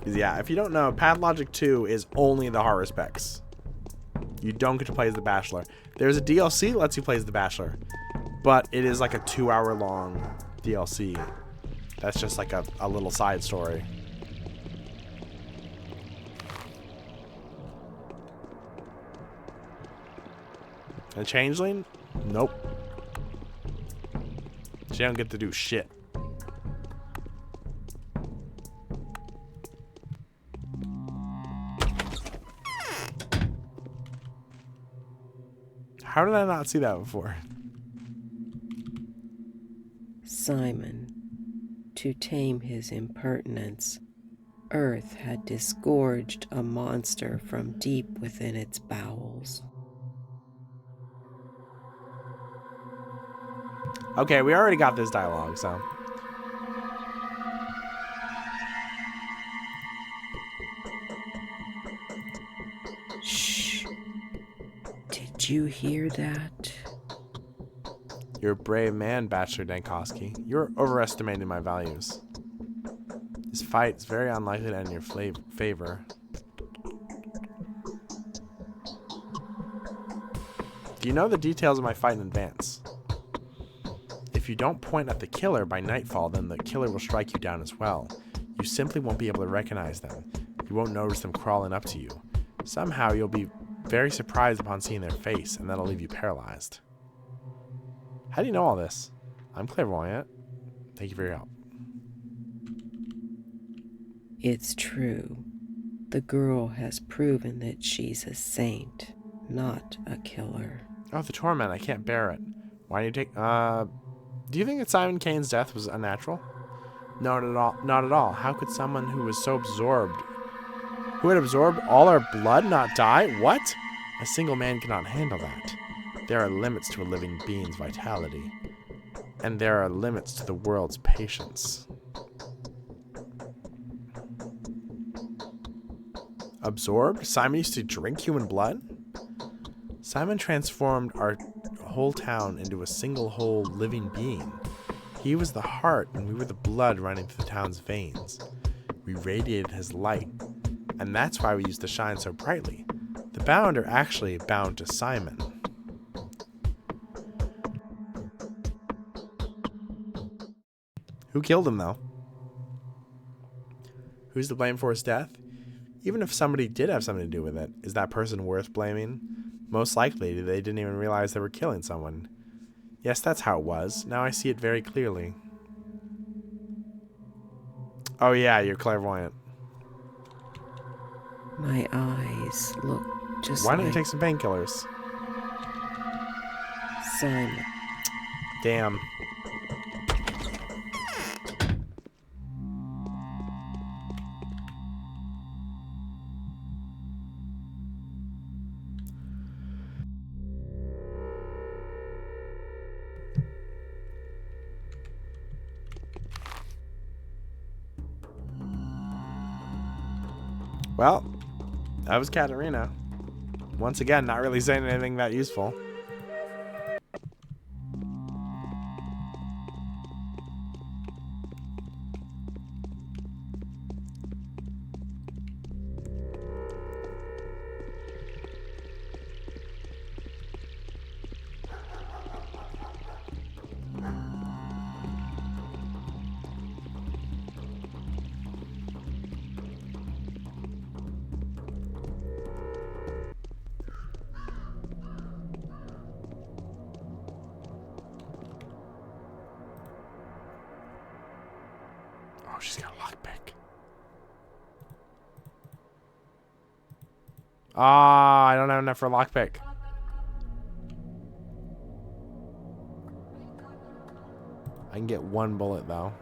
Yeah, if you don't know, Pathologic 2 is only the horror specs. You don't get to play as the Bachelor. There's a DLC that lets you play as the Bachelor, but it is like a 2-hour long DLC. That's just like a little side story. And Changeling? Nope. She don't get to do shit. How did I not see that before? Simon, to tame his impertinence, Earth had disgorged a monster from deep within its bowels. Okay, we already got this dialogue, so. Shh. Did you hear that? You're a brave man, Bachelor Dankowski. You're overestimating my values. This fight is very unlikely to end in your favor. Do you know the details of my fight in advance? If you don't point at the killer by nightfall, then the killer will strike you down as well. You simply won't be able to recognize them. You won't notice them crawling up to you. Somehow you'll be very surprised upon seeing their face, and that'll leave you paralyzed. How do you know all this? I'm clairvoyant. Thank you for your help. It's true. The girl has proven that she's a saint, not a killer. Oh, the torment. I can't bear it. Why do you take... Do you think that Simon Kane's death was unnatural? No, not at all. Not at all. How could someone who was so absorbed... Who had absorbed all our blood not die? What? A single man cannot handle that. There are limits to a living being's vitality. And there are limits to the world's patience. Absorbed? Simon used to drink human blood? Simon transformed our whole town into a single whole living being. He was the heart and we were the blood running through the town's veins. We radiated his light, and that's why we used to shine so brightly. The bound are actually bound to Simon. Who killed him, though? Who's to blame for his death? Even if somebody did have something to do with it, is that person worth blaming? Most likely, they didn't even realize they were killing someone. Yes, that's how it was. Now I see it very clearly. Oh yeah, you're clairvoyant. My eyes look just Why don't you like take some painkillers? Simon. Damn. Well, that was Katarina. Once again, not really saying anything that useful. Oh, she's got a lockpick. Ah, I don't have enough for a lockpick. I can get one bullet though.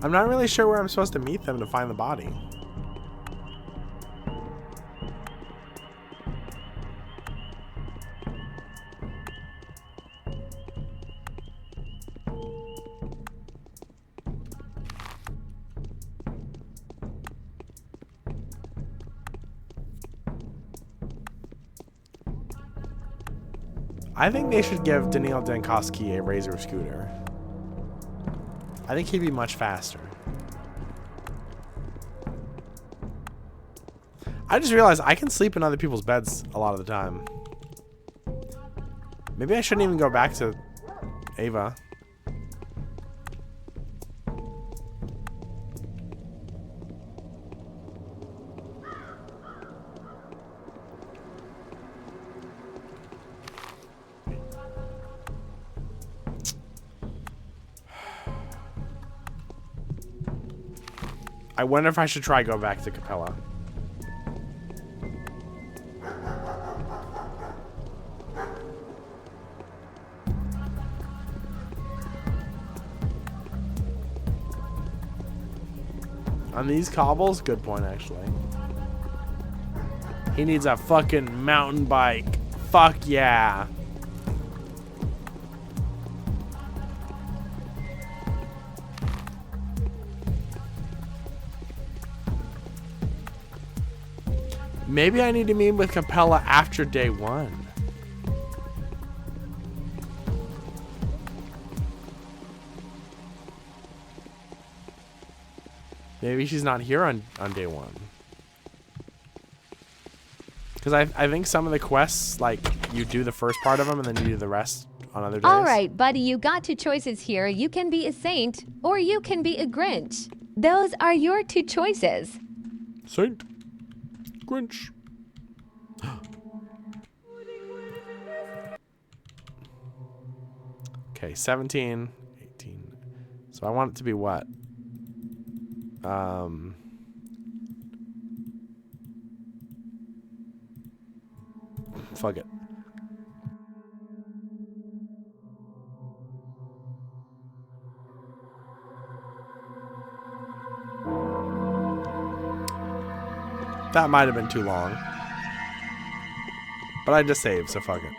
I'm not really sure where I'm supposed to meet them to find the body. I think they should give Daniil Dankowski a Razor scooter. I think he'd be much faster. I just realized I can sleep in other people's beds a lot of the time. Maybe I shouldn't even go back to Ava. I wonder if I should try go back to Capella. On these cobbles? Good point, actually. He needs a fucking mountain bike. Fuck yeah. Maybe I need to meet with Capella after day 1. Maybe she's not here on day 1. Because I think some of the quests, like, you do the first part of them and then you do the rest on other days. All right, buddy, you got 2 choices here. You can be a saint or you can be a Grinch. Those are your 2 choices. Saint. Grinch. Okay, 17, 18. So I want it to be what? Fuck it. That might have been too long. But I just saved, so fuck it.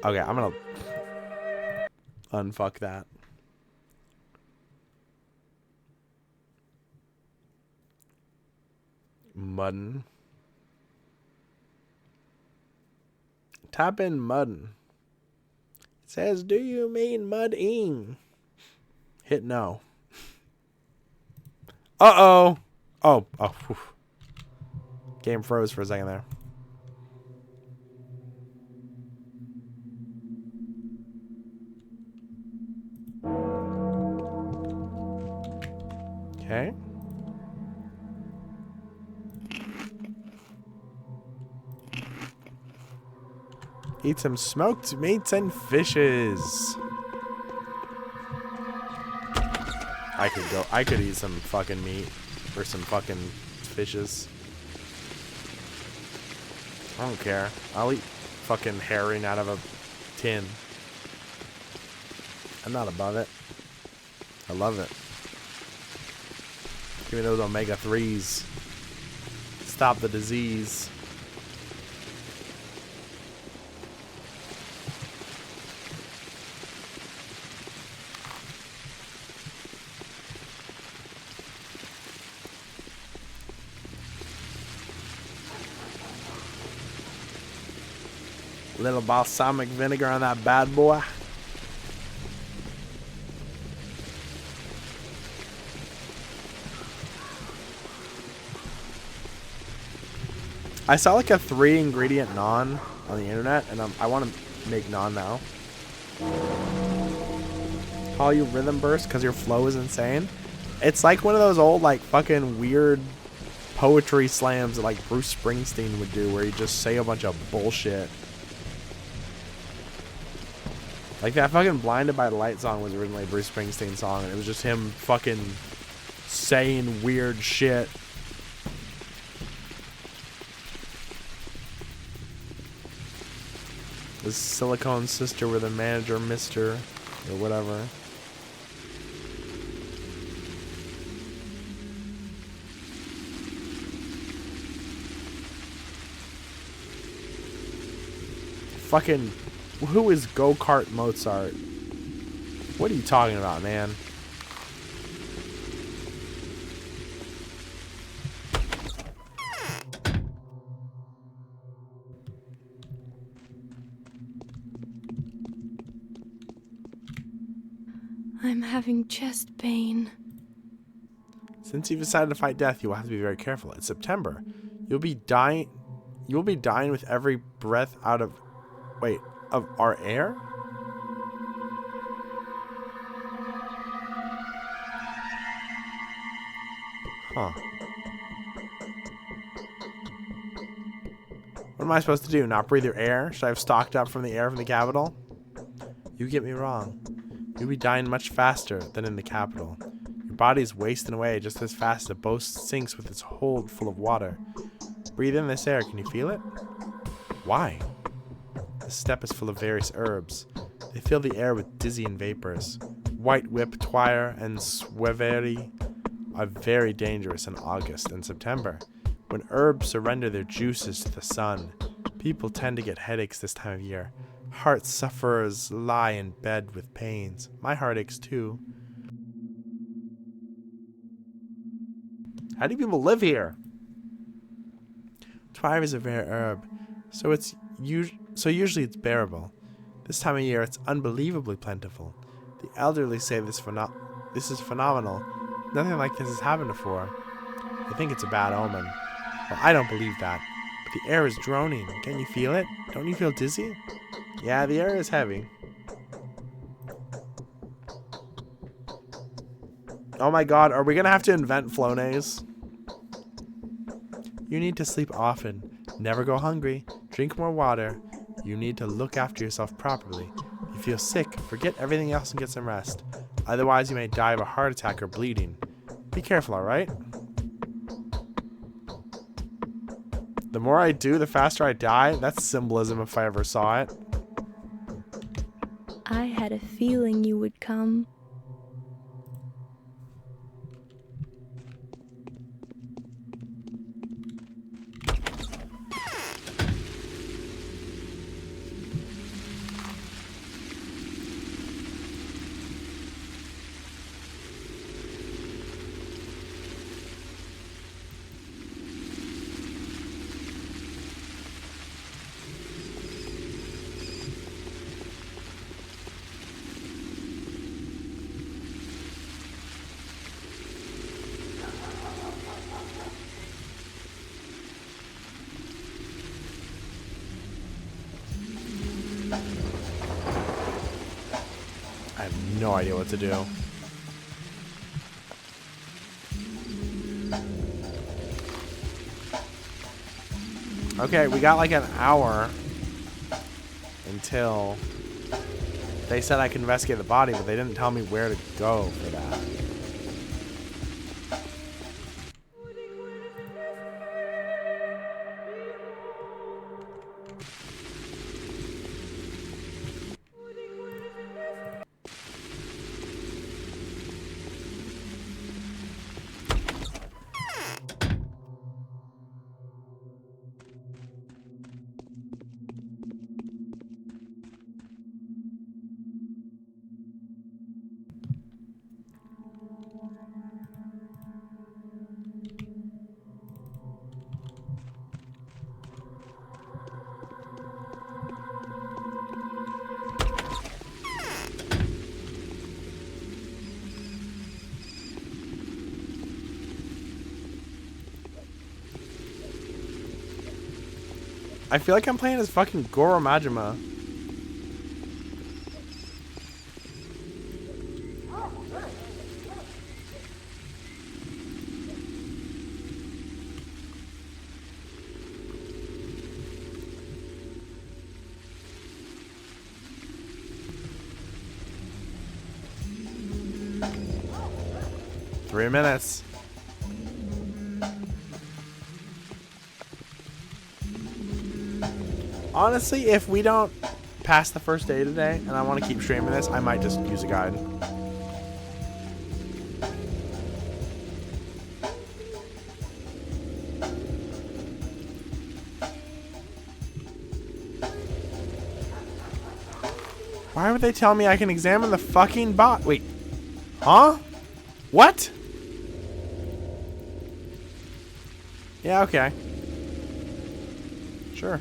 Okay, I'm gonna unfuck that. Muddin. Type in muddin. It says, do you mean mudding? Hit no. Uh-oh. Oh. Whew. Game froze for a second there. Okay. Eat some smoked meats and fishes. I could eat some fucking meat or some fucking fishes. I don't care. I'll eat fucking herring out of a tin. I'm not above it. I love it. Give me those omega-3s. Stop the disease. Little balsamic vinegar on that bad boy. I saw like a 3-ingredient naan on the internet, and I want to make naan now. Call you Rhythm Burst because your flow is insane. It's like one of those old like fucking weird poetry slams that like Bruce Springsteen would do, where he'd just say a bunch of bullshit. Like that fucking Blinded by the Light song was originally a Bruce Springsteen song, and it was just him fucking saying weird shit. His silicone sister with a manager, Mr. or whatever. Fucking, who is Go-Kart Mozart? What are you talking about, man? I'm having chest pain. Since you've decided to fight death, you will have to be very careful. It's September. You'll be dying with every breath out of... Wait, of our air? Huh. What am I supposed to do? Not breathe your air? Should I have stocked up from the air from the capital? You get me wrong. You'll be dying much faster than in the capital. Your body's wasting away just as fast as a boat sinks with its hold full of water. Breathe in this air. Can you feel it? Why? The steppe is full of various herbs. They fill the air with dizzying vapors. White whip, twire, and sweveri are very dangerous in August and September. When herbs surrender their juices to the sun, people tend to get headaches this time of year. Heart sufferers lie in bed with pains. My heart aches too. How do people live here? Twire is a rare herb, so usually it's bearable. This time of year, it's unbelievably plentiful. The elderly say this is phenomenal. Nothing like this has happened before. They think it's a bad omen. Well, I don't believe that. But the air is droning. Can you feel it? Don't you feel dizzy? Yeah, the air is heavy. Oh my god, are we gonna have to invent Flonase? You need to sleep often. Never go hungry. Drink more water. You need to look after yourself properly. If you feel sick, forget everything else and get some rest. Otherwise, you may die of a heart attack or bleeding. Be careful, alright? The more I do, the faster I die. That's symbolism if I ever saw it. I had a feeling you would come. have no idea what to do. Okay, we got like an hour until they said I could investigate the body, but they didn't tell me where to go for that. I feel like I'm playing as fucking Goro Majima. Three minutes. Honestly, if we don't pass the first day today, and I want to keep streaming this, I might just use a guide. Why would they tell me I can examine the fucking bot? Wait. Huh? What? Yeah, okay. Sure.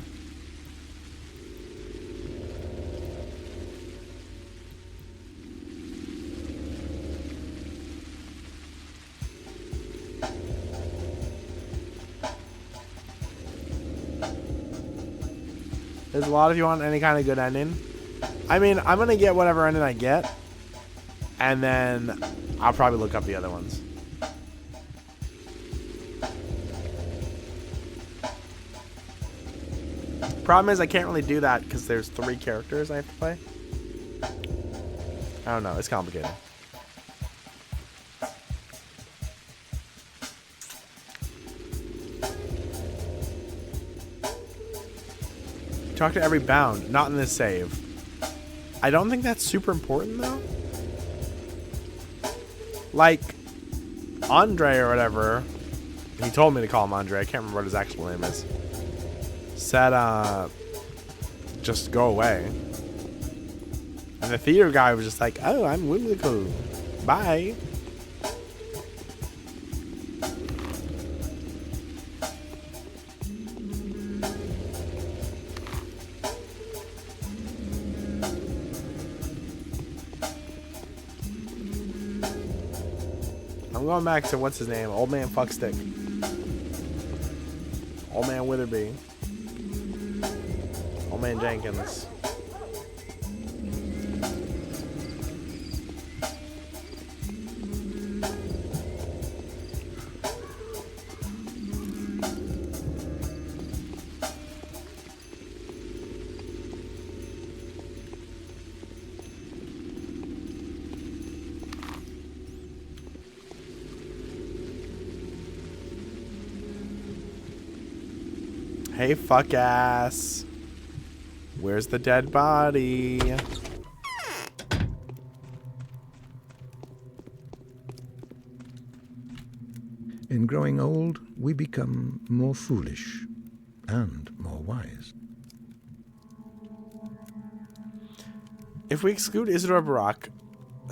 There's a lot of you want any kind of good ending. I mean, I'm gonna get whatever ending I get, and then I'll probably look up the other ones. Problem is, I can't really do that because there's 3 characters I have to play. I don't know. It's complicated. Talk to every bound, not in this save. I don't think that's super important though. Like Andre or whatever, he told me to call him Andre. I can't remember what his actual name is. Said, just go away. And the theater guy was just like, oh, I'm whimsical. Bye. I'm going back to what's his name? Old Man Fuckstick. Old Man Witherby. Old Man Jenkins. Hey, fuck ass. Where's the dead body? In growing old, we become more foolish and more wise. If we exclude Isidore Barak,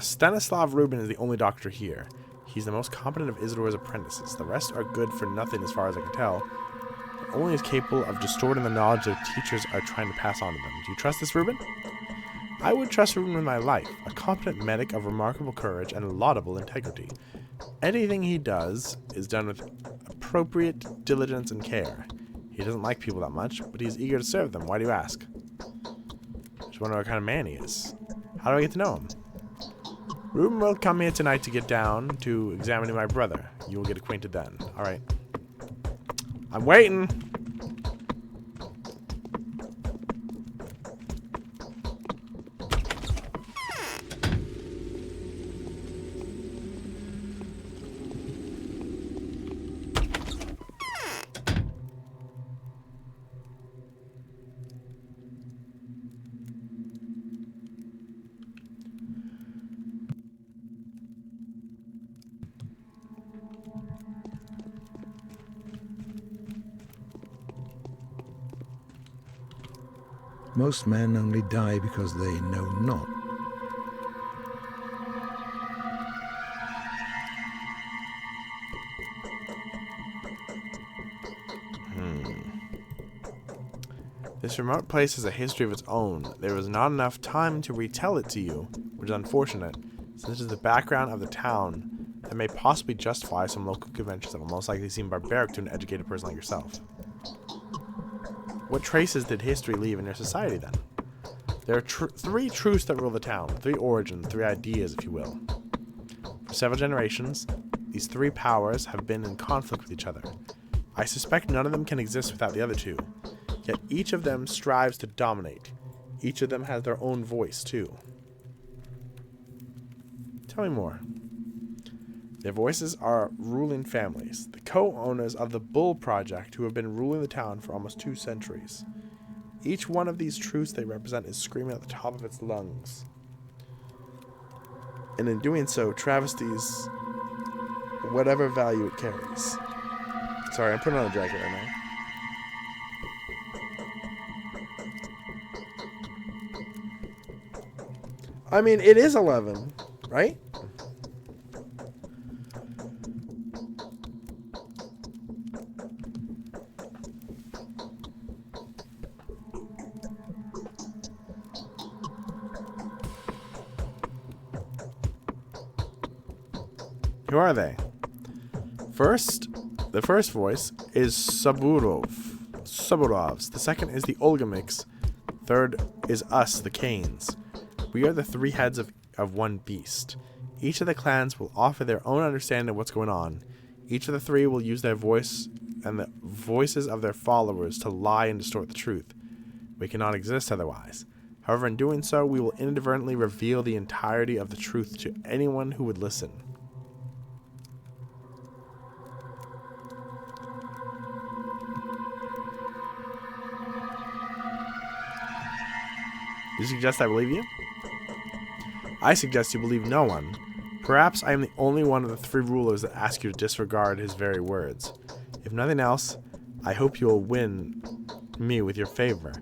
Stanislav Rubin is the only doctor here. He's the most competent of Isidore's apprentices. The rest are good for nothing as far as I can tell. Only is capable of distorting the knowledge that teachers are trying to pass on to them. Do you trust this Reuben? I would trust Reuben with my life, a competent medic of remarkable courage and laudable integrity. Anything he does is done with appropriate diligence and care. He doesn't like people that much, but he's eager to serve them. Why do you ask? Just wonder what kind of man he is. How do I get to know him? Ruben will come here tonight to get down to examining my brother. You will get acquainted then. Alright. I'm waiting! Most men only die because they know not. This remote place has a history of its own. There was not enough time to retell it to you, which is unfortunate, since it is the background of the town that may possibly justify some local conventions that will most likely seem barbaric to an educated person like yourself. What traces did history leave in your society, then? There are three truths that rule the town, three origins, three ideas, if you will. For several generations, these three powers have been in conflict with each other. I suspect none of them can exist without the other two, yet each of them strives to dominate. Each of them has their own voice, too. Tell me more. Their voices are ruling families, the co-owners of the Bull Project who have been ruling the town for almost 2 centuries. Each one of these truths they represent is screaming at the top of its lungs. And in doing so, travesties whatever value it carries. Sorry, I'm putting on a jacket right now. I mean, it is 11, right? Who are they? The first voice is Suburovs. The second is the Olgamiks. Third is us, the Canes. We are the 3 heads of one beast. Each of the clans will offer their own understanding of what's going on. Each of the 3 will use their voice and the voices of their followers to lie and distort the truth. We cannot exist otherwise. However, in doing so, we will inadvertently reveal the entirety of the truth to anyone who would listen. You suggest I believe you? I suggest you believe no one. Perhaps I am the only one of the 3 rulers that ask you to disregard his very words. If nothing else, I hope you will win me with your favor.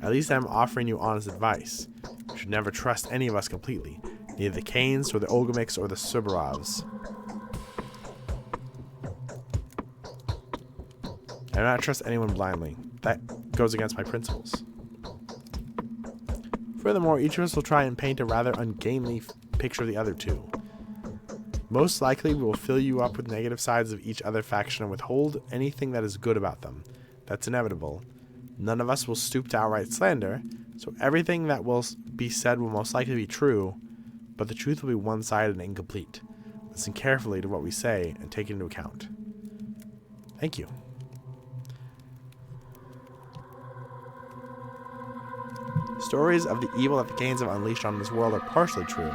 At least I am offering you honest advice. You should never trust any of us completely, neither the Canes, or the Olgamiks, or the Suburovs. I do not trust anyone blindly. That goes against my principles. Furthermore, each of us will try and paint a rather ungainly picture of the other 2. Most likely, we will fill you up with negative sides of each other faction and withhold anything that is good about them. That's inevitable. None of us will stoop to outright slander, so everything that will be said will most likely be true, but the truth will be one-sided and incomplete. Listen carefully to what we say and take it into account. Thank you. Stories of the evil that the Canes have unleashed on this world are partially true.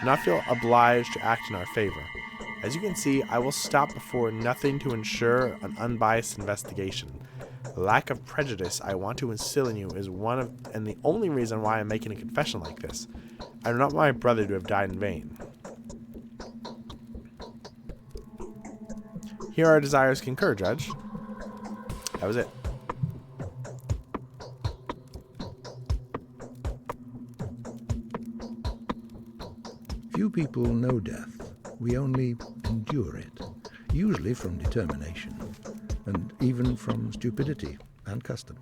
Do not feel obliged to act in our favor. As you can see, I will stop before nothing to ensure an unbiased investigation. The lack of prejudice I want to instill in you is and the only reason why I'm making a confession like this. I do not want my brother to have died in vain. Here our desires concur, Judge. That was it. Few people know death. We only endure it, usually from determination, and even from stupidity and custom.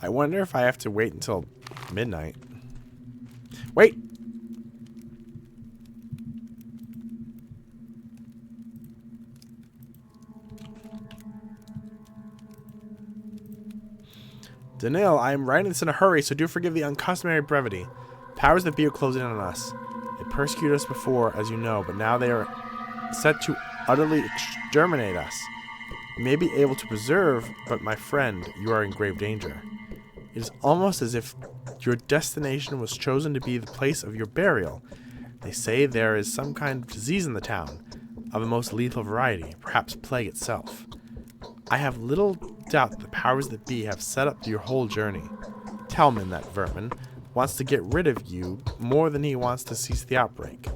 I wonder if I have to wait until midnight. Wait! Danil, I am writing this in a hurry, so do forgive the uncustomary brevity. Powers that be are closing in on us. They persecuted us before, as you know, but now they are set to utterly exterminate us. You may be able to preserve, but my friend, you are in grave danger. It is almost as if your destination was chosen to be the place of your burial. They say there is some kind of disease in the town, of a most lethal variety, perhaps plague itself. I have little doubt the powers that be have set up your whole journey. Telman, that vermin, wants to get rid of you more than he wants to cease the outbreak.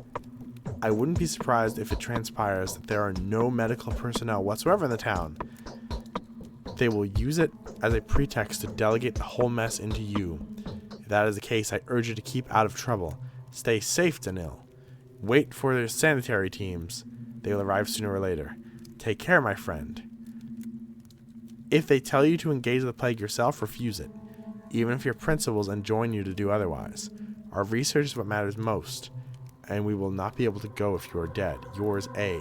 I wouldn't be surprised if it transpires that there are no medical personnel whatsoever in the town. They will use it as a pretext to delegate the whole mess into you. If that is the case, I urge you to keep out of trouble. Stay safe, Danil. Wait for their sanitary teams. They will arrive sooner or later. Take care, my friend. If they tell you to engage the plague yourself, refuse it, even if your principals enjoin you to do otherwise. Our research is what matters most, and we will not be able to go if you are dead. Yours, A.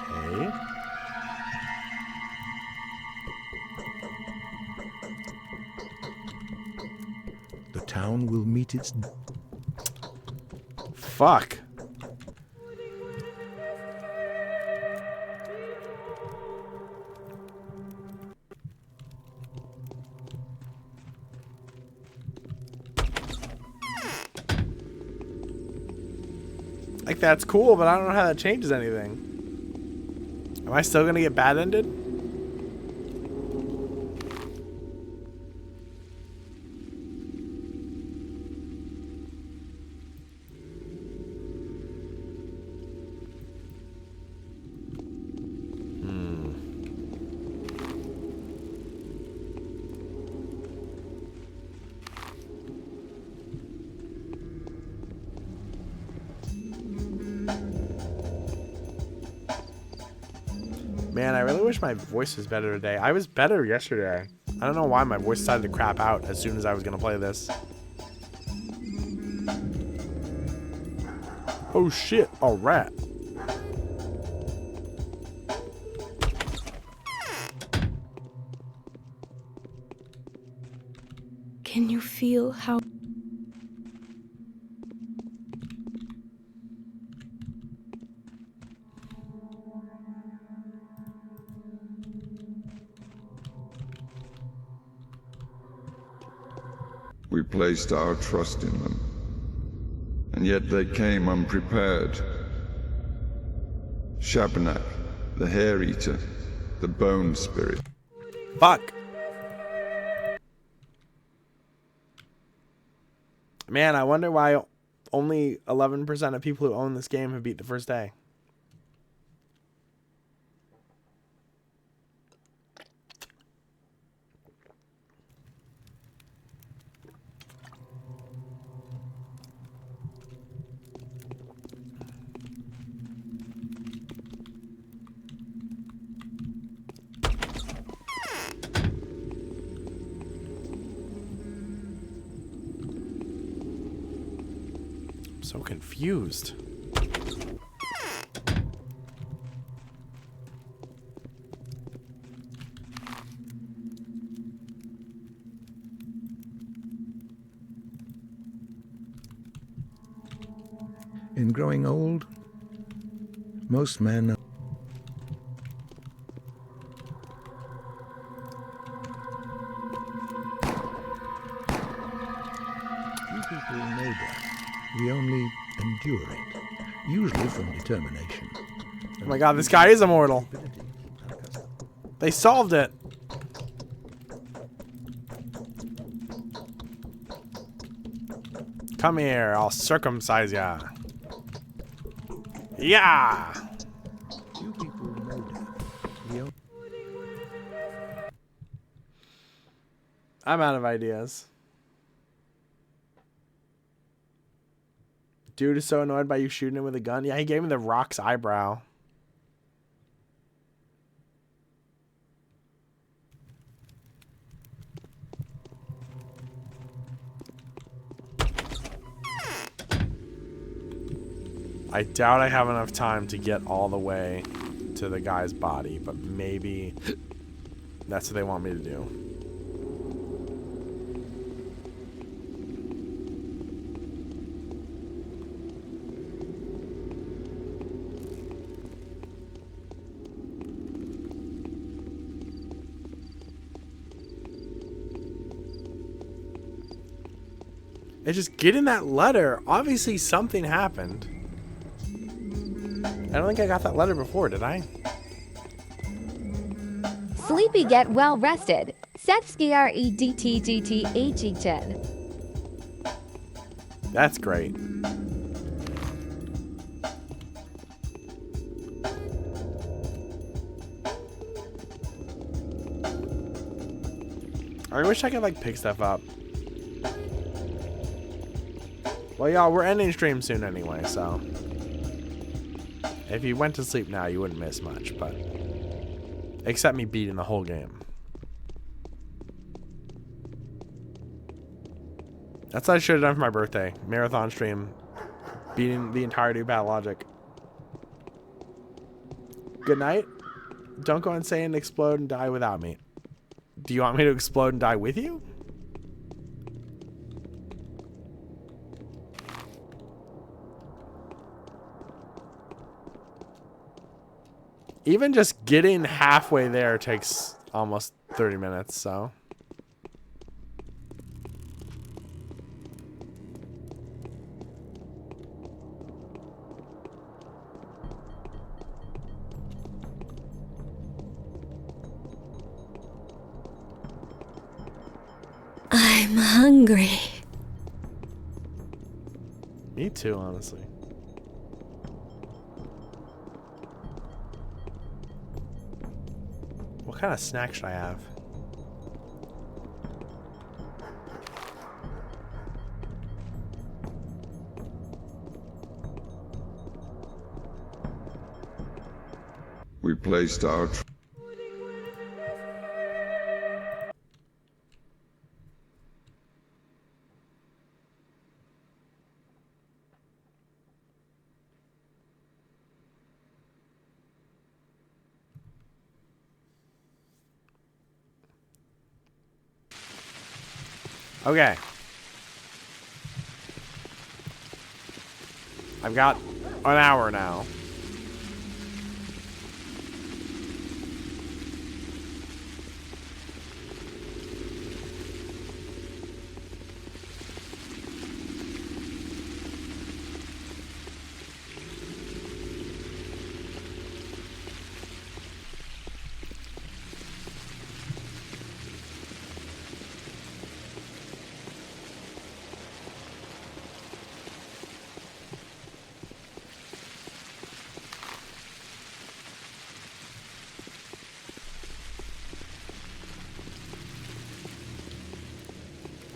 Okay. The town will meet its... Fuck. Like, that's cool, but I don't know how that changes anything. Am I still gonna get bad-ended? Man, I really wish my voice was better today. I was better yesterday. I don't know why my voice decided to crap out as soon as I was going to play this. Oh shit, a rat. Can you feel how... We placed our trust in them, and yet they came unprepared. Shabanak, the Hair Eater, the Bone Spirit. Fuck. Man, I wonder why only 11% of people who own this game have beat the first day. So confused. In growing old, most men are... Few people know death. We only endure it, usually from determination. Oh my god, this guy is immortal. They solved it. Come here, I'll circumcise ya. Yeah. Few people know death. We only... I'm out of ideas. Dude is so annoyed by you shooting him with a gun. Yeah, he gave me the Rock's eyebrow. I doubt I have enough time to get all the way to the guy's body, but maybe That's what they want me to do. It's just getting that letter. Obviously something happened. I don't think I got that letter before, did I? Sleepy get well rested. Setskredtgtagten. That's great. I wish I could like pick stuff up. Well, y'all, we're ending stream soon anyway, so if you went to sleep now, you wouldn't miss much, but except me beating the whole game. That's what I should have done for my birthday. Marathon stream, beating the entirety of Pathologic. Good night. Don't go insane and explode and die without me. Do you want me to explode and die with you? Even just getting halfway there takes almost 30 minutes, so. I'm hungry. Me too, honestly. What kind of snack should I have? We placed our... Okay. I've got an hour now.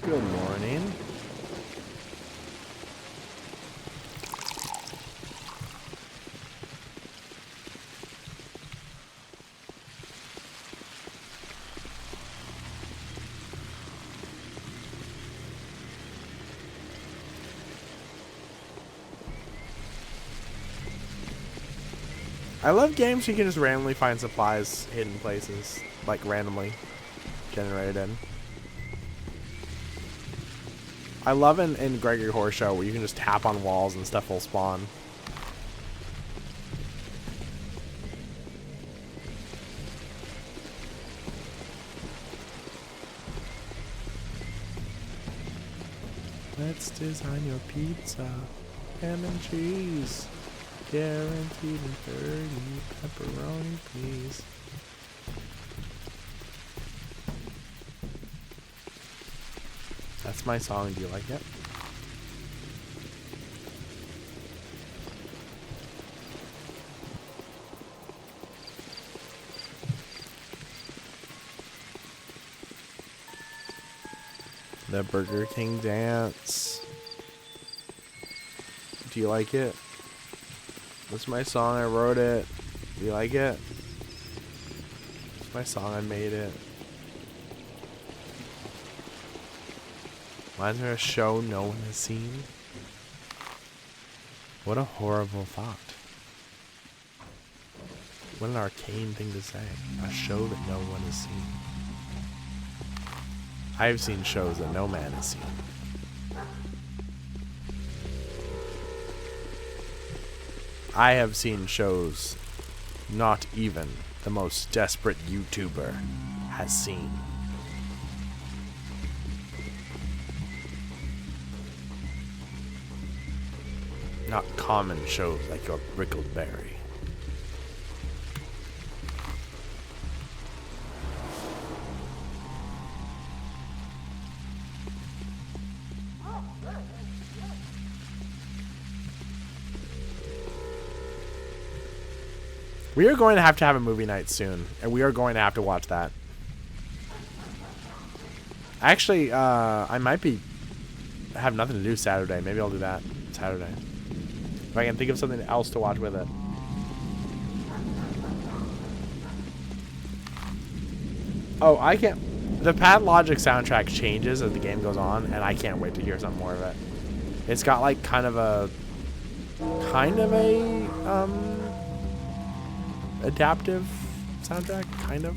Good morning. I love games you can just randomly find supplies hidden places, like randomly generated. I love in Gregory Horror Show where you can just tap on walls and stuff will spawn. Let's design your pizza. Ham and cheese. Guaranteed in 30 pepperoni, please. That's my song. Do you like it? The Burger King dance. Do you like it? That's my song. I wrote it. Do you like it? It's my song. I made it. Why is there a show no one has seen? What a horrible thought. What an arcane thing to say. A show that no one has seen. I have seen shows that no man has seen. I have seen shows not even the most desperate YouTuber has seen. Not common shows like your Brickled Berry. We are going to have a movie night soon, and we are going to have to watch that. Actually, I might have nothing to do Saturday. Maybe I'll do that Saturday. If I can think of something else to watch with it. Oh, I can't. The Pathologic soundtrack changes as the game goes on, and I can't wait to hear some more of it. It's got like kind of a adaptive soundtrack, kind of.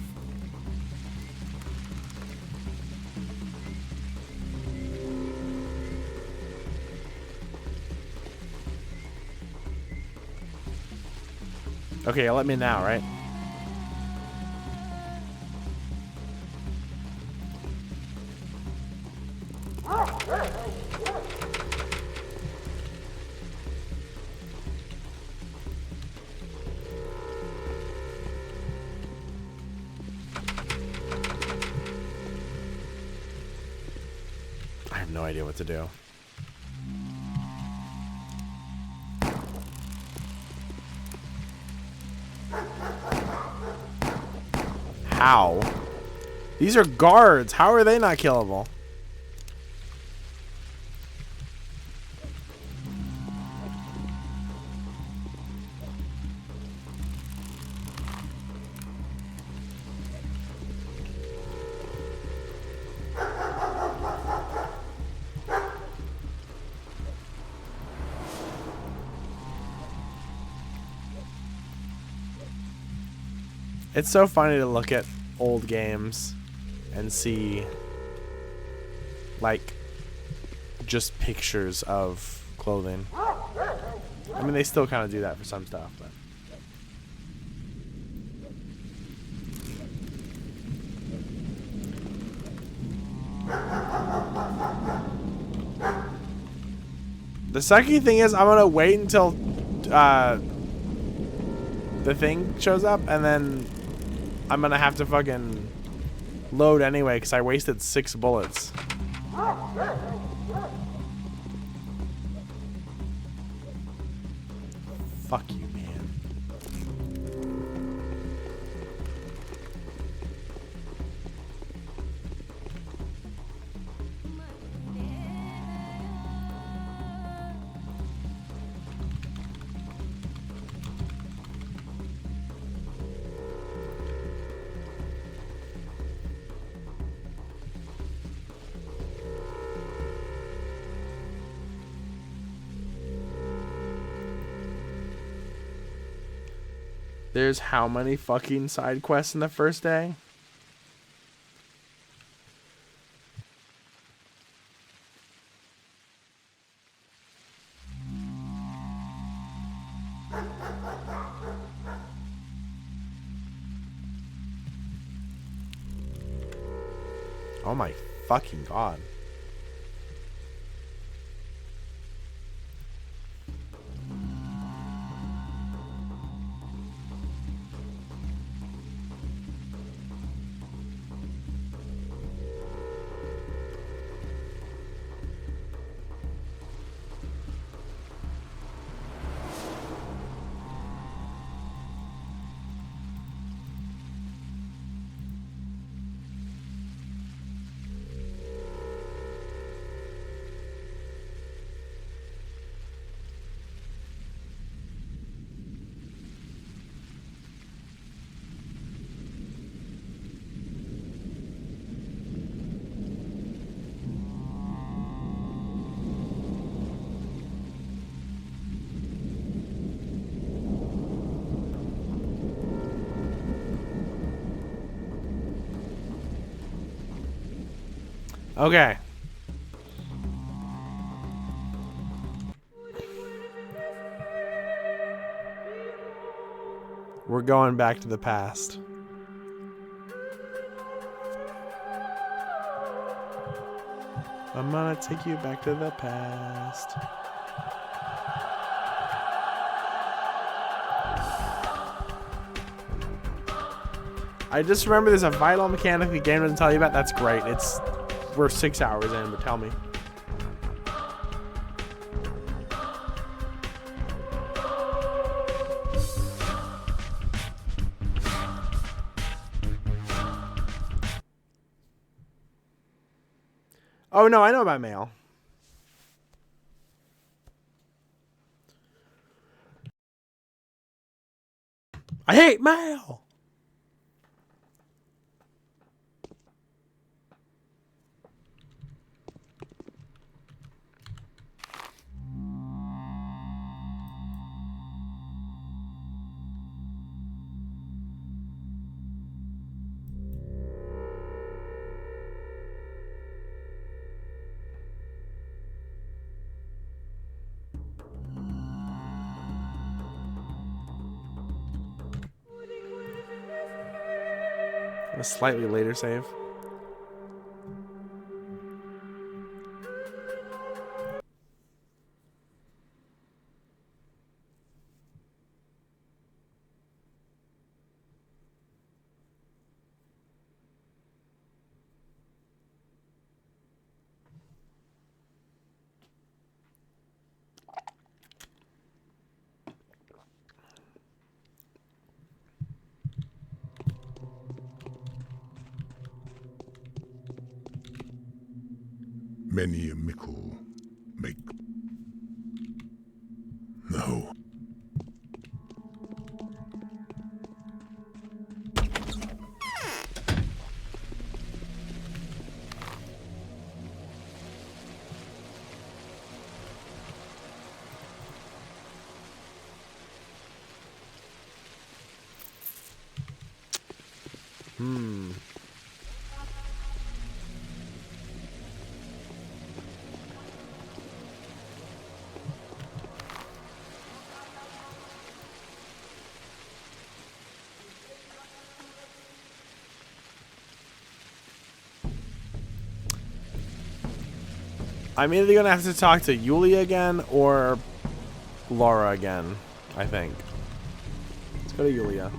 Okay, you'll let me now, right? I have no idea what to do. How? These are guards. How are they not killable? It's so funny to look at old games and see like just pictures of clothing. I mean, they still kind of do that for some stuff, but the sucky thing is I'm gonna wait until the thing shows up, and then I'm gonna have to fucking load anyway because I wasted 6 bullets. Fuck you, man. There's how many fucking side quests in the first day? Oh my fucking god. Okay. We're going back to the past. I'm gonna take you back to the past. I just remember there's a vital mechanic the game doesn't tell you about. That's great. We're 6 hours in, but tell me. Oh no, I know about mail. I hate mail. A slightly later save. Many a mickle make. No. I'm either gonna have to talk to Yulia again or Laura again, I think. Let's go to Yulia.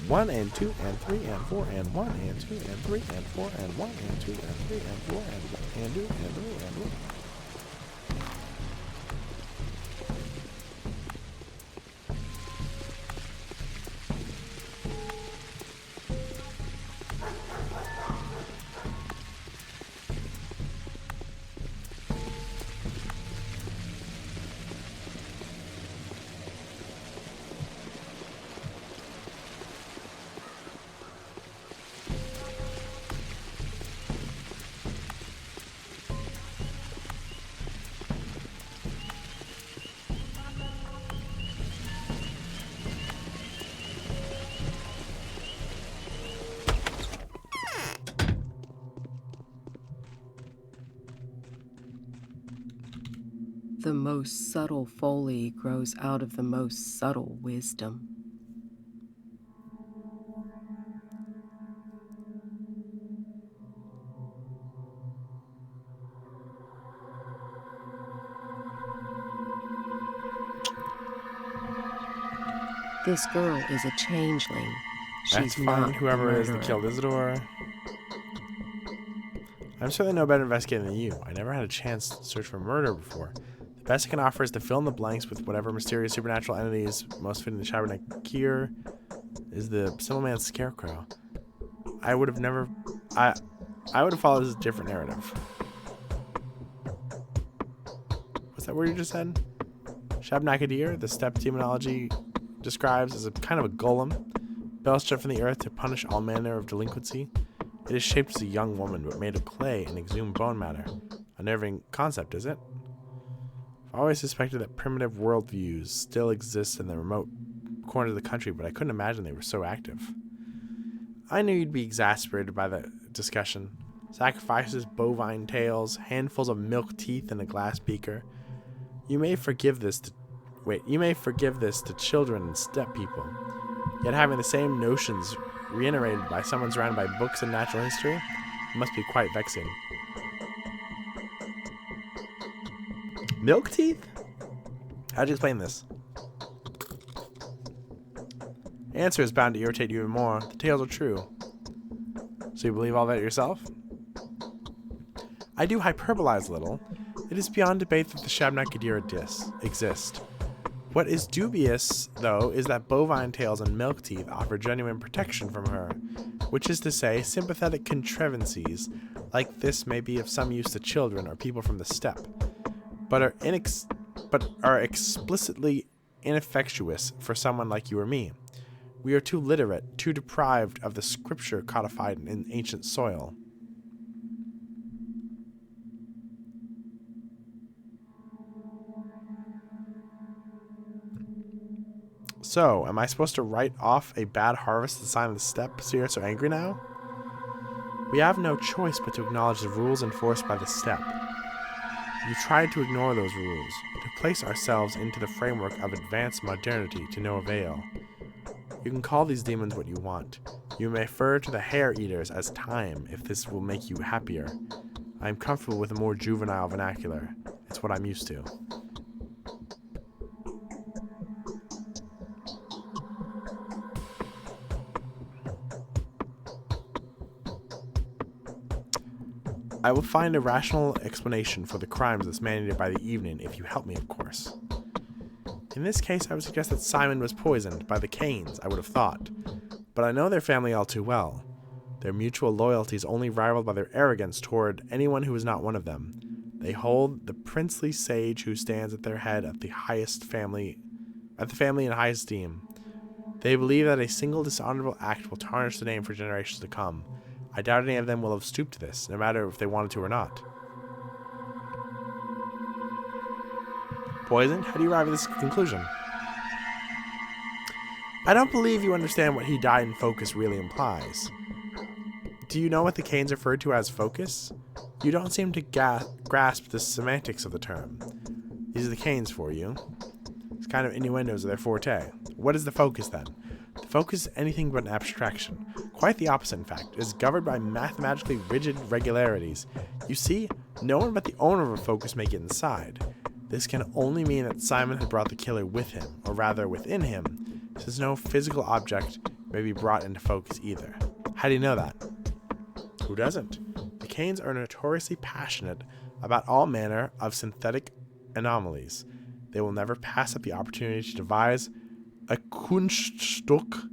One and two and three and four and one and two and three and four and one and two and three and four and one and two and three and one. The most subtle folly grows out of the most subtle wisdom. This girl is a changeling. Let's She's find not whoever a it is that killed Isidore. I'm certainly no better investigator than you. I never had a chance to search for murder before. The Best I can offer is to fill in the blanks with whatever mysterious supernatural entities most fitting the Shabernakir is the simple man scarecrow. I would have followed this different narrative. What's that word you just said? Shabnakadir, the steppe demonology describes as a kind of a golem, bell struck from the earth to punish all manner of delinquency. It is shaped as a young woman, but made of clay and exhumed bone matter. Unnerving concept, is it? I've always suspected that primitive worldviews still exist in the remote corners of the country, but I couldn't imagine they were so active. I knew you'd be exasperated by the discussion. Sacrifices, bovine tails, handfuls of milk teeth in a glass beaker. You may forgive this to children and steppe people. Yet having the same notions reiterated by someone surrounded by books and natural history must be quite vexing. Milk teeth? How'd you explain this? Answer is bound to irritate you even more. The tales are true. So you believe all that yourself? I do hyperbolize a little. It is beyond debate that the Shabnakadir exist. What is dubious, though, is that bovine tails and milk teeth offer genuine protection from her, which is to say, sympathetic contrivances like this may be of some use to children or people from the steppe, but are explicitly ineffectuous for someone like you or me. We are too literate, too deprived of the scripture codified in ancient soil. So, am I supposed to write off a bad harvest as a sign of the steppe, so you're so angry now? We have no choice but to acknowledge the rules enforced by the steppe. You tried to ignore those rules, to place ourselves into the framework of advanced modernity to no avail. You can call these demons what you want. You may refer to the hair-eaters as time, if this will make you happier. I am comfortable with a more juvenile vernacular. It's what I'm used to. I will find a rational explanation for the crimes that's mandated by the evening, if you help me, of course. In this case, I would suggest that Simon was poisoned by the Cains, I would have thought. But I know their family all too well. Their mutual loyalty is only rivaled by their arrogance toward anyone who is not one of them. They hold the princely sage who stands at their head at the family in high esteem. They believe that a single dishonorable act will tarnish the name for generations to come. I doubt any of them will have stooped to this, no matter if they wanted to or not. Poisoned? How do you arrive at this conclusion? I don't believe you understand what he died in focus really implies. Do you know what the Cains referred to as focus? You don't seem to grasp the semantics of the term. These are the Cains for you. It's kind of innuendos of their forte. What is the focus then? The focus is anything but an abstraction. Quite the opposite, in fact. It is governed by mathematically rigid regularities. You see, no one but the owner of a focus may get inside. This can only mean that Simon had brought the killer with him, or rather within him, since no physical object may be brought into focus either. How do you know that? Who doesn't? The Cains are notoriously passionate about all manner of synthetic anomalies. They will never pass up the opportunity to devise a Kunststück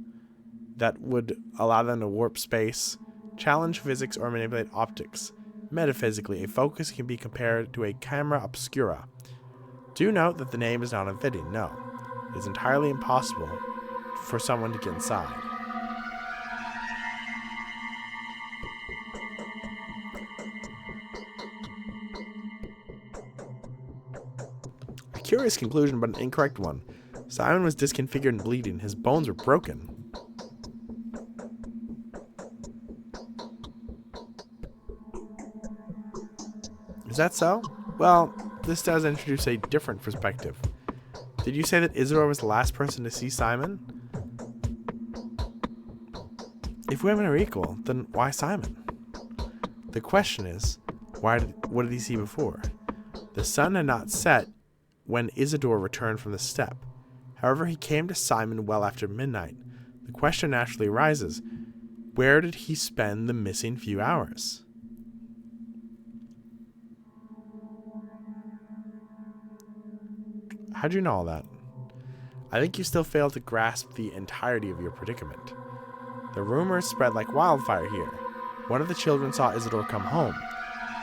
that would allow them to warp space, challenge physics, or manipulate optics. Metaphysically, a focus can be compared to a camera obscura. Do note that the name is not unfitting, no. It is entirely impossible for someone to get inside. A curious conclusion, but an incorrect one. Simon was disconfigured and bleeding. His bones were broken. Is that so? Well, this does introduce a different perspective. Did you say that Isidore was the last person to see Simon? If women are equal, then why Simon? The question is, what did he see before? The sun had not set when Isidore returned from the steppe. However, he came to Simon well after midnight. The question naturally arises, where did he spend the missing few hours? How'd you know all that? I think you still fail to grasp the entirety of your predicament. The rumors spread like wildfire here. One of the children saw Isidore come home.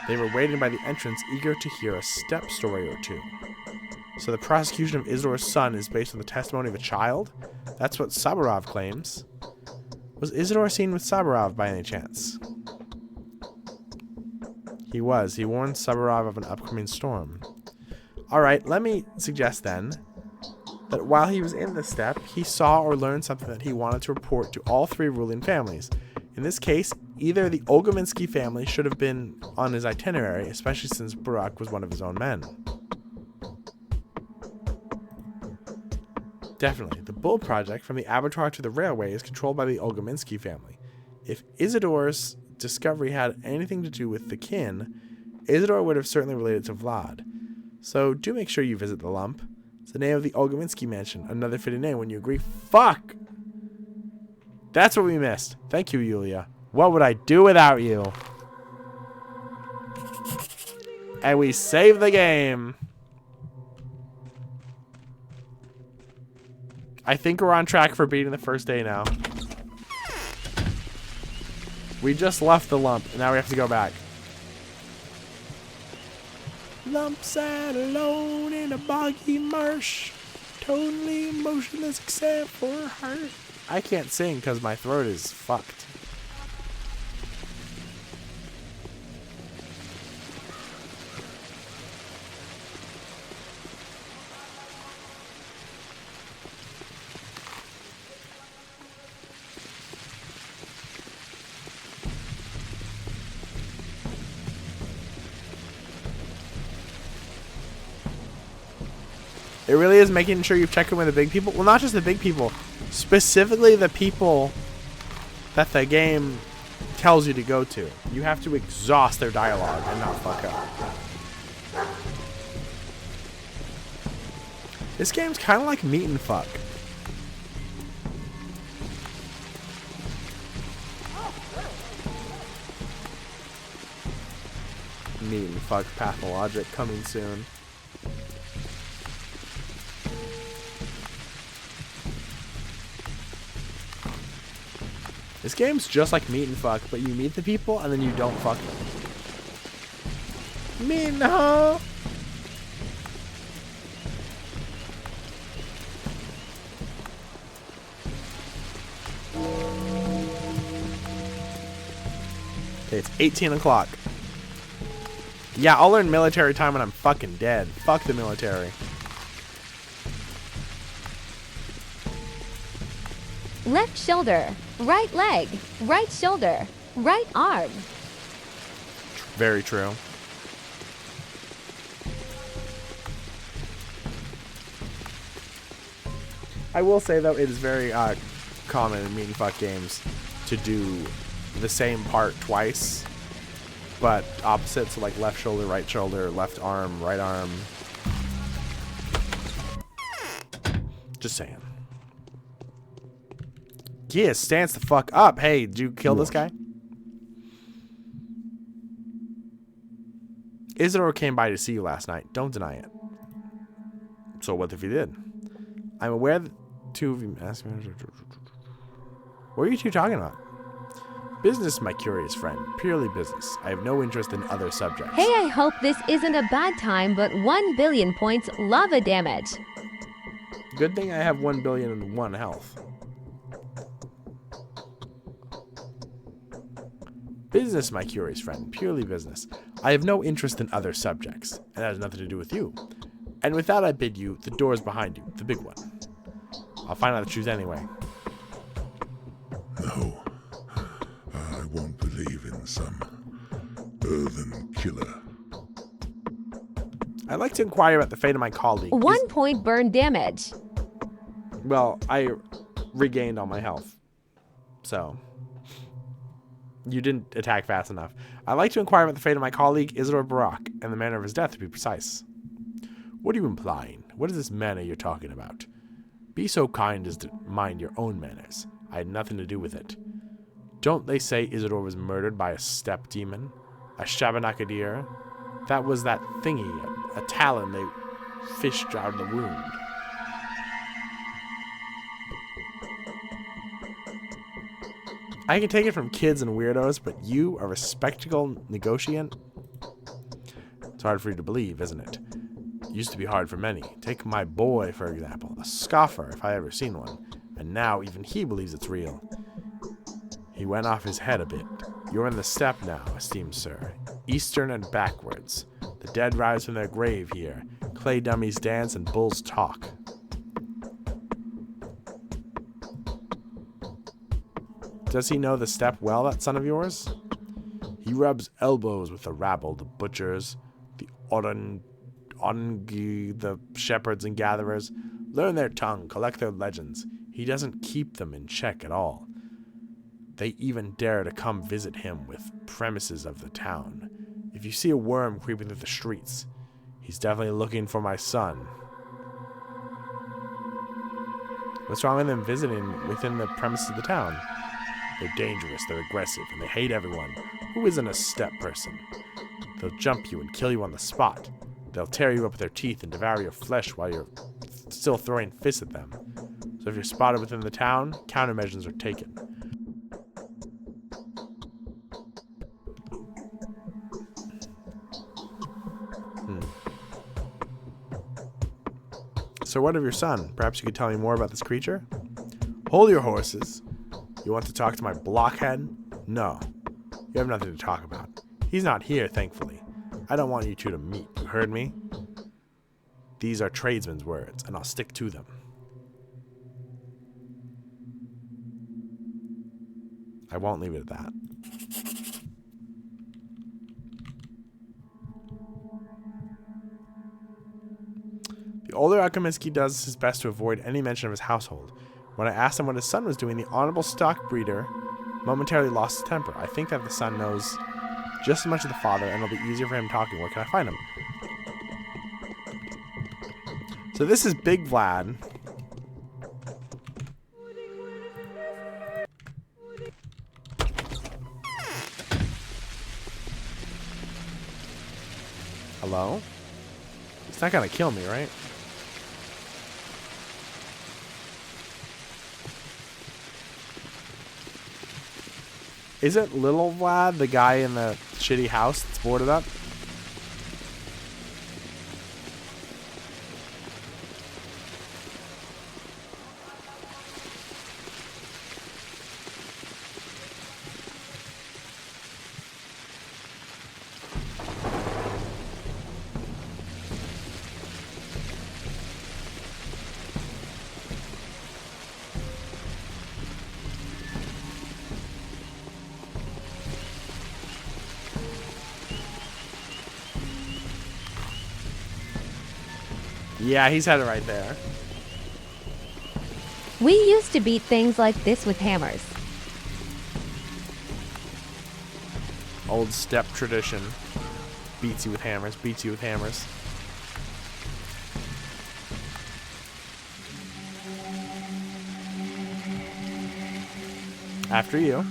They were waiting by the entrance, eager to hear a step story or two. So the prosecution of Isidore's son is based on the testimony of a child? That's what Saburov claims. Was Isidore seen with Saburov by any chance? He was. He warned Saburov of an upcoming storm. Alright, let me suggest then that while he was in the step, he saw or learned something that he wanted to report to all three ruling families. In this case, either the Olgominsky family should have been on his itinerary, especially since Barak was one of his own men. Definitely. The Bull Project, from the abattoir to the railway, is controlled by the Olgominsky family. If Isidore's discovery had anything to do with the kin, Isidore would have certainly related to Vlad. So do make sure you visit the lump. It's the name of the Olgominsky mansion. Another fitting name when you agree. Fuck! That's what we missed. Thank you, Yulia. What would I do without you? And we save the game. I think we're on track for beating the first day now. We just left the lump, and now we have to go back. Lump sat alone in a boggy marsh, totally motionless except for her heart. I can't sing because my throat is fucked. It really is making sure you've checked in with the big people. Well, not just the big people. Specifically the people that the game tells you to go to. You have to exhaust their dialogue and not fuck up. This game's kind of like Meet and Fuck. Meet and Fuck Pathologic coming soon. This game's just like Meet and Fuck, but you meet the people and then you don't fuck them. Meet and ho. Okay, it's 18 o'clock. Yeah, I'll learn military time when I'm fucking dead. Fuck the military. Left shoulder, right leg, right shoulder, right arm. Very true. I will say, though, it is very common in Meet and Fuck games to do the same part twice, but opposite, so like left shoulder, left arm, right arm. Just saying. Yeah, stance the fuck up. Hey, did you kill this guy? Isidore came by to see you last night. Don't deny it. So what if he did? I'm aware that two of you asked me. What are you two talking about? Business, my curious friend. Purely business. I have no interest in other subjects. Hey, I hope this isn't a bad time, but 1 billion points lava damage. Good thing I have 1 billion and 1 health. Business, my curious friend. Purely business. I have no interest in other subjects. And that has nothing to do with you. And with that I bid you, the door's behind you. The big one. I'll find out the truth anyway. No. I won't believe in some earthen killer. I'd like to inquire about the fate of my colleague. 1 point burn damage. Well, I regained all my health. So... you didn't attack fast enough. I'd like to inquire about the fate of my colleague, Isidore Barak, and the manner of his death, to be precise. What are you implying? What is this manner you're talking about? Be so kind as to mind your own manners. I had nothing to do with it. Don't they say Isidore was murdered by a steppe demon? A Shabbanakadir? That was that thingy, a talon they fished out of the wound. I can take it from kids and weirdos, but you, a respectable negotiant? It's hard for you to believe, isn't it? It used to be hard for many. Take my boy, for example, a scoffer if I ever seen one, and now even he believes it's real. He went off his head a bit. You're in the steppe now, esteemed sir, eastern and backwards. The dead rise from their grave here. Clay dummies dance and bulls talk. Does he know the steppe well, that son of yours? He rubs elbows with the rabble, the butchers, the Ongi, the shepherds and gatherers. Learn their tongue, collect their legends. He doesn't keep them in check at all. They even dare to come visit him with premises of the town. If you see a worm creeping through the streets, he's definitely looking for my son. What's wrong with them visiting within the premises of the town? They're dangerous, they're aggressive, and they hate everyone. Who isn't a steppe person? They'll jump you and kill you on the spot. They'll tear you up with their teeth and devour your flesh while you're still throwing fists at them. So if you're spotted within the town, countermeasures are taken. So what of your son? Perhaps you could tell me more about this creature? Hold your horses. You want to talk to my blockhead? No. You have nothing to talk about. He's not here, thankfully. I don't want you two to meet. You heard me? These are tradesmen's words, and I'll stick to them. I won't leave it at that. The older Akamitsuki does his best to avoid any mention of his household. When I asked him what his son was doing, the honorable stock breeder momentarily lost his temper. I think that the son knows just as much as the father, and it'll be easier for him talking. Where can I find him? So this is Big Vlad. Hello? It's not gonna kill me, right? Isn't Little Vlad the guy in the shitty house that's boarded up? Yeah, he's had it right there. We used to beat things like this with hammers. Old steppe tradition. Beats you with hammers, beats you with hammers. After you.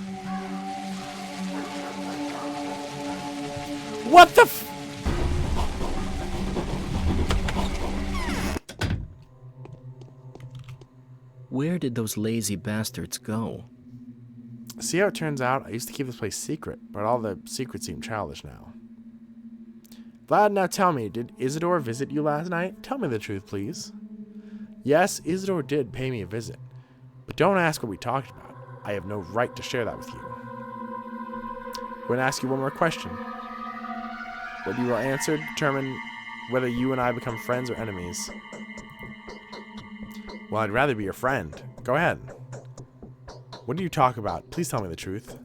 What the f- Where did those lazy bastards go? See how it turns out? I used to keep this place secret, but all the secrets seem childish now. Vlad, now tell me, did Isidore visit you last night? Tell me the truth, please. Yes, Isidore did pay me a visit, but don't ask what we talked about. I have no right to share that with you. I'm going to ask you one more question. What you will answer determine whether you and I become friends or enemies. Well, I'd rather be your friend. Go ahead. What do you talk about? Please tell me the truth.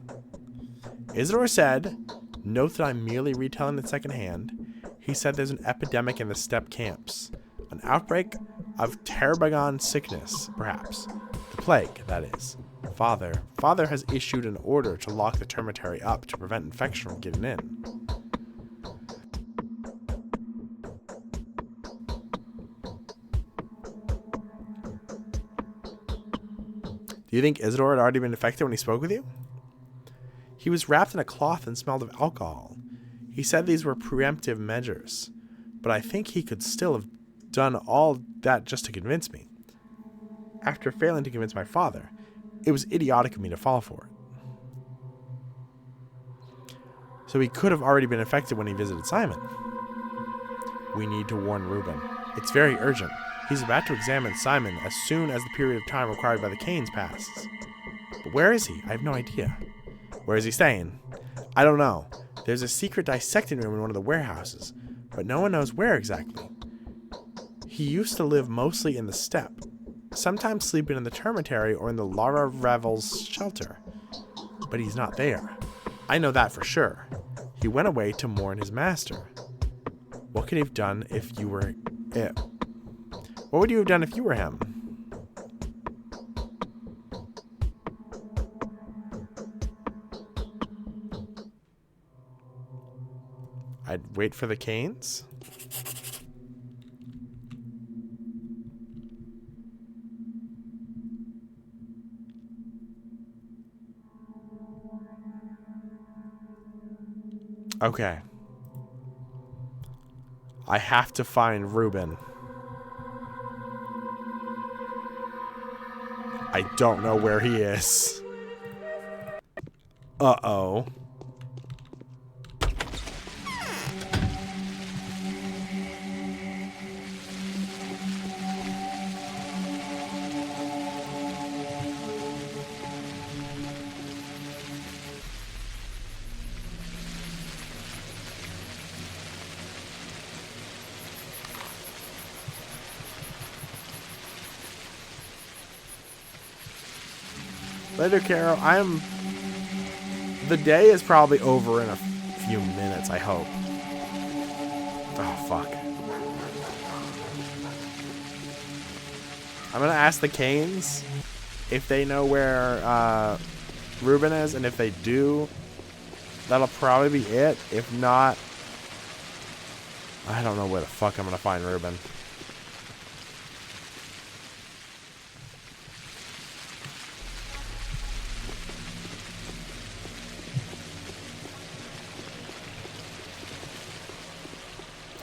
Isidore said, note that I'm merely retelling it secondhand. He said there's an epidemic in the steppe camps. An outbreak of Terbagon sickness, perhaps. The plague, that is. Father has issued an order to lock the termitary up to prevent infection from getting in. Do you think Isidore had already been infected when he spoke with you? He was wrapped in a cloth and smelled of alcohol. He said these were preemptive measures, but I think he could still have done all that just to convince me. After failing to convince my father, it was idiotic of me to fall for it. So he could have already been infected when he visited Simon. We need to warn Reuben. It's very urgent. He's about to examine Simon as soon as the period of time required by the Canes passes. But where is he? I have no idea. Where is he staying? I don't know. There's a secret dissecting room in one of the warehouses, but no one knows where exactly. He used to live mostly in the steppe, sometimes sleeping in the termitary or in the Lara Ravel's shelter. But he's not there. I know that for sure. He went away to mourn his master. What could he have done if you were it? What would you have done if you were him? I'd wait for the Canes. Okay. I have to find Reuben. I don't know where he is. Uh-oh. Later, Carol. The day is probably over in a few minutes, I hope. Oh, fuck. I'm gonna ask the Canes if they know where Reuben is, and if they do, that'll probably be it. If not, I don't know where the fuck I'm gonna find Reuben.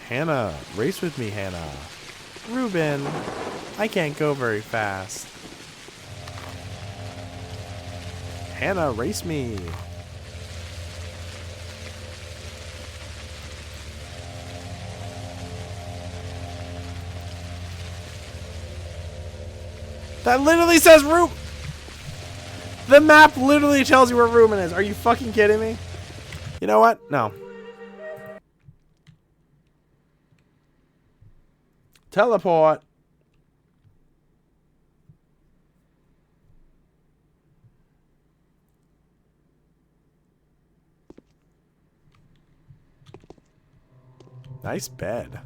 Hannah, race with me, Hannah. Reuben, I can't go very fast. Hannah, race me. That literally says Reuben. The map literally tells you where Reuben is. Are you fucking kidding me? You know what? No. Teleport. Nice bed.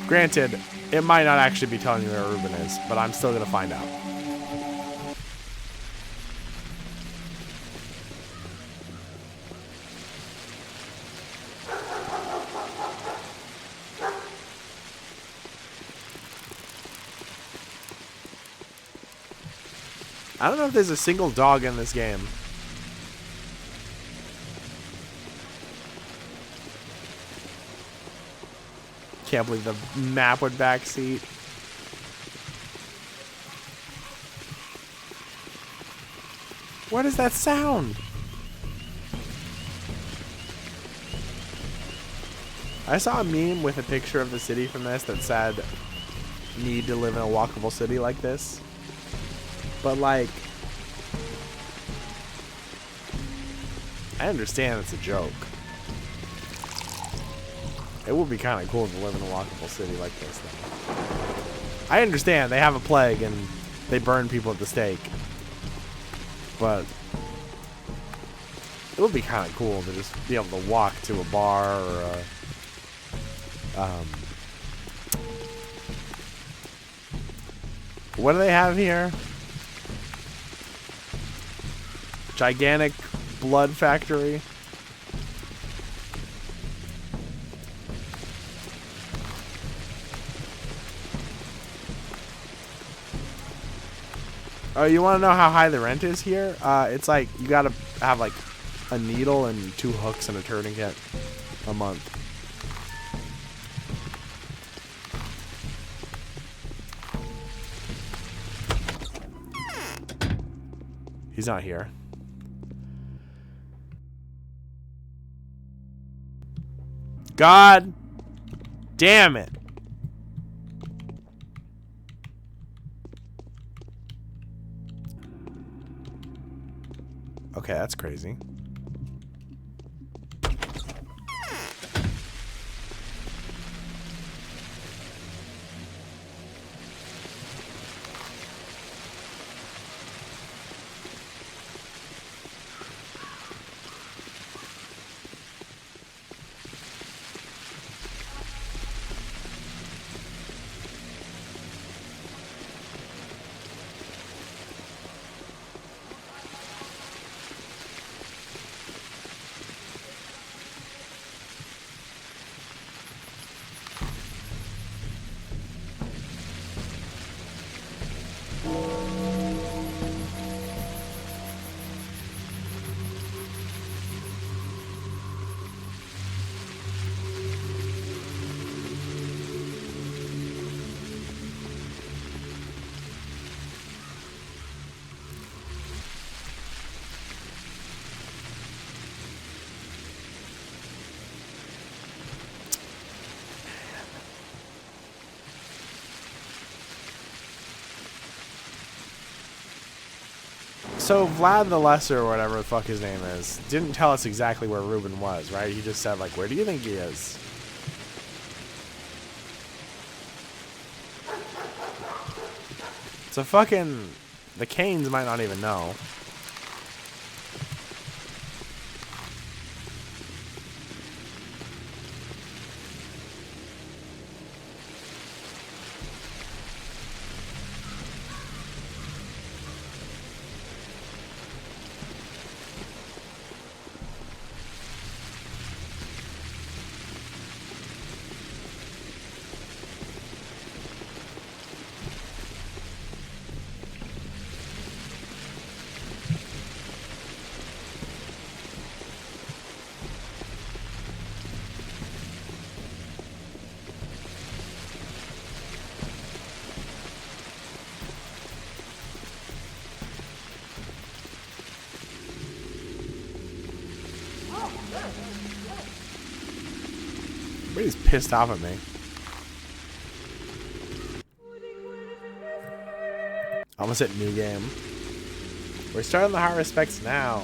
Granted, it might not actually be telling you where Reuben is, but I'm still gonna find out. I don't know if there's a single dog in this game. Can't believe the map would backseat. What is that sound? I saw a meme with a picture of the city from this that said, need to live in a walkable city like this. But like, I understand it's a joke. It would be kind of cool to live in a walkable city like this, though. I understand they have a plague and they burn people at the stake. But it would be kind of cool to just be able to walk to a bar or a... what do they have here? Gigantic blood factory. Oh, you want to know how high the rent is here? It's like you gotta have like a needle and 2 hooks and a tourniquet a month. He's not here. God damn it. Okay, that's crazy. So Vlad the Lesser, or whatever the fuck his name is, didn't tell us exactly where Ruben was, right? He just said, like, where do you think he is? So fucking... the Canes might not even know. Everybody's pissed off at me. Almost hit new game. We're starting the harvest specs now.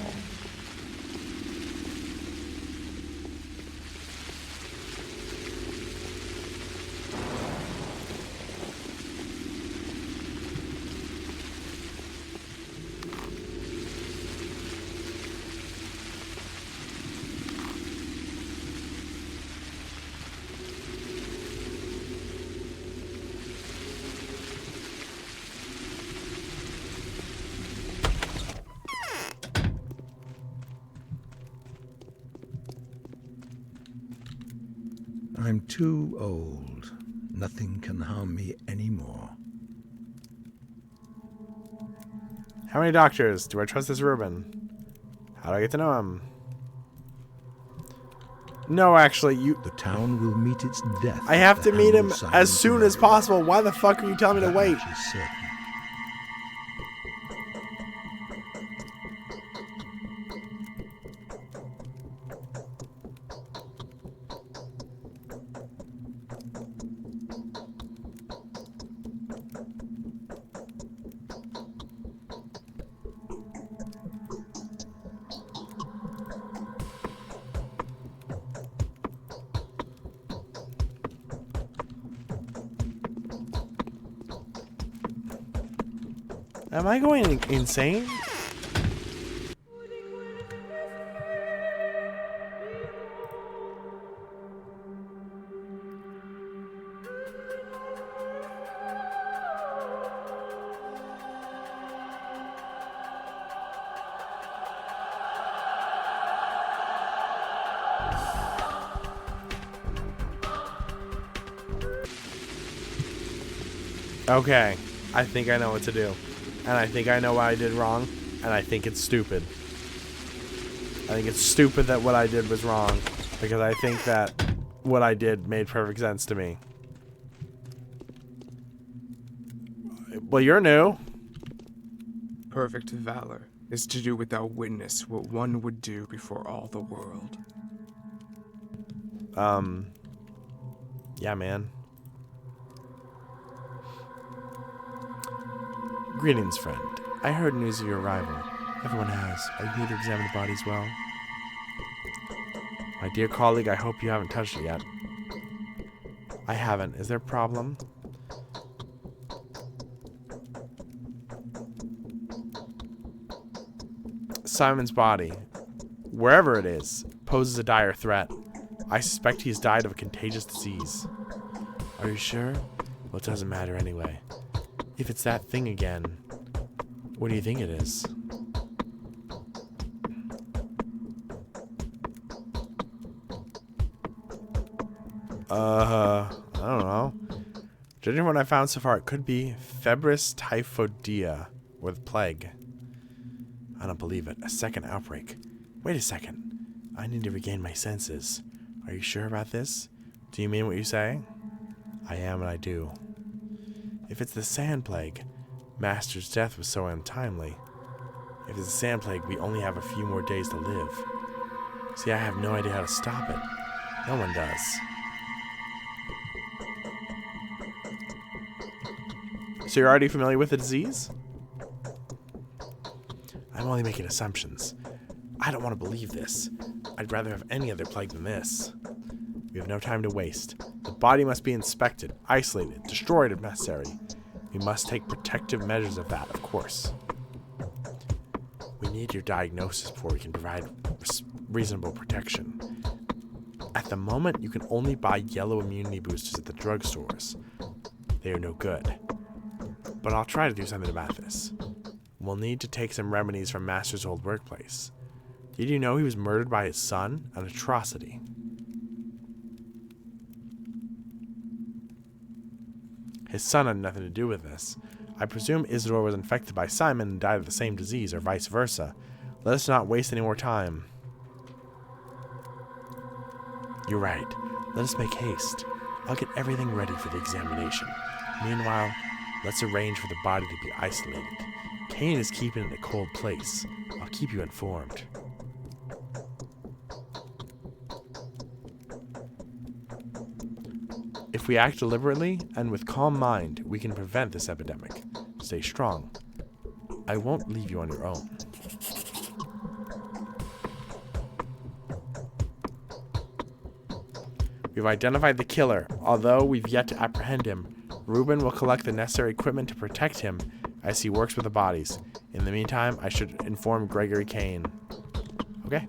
I'm too old. Nothing can harm me anymore. How many doctors? Do I trust this Ruben? How do I get to know him? No, actually, you... The town will meet its death. I have to meet him as soon as possible. Why the fuck are you telling me to wait? Am I going insane? Okay, I think I know what to do. And I think I know what I did wrong, and I think it's stupid. I think it's stupid that what I did was wrong, because I think that what I did made perfect sense to me. Well, you're new. Perfect valor. is to do without witness what one would do before all the world. Yeah, man. Greetings, friend. I heard news of your arrival. Everyone has. Are you here to examine the body as well? My dear colleague, I hope you haven't touched it yet. I haven't. Is there a problem? Simon's body, wherever it is, poses a dire threat. I suspect he's died of a contagious disease. Are you sure? Well, it doesn't matter anyway. If it's that thing again, what do you think it is? I don't know. Judging from what I found so far, it could be Febris typhoidea, or the plague. I don't believe it. A second outbreak. Wait a second. I need to regain my senses. Are you sure about this? Do you mean what you say? I am and I do. If it's the sand plague, Master's death was so untimely. If it's the sand plague, we only have a few more days to live. See, I have no idea how to stop it. No one does. So you're already familiar with the disease? I'm only making assumptions. I don't want to believe this. I'd rather have any other plague than this. We have no time to waste. The body must be inspected, isolated, destroyed if necessary. We must take protective measures of that, of course. We need your diagnosis before we can provide reasonable protection. At the moment, you can only buy yellow immunity boosters at the drugstores. They are no good. But I'll try to do something about this. We'll need to take some remedies from Master's old workplace. Did you know he was murdered by his son? An atrocity. His son had nothing to do with this. I presume Isidore was infected by Simon and died of the same disease, or vice versa. Let us not waste any more time. You're right. Let us make haste. I'll get everything ready for the examination. Meanwhile, let's arrange for the body to be isolated. Kane is keeping it in a cold place. I'll keep you informed. If we act deliberately and with calm mind, we can prevent this epidemic. Stay strong. I won't leave you on your own. We've identified the killer. Although we've yet to apprehend him, Reuben will collect the necessary equipment to protect him as he works with the bodies. In the meantime, I should inform Gregory Kane. Okay.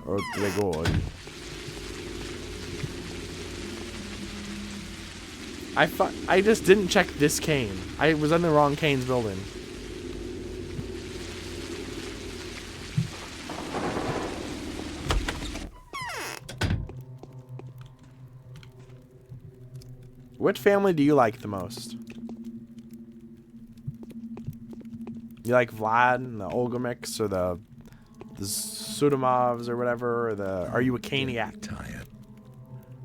Oh, Gregory. I just didn't check this Kane. I was on the wrong Kane's building. Which family do you like the most? You like Vlad and the Olgamix or the Sudamovs or whatever? Or are you a Caniac? Tired.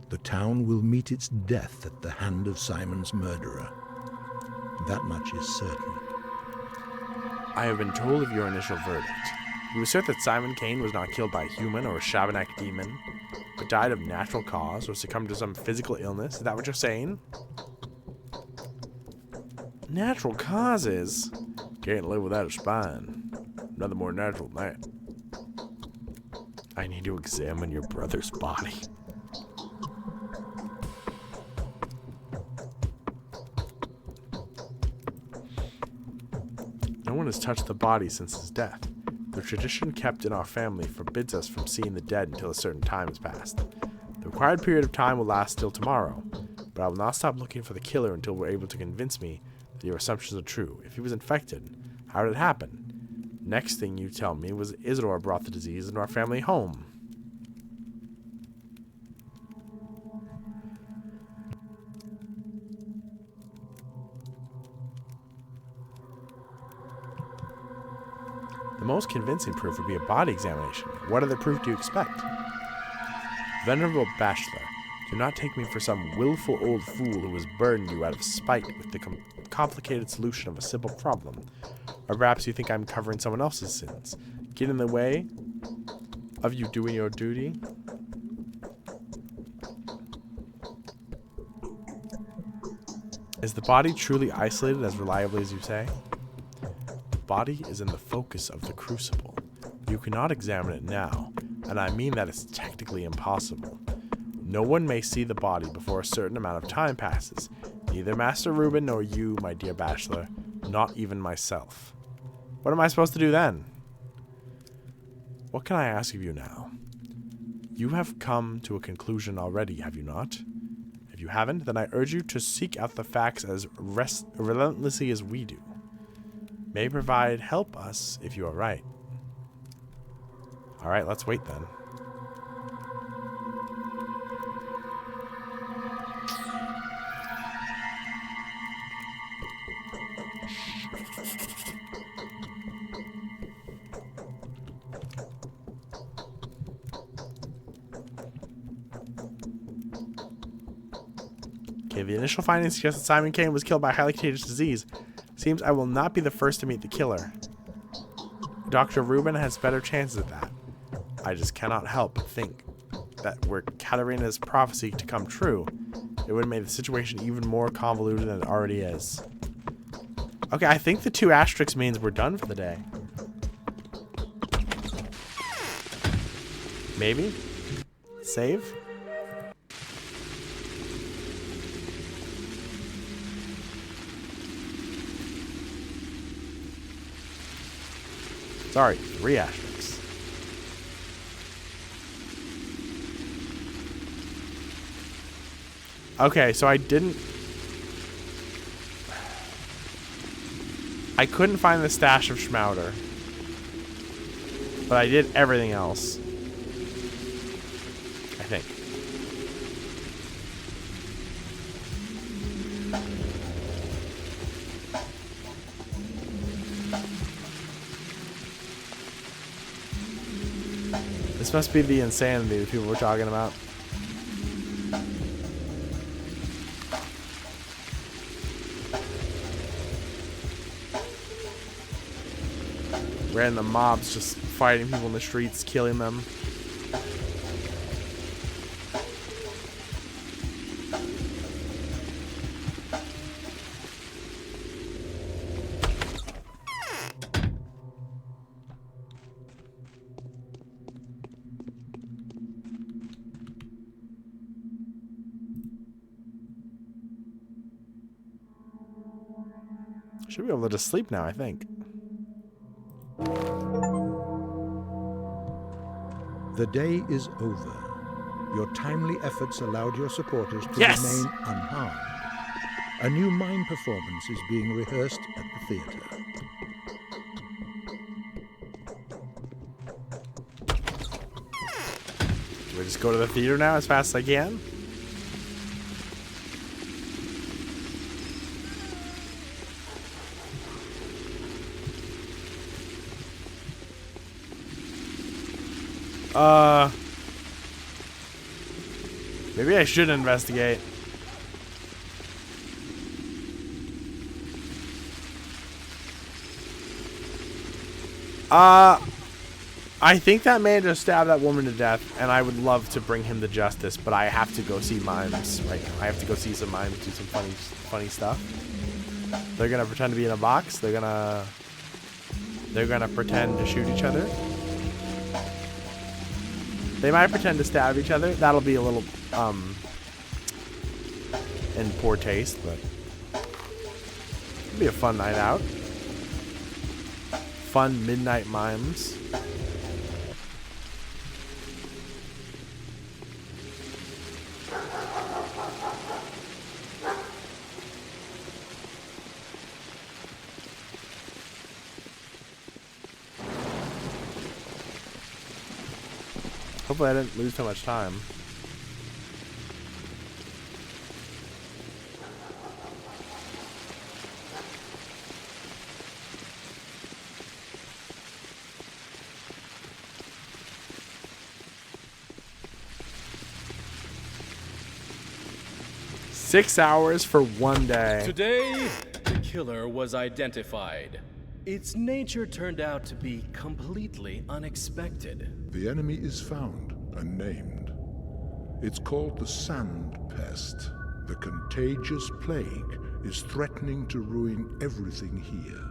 The town will meet its death at the hand of Simon's murderer. That much is certain. I have been told of your initial verdict. You assert that Simon Kane was not killed by a human or a Shabanak demon, but died of natural cause or succumbed to some physical illness. Is that what you're saying? Natural causes? Can't live without a spine. Nothing more natural than that. I need to examine your brother's body. No one has touched the body since his death. The tradition kept in our family forbids us from seeing the dead until a certain time has passed. The required period of time will last till tomorrow, but I will not stop looking for the killer until we're able to convince me that your assumptions are true. If he was infected, how did it happen? Next thing you tell me was Isidore brought the disease into our family home. The most convincing proof would be a body examination. What other proof do you expect? Venerable Bachelor, Do not take me for some willful old fool who has burdened you out of spite with the complicated solution of a simple problem. Or perhaps you think I'm covering someone else's sins. Get in the way of you doing your duty. Is the body truly isolated as reliably as you say? The body is in the focus of the crucible. You cannot examine it now, and I mean that it's technically impossible. No one may see the body before a certain amount of time passes. Neither Master Reuben nor you, my dear bachelor, not even myself. What am I supposed to do then? What can I ask of you now? You have come to a conclusion already, have you not? If you haven't, then I urge you to seek out the facts as relentlessly as we do. May provide help us if you are right. Alright, let's wait then. Okay, the initial findings suggest that Simon Kane was killed by a highly contagious disease. Seems I will not be the first to meet the killer. Dr. Reuben has better chances at that. I just cannot help but think that were Katarina's prophecy to come true, it would make the situation even more convoluted than it already is. Okay, I think the 2 asterisks means we're done for the day. Maybe? Save? Sorry, 3 asterisks. Okay, so I couldn't find the stash of Schmauder. But I did everything else. I think. This must be the insanity that people were talking about. Random mobs just fighting people in the streets, killing them. Should be able to just sleep now, I think. The day is over. Your timely efforts allowed your supporters to Yes! remain unharmed. A new mime performance is being rehearsed at the theater. Do I just go to the theater now as fast as I can? Maybe I should investigate. I think that man just stabbed that woman to death, and I would love to bring him to justice, but I have to go see mimes right now. I have to go see some mimes do some funny stuff. They're gonna pretend to be in a box. They're gonna pretend to shoot each other. They might pretend to stab each other. That'll be a little in poor taste, but it'll be a fun night out. Fun midnight mimes. Hopefully I didn't lose too much time. 6 hours for one day. Today, the killer was identified. Its nature turned out to be completely unexpected. The enemy is found and named. It's called the Sand Pest. The contagious plague is threatening to ruin everything here.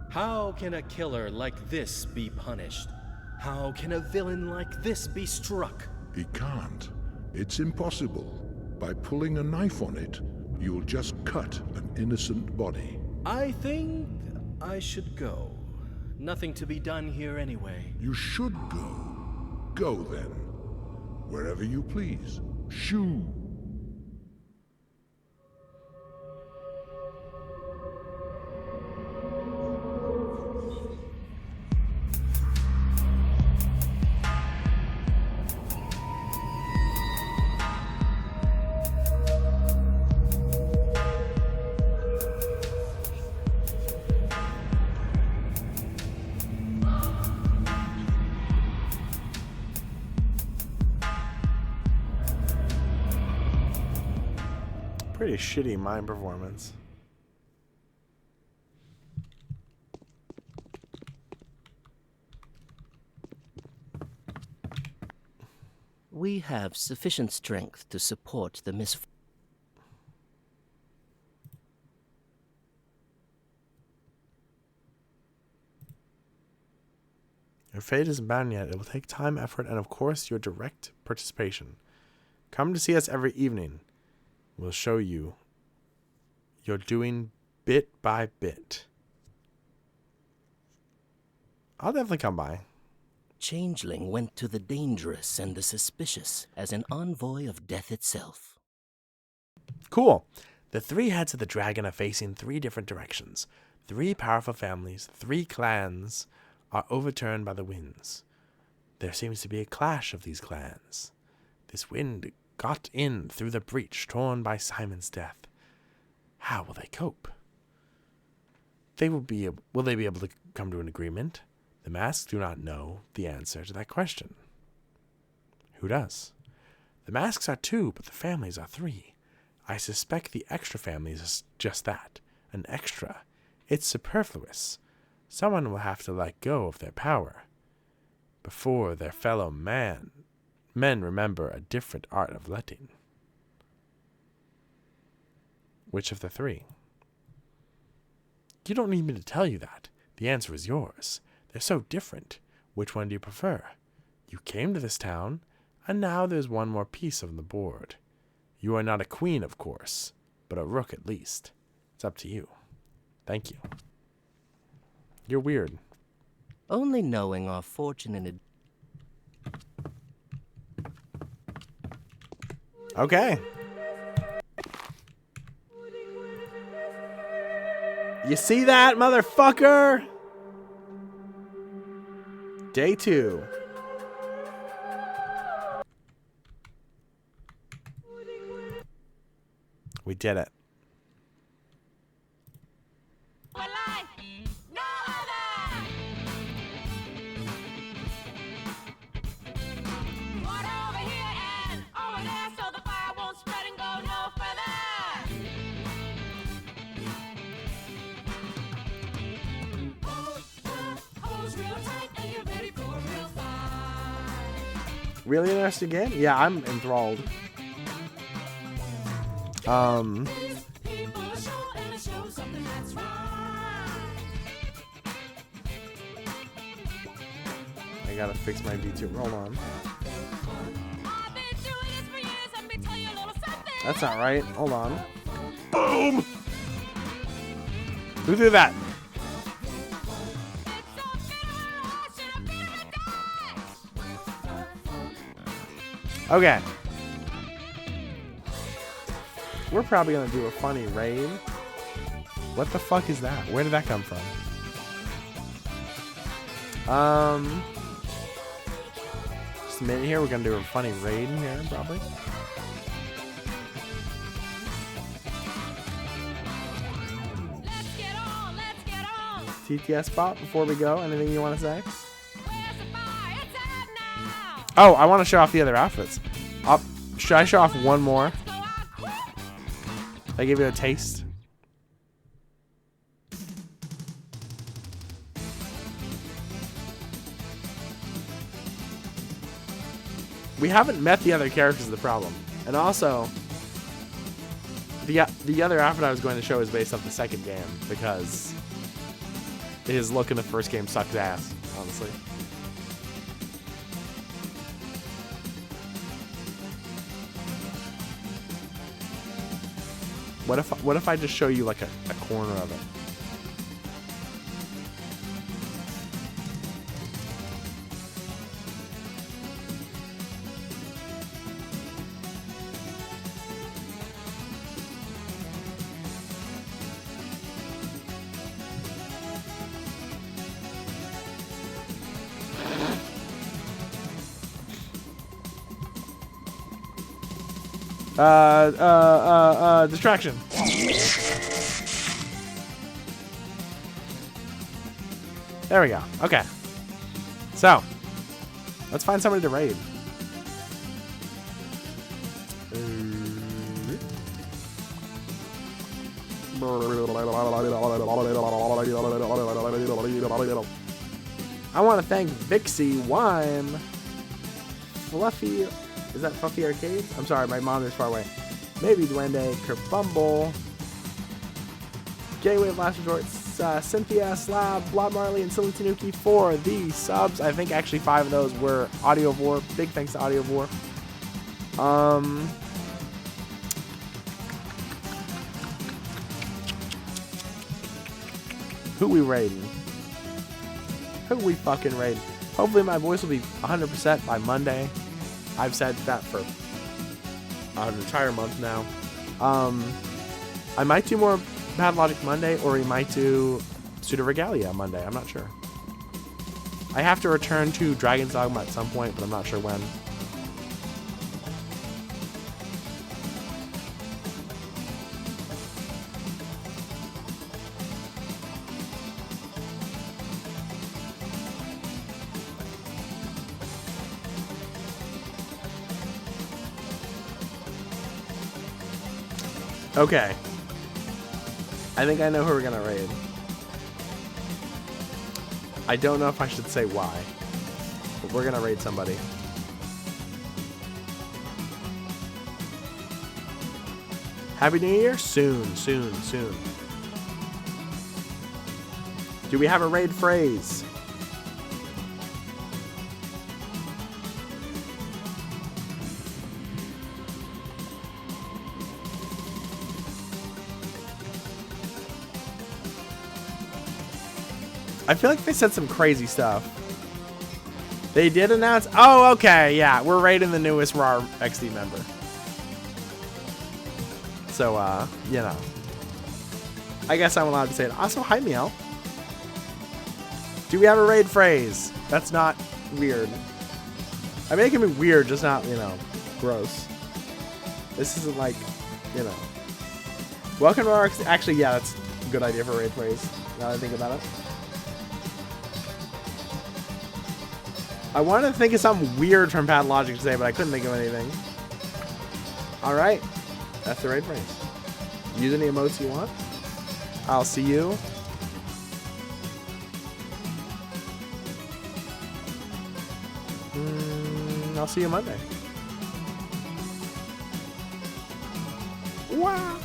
How can a killer like this be punished? How can a villain like this be struck? He can't. It's impossible. By pulling a knife on it, you'll just cut an innocent body. I think I should go. Nothing to be done here anyway. You should go. Go then. Wherever you please. Shoo! Pretty shitty mime performance. We have sufficient strength to support the misfortune. Your fate isn't bound yet. It will take time, effort, and of course your direct participation. Come to see us every evening. We'll show you you're doing bit by bit. I'll definitely come by. Changeling went to the dangerous and the suspicious as an envoy of death itself. Cool. The three heads of the dragon are facing 3 different directions. 3 powerful families, 3 clans are overturned by the winds. There seems to be a clash of these clans. This wind got in through the breach torn by Simon's death. How will they cope? Will they be able to come to an agreement? The masks do not know the answer to that question. Who does? The masks are 2, but the families are 3. I suspect the extra families is just that, an extra. It's superfluous. Someone will have to let go of their power before their fellow men remember a different art of letting. Which of the 3? You don't need me to tell you that. The answer is yours. They're so different. Which one do you prefer? You came to this town, and now there's one more piece on the board. You are not a queen, of course, but a rook at least. It's up to you. Thank you. You're weird. Only knowing our fortune in Okay. You see that, motherfucker? Day 2. We did it. Really interesting game? Yeah, I'm enthralled. I gotta fix my VTuber. Hold on. That's not right. Hold on. Boom! Who threw that? Okay. We're probably gonna do a funny raid. What the fuck is that? Where did that come from? Just a minute here. We're gonna do a funny raid in here, probably. TTS spot before we go. Anything you want to say? Oh, I want to show off the other outfits. Should I show off one more? They give you a taste. We haven't met the other characters is the problem. And also, the other outfit I was going to show is based off the second game because his look in the first game sucks ass, honestly. What if I just show you like a corner of it? Distraction. There we go. Okay. So, let's find somebody to raid. I want to thank Vixie, Wime, Fluffy. Is that Fluffy Arcade? I'm sorry, my monitor's far away. Maybe Duende, Kerbumble, Gateway of Last Resort, Cynthia, Slab, Blood Marley, and Silly Tanuki for the subs. I think actually 5 of those were Audiovore. Big thanks to Audiovore. Who we raiding? Who we fucking raiding? Hopefully my voice will be 100% by Monday. I've said that for an entire month now. I might do more Pathologic Monday, or we might do Pseudo Regalia Monday. I'm not sure. I have to return to Dragon's Dogma at some point, but I'm not sure when. Okay. I think I know who we're gonna raid. I don't know if I should say why, but we're gonna raid somebody. Happy New Year? Soon, soon, soon. Do we have a raid phrase? I feel like they said some crazy stuff. They did announce... Oh, okay, yeah. We're raiding the newest RAR XD member. So, you know. I guess I'm allowed to say it. Also, hi, Meow. Do we have a raid phrase? That's not weird. I mean, it can be weird, just not, you know, gross. This isn't like, you know. Welcome to RAR XD. Actually, yeah, that's a good idea for a raid phrase. Now that I think about it. I wanted to think of something weird from Pathologic to say, but I couldn't think of anything. Alright. That's the raid phrase. Use any emotes you want. I'll see you. I'll see you Monday. Wow.